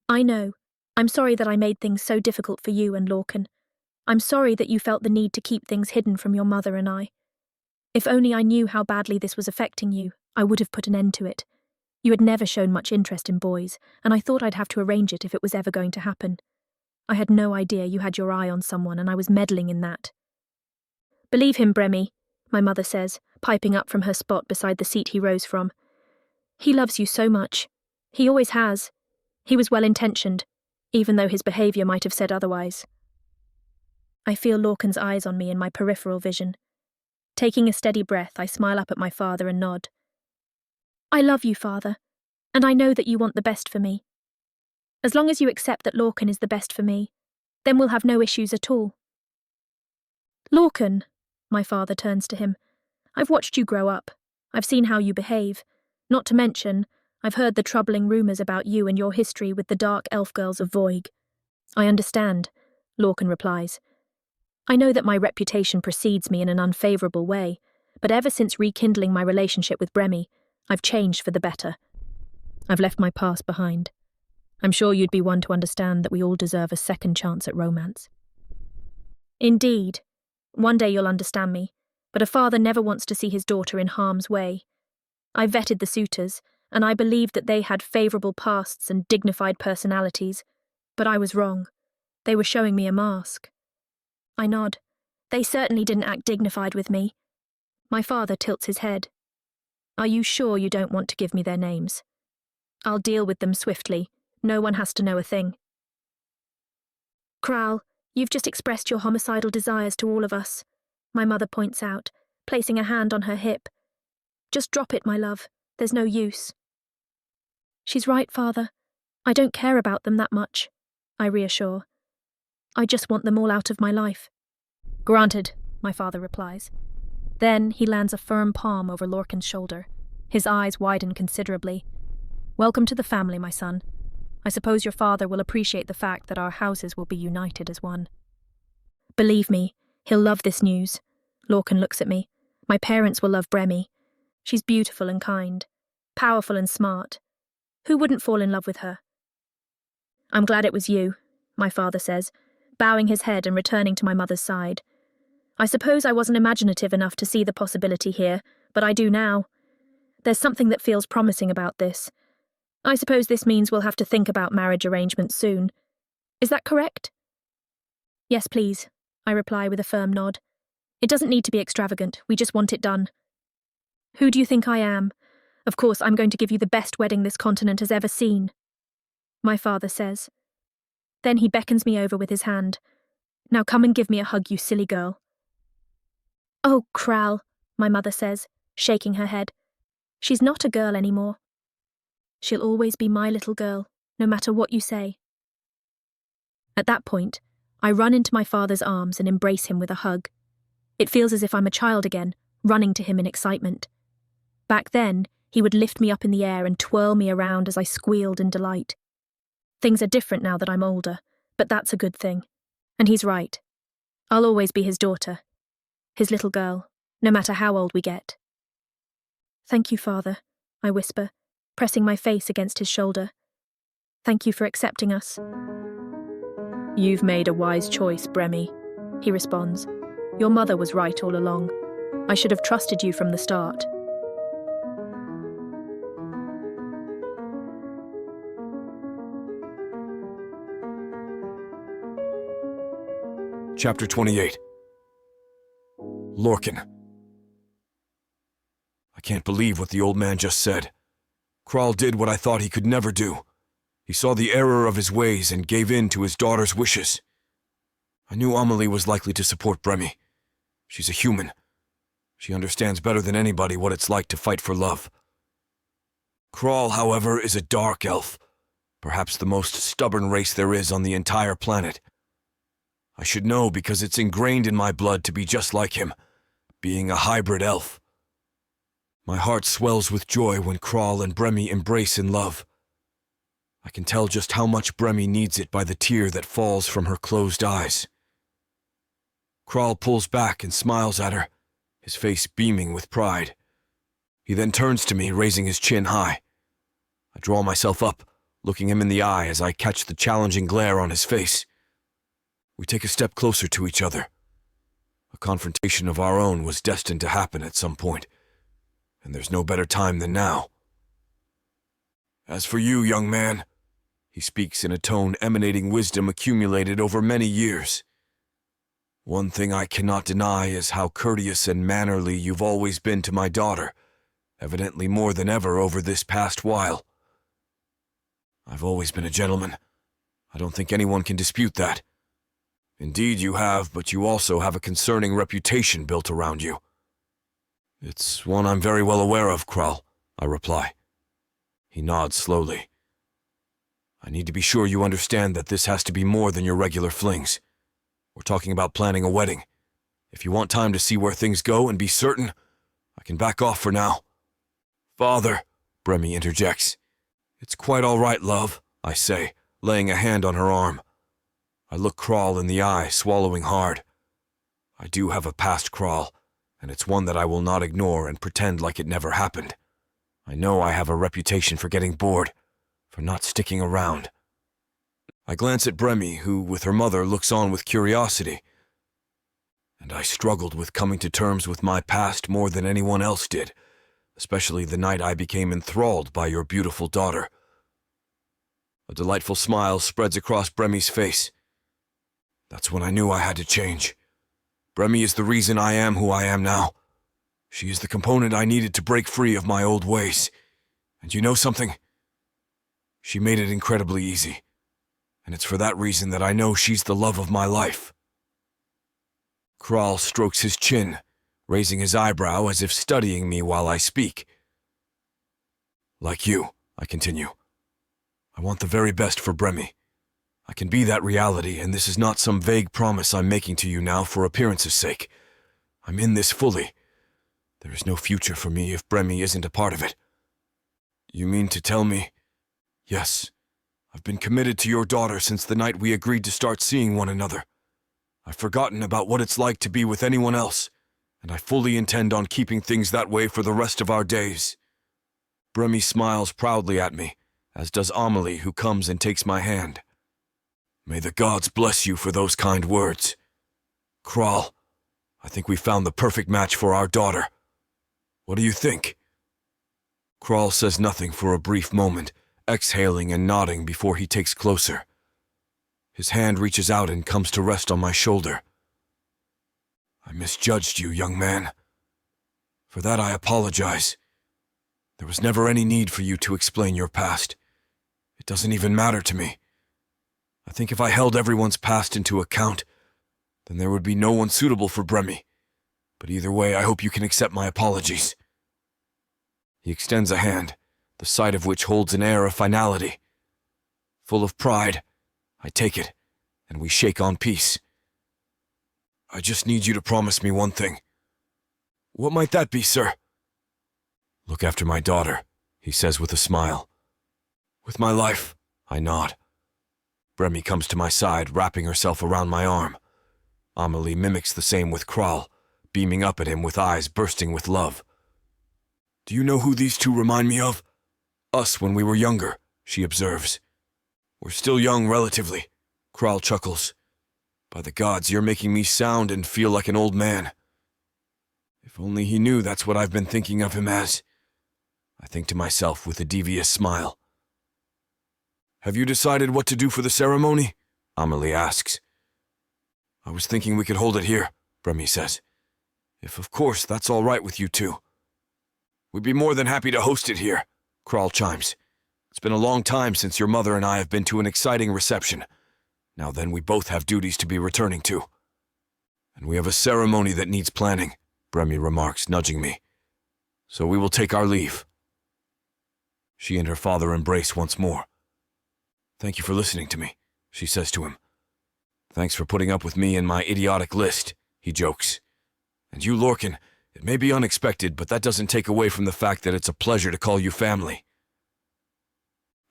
I know. I'm sorry that I made things so difficult for you and Lorcan. I'm sorry that you felt the need to keep things hidden from your mother and I. If only I knew how badly this was affecting you, I would have put an end to it. You had never shown much interest in boys, and I thought I'd have to arrange it if it was ever going to happen. I had no idea you had your eye on someone, and I was meddling in that. Believe him, Bremy, my mother says, piping up from her spot beside the seat he rose from. He loves you so much. He always has. He was well-intentioned, even though his behaviour might have said otherwise. I feel Lorcan's eyes on me in my peripheral vision. Taking a steady breath, I smile up at my father and nod. I love you, Father, and I know that you want the best for me. As long as you accept that Lorcan is the best for me, then we'll have no issues at all. Lorcan, my father turns to him, I've watched you grow up. I've seen how you behave. Not to mention, I've heard the troubling rumours about you and your history with the Dark Elf girls of Voig. I understand, Lorcan replies. I know that my reputation precedes me in an unfavourable way, but ever since rekindling my relationship with Bremy, I've changed for the better. I've left my past behind. I'm sure you'd be one to understand that we all deserve a second chance at romance. Indeed. One day you'll understand me, but a father never wants to see his daughter in harm's way. I vetted the suitors, and I believed that they had favourable pasts and dignified personalities, but I was wrong. They were showing me a mask. I nod. They certainly didn't act dignified with me. My father tilts his head. Are you sure you don't want to give me their names? I'll deal with them swiftly. No one has to know a thing. Kral, you've just expressed your homicidal desires to all of us, my mother points out, placing a hand on her hip. Just drop it, my love. There's no use. She's right, Father. I don't care about them that much, I reassure. I just want them all out of my life. Granted, my father replies. Then he lands a firm palm over Lorcan's shoulder. His eyes widen considerably. Welcome to the family, my son. I suppose your father will appreciate the fact that our houses will be united as one. Believe me, he'll love this news. Lorcan looks at me. My parents will love Bremy. She's beautiful and kind, powerful and smart. Who wouldn't fall in love with her? I'm glad it was you, my father says, bowing his head and returning to my mother's side. I suppose I wasn't imaginative enough to see the possibility here, but I do now. There's something that feels promising about this. I suppose this means we'll have to think about marriage arrangements soon. Is that correct? Yes, please, I reply with a firm nod. It doesn't need to be extravagant, we just want it done. Who do you think I am? Of course, I'm going to give you the best wedding this continent has ever seen, my father says. Then he beckons me over with his hand. Now come and give me a hug, you silly girl. Oh, Kral, my mother says, shaking her head. She's not a girl anymore. She'll always be my little girl, no matter what you say. At that point, I run into my father's arms and embrace him with a hug. It feels as if I'm a child again, running to him in excitement. Back then, he would lift me up in the air and twirl me around as I squealed in delight. Things are different now that I'm older, but that's a good thing. And he's right. I'll always be his daughter, his little girl, no matter how old we get. Thank you, Father, I whisper, pressing my face against his shoulder. Thank you for accepting us. You've made a wise choice, Bremi, he responds. Your mother was right all along. I should have trusted you from the start. Chapter 28. Lorcan. I can't believe what the old man just said. Kral did what I thought he could never do. He saw the error of his ways and gave in to his daughter's wishes. I knew Amelie was likely to support Bremi. She's a human. She understands better than anybody what it's like to fight for love. Kral, however, is a dark elf, perhaps the most stubborn race there is on the entire planet. I should know because it's ingrained in my blood to be just like him, being a hybrid elf. My heart swells with joy when Kral and Bremi embrace in love. I can tell just how much Bremi needs it by the tear that falls from her closed eyes. Kral pulls back and smiles at her, his face beaming with pride. He then turns to me, raising his chin high. I draw myself up, looking him in the eye as I catch the challenging glare on his face. We take a step closer to each other. A confrontation of our own was destined to happen at some point, and there's no better time than now. As for you, young man, he speaks in a tone emanating wisdom accumulated over many years. One thing I cannot deny is how courteous and mannerly you've always been to my daughter, evidently more than ever over this past while. I've always been a gentleman. I don't think anyone can dispute that. Indeed you have, but you also have a concerning reputation built around you. It's one I'm very well aware of, Kral, I reply. He nods slowly. I need to be sure you understand that this has to be more than your regular flings. We're talking about planning a wedding. If you want time to see where things go and be certain, I can back off for now. Father, Bremi interjects. It's quite all right, love, I say, laying a hand on her arm. I look Kral in the eye, swallowing hard. I do have a past, Kral, and it's one that I will not ignore and pretend like it never happened. I know I have a reputation for getting bored, for not sticking around. I glance at Bremi, who, with her mother, looks on with curiosity. And I struggled with coming to terms with my past more than anyone else did, especially the night I became enthralled by your beautiful daughter. A delightful smile spreads across Bremi's face. That's when I knew I had to change. Bremi is the reason I am who I am now. She is the component I needed to break free of my old ways. And you know something? She made it incredibly easy. And it's for that reason that I know she's the love of my life. Kral strokes his chin, raising his eyebrow as if studying me while I speak. Like you, I continue. I want the very best for Bremi. I can be that reality, and this is not some vague promise I'm making to you now for appearance's sake. I'm in this fully. There is no future for me if Bremi isn't a part of it. You mean to tell me? Yes. I've been committed to your daughter since the night we agreed to start seeing one another. I've forgotten about what it's like to be with anyone else, and I fully intend on keeping things that way for the rest of our days. Bremi smiles proudly at me, as does Amelie, who comes and takes my hand. May the gods bless you for those kind words. Kral, I think we found the perfect match for our daughter. What do you think? Kral says nothing for a brief moment, exhaling and nodding before he takes closer. His hand reaches out and comes to rest on my shoulder. I misjudged you, young man. For that I apologize. There was never any need for you to explain your past. It doesn't even matter to me. I think if I held everyone's past into account, then there would be no one suitable for Bremy. But either way, I hope you can accept my apologies. He extends a hand, the sight of which holds an air of finality. Full of pride, I take it, and we shake on peace. I just need you to promise me one thing. What might that be, sir? Look after my daughter, he says with a smile. With my life, I nod. Bremy comes to my side, wrapping herself around my arm. Amelie mimics the same with Kral, beaming up at him with eyes bursting with love. Do you know who these two remind me of? Us when we were younger, she observes. We're still young relatively, Kral chuckles. By the gods, you're making me sound and feel like an old man. If only he knew that's what I've been thinking of him as. I think to myself with a devious smile. Have you decided what to do for the ceremony? Amelie asks. I was thinking we could hold it here, Bremy says. If of course that's all right with you two. We'd be more than happy to host it here, Kral chimes. It's been a long time since your mother and I have been to an exciting reception. Now then, we both have duties to be returning to. And we have a ceremony that needs planning, Bremy remarks, nudging me. So we will take our leave. She and her father embrace once more. Thank you for listening to me, she says to him. Thanks for putting up with me and my idiotic list, he jokes. And you, Lorcan, it may be unexpected, but that doesn't take away from the fact that it's a pleasure to call you family.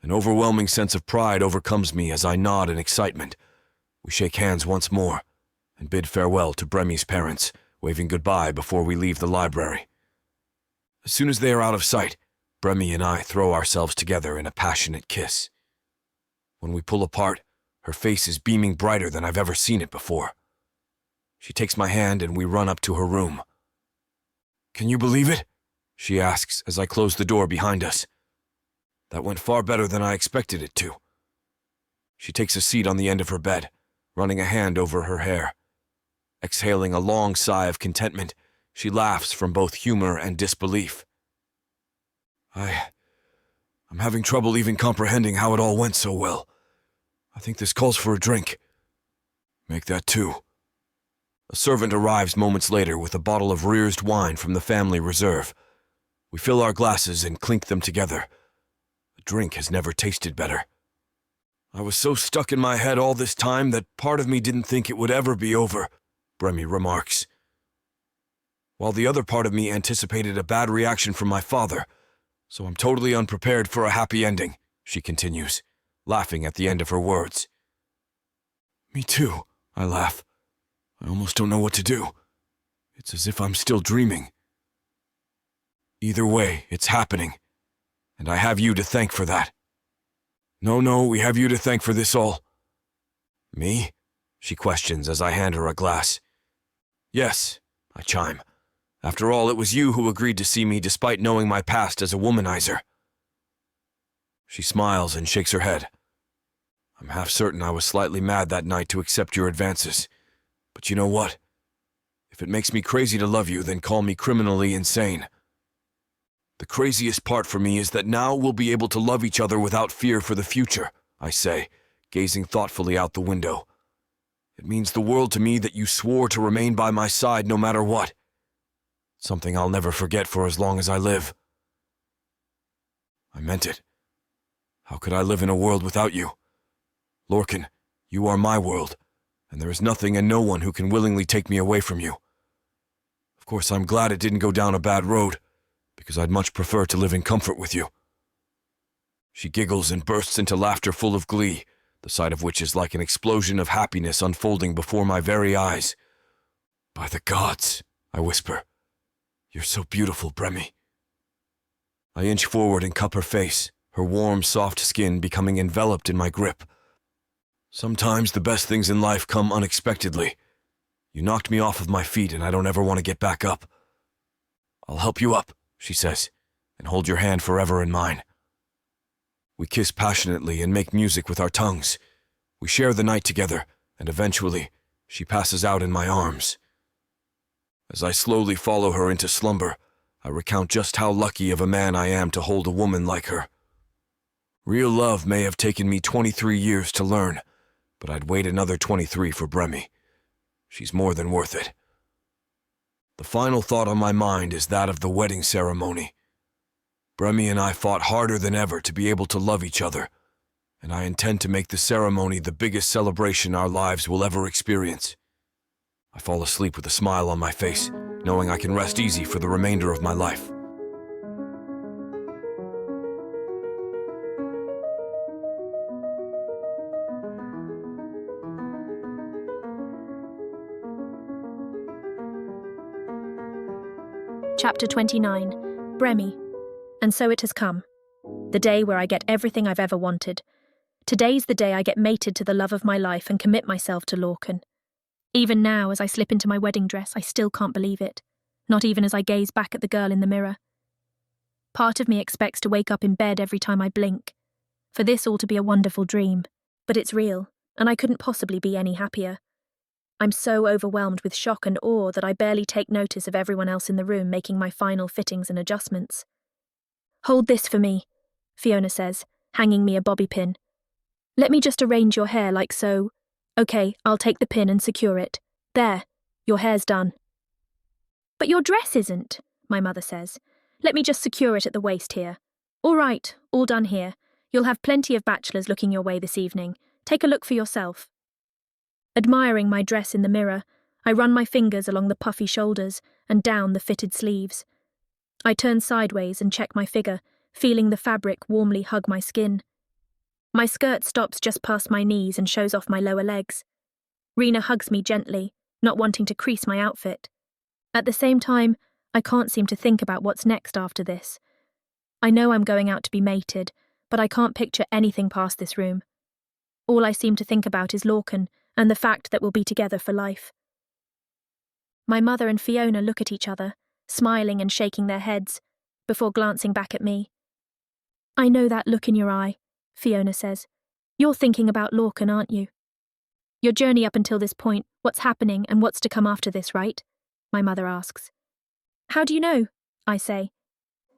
An overwhelming sense of pride overcomes me as I nod in excitement. We shake hands once more and bid farewell to Bremy's parents, waving goodbye before we leave the library. As soon as they are out of sight, Bremy and I throw ourselves together in a passionate kiss. When we pull apart, her face is beaming brighter than I've ever seen it before. She takes my hand and we run up to her room. Can you believe it? She asks as I close the door behind us. That went far better than I expected it to. She takes a seat on the end of her bed, running a hand over her hair. Exhaling a long sigh of contentment, she laughs from both humor and disbelief. I'm having trouble even comprehending how it all went so well. I think this calls for a drink. Make that two. A servant arrives moments later with a bottle of rearsed wine from the family reserve. We fill our glasses and clink them together. The drink has never tasted better. I was so stuck in my head all this time that part of me didn't think it would ever be over, Bremy remarks. While the other part of me anticipated a bad reaction from my father, so I'm totally unprepared for a happy ending, she continues, laughing at the end of her words. Me too, I laugh. I almost don't know what to do. It's as if I'm still dreaming. Either way, it's happening, and I have you to thank for that. No, we have you to thank for this all. Me? She questions as I hand her a glass. Yes, I chime. After all, it was you who agreed to see me despite knowing my past as a womanizer. She smiles and shakes her head. I'm half certain I was slightly mad that night to accept your advances. But you know what? If it makes me crazy to love you, then call me criminally insane. The craziest part for me is that now we'll be able to love each other without fear for the future, I say, gazing thoughtfully out the window. It means the world to me that you swore to remain by my side no matter what. Something I'll never forget for as long as I live. I meant it. How could I live in a world without you? Lorcan, you are my world, and there is nothing and no one who can willingly take me away from you. Of course, I'm glad it didn't go down a bad road, because I'd much prefer to live in comfort with you. She giggles and bursts into laughter full of glee, the sight of which is like an explosion of happiness unfolding before my very eyes. By the gods, I whisper. You're so beautiful, Bremy. I inch forward and cup her face, her warm, soft skin becoming enveloped in my grip. Sometimes the best things in life come unexpectedly. You knocked me off of my feet and I don't ever want to get back up. I'll help you up, she says, and hold your hand forever in mine. We kiss passionately and make music with our tongues. We share the night together, and eventually, she passes out in my arms. As I slowly follow her into slumber, I recount just how lucky of a man I am to hold a woman like her. Real love may have taken me 23 years to learn, but I'd wait another 23 for Bremy. She's more than worth it. The final thought on my mind is that of the wedding ceremony. Bremy and I fought harder than ever to be able to love each other, and I intend to make the ceremony the biggest celebration our lives will ever experience. I fall asleep with a smile on my face, knowing I can rest easy for the remainder of my life. Chapter 29. Bremy. And so it has come. The day where I get everything I've ever wanted. Today's the day I get mated to the love of my life and commit myself to Lorcan. Even now, as I slip into my wedding dress, I still can't believe it. Not even as I gaze back at the girl in the mirror. Part of me expects to wake up in bed every time I blink. For this all to be a wonderful dream. But it's real, and I couldn't possibly be any happier. I'm so overwhelmed with shock and awe that I barely take notice of everyone else in the room making my final fittings and adjustments. "Hold this for me," Fiona says, hanging me a bobby pin. "Let me just arrange your hair like so. Okay, I'll take the pin and secure it. There, your hair's done." "But your dress isn't," my mother says. "Let me just secure it at the waist here." "All right, all done here. You'll have plenty of bachelors looking your way this evening. Take a look for yourself." Admiring my dress in the mirror, I run my fingers along the puffy shoulders and down the fitted sleeves. I turn sideways and check my figure, feeling the fabric warmly hug my skin. My skirt stops just past my knees and shows off my lower legs. Rena hugs me gently, not wanting to crease my outfit. At the same time, I can't seem to think about what's next after this. I know I'm going out to be mated, but I can't picture anything past this room. All I seem to think about is Lorcan and the fact that we'll be together for life. My mother and Fiona look at each other, smiling and shaking their heads, before glancing back at me. "I know that look in your eye," Fiona says. "You're thinking about Lorcan, aren't you? Your journey up until this point, what's happening and what's to come after this, right?" my mother asks. "How do you know?" I say.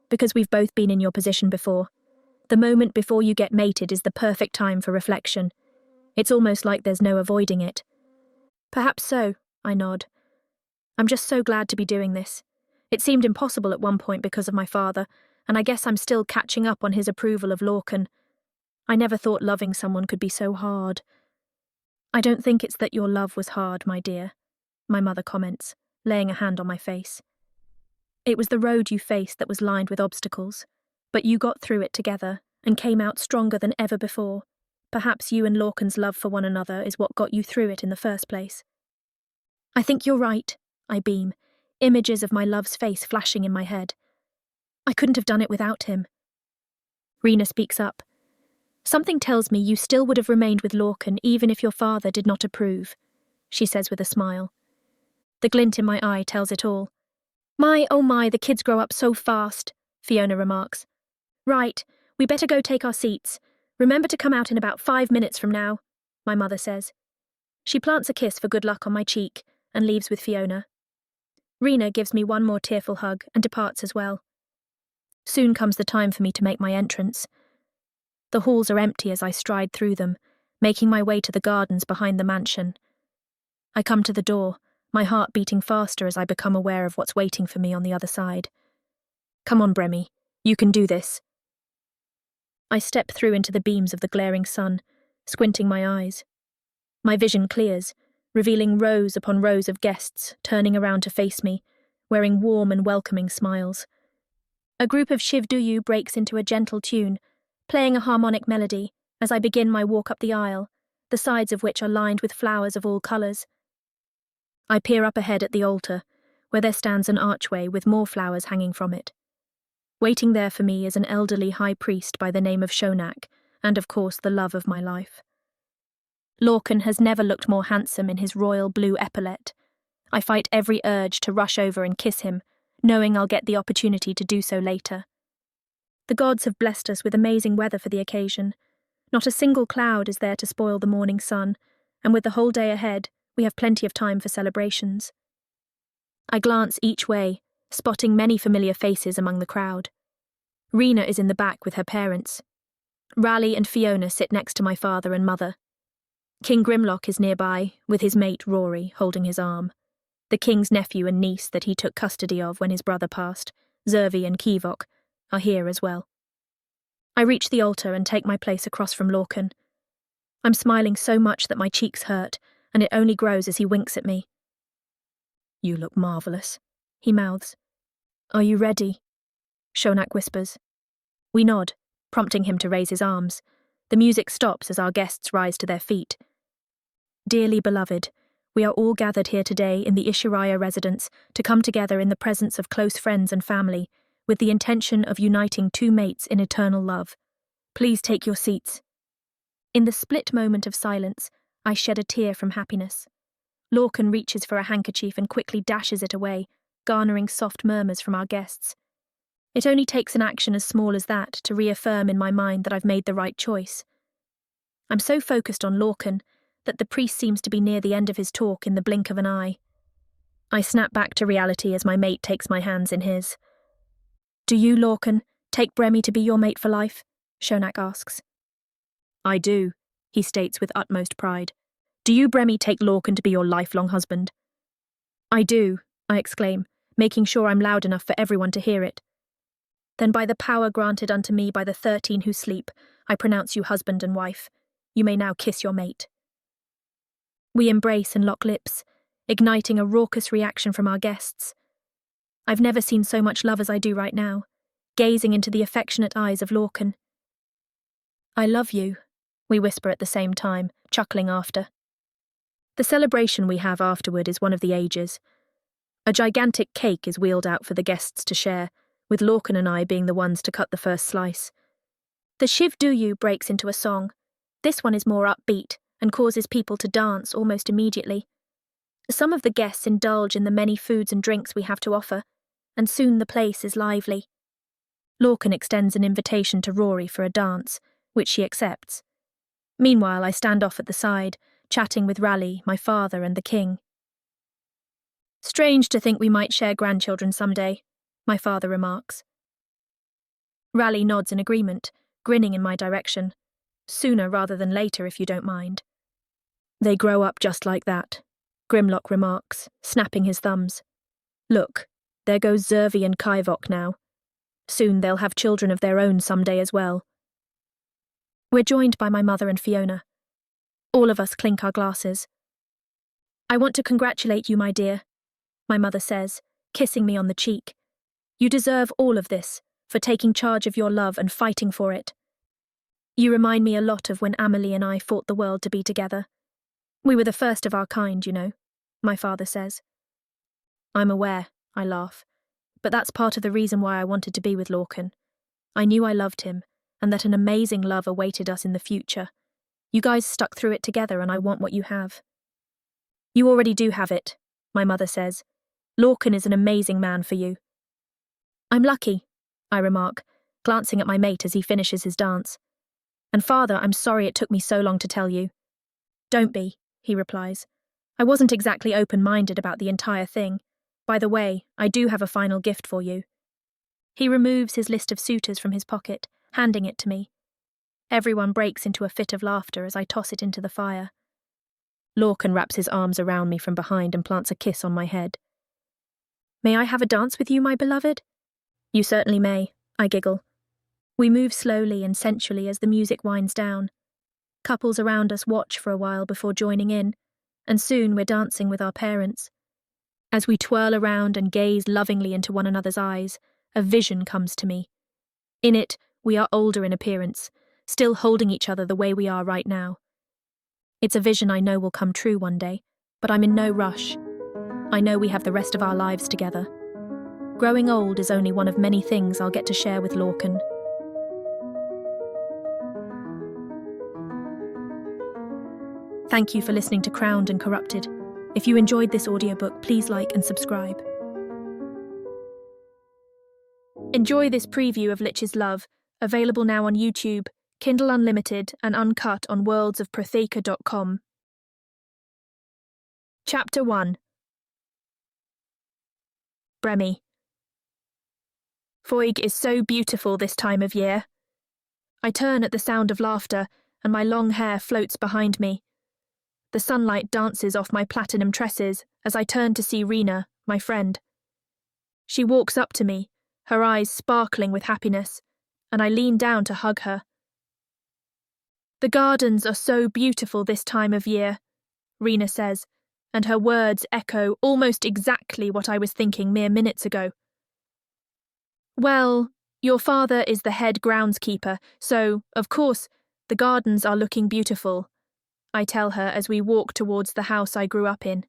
"Because we've both been in your position before. The moment before you get mated is the perfect time for reflection. It's almost like there's no avoiding it." "Perhaps so," I nod. "I'm just so glad to be doing this. It seemed impossible at one point because of my father, and I guess I'm still catching up on his approval of Lorcan. I never thought loving someone could be so hard." "I don't think it's that your love was hard, my dear," my mother comments, laying a hand on my face. "It was the road you faced that was lined with obstacles, but you got through it together and came out stronger than ever before. Perhaps you and Lorcan's love for one another is what got you through it in the first place." "I think you're right," I beam, images of my love's face flashing in my head. "I couldn't have done it without him." Rena speaks up. "Something tells me you still would have remained with Lorcan even if your father did not approve," she says with a smile. The glint in my eye tells it all. Oh my, the kids grow up so fast," Fiona remarks. "Right, we better go take our seats. Remember to come out in about 5 minutes from now," my mother says. She plants a kiss for good luck on my cheek and leaves with Fiona. Rena gives me one more tearful hug and departs as well. Soon comes the time for me to make my entrance. The halls are empty as I stride through them, making my way to the gardens behind the mansion. I come to the door, my heart beating faster as I become aware of what's waiting for me on the other side. "Come on, Bremy, you can do this." I step through into the beams of the glaring sun, squinting my eyes. My vision clears, revealing rows upon rows of guests turning around to face me, wearing warm and welcoming smiles. A group of Shivduyu breaks into a gentle tune, playing a harmonic melody as I begin my walk up the aisle, the sides of which are lined with flowers of all colours. I peer up ahead at the altar, where there stands an archway with more flowers hanging from it. Waiting there for me is an elderly high priest by the name of Shonak, and of course the love of my life. Lorcan has never looked more handsome in his royal blue epaulette. I fight every urge to rush over and kiss him, knowing I'll get the opportunity to do so later. The gods have blessed us with amazing weather for the occasion. Not a single cloud is there to spoil the morning sun, and with the whole day ahead, we have plenty of time for celebrations. I glance each way, spotting many familiar faces among the crowd. Rena is in the back with her parents. Raleigh and Fiona sit next to my father and mother. King Grimlock is nearby, with his mate Rory holding his arm. The king's nephew and niece that he took custody of when his brother passed, Zervi and Kivok, are here as well. I reach the altar and take my place across from Lorcan. I'm smiling so much that my cheeks hurt, and it only grows as he winks at me. "You look marvellous," he mouths. "Are you ready?" Shonak whispers. We nod, prompting him to raise his arms. The music stops as our guests rise to their feet. Dearly beloved, we are all gathered here today in the Ishiraya residence to come together in the presence of close friends and family, with the intention of uniting two mates in eternal love. Please take your seats. In the split moment of silence, I shed a tear from happiness. Lorcan reaches for a handkerchief and quickly dashes it away, garnering soft murmurs from our guests. It only takes an action as small as that to reaffirm in my mind that I've made the right choice. I'm so focused on Lorcan that the priest seems to be near the end of his talk in the blink of an eye. I snap back to reality as my mate takes my hands in his. "Do you, Lorcan, take Bremi to be your mate for life?" Shonak asks. "I do," he states with utmost pride. "Do you, Bremi, take Lorcan to be your lifelong husband?" "I do," I exclaim, making sure I'm loud enough for everyone to hear it. "Then by the power granted unto me by the 13 who sleep, I pronounce you husband and wife. You may now kiss your mate." We embrace and lock lips, igniting a raucous reaction from our guests. I've never seen so much love as I do right now, gazing into the affectionate eyes of Lorcan. "I love you," we whisper at the same time, chuckling after. The celebration we have afterward is one of the ages. A gigantic cake is wheeled out for the guests to share, with Lorcan and I being the ones to cut the first slice. The Shiv Duyu breaks into a song. This one is more upbeat and causes people to dance almost immediately. Some of the guests indulge in the many foods and drinks we have to offer, and soon the place is lively. Lorcan extends an invitation to Rory for a dance, which she accepts. Meanwhile, I stand off at the side, chatting with Raleigh, my father, and the king. "Strange to think we might share grandchildren someday," my father remarks. Raleigh nods in agreement, grinning in my direction. "Sooner rather than later, if you don't mind." "They grow up just like that," Grimlock remarks, snapping his thumbs. "Look, there goes Zervi and Kivok now. Soon they'll have children of their own someday as well." We're joined by my mother and Fiona. All of us clink our glasses. "I want to congratulate you, my dear," my mother says, kissing me on the cheek. "You deserve all of this, for taking charge of your love and fighting for it. You remind me a lot of when Amelie and I fought the world to be together. We were the first of our kind, you know," my father says. "I'm aware," I laugh, "but that's part of the reason why I wanted to be with Lorcan. I knew I loved him, and that an amazing love awaited us in the future. You guys stuck through it together, and I want what you have." "You already do have it," my mother says. "Lorcan is an amazing man for you." "I'm lucky," I remark, glancing at my mate as he finishes his dance. "And father, I'm sorry it took me so long to tell you." "Don't be," he replies. "I wasn't exactly open-minded about the entire thing. By the way, I do have a final gift for you." He removes his list of suitors from his pocket, handing it to me. Everyone breaks into a fit of laughter as I toss it into the fire. Lorcan wraps his arms around me from behind and plants a kiss on my head. "May I have a dance with you, my beloved?" "You certainly may," I giggle. We move slowly and sensually as the music winds down. Couples around us watch for a while before joining in, and soon we're dancing with our parents. As we twirl around and gaze lovingly into one another's eyes, a vision comes to me. In it, we are older in appearance, still holding each other the way we are right now. It's a vision I know will come true one day, but I'm in no rush. I know we have the rest of our lives together. Growing old is only one of many things I'll get to share with Lorcan. Thank you for listening to Crowned and Corrupted. If you enjoyed this audiobook, please like and subscribe. Enjoy this preview of Lich's Love, available now on YouTube, Kindle Unlimited, and uncut on worldsofprotheka.com. Chapter 1. Bremi. Foig is so beautiful this time of year. I turn at the sound of laughter, and my long hair floats behind me. The sunlight dances off my platinum tresses as I turn to see Rena, my friend. She walks up to me, her eyes sparkling with happiness, and I lean down to hug her. The gardens are so beautiful this time of year, Rena says, and her words echo almost exactly what I was thinking mere minutes ago. Well, your father is the head groundskeeper, so, of course, the gardens are looking beautiful, I tell her as we walk towards the house I grew up in.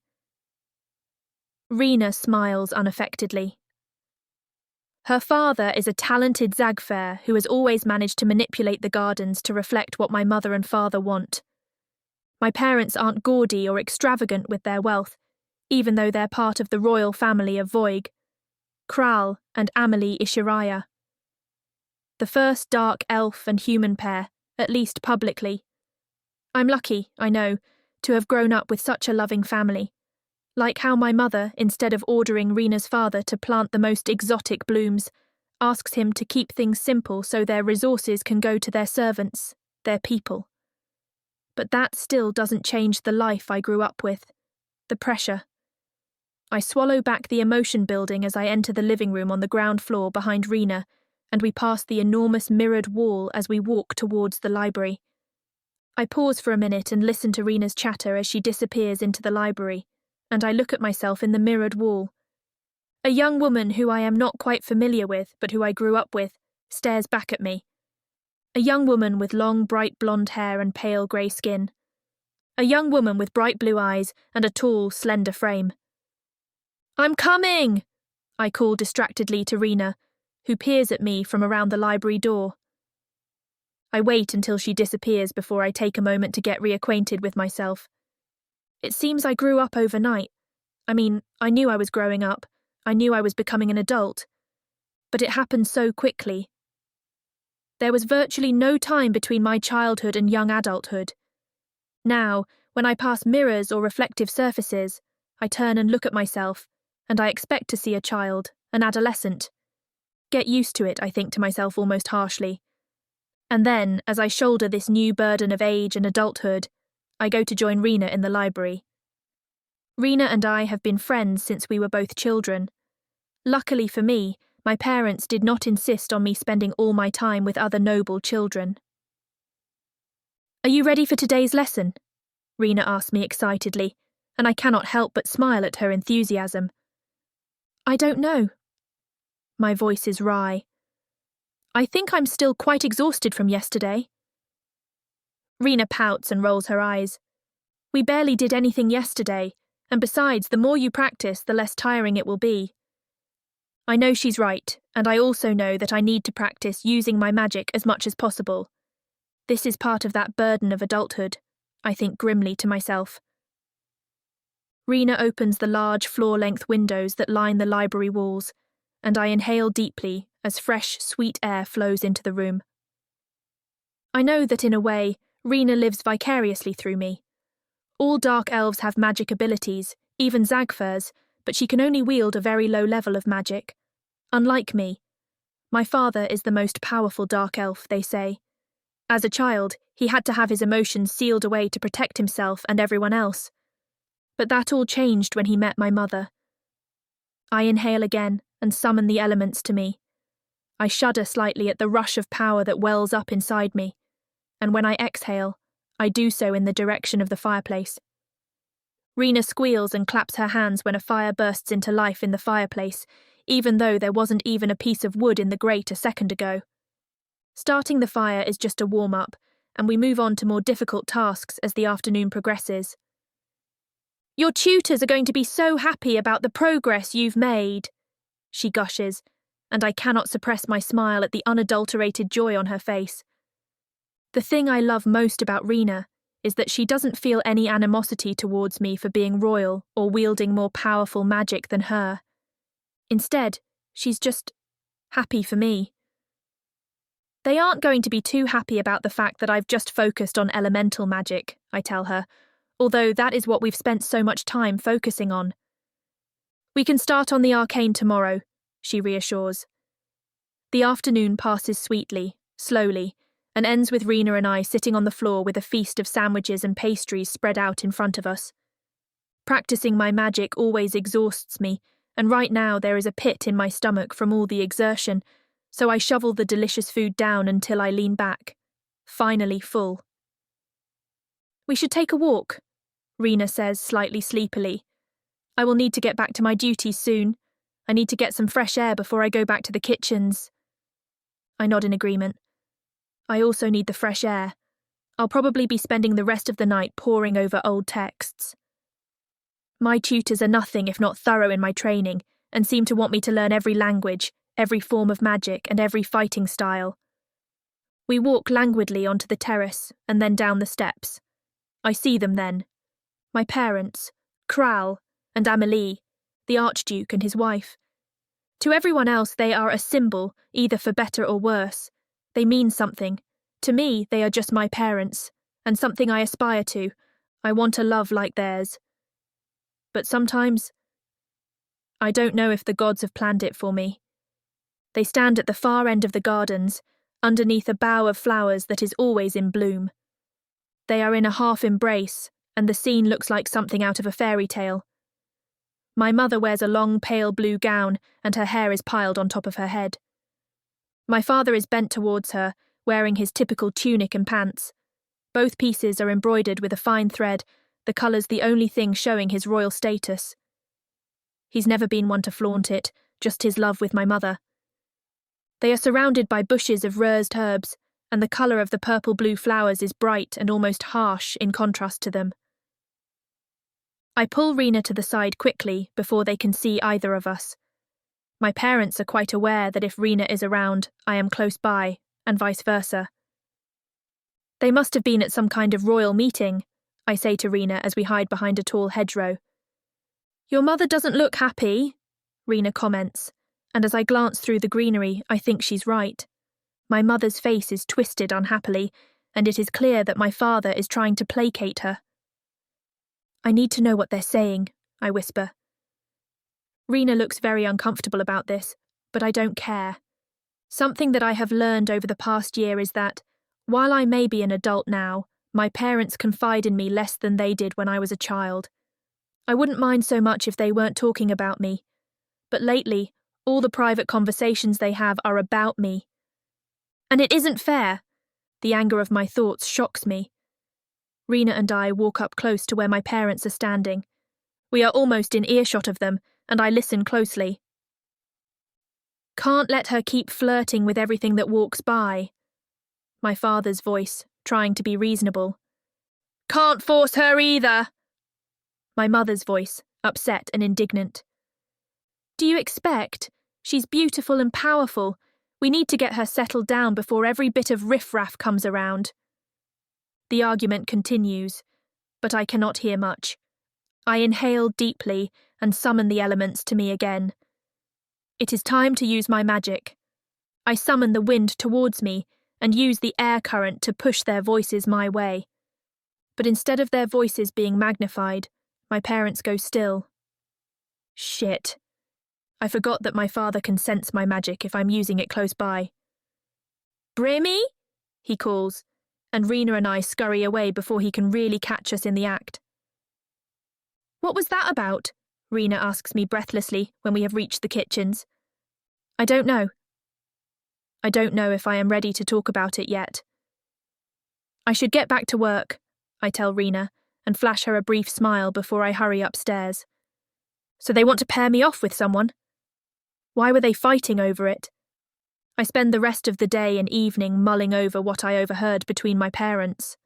Rena smiles unaffectedly. Her father is a talented Zagfair who has always managed to manipulate the gardens to reflect what my mother and father want. My parents aren't gaudy or extravagant with their wealth, even though they're part of the royal family of Voig, Kral and Amelie Ishiraya. The first dark elf and human pair, at least publicly. I'm lucky, I know, to have grown up with such a loving family. Like how my mother, instead of ordering Rena's father to plant the most exotic blooms, asks him to keep things simple so their resources can go to their servants, their people. But that still doesn't change the life I grew up with, the pressure. I swallow back the emotion building as I enter the living room on the ground floor behind Rena, and we pass the enormous mirrored wall as we walk towards the library. I pause for a minute and listen to Rena's chatter as she disappears into the library, and I look at myself in the mirrored wall. A young woman who I am not quite familiar with, but who I grew up with, stares back at me. A young woman with long, bright blonde hair and pale grey skin. A young woman with bright blue eyes and a tall, slender frame. "I'm coming!" I call distractedly to Rena, who peers at me from around the library door. I wait until she disappears before I take a moment to get reacquainted with myself. It seems I grew up overnight. I mean, I knew I was growing up. I knew I was becoming an adult. But it happened so quickly. There was virtually no time between my childhood and young adulthood. Now, when I pass mirrors or reflective surfaces, I turn and look at myself, and I expect to see a child, an adolescent. Get used to it, I think to myself almost harshly. And then, as I shoulder this new burden of age and adulthood, I go to join Rena in the library. Rena and I have been friends since we were both children. Luckily for me, my parents did not insist on me spending all my time with other noble children. "Are you ready for today's lesson?" Rena asked me excitedly, and I cannot help but smile at her enthusiasm. "I don't know." My voice is wry. "I think I'm still quite exhausted from yesterday." Rena pouts and rolls her eyes. "We barely did anything yesterday, and besides, the more you practice, the less tiring it will be." I know she's right, and I also know that I need to practice using my magic as much as possible. This is part of that burden of adulthood, I think grimly to myself. Rena opens the large floor-length windows that line the library walls, and I inhale deeply as fresh, sweet air flows into the room. I know that in a way, Rena lives vicariously through me. All Dark Elves have magic abilities, even Zagfers, but she can only wield a very low level of magic. Unlike me. My father is the most powerful Dark Elf, they say. As a child, he had to have his emotions sealed away to protect himself and everyone else. But that all changed when he met my mother. I inhale again and summon the elements to me. I shudder slightly at the rush of power that wells up inside me, and when I exhale, I do so in the direction of the fireplace. Rena squeals and claps her hands when a fire bursts into life in the fireplace, even though there wasn't even a piece of wood in the grate a second ago. Starting the fire is just a warm-up, and we move on to more difficult tasks as the afternoon progresses. "Your tutors are going to be so happy about the progress you've made," she gushes, and I cannot suppress my smile at the unadulterated joy on her face. The thing I love most about Rena is that she doesn't feel any animosity towards me for being royal or wielding more powerful magic than her. Instead, she's just happy for me. They aren't going to be too happy about the fact that I've just focused on elemental magic, I tell her, although that is what we've spent so much time focusing on. We can start on the arcane tomorrow, she reassures. The afternoon passes sweetly, slowly, and ends with Rena and I sitting on the floor with a feast of sandwiches and pastries spread out in front of us. Practicing my magic always exhausts me, and right now there is a pit in my stomach from all the exertion, so I shovel the delicious food down until I lean back, finally full. We should take a walk, Rena says slightly sleepily. I will need to get back to my duties soon. I need to get some fresh air before I go back to the kitchens. I nod in agreement. I also need the fresh air. I'll probably be spending the rest of the night poring over old texts. My tutors are nothing if not thorough in my training, and seem to want me to learn every language, every form of magic, and every fighting style. We walk languidly onto the terrace, and then down the steps. I see them then. My parents, Kral, and Amelie, the Archduke and his wife. To everyone else they are a symbol, either for better or worse. They mean something. To me, they are just my parents, and something I aspire to. I want a love like theirs. But sometimes, I don't know if the gods have planned it for me. They stand at the far end of the gardens, underneath a bough of flowers that is always in bloom. They are in a half embrace, and the scene looks like something out of a fairy tale. My mother wears a long pale blue gown, and her hair is piled on top of her head. My father is bent towards her, wearing his typical tunic and pants. Both pieces are embroidered with a fine thread, the colours the only thing showing his royal status. He's never been one to flaunt it, just his love with my mother. They are surrounded by bushes of rosed herbs, and the colour of the purple-blue flowers is bright and almost harsh in contrast to them. I pull Rena to the side quickly before they can see either of us. My parents are quite aware that if Rena is around, I am close by, and vice versa. They must have been at some kind of royal meeting, I say to Rena as we hide behind a tall hedgerow. Your mother doesn't look happy, Rena comments, and as I glance through the greenery, I think she's right. My mother's face is twisted unhappily, and it is clear that my father is trying to placate her. I need to know what they're saying, I whisper. Rena looks very uncomfortable about this, but I don't care. Something that I have learned over the past year is that, while I may be an adult now, my parents confide in me less than they did when I was a child. I wouldn't mind so much if they weren't talking about me, but lately, all the private conversations they have are about me. And it isn't fair. The anger of my thoughts shocks me. Rena and I walk up close to where my parents are standing. We are almost in earshot of them, and I listen closely. Can't let her keep flirting with everything that walks by. My father's voice, trying to be reasonable. Can't force her either. My mother's voice, upset and indignant. Do you expect? She's beautiful and powerful. We need to get her settled down before every bit of riffraff comes around. The argument continues, but I cannot hear much. I inhale deeply and summon the elements to me again. It is time to use my magic. I summon the wind towards me and use the air current to push their voices my way. But instead of their voices being magnified, my parents go still. Shit. I forgot that my father can sense my magic if I'm using it close by. Brimmy? He calls, and Rena and I scurry away before he can really catch us in the act. What was that about? Rena asks me breathlessly when we have reached the kitchens. I don't know. I don't know if I am ready to talk about it yet. I should get back to work, I tell Rena, and flash her a brief smile before I hurry upstairs. So they want to pair me off with someone? Why were they fighting over it? I spend the rest of the day and evening mulling over what I overheard between my parents.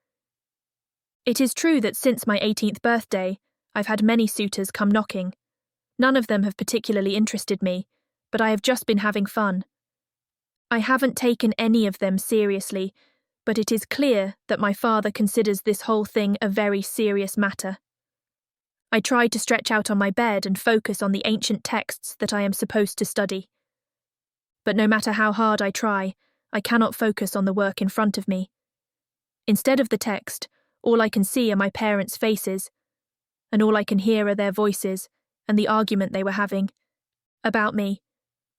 It is true that since my 18th birthday, I've had many suitors come knocking. None of them have particularly interested me, but I have just been having fun. I haven't taken any of them seriously, but it is clear that my father considers this whole thing a very serious matter. I tried to stretch out on my bed and focus on the ancient texts that I am supposed to study. But no matter how hard I try, I cannot focus on the work in front of me. Instead of the text, all I can see are my parents' faces, and all I can hear are their voices and the argument they were having. About me.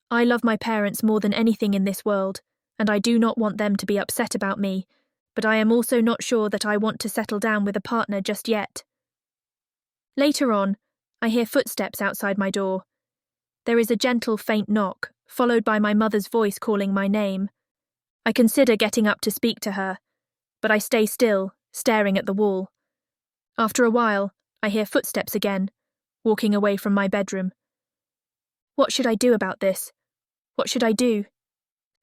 I love my parents more than anything in this world, and I do not want them to be upset about me, but I am also not sure that I want to settle down with a partner just yet. Later on, I hear footsteps outside my door. There is a gentle, faint knock, followed by my mother's voice calling my name. I consider getting up to speak to her, but I stay still, staring at the wall. After a while, I hear footsteps again, walking away from my bedroom. What should I do about this? What should I do?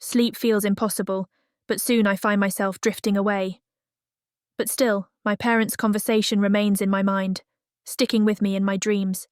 Sleep feels impossible, but soon I find myself drifting away. But still, my parents' conversation remains in my mind, sticking with me in my dreams.